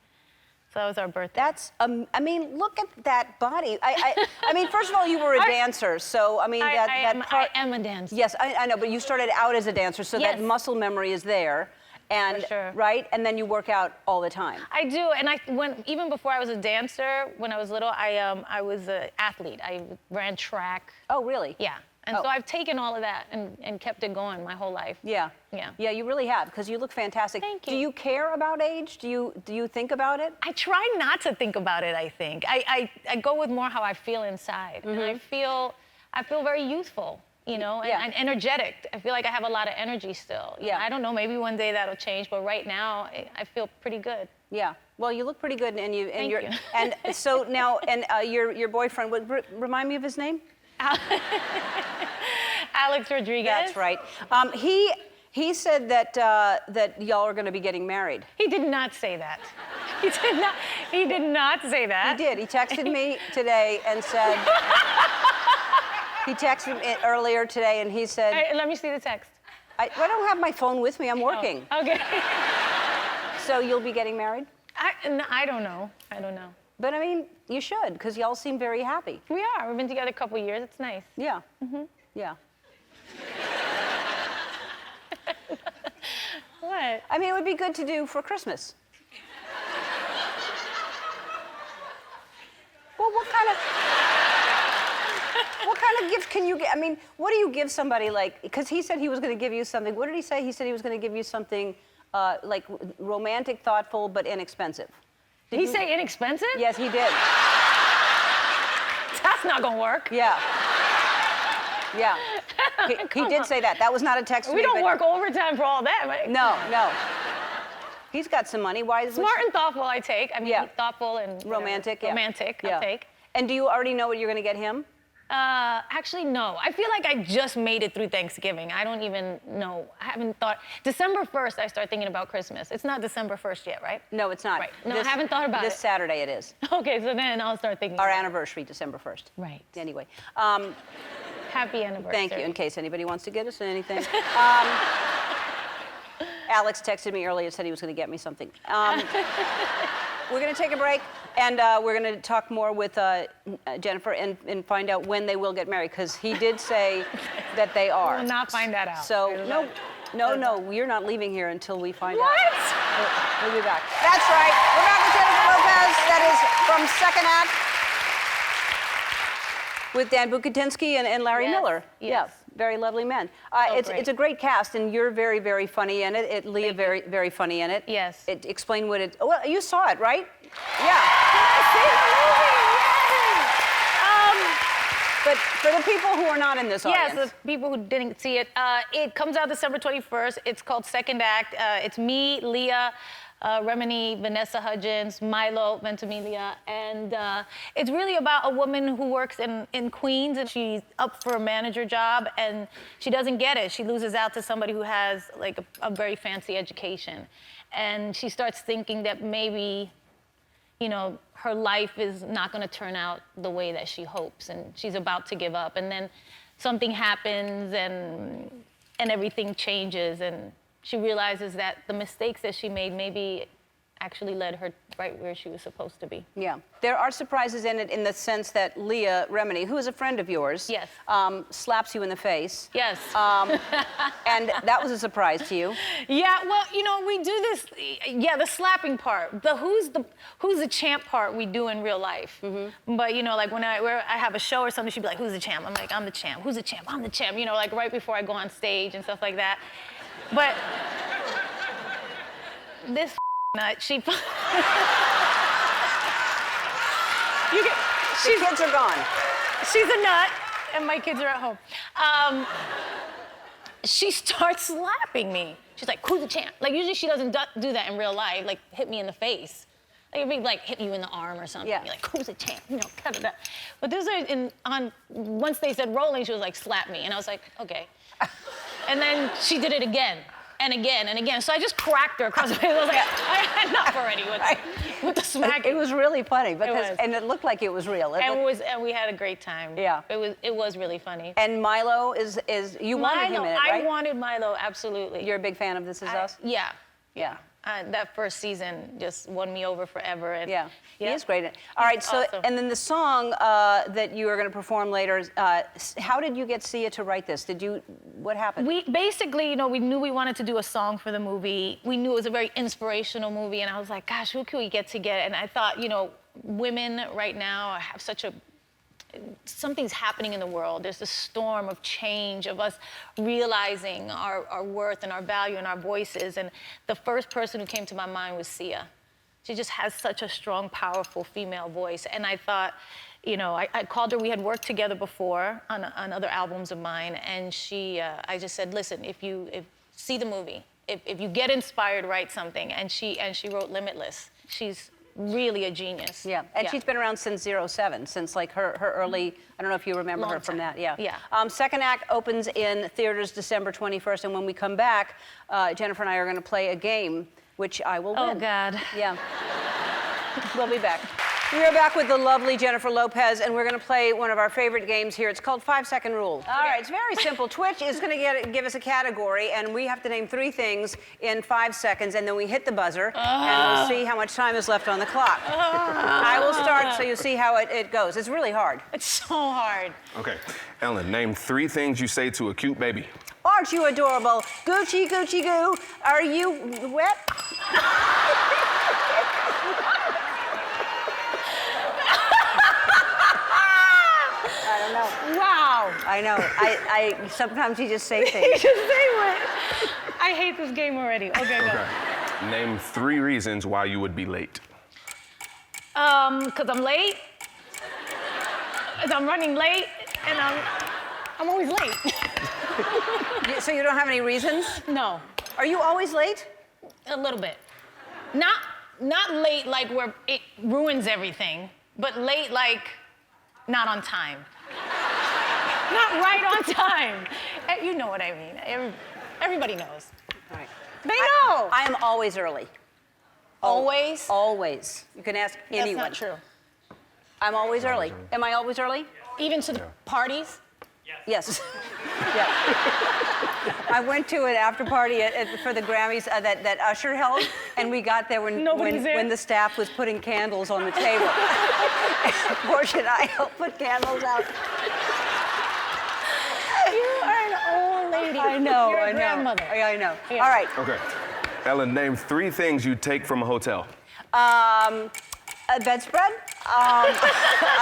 So that was our birthday. That's, I mean, look at that body. I mean, first of all, you were a dancer, so I mean, I am a dancer. Yes, I know, but you started out as a dancer, so that muscle memory is there, and For sure. right, and then you work out all the time. I do, and even before I was a dancer, when I was little, I was an athlete. I ran track. Oh, really? Yeah. And so I've taken all of that and kept it going my whole life. Yeah. Yeah. Yeah, you really have, because you look fantastic. Thank you. Do you care about age? Do you think about it? I try not to think about it, I think. I go with more how I feel inside. And I feel very youthful. you know, and, Yeah. and energetic. I feel like I have a lot of energy still. Yeah. I don't know, maybe one day that'll change, but right now I feel pretty good. Yeah. Well, you look pretty good, and Thank you're you. and so now your boyfriend. Remind me of his name. Alex Rodriguez. That's right. He said that that y'all are going to be getting married. He did not say that. He did not. He did not say that. He did. He texted me today and said. He texted me earlier today, and he said. Hey, let me see the text. I don't have my phone with me. I'm working. Oh, okay. So you'll be getting married? I don't know. I don't know. But I mean, you should, because y'all seem very happy. We are. We've been together a couple years. It's nice. Yeah. Mm-hmm. Yeah. What? I mean, it would be good to do for Christmas. Well, what kind of gift can you get? I mean, what do you give somebody like? Because he said he was going to give you something. What did he say? He said he was going to give you something like romantic, thoughtful, but inexpensive. Did he say inexpensive? Yes, he did. That's not gonna work. Yeah. Yeah. He did say that. That was not a text to We me, don't but- work overtime for all that. Right? No, no. He's got some money. Why is Smart and thoughtful, I take. I mean, thoughtful and whatever. romantic? Yeah. Romantic, Yeah. I'll take. And do you already know what you're going to get him? Actually, no. I feel like I just made it through Thanksgiving. I don't even know. I haven't thought. December 1st, I start thinking about Christmas. It's not December 1st yet, right? No, it's not. Right. No, I haven't thought about this it. Saturday it is. Okay, so then I'll start thinking. Our about it. anniversary, December 1st. Right. Anyway. Happy anniversary. Thank you, in case anybody wants to get us anything. Alex texted me earlier and said he was going to get me something. We're going to take a break, and we're going to talk more with Jennifer and find out when they will get married, because he did say that they are. We'll not find that out. So, no, you're not leaving here until we find out. What? We'll be back. That's right. We're back with Jennifer Lopez. That is from Second Act with Dan Bukatinsky and Larry Miller. Yes. Yeah, very lovely men. It's a great cast, and you're very, very funny in it. Leah, very, very funny in it. Yes. Explain what it. Well, you saw it, right? Yeah. But for the people who are not in this audience. Yes, the people who didn't see it. It comes out December 21st. It's called Second Act. It's me, Leah Remini, Vanessa Hudgens, Milo Ventimiglia, and it's really about a woman who works in Queens, and she's up for a manager job, and she doesn't get it. She loses out to somebody who has like a very fancy education, and she starts thinking that maybe, you know, her life is not going to turn out the way that she hopes, and she's about to give up, and then something happens, and everything changes, and she realizes that the mistakes that she made maybe actually led her right where she was supposed to be. Yeah. There are surprises in it in the sense that Leah Remini, who is a friend of yours, yes, slaps you in the face. Yes. And that was a surprise to you. Yeah, well, you know, we do this, the slapping part. The who's the champ part we do in real life. Mm-hmm. But, you know, like when I have a show or something, she'd be like, who's the champ? I'm like, I'm the champ. Who's the champ? I'm the champ. You know, like right before I go on stage and stuff like that. But this nut, the kids are gone. She's a nut, and my kids are at home. She starts slapping me. She's like, who's the champ? Like, usually she doesn't do that in real life, like hit me in the face. Like, it'd be like hitting you in the arm or something. Yeah. You're like, who's the champ? You know, cut it up. But this is once they said rolling, she was like, slap me. And I was like, okay. And then she did it again. And again and again. So I just cracked her across the face. I was like, I had enough already with the smacking. It was really funny, was. And it looked like it was real. And we had a great time. Yeah. It was really funny. And Milo is you wanted him in it, right? I wanted Milo, absolutely. You're a big fan of This Is Us? Yeah. Yeah. That first season just won me over forever. And yeah, he is great. All right, so awesome. And then the song that you are going to perform later. How did you get Sia to write this? What happened? We basically, you know, we knew we wanted to do a song for the movie. We knew it was a very inspirational movie, and I was like, gosh, who can we get together? And I thought, you know, women right now have something's happening in the world. There's this storm of change, of us realizing our worth and our value and our voices. And the first person who came to my mind was Sia. She just has such a strong, powerful female voice. And I thought, you know, I called her. We had worked together before on other albums of mine, and I just said, listen, see the movie. If you get inspired, write something. And she wrote Limitless. She's really a genius. Yeah, and she's been around since '07, since like her early, I don't know if you remember her from that, yeah. Yeah. Second act opens in theaters December 21st, and when we come back, Jennifer and I are gonna play a game, which I will win. Oh, God. Yeah. We'll be back. We are back with the lovely Jennifer Lopez, and we're going to play one of our favorite games here. It's called 5-Second Rule. All right, it's very simple. Twitch is going to give us a category, and we have to name 3 things in 5 seconds, and then we hit the buzzer, and we'll see how much time is left on the clock. I will start so you'll see how it goes. It's really hard. It's so hard. Okay, Ellen, name 3 things you say to a cute baby. Aren't you adorable? Gucci, Gucci, goo. Are you wet? I don't know. Wow. I know. I sometimes you just say things. You just say what? I hate this game already. Okay, go. Name 3 reasons why you would be late. 'Cause I'm late. 'Cause I'm running late, and I'm always late. So you don't have any reasons? No. Are you always late? A little bit. Not late like where it ruins everything, but late like not on time. Not right on time. You know what I mean. Everybody knows. All right. They know. I am always early. Always? Always. You can ask anyone. That's not true. I'm always early. Am I always early? Even to the parties? Yes. Yeah. I went to an after party for the Grammys that Usher held, and we got there when the staff was putting candles on the table. Portia and I helped put candles out. You are an old lady. I know. You're a I know. grandmother. I know. Yeah. All right. Okay. Ellen, name 3 things you take from a hotel. A bedspread, a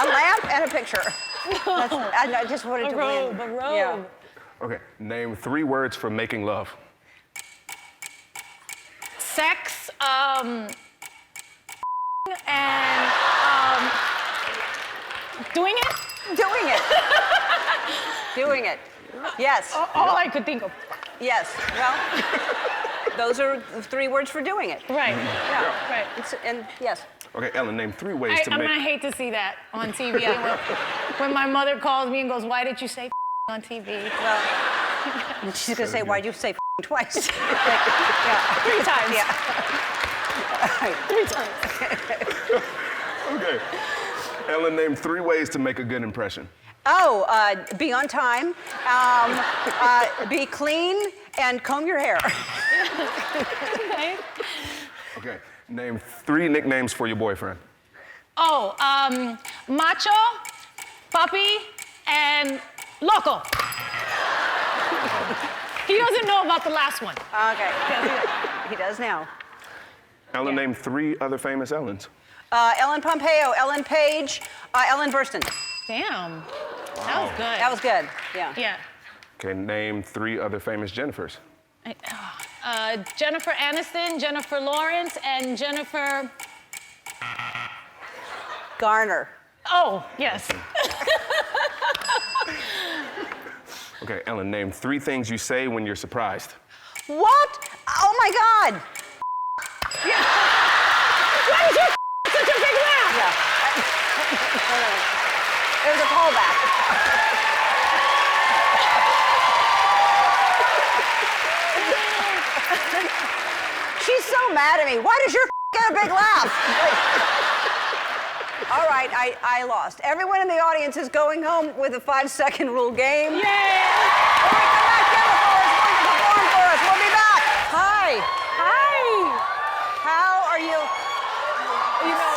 lamp, and a picture. I just wanted to win. A robe. Yeah. Okay. Name 3 words for making love. Sex, and doing it? Doing it. Doing it. Yes. All I could think of. Yes. Well, those are 3 words for doing it. Right. Yeah. Right. And yes. Okay, Ellen, name 3 ways to I'm make... gonna hate to see that on TV. When my mother calls me and goes, "Why did you say on TV?" Well, she's gonna say, "Why'd you say twice?" 3 times. Yeah. 3 times. Okay. Ellen, name 3 ways to make a good impression. Oh, be on time, be clean, and comb your hair. Okay. Okay. Name 3 nicknames for your boyfriend. Oh, Macho, Papi, and Loco. He doesn't know about the last one. Okay. He does now. Ellen, name 3 other famous Ellens. Ellen Pompeo, Ellen Page, Ellen Burstyn. Damn. That was good. That was good. Yeah. Yeah. Okay, name 3 other famous Jennifers. Jennifer Aniston, Jennifer Lawrence, and Jennifer Garner. Oh, yes. Okay, Ellen, name 3 things you say when you're surprised. What? Oh my God! Yeah. Why is your such a big laugh? Yeah. It was a callback. She's so mad at me. Why does your get a big laugh? All right, I lost. Everyone in the audience is going home with a 5-second rule game. Yay! When we come back, Jennifer is going to perform for us. We'll be back. Hi. Hi. How are you? You know,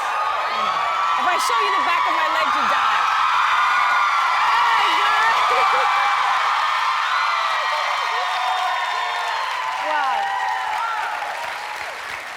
if I show you the back of my legs, you die.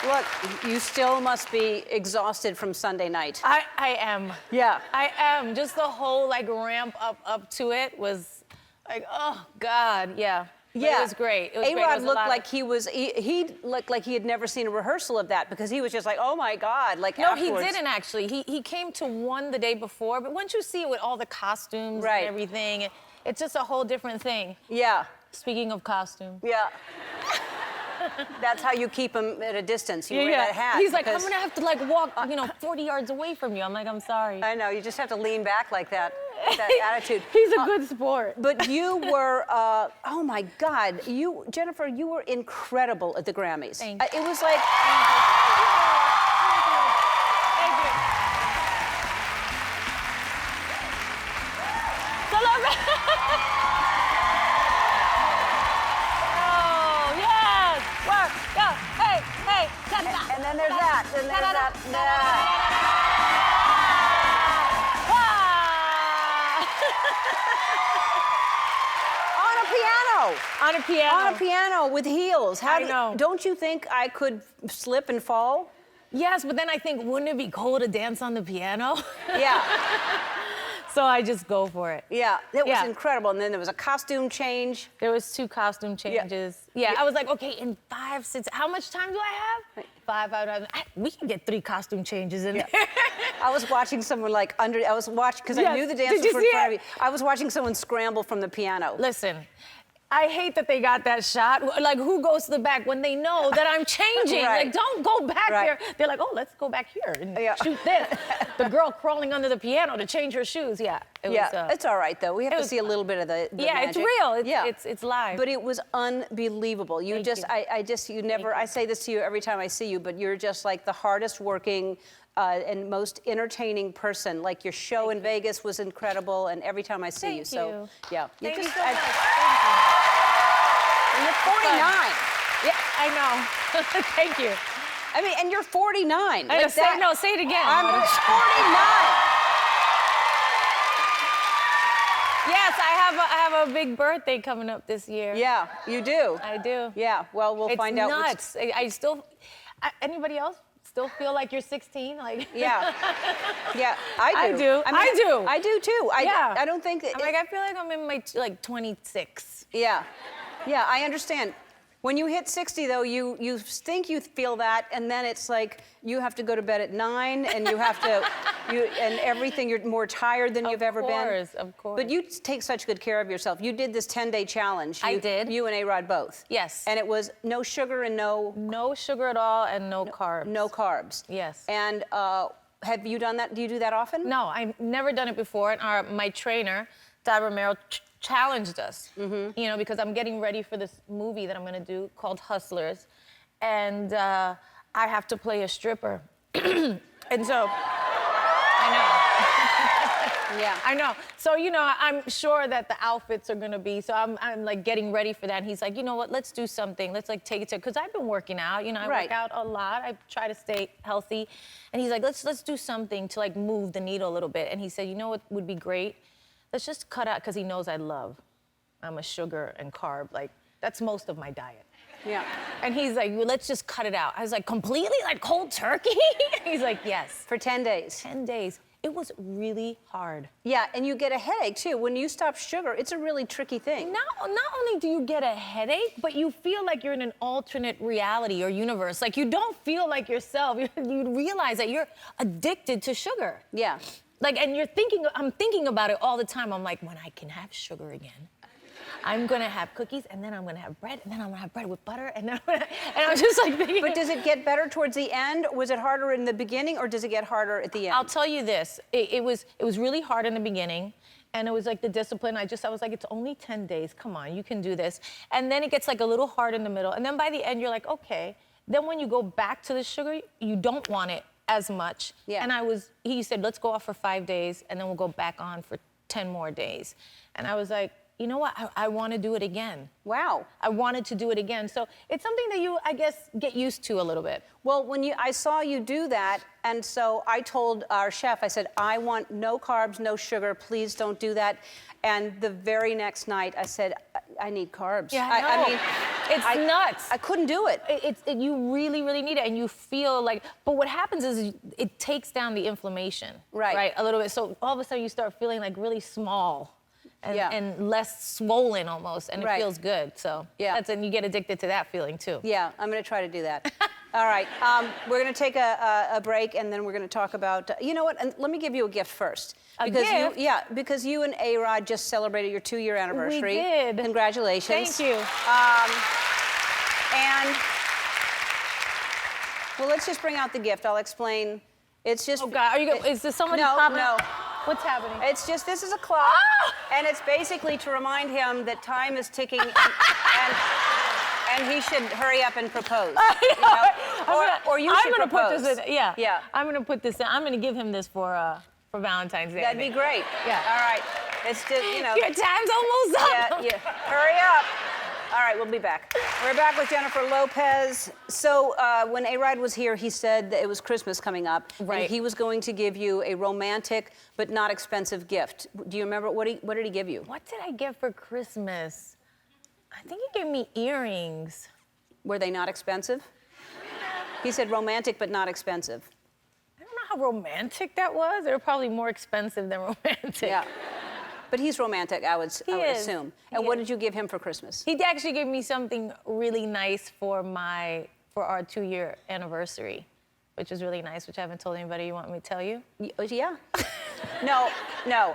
Look, you still must be exhausted from Sunday night. I am. Yeah. I am. Just the whole like ramp up to it was like, oh God, yeah. Yeah, it was great. It was great. It A-Rod was a looked lot like he looked like he had never seen a rehearsal of that because he was just like, oh my God, like No, afterwards. he didn't actually. He came to one the day before, but once you see it with all the costumes Right. and everything, it's just a whole different thing. Yeah. Speaking of costumes. Yeah. That's how you keep him at a distance. You wear that hat. He's like, I'm because- gonna have to like walk, 40 yards away from you. I'm like, I'm sorry. I know, you just have to lean back like that, that attitude. He's a good sport. But you were, oh my God, Jennifer, you were incredible at the Grammys. Thank you. It was like, Oh, yes! Work, go, hey, hey, ta-da. and then there's that, and there's that. On a piano. On a piano. On a piano with heels. I know. Don't you think I could slip and fall? Yes, but then I think, wouldn't it be cool to dance on the piano? Yeah. So I just go for it. Yeah, it was Yeah. incredible. And then there was a costume change. There was 2 costume changes. Yeah, I was like, okay, in 5, 6, how much time do I have? 5 out of, we can get 3 costume changes in there. I was watching someone I was watching, because I Yes. knew the Did dancers you were in see front of it? me. I was watching someone scramble from the piano. Listen, I hate that they got that shot. Like, who goes to the back when they know that I'm changing? Right. Like, don't go back Right. there. They're like, oh, let's go back here and shoot this. The girl crawling under the piano to change her shoes. Yeah, it was. It's all right, though. We have it to was see a little bit of the yeah, magic. it's real. It's, yeah. it's live. But it was unbelievable. You Thank just, you. you never, I say this to you every time I see you, but you're just like the hardest working and most entertaining person. Like your show in Vegas was incredible, and every time I see you. So, yeah. Thank you just, so much. Thank And you're 49. Yeah, I know. Thank you. I mean, and you're 49. I know, Like that. say it again. I'm 49. Yes, I have a big birthday coming up this year. Yeah, you do. I do. Yeah, well, we'll find out. It's nuts. I still, anybody else still feel like you're 16? Like Yeah. Yeah, I do. I do too. Yeah. I don't think that. I'm like, I feel like I'm in my 26. Yeah. Yeah, I understand. When you hit 60, though, you think you feel that, and then it's like you have to go to bed at 9, and you have to, and everything, you're more tired than you've ever been. Of course. But you take such good care of yourself. You did this 10-day challenge. I did. You and A-Rod both. Yes. And it was no sugar and no... No sugar at all and no carbs. No carbs. Yes. And have you done that? Do you do that often? No, I've never done it before. And my trainer, Diva challenged us, because I'm getting ready for this movie that I'm gonna do called Hustlers, and I have to play a stripper, and so I know. Yeah, I know. So I'm sure that the outfits are gonna be. So I'm like getting ready for that. And he's like, you know what? Let's do something. Let's like take it to, because I've been working out. I work out a lot. I try to stay healthy, and he's like, let's do something to like move the needle a little bit. And he said, you know what would be great? Let's just cut out, because he knows I'm a sugar and carb, like, that's most of my diet. Yeah. And he's like, well, let's just cut it out. I was like, completely? Like cold turkey? He's like, yes. For 10 days. 10 days. It was really hard. Yeah, and you get a headache, too. When you stop sugar, it's a really tricky thing. Not only do you get a headache, but you feel like you're in an alternate reality or universe. Like, you don't feel like yourself. You realize that you're addicted to sugar. Yeah. Like, and I'm thinking about it all the time. I'm like, when I can have sugar again, I'm gonna have cookies, and then I'm gonna have bread, and then I'm gonna have bread with butter, and then and I'm just like thinking. But does it get better towards the end? Was it harder in the beginning, or does it get harder at the end? I'll tell you this, it was really hard in the beginning, and it was like the discipline. I was like, it's only 10 days, come on, you can do this. And then it gets like a little hard in the middle, and then by the end, you're like, okay. Then when you go back to the sugar, you don't want it as much. Yeah. And he said, let's go off for 5 days, and then we'll go back on for 10 more days. And I was like, you know what, I want to do it again. Wow. I wanted to do it again. So it's something that you, I guess, get used to a little bit. Well, I saw you do that, and so I told our chef, I said, I want no carbs, no sugar, please don't do that. And the very next night, I said, I need carbs. Yeah, I mean, it's nuts. I couldn't do it. You really, really need it, and you feel like, but what happens is it takes down the inflammation. Right. Right, a little bit. So all of a sudden you start feeling like really small. and less swollen almost, and it Right. feels good. So and you get addicted to that feeling too. Yeah, I'm going to try to do that. All right, we're going to take a break, and then we're going to talk about. You know what? And let me give you a gift first. A Because gift? because you and A-Rod just celebrated your 2-year anniversary. We did. Congratulations. Thank you. And well, let's just bring out the gift. I'll explain. It's just. Oh God, are you? Is there somebody No, popping? no. What's happening? It's just, this is a clock, and it's basically to remind him that time is ticking, and he should hurry up and propose. You know? Or you should propose. Put this in. Yeah. Yeah. I'm gonna put this in. I'm gonna give him this for Valentine's Day. That'd be great. Yeah. All right. It's just, you know. Your time's almost up. Yeah. Hurry up. All right, we'll be back. We're back with Jennifer Lopez. So when A-Rod was here, he said that it was Christmas coming up. Right. And he was going to give you a romantic but not expensive gift. Do you remember, what did he give you? What did I get for Christmas? I think he gave me earrings. Were they not expensive? He said romantic but not expensive. I don't know how romantic that was. They were probably more expensive than romantic. Yeah. But he's romantic, I would is. assume. And what did you give him for Christmas? He actually gave me something really nice for our 2-year anniversary, which was really nice, which I haven't told anybody. You want me to tell you? Yeah. No,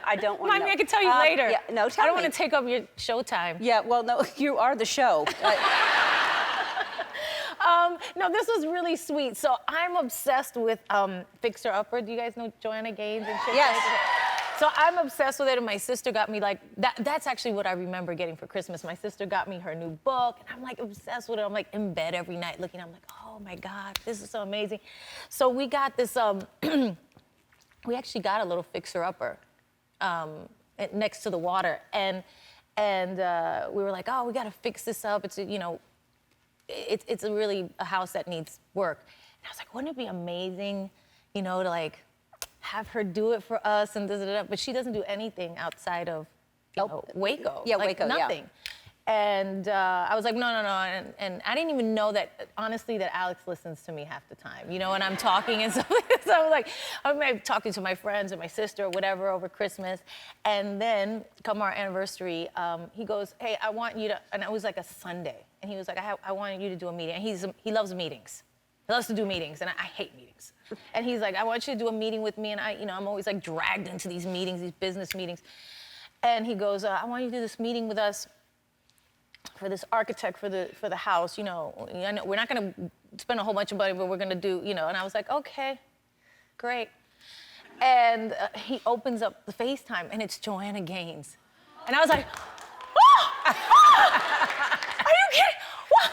I don't want to know. I can tell you later. Yeah, no, tell I don't me. want to take up your showtime. Yeah, well, no, you are the show. No, this was really sweet. So I'm obsessed with Fixer Upper. Do you guys know Joanna Gaines and shit? Yes. So I'm obsessed with it, and my sister got me like that. That's actually what I remember getting for Christmas. My sister got me her new book, and I'm like obsessed with it. I'm like in bed every night looking. I'm like, oh my God, this is so amazing. So we got this. We actually got a little Fixer Upper next to the water, and we were like, oh, we got to fix this up. It's it's really a house that needs work. And I was like, wouldn't it be amazing, to like have her do it for us and but she doesn't do anything outside of Waco. Yeah, like, Waco, nothing. And I was like, no. And I didn't even know that, honestly, that Alex listens to me half the time, when I'm talking and stuff. So I was like, I'm talking to my friends and my sister or whatever over Christmas. And then come our anniversary, he goes, hey, I want you to, and it was like a Sunday. And he was like, I want you to do a meeting. And he loves meetings. He loves to do meetings, and I hate meetings. And he's like, I want you to do a meeting with me. And I'm always like dragged into these meetings, these business meetings. And he goes, I want you to do this meeting with us for this architect for the house. I know we're not gonna spend a whole bunch of money, but we're gonna do, And I was like, okay, great. And he opens up the FaceTime, and it's Joanna Gaines. And I was like, are you kidding? What?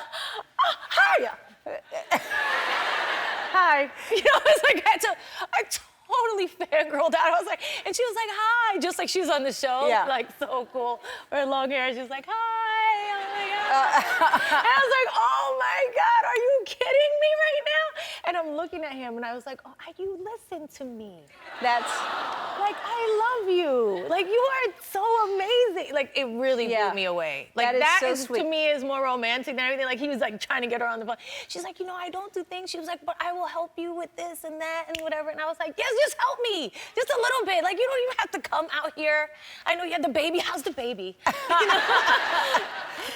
Hi. Hi. It's like I totally fangirled out. I was like, and she was like, hi, just like she's on the show. Yeah. Like, so cool. Her long hair, she was like, hi, oh my God. And I was like, oh my God, are you kidding me right now? And I'm looking at him, and I was like, oh, you listen to me. That's... Like, I love you. Like, you are so amazing. Like, it really blew me away. Like, that so is sweet. to me, is more romantic than everything. Like, he was, like, trying to get her on the phone. She's like, I don't do things. She was like, but I will help you with this and that and whatever. And I was like, yes, just help me. Just a little bit. Like, you don't even have to come out here. I know you had the baby. How's the baby?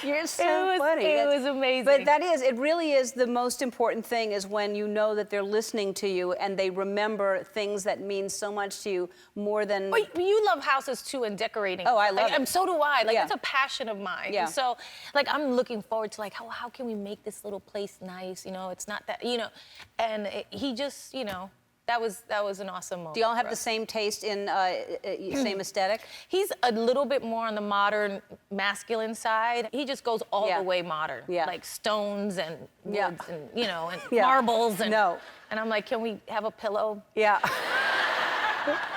You're so funny. It was amazing. But it really is the most important thing, is when you know that they're listening to you and they remember things that mean so much to you more than... But you love houses too, and decorating. Oh, I love it. And so do I. Like, Yeah. that's a passion of mine. Yeah. And so, like, I'm looking forward to, like, how can we make this little place nice? It's not that, And he just, that was an awesome moment. Do y'all have for the us. same taste in, same aesthetic? He's a little bit more on the modern, masculine side. He just goes all Yeah. the way modern. Yeah. Like stones and Yeah. woods and, and Yeah. marbles. And, No. And I'm like, can we have a pillow? Yeah.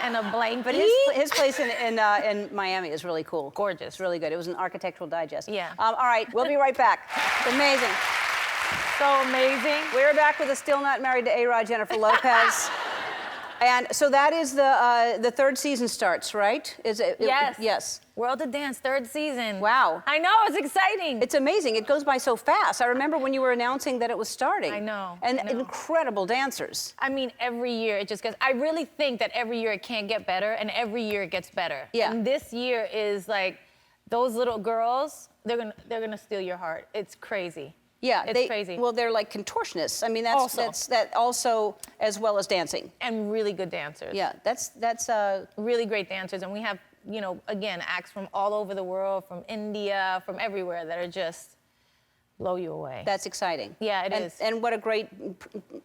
And a blanket? But his place in Miami is really cool. Gorgeous. It's really good. It was an Architectural Digest. Yeah. All right, we'll be right back. It's amazing. So amazing. We're back with a still not married to A-Rod, Jennifer Lopez. And so that is the third season starts, right? Is it? Yes. Yes. World of Dance, third season. Wow. I know, it's exciting. It's amazing. It goes by so fast. I remember when you were announcing that it was starting. I know. And I know. incredible dancers. I mean, every year it just gets, I really think that every year it can't get better, and every year it gets better. Yeah. And this year is like, those little girls, they're gonna steal your heart. It's crazy. Yeah, It's crazy. Well, they're like contortionists. I mean, that's also as well as dancing. And really good dancers. Yeah, that's really great dancers, and we have, you know, again, acts from all over the world, from India, from everywhere that are just blow you away. That's exciting. Yeah, it is. And what a great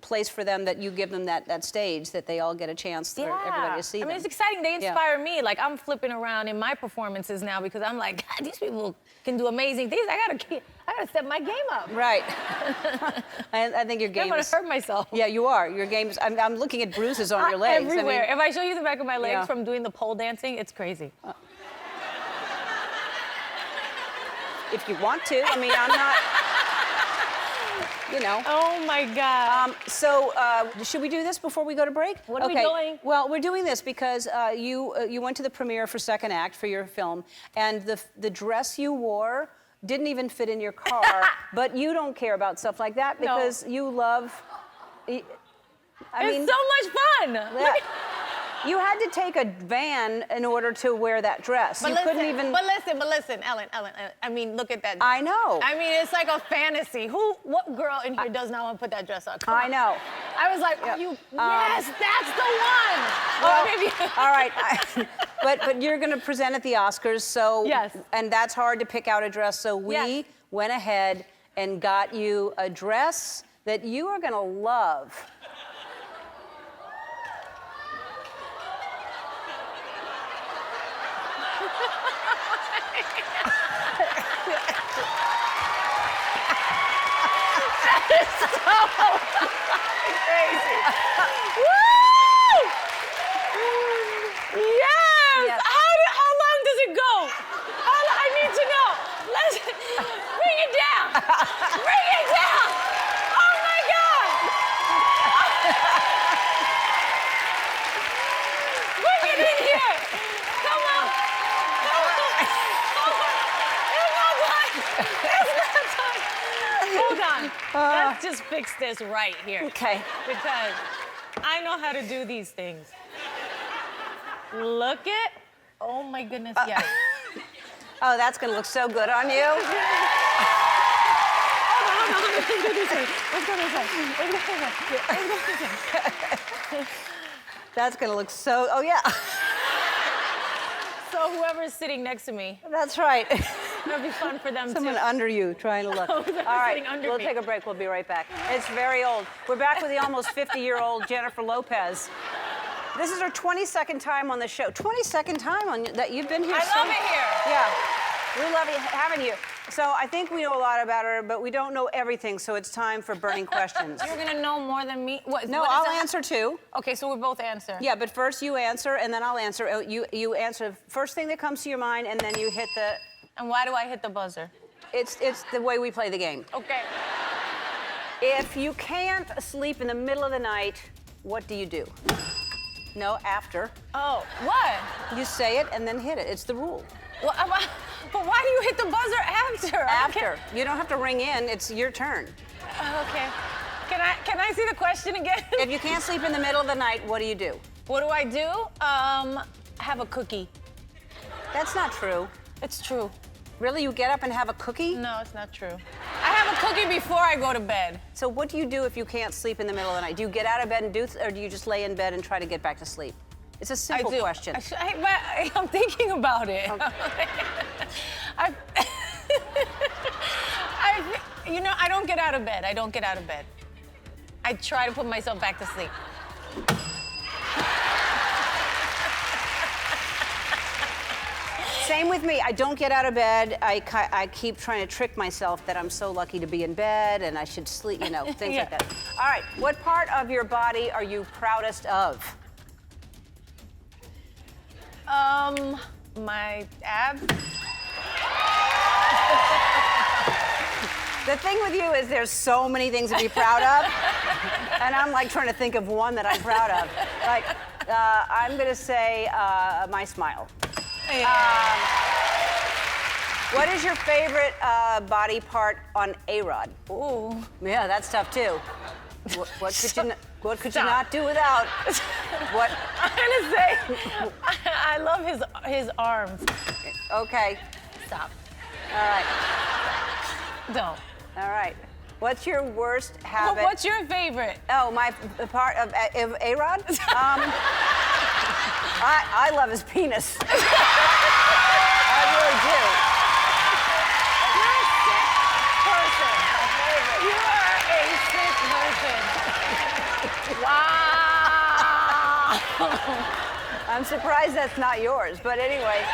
place for them that you give them that stage, that they all get a chance for everybody to see them. I mean, it's exciting. They inspire me. Like, I'm flipping around in my performances now because I'm like, God, these people can do amazing things. I gotta step my game up. Right. I think your game I'm gonna is... hurt myself. Yeah, you are. Your game is... I'm looking at bruises on your legs. Everywhere. I mean, if I show you the back of my legs Yeah. from doing the pole dancing, it's crazy. if you want to. I mean, I'm not... You know. Oh my God. Should we do this before we go to break? What are we doing? Well, we're doing this because you went to the premiere for Second Act for your film, and the dress you wore didn't even fit in your car. But you don't care about stuff like that because you love. It's so much fun. Yeah. You had to take a van in order to wear that dress. But you listen, couldn't even. But listen, Ellen. I mean, look at that dress. I know. I mean, it's like a fantasy. What girl in here does not want to put that dress on? Come I on. know. I was like, yes, that's the one. Well, maybe. all right. But you're going to present at the Oscars, so Yes. And that's hard to pick out a dress. So we Yes. went ahead and got you a dress that you are going to love. Crazy. Woo! Yes! How long does it go? I need to know. Let's bring it down. Bring it down. Oh my God. Bring it in here. Come on. It's not done. It's not done. Hold on. Let's just fix this right here. Okay. Because I know how to do these things. Look it. Oh my goodness, yes. Oh, that's going to look so good on you. Hold on. Let's go this way. That's going to look so. Oh yeah. So whoever's sitting next to me. That's right. It'll be fun for them Someone too. under you trying to look. All Whoever's right, sitting under we'll me. take a break. We'll be right back. It's very old. We're back with the almost 50-year-old Jennifer Lopez. This is her 22nd time on the show. 22nd time that you've been here. I love it here. Yeah, we love having you. So I think we know a lot about her, but we don't know everything. So it's time for burning questions. You're gonna know more than me. What? No, what is I'll that? answer too. Okay, so we both answer. Yeah, but first you answer, and then I'll answer. You answer first thing that comes to your mind, and then you hit the. And why do I hit the buzzer? It's the way we play the game. Okay. If you can't sleep in the middle of the night, what do you do? No, after. Oh, what? You say it and then hit it. It's the rule. Well, but why do you hit the buzzer after? After. You don't have to ring in. It's your turn. Okay. Can I see the question again? If you can't sleep in the middle of the night, what do you do? What do I do? Have a cookie. That's not true. It's true. Really? You get up and have a cookie? No, it's not true. I have a cookie before I go to bed. So what do you do if you can't sleep in the middle of the night? Do you get out of bed and or do you just lay in bed and try to get back to sleep? It's a simple question. I'm thinking about it. Okay. I don't get out of bed. I don't get out of bed. I try to put myself back to sleep. Same with me. I don't get out of bed. I keep trying to trick myself that I'm so lucky to be in bed and I should sleep, things like that. All right, what part of your body are you proudest of? My abs. The thing with you is there's so many things to be proud of, and I'm like trying to think of one that I'm proud of. Like, I'm gonna say my smile. What is your favorite body part on A-Rod? Ooh. Yeah, that's tough too. What could you not do without? What? I'm gonna say, I love his arms. Okay. Stop. All right. Don't. All right. What's your worst habit? Well, what's your favorite? Oh, my part of A-Rod? I love his penis. I really do. You're a sick person. You are a sick person. Wow. I'm surprised that's not yours, but anyway.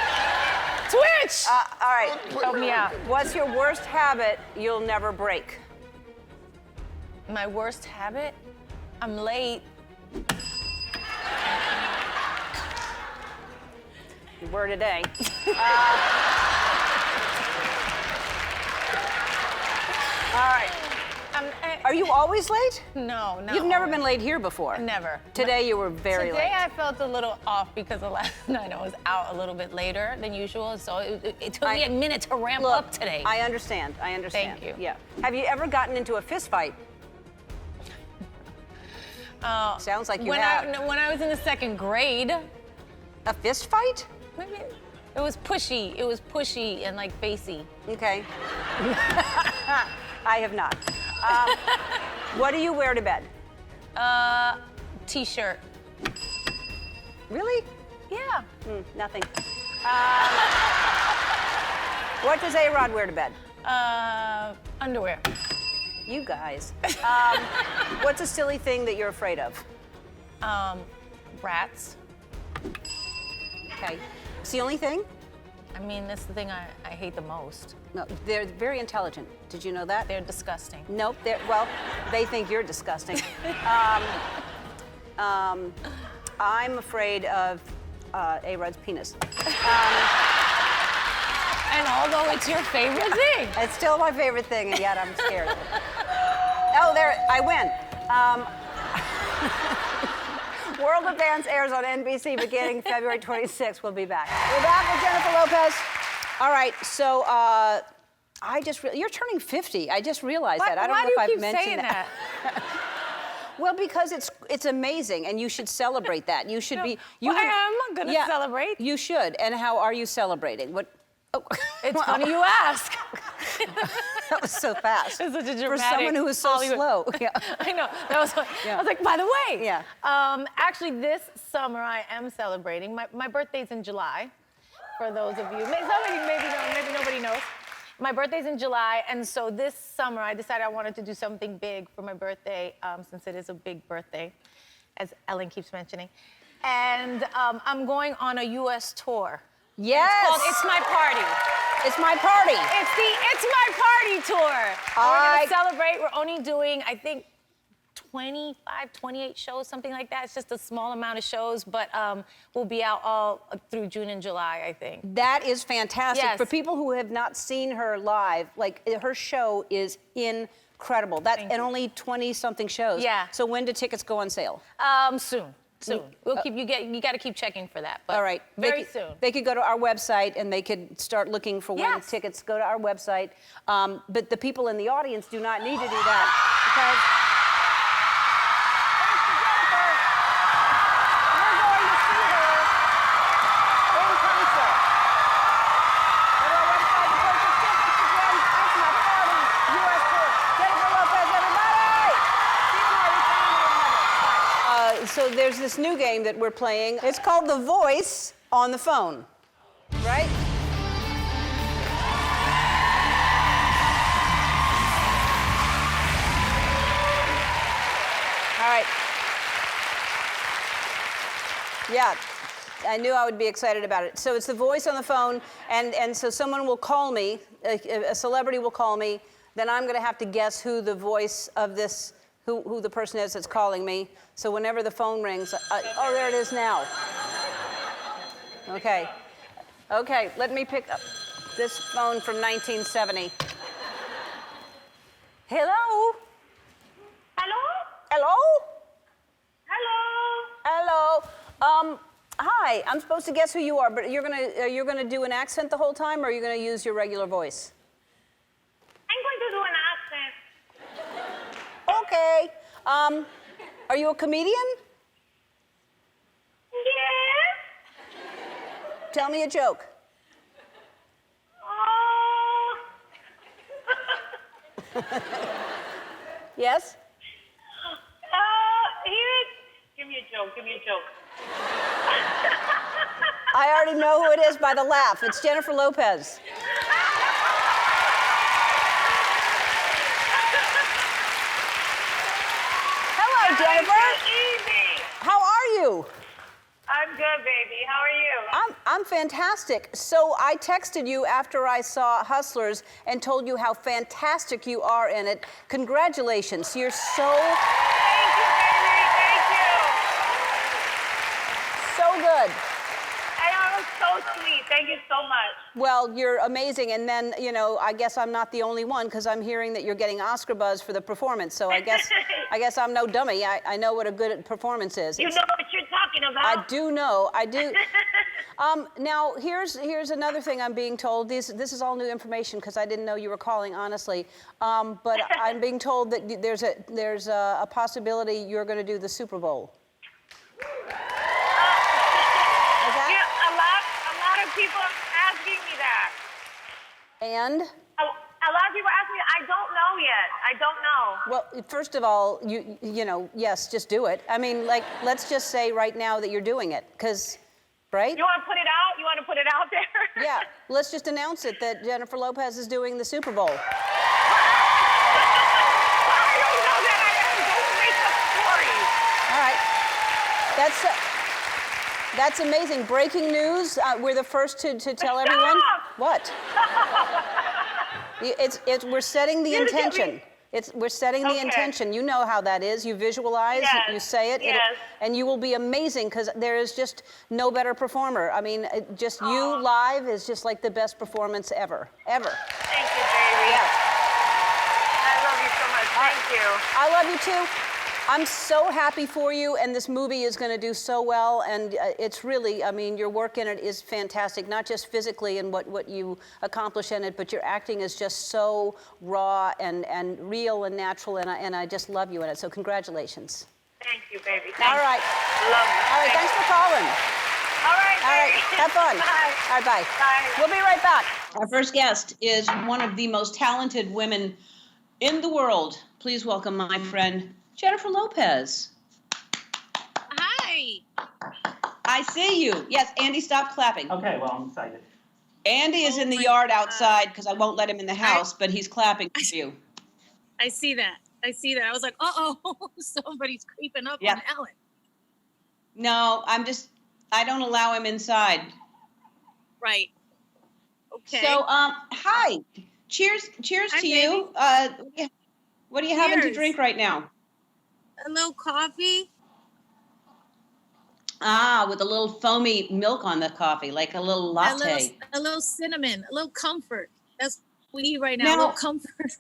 Twitch! All right. Help me out. What's your worst habit you'll never break? My worst habit? I'm late. Word a day. All right. Are you always late? No, no. You've never been late here before? Never. Today you were very late. Today I felt a little off because the last night I was out a little bit later than usual, so it took me a minute to ramp up today. I understand. I understand. Thank you. Yeah. Have you ever gotten into a fist fight? Sounds like you have. When I was in the second grade. A fist fight? Maybe. It was pushy. It was pushy and like facey. Okay. I have not. What do you wear to bed? T-shirt. Really? Yeah. Nothing. What does A-Rod wear to bed? Underwear. You guys. What's a silly thing that you're afraid of? Rats. Okay. It's the only thing? I mean, that's the thing I hate the most. No, they're very intelligent. Did you know that? They're disgusting. Nope. Well, they think you're disgusting. I'm afraid of A-Rod's penis. And although it's your favorite thing. It's still my favorite thing, and yet I'm scared of it. Oh, there, I win. World of Dance airs on NBC beginning February 26th. We'll be back. We're back with Jennifer Lopez. All right, so you're turning 50. I just realized that. I don't know if I've mentioned that. Well, because it's amazing, and you should celebrate that. You should be. I'm not gonna celebrate. You should. And how are you celebrating? What? Oh. It's funny you ask. That was so fast. It's such a dramatic for someone who was so Hollywood. slow. Yeah. I know. That was. Yeah. I was like, by the way. Yeah. Actually, this summer I am celebrating. My birthday's in July. For those of you, maybe nobody knows. My birthday's in July, and so this summer I decided I wanted to do something big for my birthday, since it is a big birthday, as Ellen keeps mentioning. And I'm going on a U.S. tour. Yes. It's called It's My Party. It's My Party. It's the It's My Party tour. We're gonna celebrate. We're only doing, I think, 25, 28 shows, something like that. It's just a small amount of shows, but we'll be out all through June and July, I think. That is fantastic. Yes. For people who have not seen her live, like her show is incredible. And only 20-something shows. Yeah. So when do tickets go on sale? Soon. We'll keep you got to keep checking for that. But all right. Very soon. They could go to our website and they could start looking for when tickets go to our website. But the people in the audience do not need to do that because. So there's this new game that we're playing. It's called The Voice on the Phone, right? All right. Yeah, I knew I would be excited about it. So it's The Voice on the phone, and so someone will call me, a celebrity will call me, then I'm gonna have to guess who the voice of this, who the person is that's calling me. So whenever the phone rings, oh, there it is now. Okay. Okay, let me pick up this phone from 1970. Hello? Hello? Hello? Hello? Hello? Hi, I'm supposed to guess who you are, but you're gonna do an accent the whole time, or are you gonna use your regular voice? I'm going to do an accent. Okay. Are you a comedian? Yes. Tell me a joke. Yes? Here. Give me a joke. I already know who it is by the laugh. It's Jennifer Lopez. Hello, Jennifer. Easy. How are you? I'm good, baby. How are you? I'm fantastic. So I texted you after I saw Hustlers and told you how fantastic you are in it. Congratulations. You're so... Thank you, baby. Thank you. So good. I was so sweet. Thank you so much. Well, you're amazing. And then, you know, I guess I'm not the only one because I'm hearing that you're getting Oscar buzz for the performance. So I guess I'm no dummy. I know what a good performance is. You know what you're talking about. I do know. I do. Now, here's another thing I'm being told. This is all new information because I didn't know you were calling, honestly. But I'm being told that there's a possibility you're going to do the Super Bowl. Yeah, a lot of people asking me that. And? A lot of people ask me. I don't know yet. I don't know. Well, first of all, you know, yes, just do it. I mean, like, let's just say right now that you're doing it, because, right? You want to put it out? You want to put it out there? Yeah, let's just announce it that Jennifer Lopez is doing the Super Bowl. I don't know that I am. Don't make up stories. All right. That's amazing. Breaking news. We're the first to tell everyone. What? We're setting the intention. We're setting the intention. You know how that is. You visualize, you say it, and you will be amazing because there is just no better performer. I mean, just you live is just like the best performance ever. Thank you, baby. Yes. I love you so much. Thank you. I love you too. I'm so happy for you, and this movie is going to do so well, and it's really, I mean, your work in it is fantastic, not just physically and what you accomplish in it, but your acting is just so raw and real and natural, and I just love you in it, so congratulations. Thank you, baby. All right. Love you. All right, thanks for calling. All right, All right, have fun. Bye. All right, bye. Bye. We'll be right back. Our first guest is one of the most talented women in the world. Please welcome my friend, Jennifer Lopez. Hi. I see you. Yes, Andy, stop clapping. Okay, well, I'm excited. Andy is in the yard outside because I won't let him in the house, but he's clapping for you. I see that. I was like, somebody's creeping up on Ellen. No, I don't allow him inside. Right. Okay. So, hi. Cheers to you. What are you having to drink right now? A little coffee. Ah, with a little foamy milk on the coffee, like a little latte. A little cinnamon, a little comfort. That's what we need right now, a little comfort.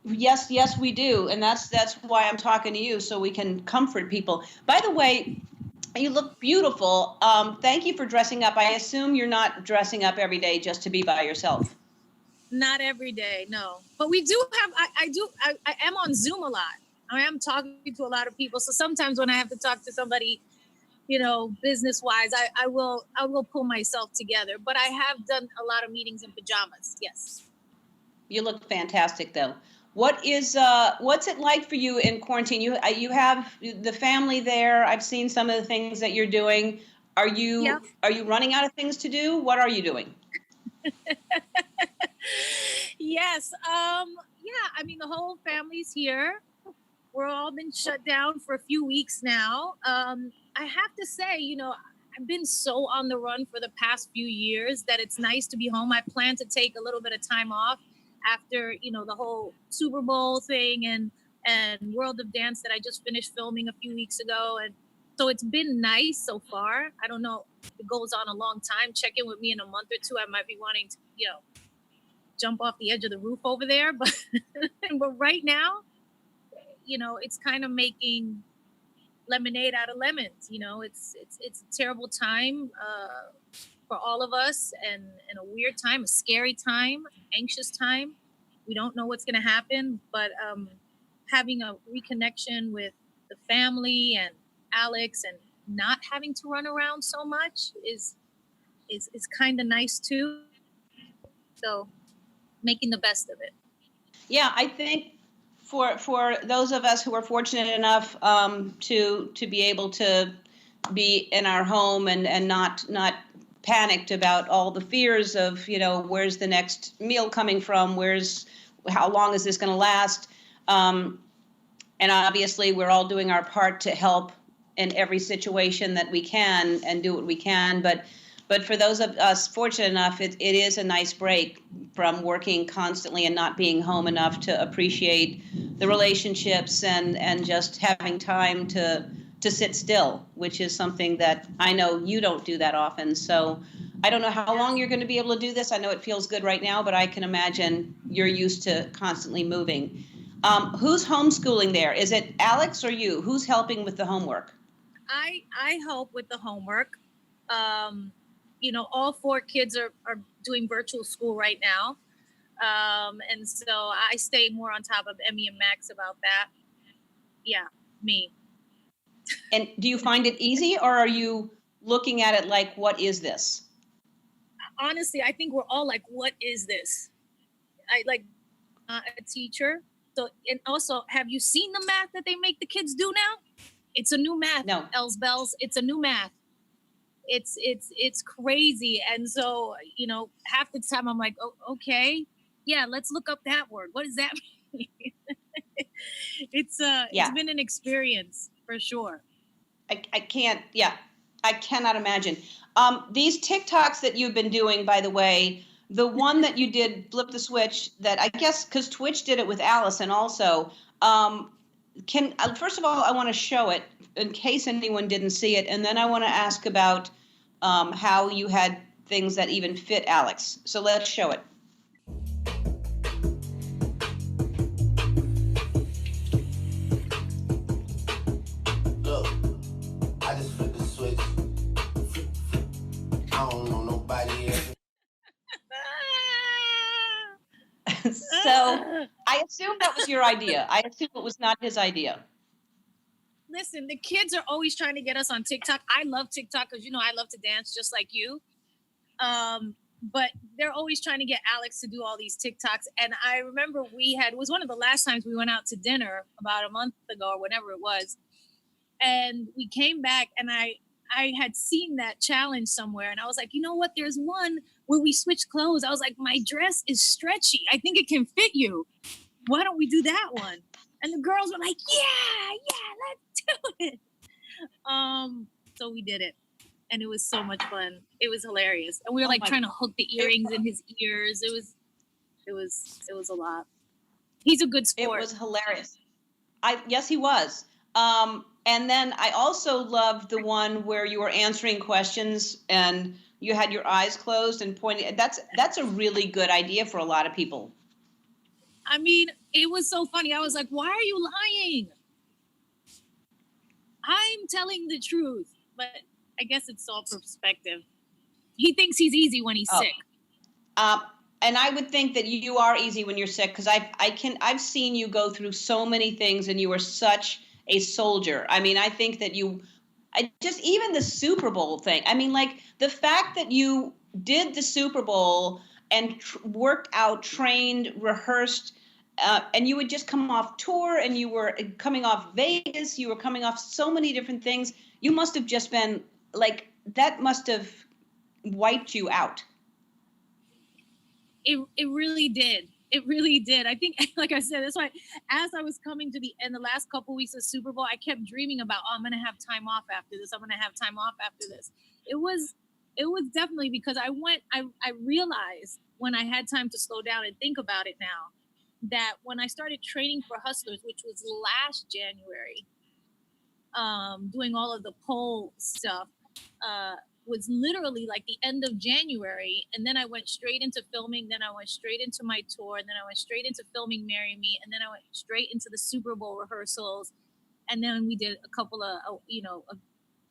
Yes, we do. And that's why I'm talking to you, so we can comfort people. By the way, you look beautiful. Thank you for dressing up. I assume you're not dressing up every day just to be by yourself. Not every day, no. But we do have, I am on Zoom a lot. I am talking to a lot of people. So sometimes when I have to talk to somebody, you know, business-wise, I will pull myself together. But I have done a lot of meetings in pajamas, yes. You look fantastic, though. What's it like for you in quarantine? You have the family there. I've seen some of the things that you're doing. Are you running out of things to do? What are you doing? Yes. I mean, the whole family's here. We're all been shut down for a few weeks now. I have to say, you know, I've been so on the run for the past few years that it's nice to be home. I plan to take a little bit of time off after, you know, the whole Super Bowl thing and World of Dance that I just finished filming a few weeks ago. And so it's been nice so far. I don't know if it goes on a long time. Check in with me in a month or two. I might be wanting to, you know, jump off the edge of the roof over there. But but right now, you know, it's kind of making lemonade out of lemons. You know, it's a terrible time for all of us, and a weird time, a scary time, anxious time. We don't know what's going to happen, but having a reconnection with the family and Alex, and not having to run around so much is kind of nice too. So making the best of it. Yeah, I think for those of us who are fortunate enough to be able to be in our home and not panicked about all the fears of, you know, where's the next meal coming from, how long is this going to last, and obviously we're all doing our part to help in every situation that we can and do what we can, but for those of us fortunate enough, it is a nice break from working constantly and not being home enough to appreciate the relationships and just having time to sit still, which is something that I know you don't do that often. So I don't know how long you're going to be able to do this. I know it feels good right now, but I can imagine you're used to constantly moving. Who's homeschooling there? Is it Alex or you? Who's helping with the homework? I help with the homework. You know, all 4 kids are doing virtual school right now. And so I stay more on top of Emmy and Max about that. Yeah, me. And do you find it easy, or are you looking at it like, what is this? Honestly, I think we're all like, what is this? I like a teacher. So, and also, have you seen the math that they make the kids do now? It's a new math. No. Els Bells, it's a new math. It's crazy. And so, you know, half the time I'm like, oh, okay, yeah, let's look up that word. What does that mean? It's been an experience for sure. I cannot imagine. These TikToks that you've been doing, by the way, the one that you did, Flip the Switch, that I guess, because Twitch did it with Allison also, first of all, I want to show it in case anyone didn't see it, and then I want to ask about how you had things that even fit Alex. So let's show it. Look, I just flipped the switch. I don't know nobody else. So I assume that was your idea. I assume it was not his idea. Listen, the kids are always trying to get us on TikTok. I love TikTok because, you know, I love to dance just like you. But they're always trying to get Alex to do all these TikToks. And I remember it was one of the last times we went out to dinner about a month ago or whenever it was. And we came back and I had seen that challenge somewhere. And I was like, you know what? There's one where we switch clothes. I was like, my dress is stretchy. I think it can fit you. Why don't we do that one? And the girls were like, yeah, let's do it. So we did it. And it was so much fun. It was hilarious. And we were like trying to hook the earrings in his ears. It was a lot. He's a good sport. It was hilarious. Yes, he was. And then I also loved the one where you were answering questions and you had your eyes closed and pointing. That's a really good idea for a lot of people. I mean, it was so funny. I was like, why are you lying? I'm telling the truth. But I guess it's all perspective. He thinks he's easy when he's sick. And I would think that you are easy when you're sick, because I've seen you go through so many things and you are such a soldier. I mean, I think that even the Super Bowl thing. I mean, like the fact that you did the Super Bowl and worked out, trained, rehearsed, and you would just come off tour and you were coming off Vegas, you were coming off so many different things. You must have just been like, that must have wiped you out. It really did. It really did. I think, like I said, that's why as I was coming to the end, the last couple weeks of Super Bowl, I kept dreaming about, I'm going to have time off after this. I'm going to have time off after this. It was definitely because I realized when I had time to slow down and think about it now, that when I started training for Hustlers, which was last January, doing all of the pole stuff, was literally like the end of January, and then I went straight into filming, then I went straight into my tour, and then I went straight into filming Marry Me, and then I went straight into the Super Bowl rehearsals, and then we did a couple of of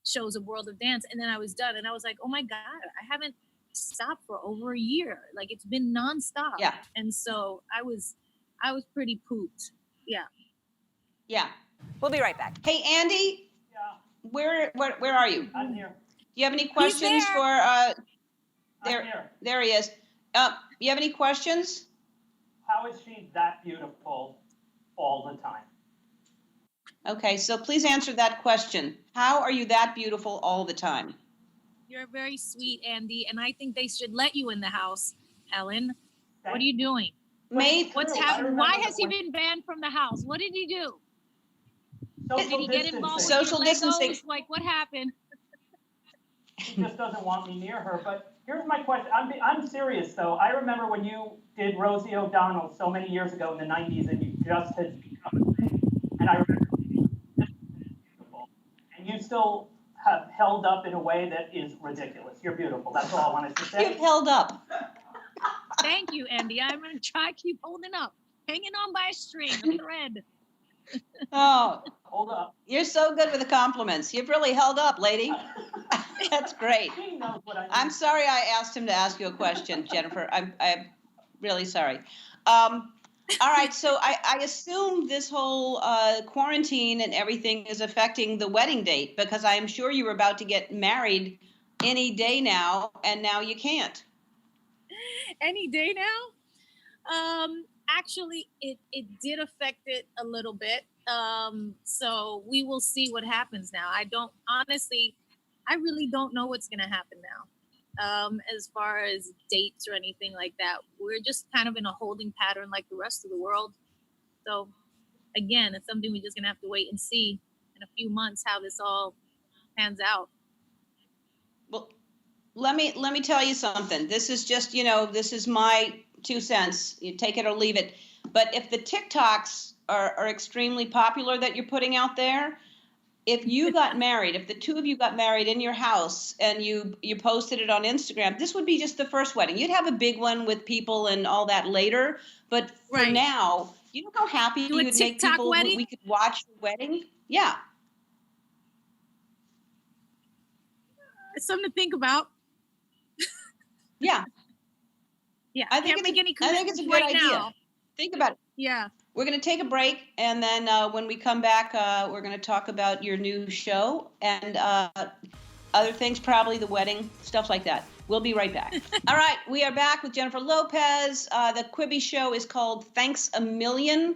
shows of World of Dance, and then I was done, and I was like, oh my God, I haven't stopped for over a year. Like, it's been nonstop. Yeah. And so I was pretty pooped. Yeah. Yeah. We'll be right back. Hey, Andy. Yeah. Where are you? I'm here. Do you have any questions for? There, here. there he is. You have any questions? How is she that beautiful all the time? Okay, so please answer that question. How are you that beautiful all the time? You're very sweet, Andy, and I think they should let you in the house, Ellen. What are you doing? What's happening? Why has he been banned from the house? What did he do? Did he get involved with Social distancing. Legos? Like, what happened? She just doesn't want me near her. But here's my question. I'm serious, though. I remember when you did Rosie O'Donnell so many years ago in the 90s, and you just had become a thing. And I remember this is beautiful. And you still have held up in a way that is ridiculous. You're beautiful. That's all I wanted to say. You've held up. Thank you, Andy. I'm going to try to keep holding up. Hanging on by a string, a thread. Oh, hold up. You're so good with the compliments. You've really held up, lady. That's great. I'm sorry I asked him to ask you a question, Jennifer. I'm really sorry. All right, so I assume this whole quarantine and everything is affecting the wedding date, because I am sure you were about to get married any day now, and now you can't. Any day now? Actually, it did affect it a little bit. So we will see what happens now. I really don't know what's going to happen now. As far as dates or anything like that, we're just kind of in a holding pattern like the rest of the world. So again, it's something we're just going to have to wait and see in a few months how this all pans out. Well, let me tell you something. This is just, this is my 2 cents. You take it or leave it. But if the TikToks are extremely popular that you're putting out there, if you got married, if the two of you got married in your house and you posted it on Instagram, this would be just the first wedding. You'd have a big one with people and all that later. But for now, you know how happy you would make people wedding? We could watch the wedding? Yeah. It's something to think about. Yeah. Yeah. I think it's a good idea. Now. Think about it. Yeah. We're going to take a break, and then when we come back, we're going to talk about your new show and other things, probably the wedding, stuff like that. We'll be right back. All right, we are back with Jennifer Lopez. The Quibi show is called Thanks a Million.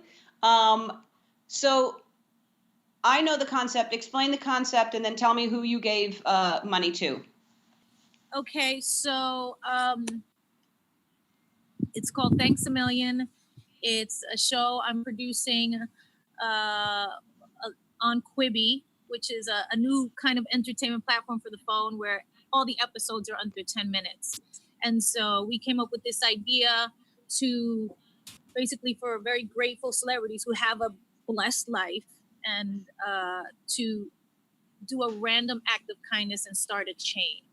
So I know the concept. Explain the concept, and then tell me who you gave money to. Okay, so it's called Thanks a Million. It's a show I'm producing on Quibi, which is a new kind of entertainment platform for the phone where all the episodes are under 10 minutes. And so we came up with this idea to basically for very grateful celebrities who have a blessed life and to do a random act of kindness and start a chain.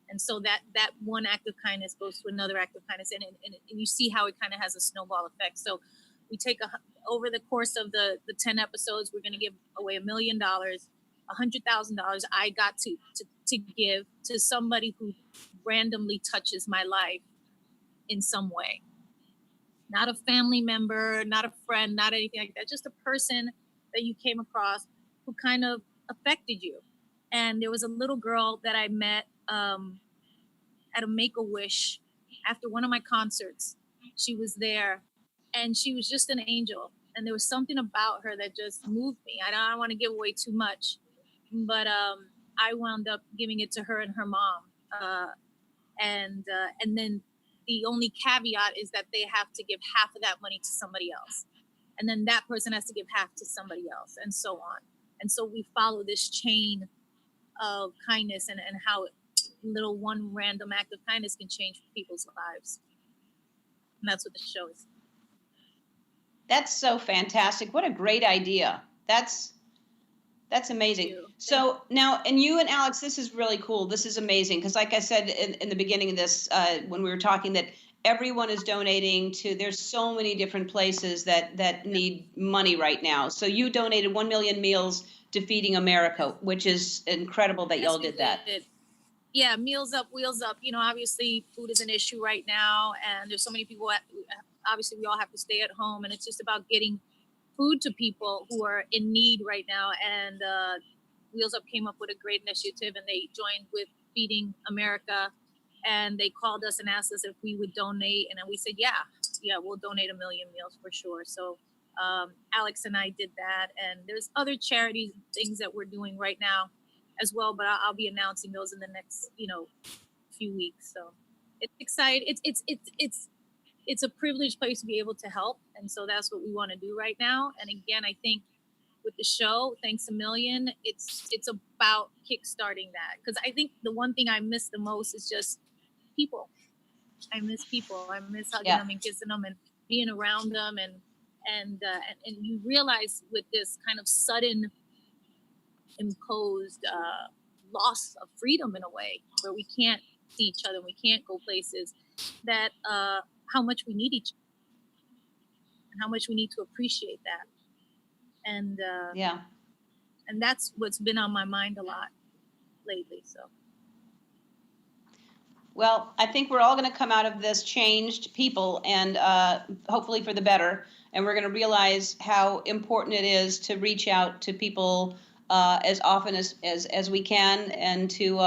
And so that one act of kindness goes to another act of kindness, and you see how it kind of has a snowball effect. So we take over the course of the 10 episodes, we're going to give away $1 million, $100,000 I got to give to somebody who randomly touches my life in some way. Not a family member, not a friend, not anything like that. Just a person that you came across who kind of affected you. And there was a little girl that I met at a Make-A-Wish after one of my concerts. She was there and she was just an angel. And there was something about her that just moved me. I don't want to give away too much, but I wound up giving it to her and her mom. And then the only caveat is that they have to give half of that money to somebody else. And then that person has to give half to somebody else, and so on. And so we follow this chain of kindness and how little one random act of kindness can change people's lives. And that's what the show is. That's so fantastic. What a great idea. That's That's amazing. So now, and you and Alex, this is really cool. This is amazing because, like I said in the beginning of this, when we were talking, that everyone is donating to. There's so many different places that need money right now. So you donated 1 million meals to Feeding America, which is incredible that y'all did that. Yeah, Meals Up, Wheels Up. You know, obviously food is an issue right now, and there's so many people. Obviously, we all have to stay at home, and it's just about getting food to people who are in need right now. And Wheels Up came up with a great initiative, and they joined with Feeding America, and they called us and asked us if we would donate, and then we said, yeah, we'll donate 1 million meals for sure. So Alex and I did that, and there's other charities, things that we're doing right now as well, but I'll be announcing those in the next, few weeks. So it's exciting. It's a privileged place to be able to help, and so that's what we want to do right now. And again, I think with the show, Thanks a Million, it's about kickstarting that, because I think the one thing I miss the most is just people. I miss people. I miss hugging them and kissing them and being around them, and you realize with this kind of sudden imposed loss of freedom in a way, where we can't see each other, we can't go places, that how much we need each other and how much we need to appreciate that. And and that's what's been on my mind a lot lately. So well, I think we're all going to come out of this changed people, and hopefully for the better. And we're going to realize how important it is to reach out to people as often as we can, and to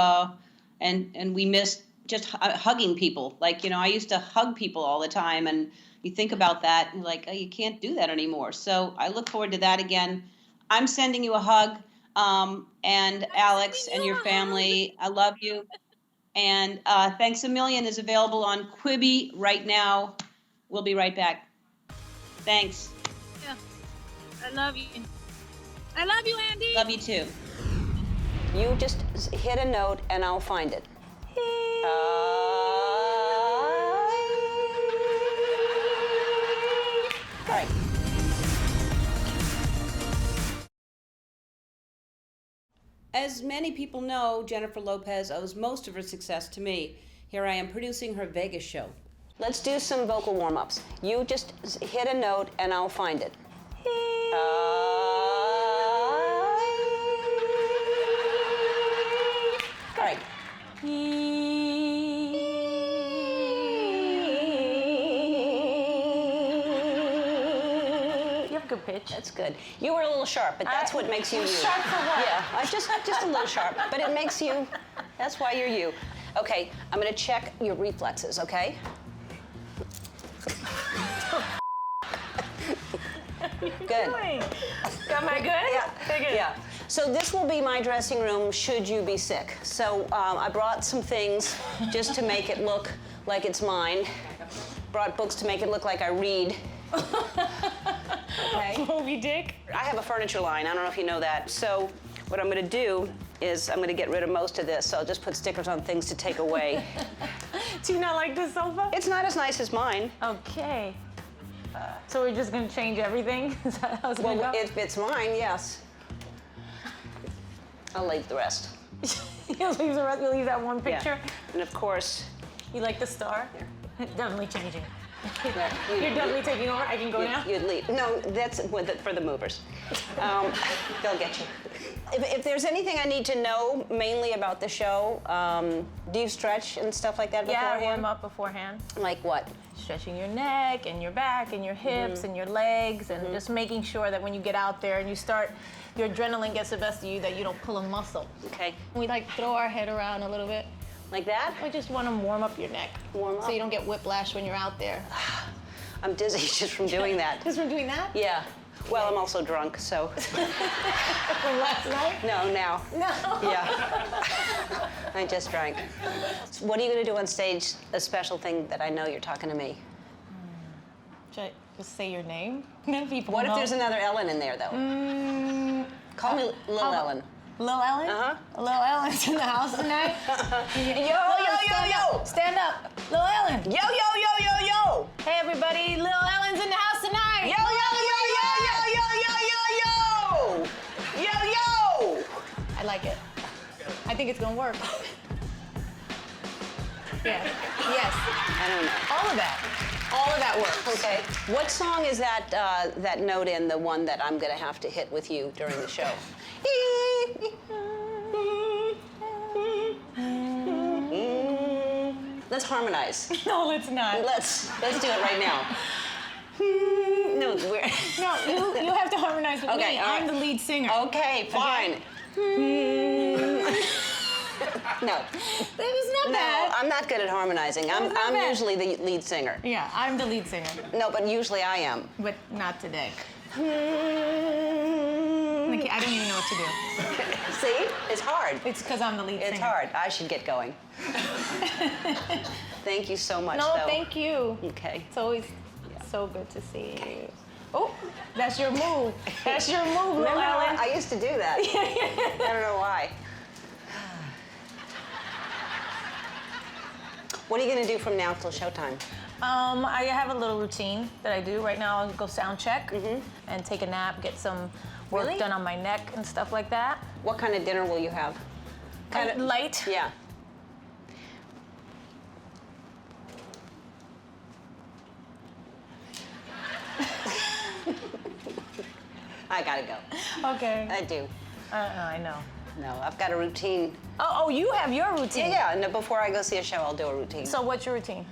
and we miss just hugging people. Like, I used to hug people all the time, and you think about that, and like, oh, you can't do that anymore. So I look forward to that again. I'm sending you a hug, and Alex and your family. I love you. And Thanks a Million is available on Quibi right now. We'll be right back. Thanks. Yeah, I love you. I love you, Andy. Love you too. You just hit a note and I'll find it. All right. As many people know, Jennifer Lopez owes most of her success to me. Here I am producing her Vegas show. Let's do some vocal warm-ups. You just hit a note and I'll find it. All right. You have a good pitch. That's good. You were a little sharp, but that's what makes you you. Sharp for what? Yeah, just a little sharp, but it makes you. That's why you're you. Okay, I'm gonna check your reflexes. Okay. Good. Am I good? Yeah. Good. Yeah. So this will be my dressing room should you be sick. So I brought some things just to make it look like it's mine. Brought books to make it look like I read. Okay. Moby Dick. I have a furniture line. I don't know if you know that. So what I'm going to do is I'm going to get rid of most of this. So I'll just put stickers on things to take away. Do you not like this sofa? It's not as nice as mine. Okay. So we're just going to change everything? Is that how it's going to go? If it's mine, yes. I'll leave the rest. You'll leave the rest? You'll leave that one picture? Yeah. And of course... You like the star? Yeah. Definitely changing. Yeah, You're definitely taking over? I can go now? You'd leave. No, that's for the movers. They'll get you. If there's anything I need to know mainly about the show, do you stretch and stuff like that beforehand? Yeah, warm up beforehand. Like what? Stretching your neck and your back and your hips and your legs, and just making sure that when you get out there and you start, your adrenaline gets the best of you, that you don't pull a muscle. Okay. We like throw our head around a little bit. Like that? We just want to warm up your neck. Warm up? So you don't get whiplash when you're out there. I'm dizzy just from doing that. Just from doing that? Yeah. Well, I'm also drunk, so. From last night? No, now. No. Yeah. I just drank. What are you going to do on stage? A special thing that I know you're talking to me. Should I just say your name? Then people What know. if there's another Ellen in there, though? Call me Lil Ellen. Lil Ellen? Uh-huh. Lil Ellen's in the house tonight? Yo. Stand up. Lil Ellen. Yo. Hey, everybody. Lil Ellen's in the house tonight. Yo. like it. I think it's gonna work. Yeah. Yes. I don't know. All of that. All of that works. Okay. What song is that that note in, the one that I'm gonna have to hit with you during the show? Let's harmonize. No, let's not. Let's do it right now. No, we're... No, you have to harmonize with Okay, me. all right. I'm the lead singer. Okay, fine. No. It was not bad. I'm not good at harmonizing. I'm bad. usually the lead singer. Yeah, I'm the lead singer. No, but usually I am. But not today. I don't even know what to do. See? It's hard. It's because I'm the lead singer. It's hard. I should get going. Thank you so much, No, though. thank you. Okay. It's always so good to see you. Oh, that's your move. That's your move, Remember, Ellen. I used to do that. I don't know why. What are you going to do from now till showtime? I have a little routine that I do. Right now, I'll go sound check and take a nap, get some work done on my neck and stuff like that. What kind of dinner will you have? Kind of light. Yeah. I gotta go. Okay. I do. I know. No, I've got a routine. Oh, you have your routine. Yeah, no, before I go see a show, I'll do a routine. So what's your routine?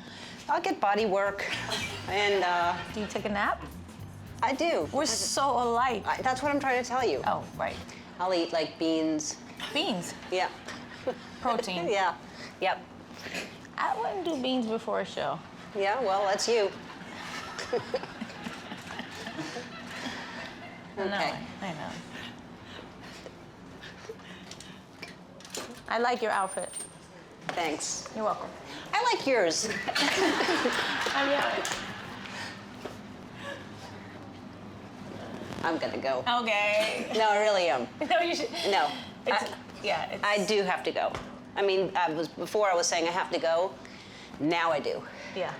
I'll get body work, and do you take a nap? I do. We're so alike. That's what I'm trying to tell you. Oh, right. I'll eat like beans. Beans? Yeah. Protein. Yeah. Yep. I wouldn't do beans before a show. Yeah, well, that's you. I know. I like your outfit. Thanks. You're welcome. I like yours. I'm gonna go. Okay. No, I really am. No, you should. No. Yeah. I do have to go. I mean, before I was saying I have to go. Now I do. Yeah.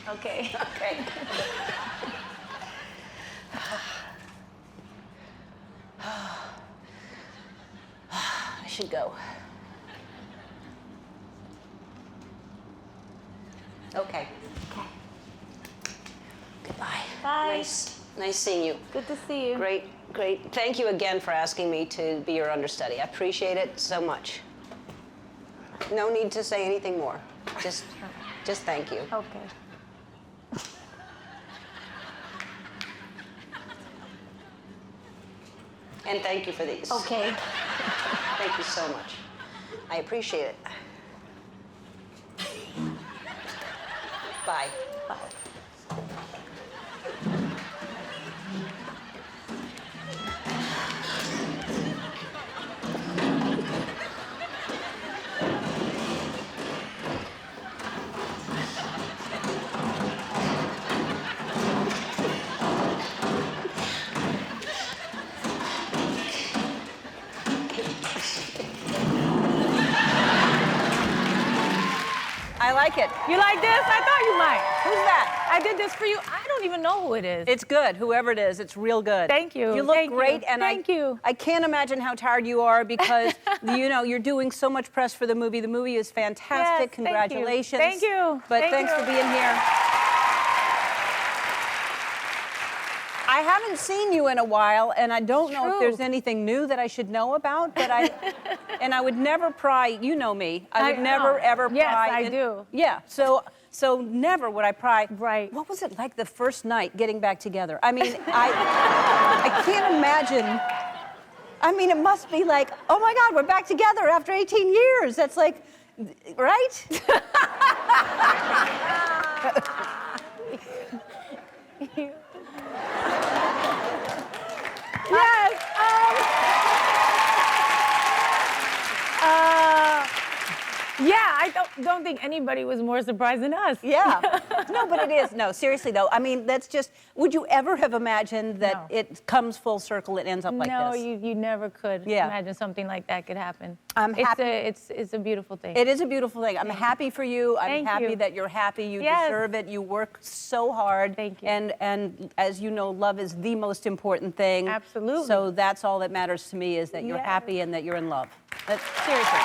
Okay. Okay. I should go. Okay. Goodbye. Bye. Nice seeing you. Good to see you. Great. Thank you again for asking me to be your understudy. I appreciate it so much. No need to say anything more. Just thank you. Okay. And thank you for these. Okay. Thank you so much. I appreciate it. Bye. Bye. I like it. You like this? I thought you might. Who's that? I did this for you. I don't even know who it is. It's good. Whoever it is, it's real good. Thank you. You look Thank great, you. and Thank you. I can't imagine how tired you are because you're doing so much press for the movie. The movie is fantastic. Yes, Congratulations. Thank you. But Thank thanks you. for being here. I haven't seen you in a while, and I don't know if there's anything new that I should know about, but I would never pry, you know me, I would never, ever pry. Yes, I do. Yeah, so never would I pry. Right. What was it like the first night getting back together? I mean, I can't imagine. I mean, it must be like, oh my God, we're back together after 18 years. That's like, right? Yes. Yeah, I don't think anybody was more surprised than us. Yeah. No, but it is. No, seriously though. I mean, that's just. Would you ever have imagined that it comes full circle? It ends up like no, this. you never could imagine something like that could happen. I'm happy. It's a beautiful thing. It is a beautiful thing. I'm happy for you. I'm Thank happy you. that you're happy. You Yes. deserve it. You work so hard. Thank you. And as you know, love is the most important thing. Absolutely. So that's all that matters to me is that you're Yes. happy and that you're in love. Seriously.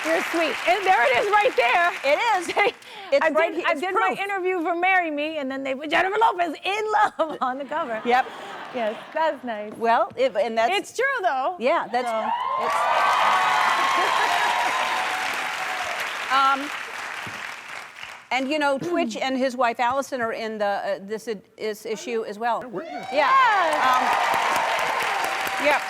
You're sweet. And there it is right there. It is. It's I right did, here. I It's did proof. my interview for Marry Me, and then they put Jennifer Lopez in love on the cover. Yep. Yes, that's nice. Well, and that's. It's true though. Yeah, that's. And you know, Twitch and his wife Allison are in the this issue as well. Yeah. Yep.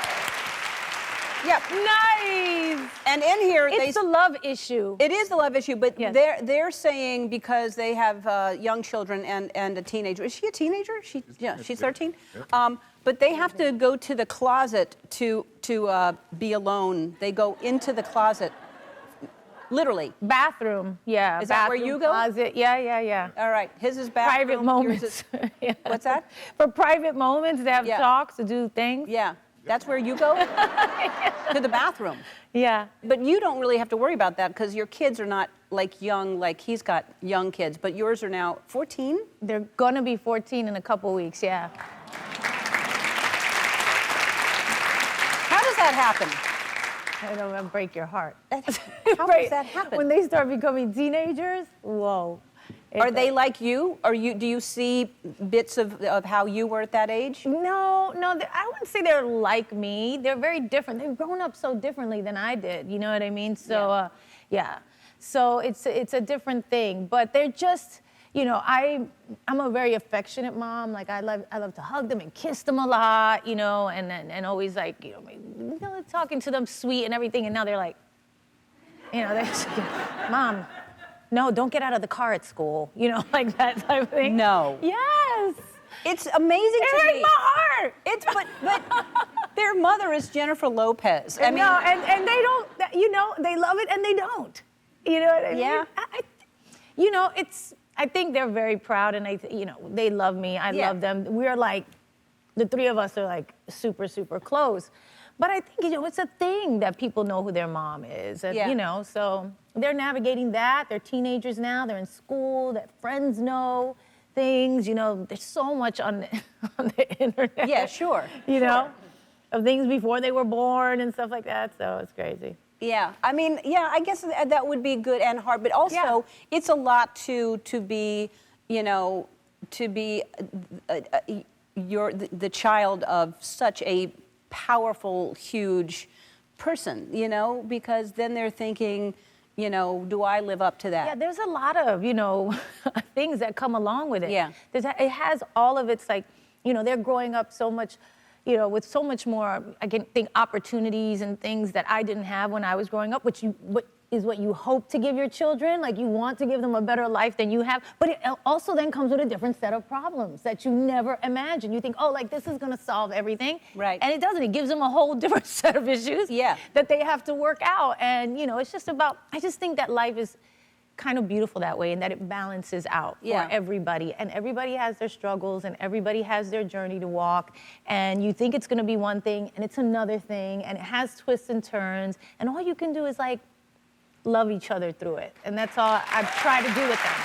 Yep. Nice. And in here, It's the love issue. It is the love issue, but Yes. they're saying because they have young children and a teenager. Is she a teenager? She's 13. But they have to go to the closet to be alone. They go into the closet. Literally. Bathroom, yeah. Is that where bathroom, you go? Closet, yeah. All right. His is bathroom. Private moments. yours is- What's that? For private moments, they have talks to do things. Yeah. That's where you go? To the bathroom. Yeah. But you don't really have to worry about that because your kids are not like young, like he's got young kids, but yours are now 14? They're gonna be 14 in a couple weeks, yeah. How does that happen? I don't know, break your heart. How does that happen? When they start becoming teenagers, whoa. Are they like you? Do you see bits of how you were at that age? No, I wouldn't say they're like me. They're very different. They've grown up so differently than I did. You know what I mean? So, yeah. So it's a different thing. But they're just, you know, I'm a very affectionate mom. Like I love to hug them and kiss them a lot, you know, and always like, you know, talking to them sweet and everything. And now they're like, you know, they're just, Mom. No, don't get out of the car at school. You know, like that type of thing. No. Yes. It's amazing It to hurt me. my heart. But their mother is Jennifer Lopez. I mean, no, and they don't, you know, they love it and they don't. You know what I mean? Yeah. You know, I think they're very proud and you know, they love me. I love them. We're like, the three of us are like super, super close. But I think, you know, it's a thing that people know who their mom is. And, you know, so they're navigating that. They're teenagers now. They're in school. Their friends know things. You know, there's so much on the internet. Yeah, sure. You know, of things before they were born and stuff like that. So it's crazy. Yeah, I mean, yeah, I guess that would be good and hard, but also it's a lot to be, you know, to be the child of such a powerful, huge person, you know, because then they're thinking, you know, do I live up to that? Yeah, there's a lot of, you know, things that come along with it. Yeah. It has all of its, like, you know, they're growing up so much, you know, with so much more, I can think, opportunities and things that I didn't have when I was growing up, what is what you hope to give your children. Like, you want to give them a better life than you have. But it also then comes with a different set of problems that you never imagined. You think, oh, like, this is going to solve everything. Right. And it doesn't. It gives them a whole different set of issues that they have to work out. And, you know, it's just about, I just think that life is kind of beautiful that way and that it balances out for everybody. And everybody has their struggles and everybody has their journey to walk. And you think it's going to be one thing and it's another thing. And it has twists and turns. And all you can do is, like, love each other through it. And that's all I try to do with them.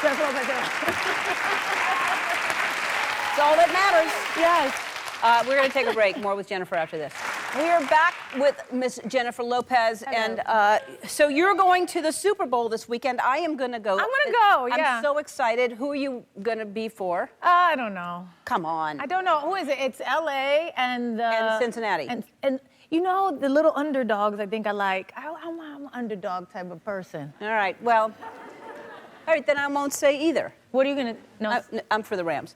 That's all I do. It's all that matters. Yes. We're going to take a break. More with Jennifer after this. We are back with Miss Jennifer Lopez. Hello. And so you're going to the Super Bowl this weekend. I am going to go. I'm going to go, yeah. I'm so excited. Who are you going to be for? I don't know. Come on. I don't know. Who is it? It's LA and Cincinnati. And you know, the little underdogs I think I like. I'm an underdog type of person. All right. Well, all right, then I won't say either. What are you going to... No. I'm for the Rams.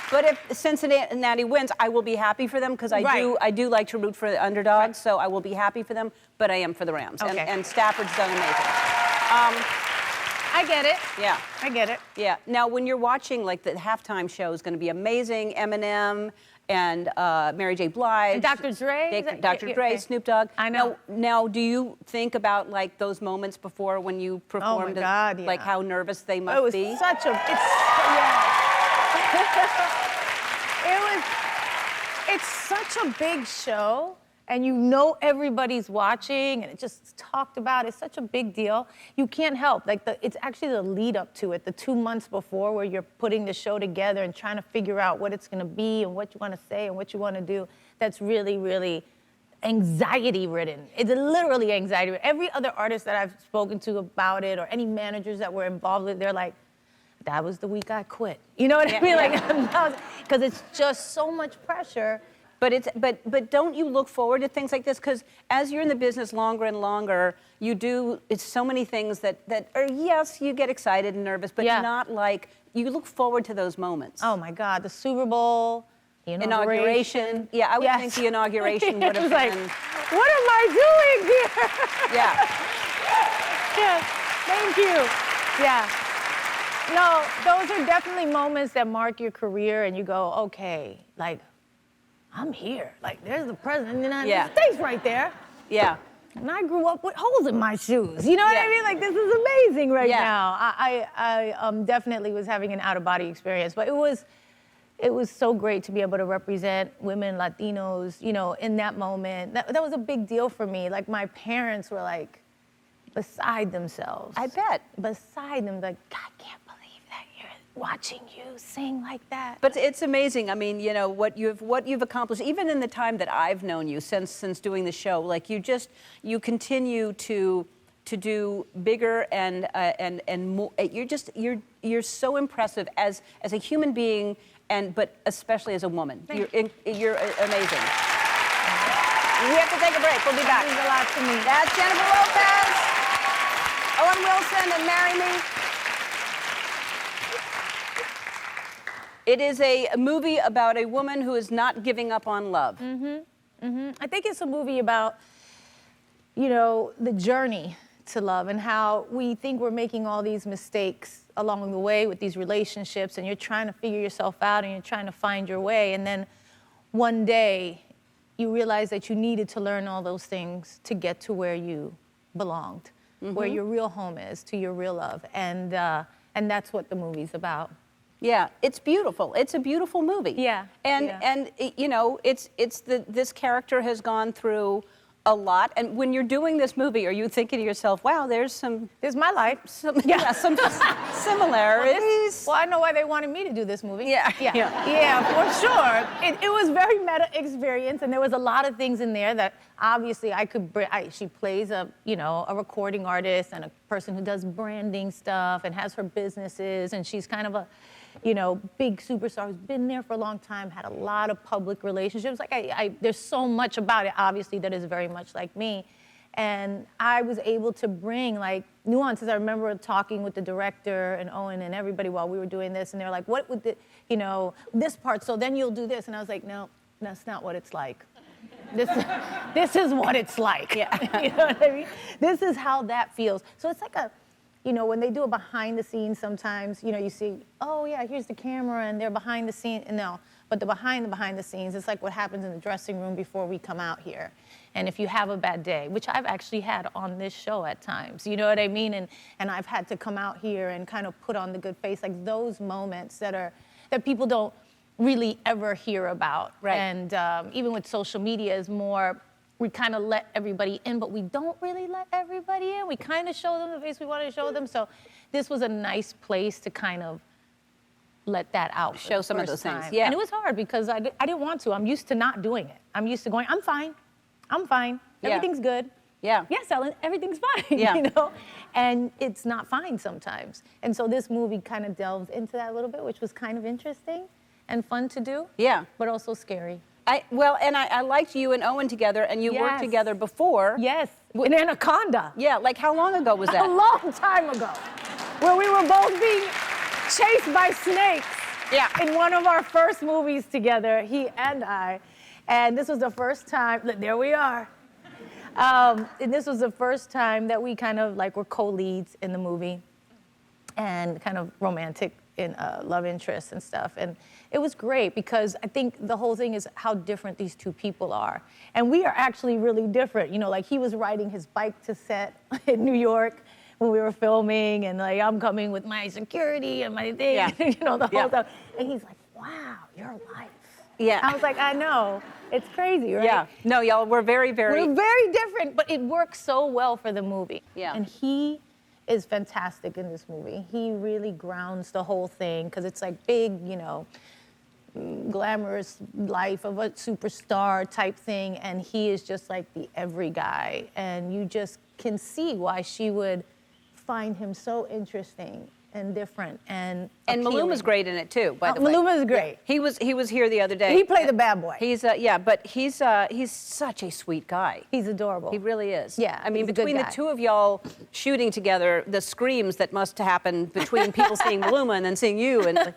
But if Cincinnati wins, I will be happy for them because I do like to root for the underdogs, so I will be happy for them, but I am for the Rams. Okay. And Stafford's done amazing. I get it. Yeah. I get it. Yeah. Now, when you're watching, like, the halftime show is going to be amazing. Eminem and Mary J. Blige. And Dr. Dre. Dr. Dre, Snoop Dogg. I know. Now, do you think about, like, those moments before when you performed? Oh, my God, yeah. Like, how nervous they must be? It was such a, it's such a big show, and you know everybody's watching, and it just talked about. It's such a big deal. You can't help. Like, it's actually the lead up to it, the 2 months before, where you're putting the show together and trying to figure out what it's going to be and what you want to say and what you want to do. That's really, really anxiety ridden. It's literally anxiety ridden. Every other artist that I've spoken to about it, or any managers that were involved with it, they're like, that was the week I quit. You know what I mean? Like, because it's just so much pressure. But don't you look forward to things like this? Because as you're in the business longer and longer, it's so many things that are, yes, you get excited and nervous, but not like, you look forward to those moments. Oh my God, the Super Bowl, the inauguration. Yeah, I would think the inauguration would have like, been. What am I doing here? Yeah. Yeah, thank you. Yeah. No, those are definitely moments that mark your career, and you go, okay, like, I'm here. Like, there's the president of the United States right there. Yeah. And I grew up with holes in my shoes. You know what I mean? Like, this is amazing right now. I definitely was having an out-of-body experience, but it was so great to be able to represent women, Latinos, you know, in that moment. That was a big deal for me. Like, my parents were like beside themselves. I bet. Beside them, like, God, I can't believe that you're watching you sing like that. But it's amazing. I mean, you know, what you've accomplished, even in the time that I've known you, since doing the show. Like, you continue to do bigger and more. You're so impressive as a human being, but especially as a woman. You're amazing. We have to take a break. We'll be back. It means a lot to me. That's Jennifer Lopez, Owen Wilson, and Marry Me. It is a movie about a woman who is not giving up on love. I think it's a movie about, you know, the journey to love and how we think we're making all these mistakes along the way with these relationships, and you're trying to figure yourself out and you're trying to find your way, and then one day you realize that you needed to learn all those things to get to where you belonged, where your real home is, to your real love, and that's what the movie's about. Yeah, it's beautiful. It's a beautiful movie. Yeah. And you know, this character has gone through a lot. And when you're doing this movie, are you thinking to yourself, wow, there's my life. Some similarities. Well, I know why they wanted me to do this movie. Yeah, for sure. It was very meta experience, and there was a lot of things in there that obviously I could bring. She plays a recording artist and a person who does branding stuff and has her businesses, and she's kind of a big superstar who's been there for a long time, had a lot of public relationships. Like there's so much about it, obviously, that is very much like me. And I was able to bring like nuances. I remember talking with the director and Owen and everybody while we were doing this, and they were like, what would this part, so then you'll do this. And I was like, no, that's not what it's like. This is what it's like. Yeah. You know what I mean? This is how that feels. So it's like when they do a behind the scenes sometimes, you see, oh yeah, here's the camera and they're behind the scenes. No, but behind the scenes, it's like what happens in the dressing room before we come out here. And if you have a bad day, which I've actually had on this show at times, you know what I mean? And I've had to come out here and kind of put on the good face, like those moments that people don't really ever hear about. Right. And even with social media is more, we kind of let everybody in, but we don't really let everybody in. We kind of show them the face we want to show them. So this was a nice place to kind of let that out. Show some of those time. things, yeah. And it was hard because I didn't want to. I'm used to not doing it. I'm used to going, I'm fine. Yeah. Everything's good. Yeah. Yes, Ellen, everything's fine, Yeah. And it's not fine sometimes. And so this movie kind of delves into that a little bit, which was kind of interesting and fun to do. Yeah. But also scary. I liked you and Owen together, and you worked together before. Yes, in Anaconda. Yeah, like how long ago was that? A long time ago, where we were both being chased by snakes. Yeah. In one of our first movies together, he and I. And this was the first time, look, there we are. And this was the first time that we kind of like were co-leads in the movie. and kind of romantic in love interest and stuff. And it was great because I think the whole thing is how different these two people are. And we are actually really different. You know, like he was riding his bike to set in New York when we were filming, and like I'm coming with my security and my thing, you know, the whole stuff. And he's like, wow, your life. Yeah. I was like, I know. It's crazy, right? Yeah. No, y'all, we're very, very... We're very different, but it works so well for the movie. Yeah. And he is fantastic in this movie. He really grounds the whole thing, because it's like big, you know, glamorous life of a superstar type thing, and he is just like the every guy. And you just can see why she would find him so interesting and different and Maluma's great in it too, by the way. Maluma's great. Yeah. He was here the other day. He played the bad boy. He's but he's such a sweet guy. He's adorable. He really is. Yeah, I mean, he's a good between the guy. two of y'all shooting together, the screams that must happen between people seeing Maluma and then seeing you. And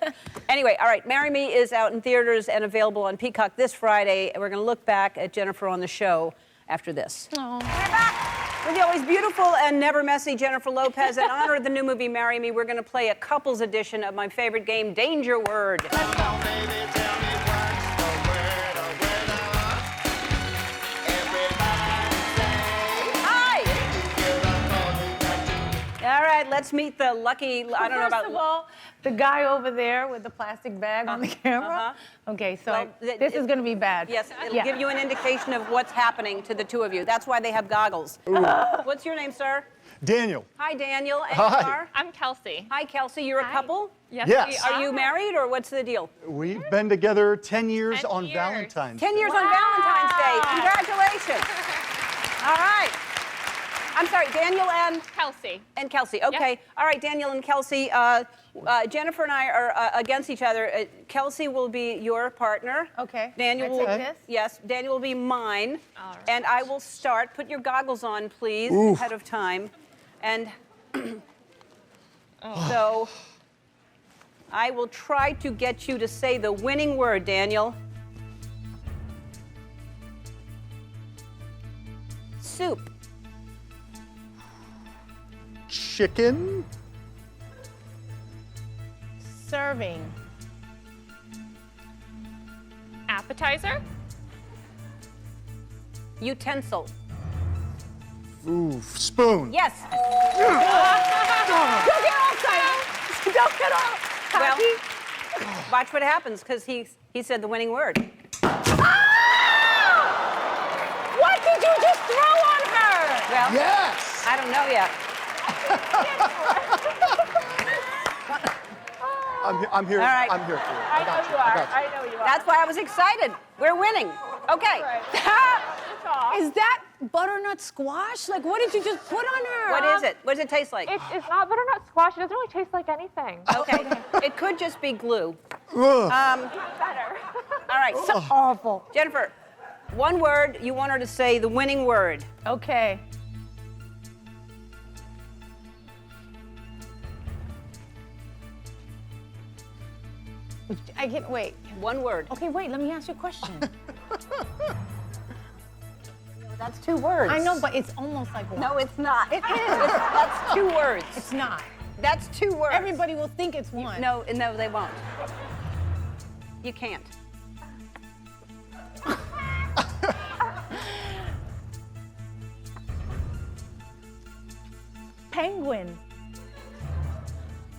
anyway, all right, Marry Me is out in theaters and available on Peacock this Friday. We're going to look back at Jennifer on the show after this. Oh. We're back with the always beautiful and never messy Jennifer Lopez. In honor of the new movie Marry Me, we're going to play a couples edition of my favorite game, Danger Word. All right, let's meet the lucky, I don't know about... First of all, the guy over there with the plastic bag on the camera. Okay, so this is going to be bad. Yes, it'll give you an indication of what's happening to the two of you. That's why they have goggles. What's your name, sir? Daniel. Hi, Daniel. And Hi. you are? I'm Kelsey. Hi, Kelsey. You're a couple? Yes. Yes. Are you married, or what's the deal? We've been together 10 years on Valentine's 10 years Day. on Valentine's Day. Congratulations. All right. I'm sorry, Daniel and? Kelsey. And Kelsey, okay. Yep. All right, Daniel and Kelsey, Jennifer and I are against each other. Kelsey will be your partner. Okay. Daniel will, take this? yes, Daniel will be mine. All right. And I will start. Put your goggles on, please, Oof. ahead of time. And so I will try to get you to say the winning word, Daniel. Soup. Chicken. Serving. Appetizer. Utensil. Ooh, spoon. Yes. Don't get all excited. Don't get all Well, happy. watch what happens, because he said the winning word. What did you just throw on her? Well, Yes. I don't know yet. I'm here. All right. I'm here for you. I know got you are. I got I know you are. That's why I was excited. We're winning. Okay. Is that butternut squash? Like, what did you just put on her? What is it? What does it taste like? It's not butternut squash. It doesn't really taste like anything. Okay. It could just be glue. Ugh. Better. All right. So, Awful. Jennifer, one word. You want her to say the winning word. Okay. I can't wait. One word. Okay, wait. Let me ask you a question. That's two words. I know, but it's almost like one. No, it's not. It is. That's two words. It's not. That's two words. Everybody will think it's one. No, they won't. You can't. Penguin.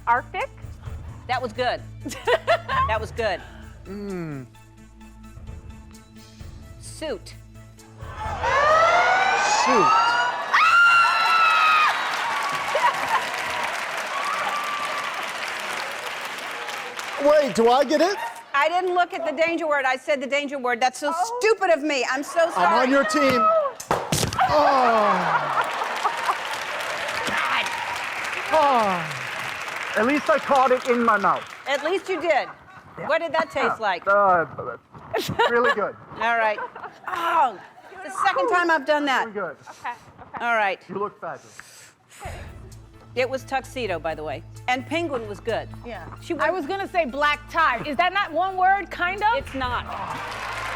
Arctic. That was good. That was good. Suit. Shoot. Wait, do I get it? I didn't look at the danger word. I said the danger word. That's so stupid of me. I'm so sorry. I'm on your team. Oh. Oh. At least I caught it in my mouth. At least you did. What did that taste like? Really good. All right. Oh, the second time I've done that. Really good. Okay. All right. You look fabulous. It was tuxedo, by the way. And penguin was good. Yeah. I was gonna say black tie. Is that not one word, kind of? It's not.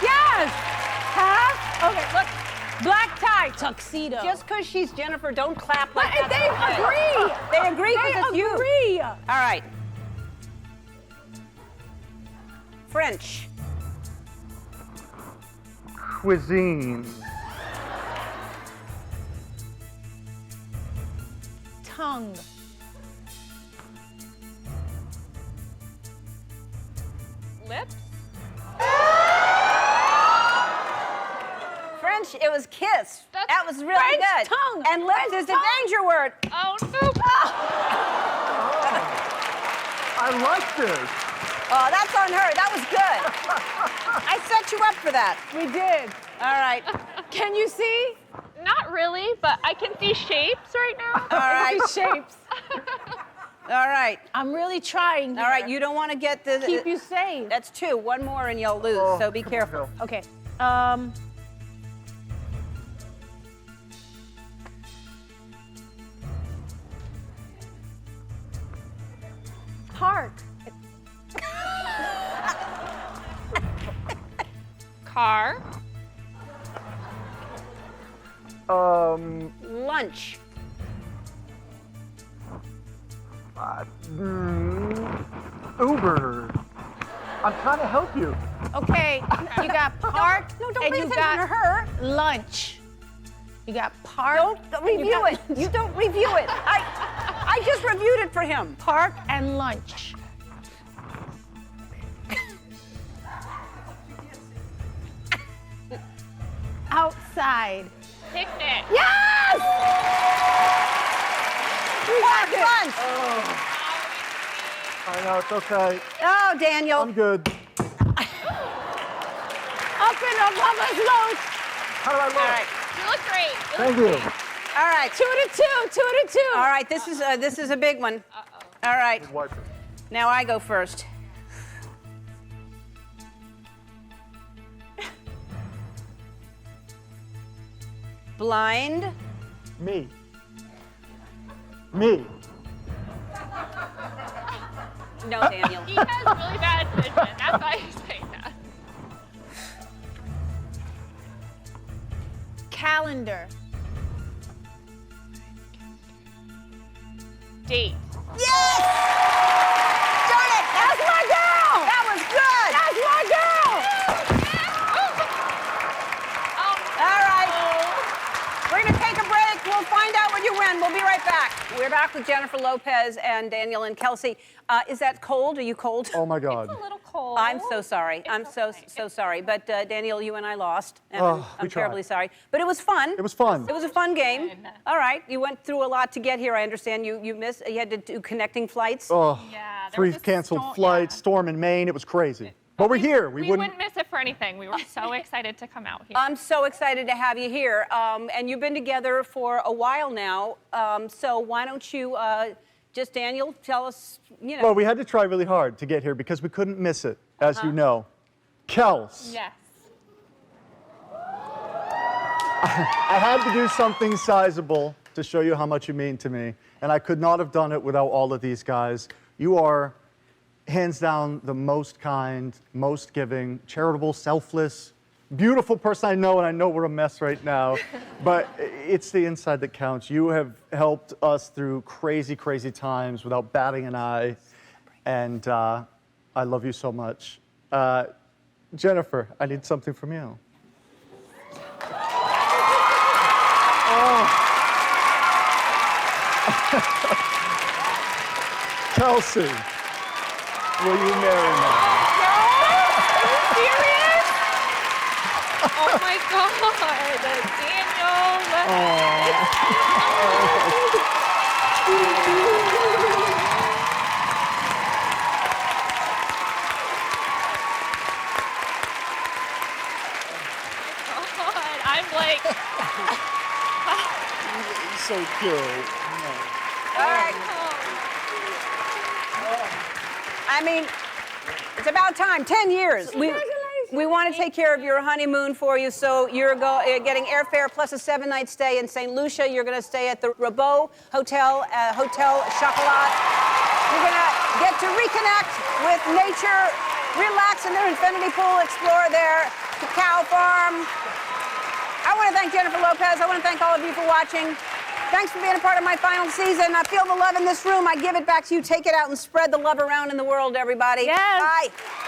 Yes! Half? Okay, look. Black tie, tuxedo. Just because she's Jennifer, don't clap like that. They agree. They agree because it's you. Agree. All right. French. Cuisine. Tongue. Lips? French, it was kiss. That was really French good. tongue. And lips is a danger word. Oh, no. I like this. Oh, that's on her. That was good. I set you up for that. We did. All right. Can you see? Not really, but I can see shapes right now. All right. Shapes. All right. I'm really trying. All right. You don't want to get the. Keep you safe. That's two. One more and you'll lose. Oh, so be careful. Okay. Park. Car. Lunch. Uber. I'm trying to help you. Okay. You got park. Don't and pay you attention got to her. lunch. You got park. Don't review it. You don't review it. I just reviewed it for him. Park and lunch. Outside. Picnic. Yes! We got Lunch. I know, it's okay. Oh, Daniel. I'm good. Up and above us, Loach. How do I look? All right. You look great. Thank you. All right. 2 to 2. 2 to 2. All right. This is a big one. All right. Now I go first. Blind. Me. Me. No, Daniel. He has really bad vision. That's why he's saying that. Calendar. Date. Yes! Darn it! That's my girl. That was good. That's my girl. All right. We're going to take a break. We'll find out what you win. We'll be right back. We're back with Jennifer Lopez and Daniel and Kelsey. Is that cold? Are you cold? Oh, my God. It's a little cold. I'm so sorry. I'm so sorry. But Daniel, you and I lost, and Oh, I'm we tried. terribly sorry. But it was fun. It was fun. It was a fun game. All right. You went through a lot to get here. I understand you missed. You had to do connecting flights. Oh, Yeah, there 3 was a canceled flights, storm in Maine. It was crazy. But we're here. We wouldn't miss it for anything. We were so excited to come out here. I'm so excited to have you here. And you've been together for a while now. So why don't you just, Daniel, tell us, you know. Well, we had to try really hard to get here because we couldn't miss it, as you know. Kels. Yes. I had to do something sizable to show you how much you mean to me. And I could not have done it without all of these guys. You are, hands down, the most kind, most giving, charitable, selfless, beautiful person I know, and I know we're a mess right now. But it's the inside that counts. You have helped us through crazy, crazy times without batting an eye. And I love you so much. Jennifer, I need something from you. Kelsey, will you marry me? Are you serious? Oh my God, Daniel. God, I'm like. So cute. All right. I mean, it's about time. 10 years. We want to take care of your honeymoon for you, so you're getting airfare plus a 7-night stay in St. Lucia. You're going to stay at the Rabot Hotel, Hotel Chocolat. You're going to get to reconnect with nature, relax in their infinity pool, explore their cacao farm. I want to thank Jennifer Lopez. I want to thank all of you for watching. Thanks for being a part of my final season. I feel the love in this room. I give it back to you. Take it out and spread the love around in the world, everybody. Yes. Bye.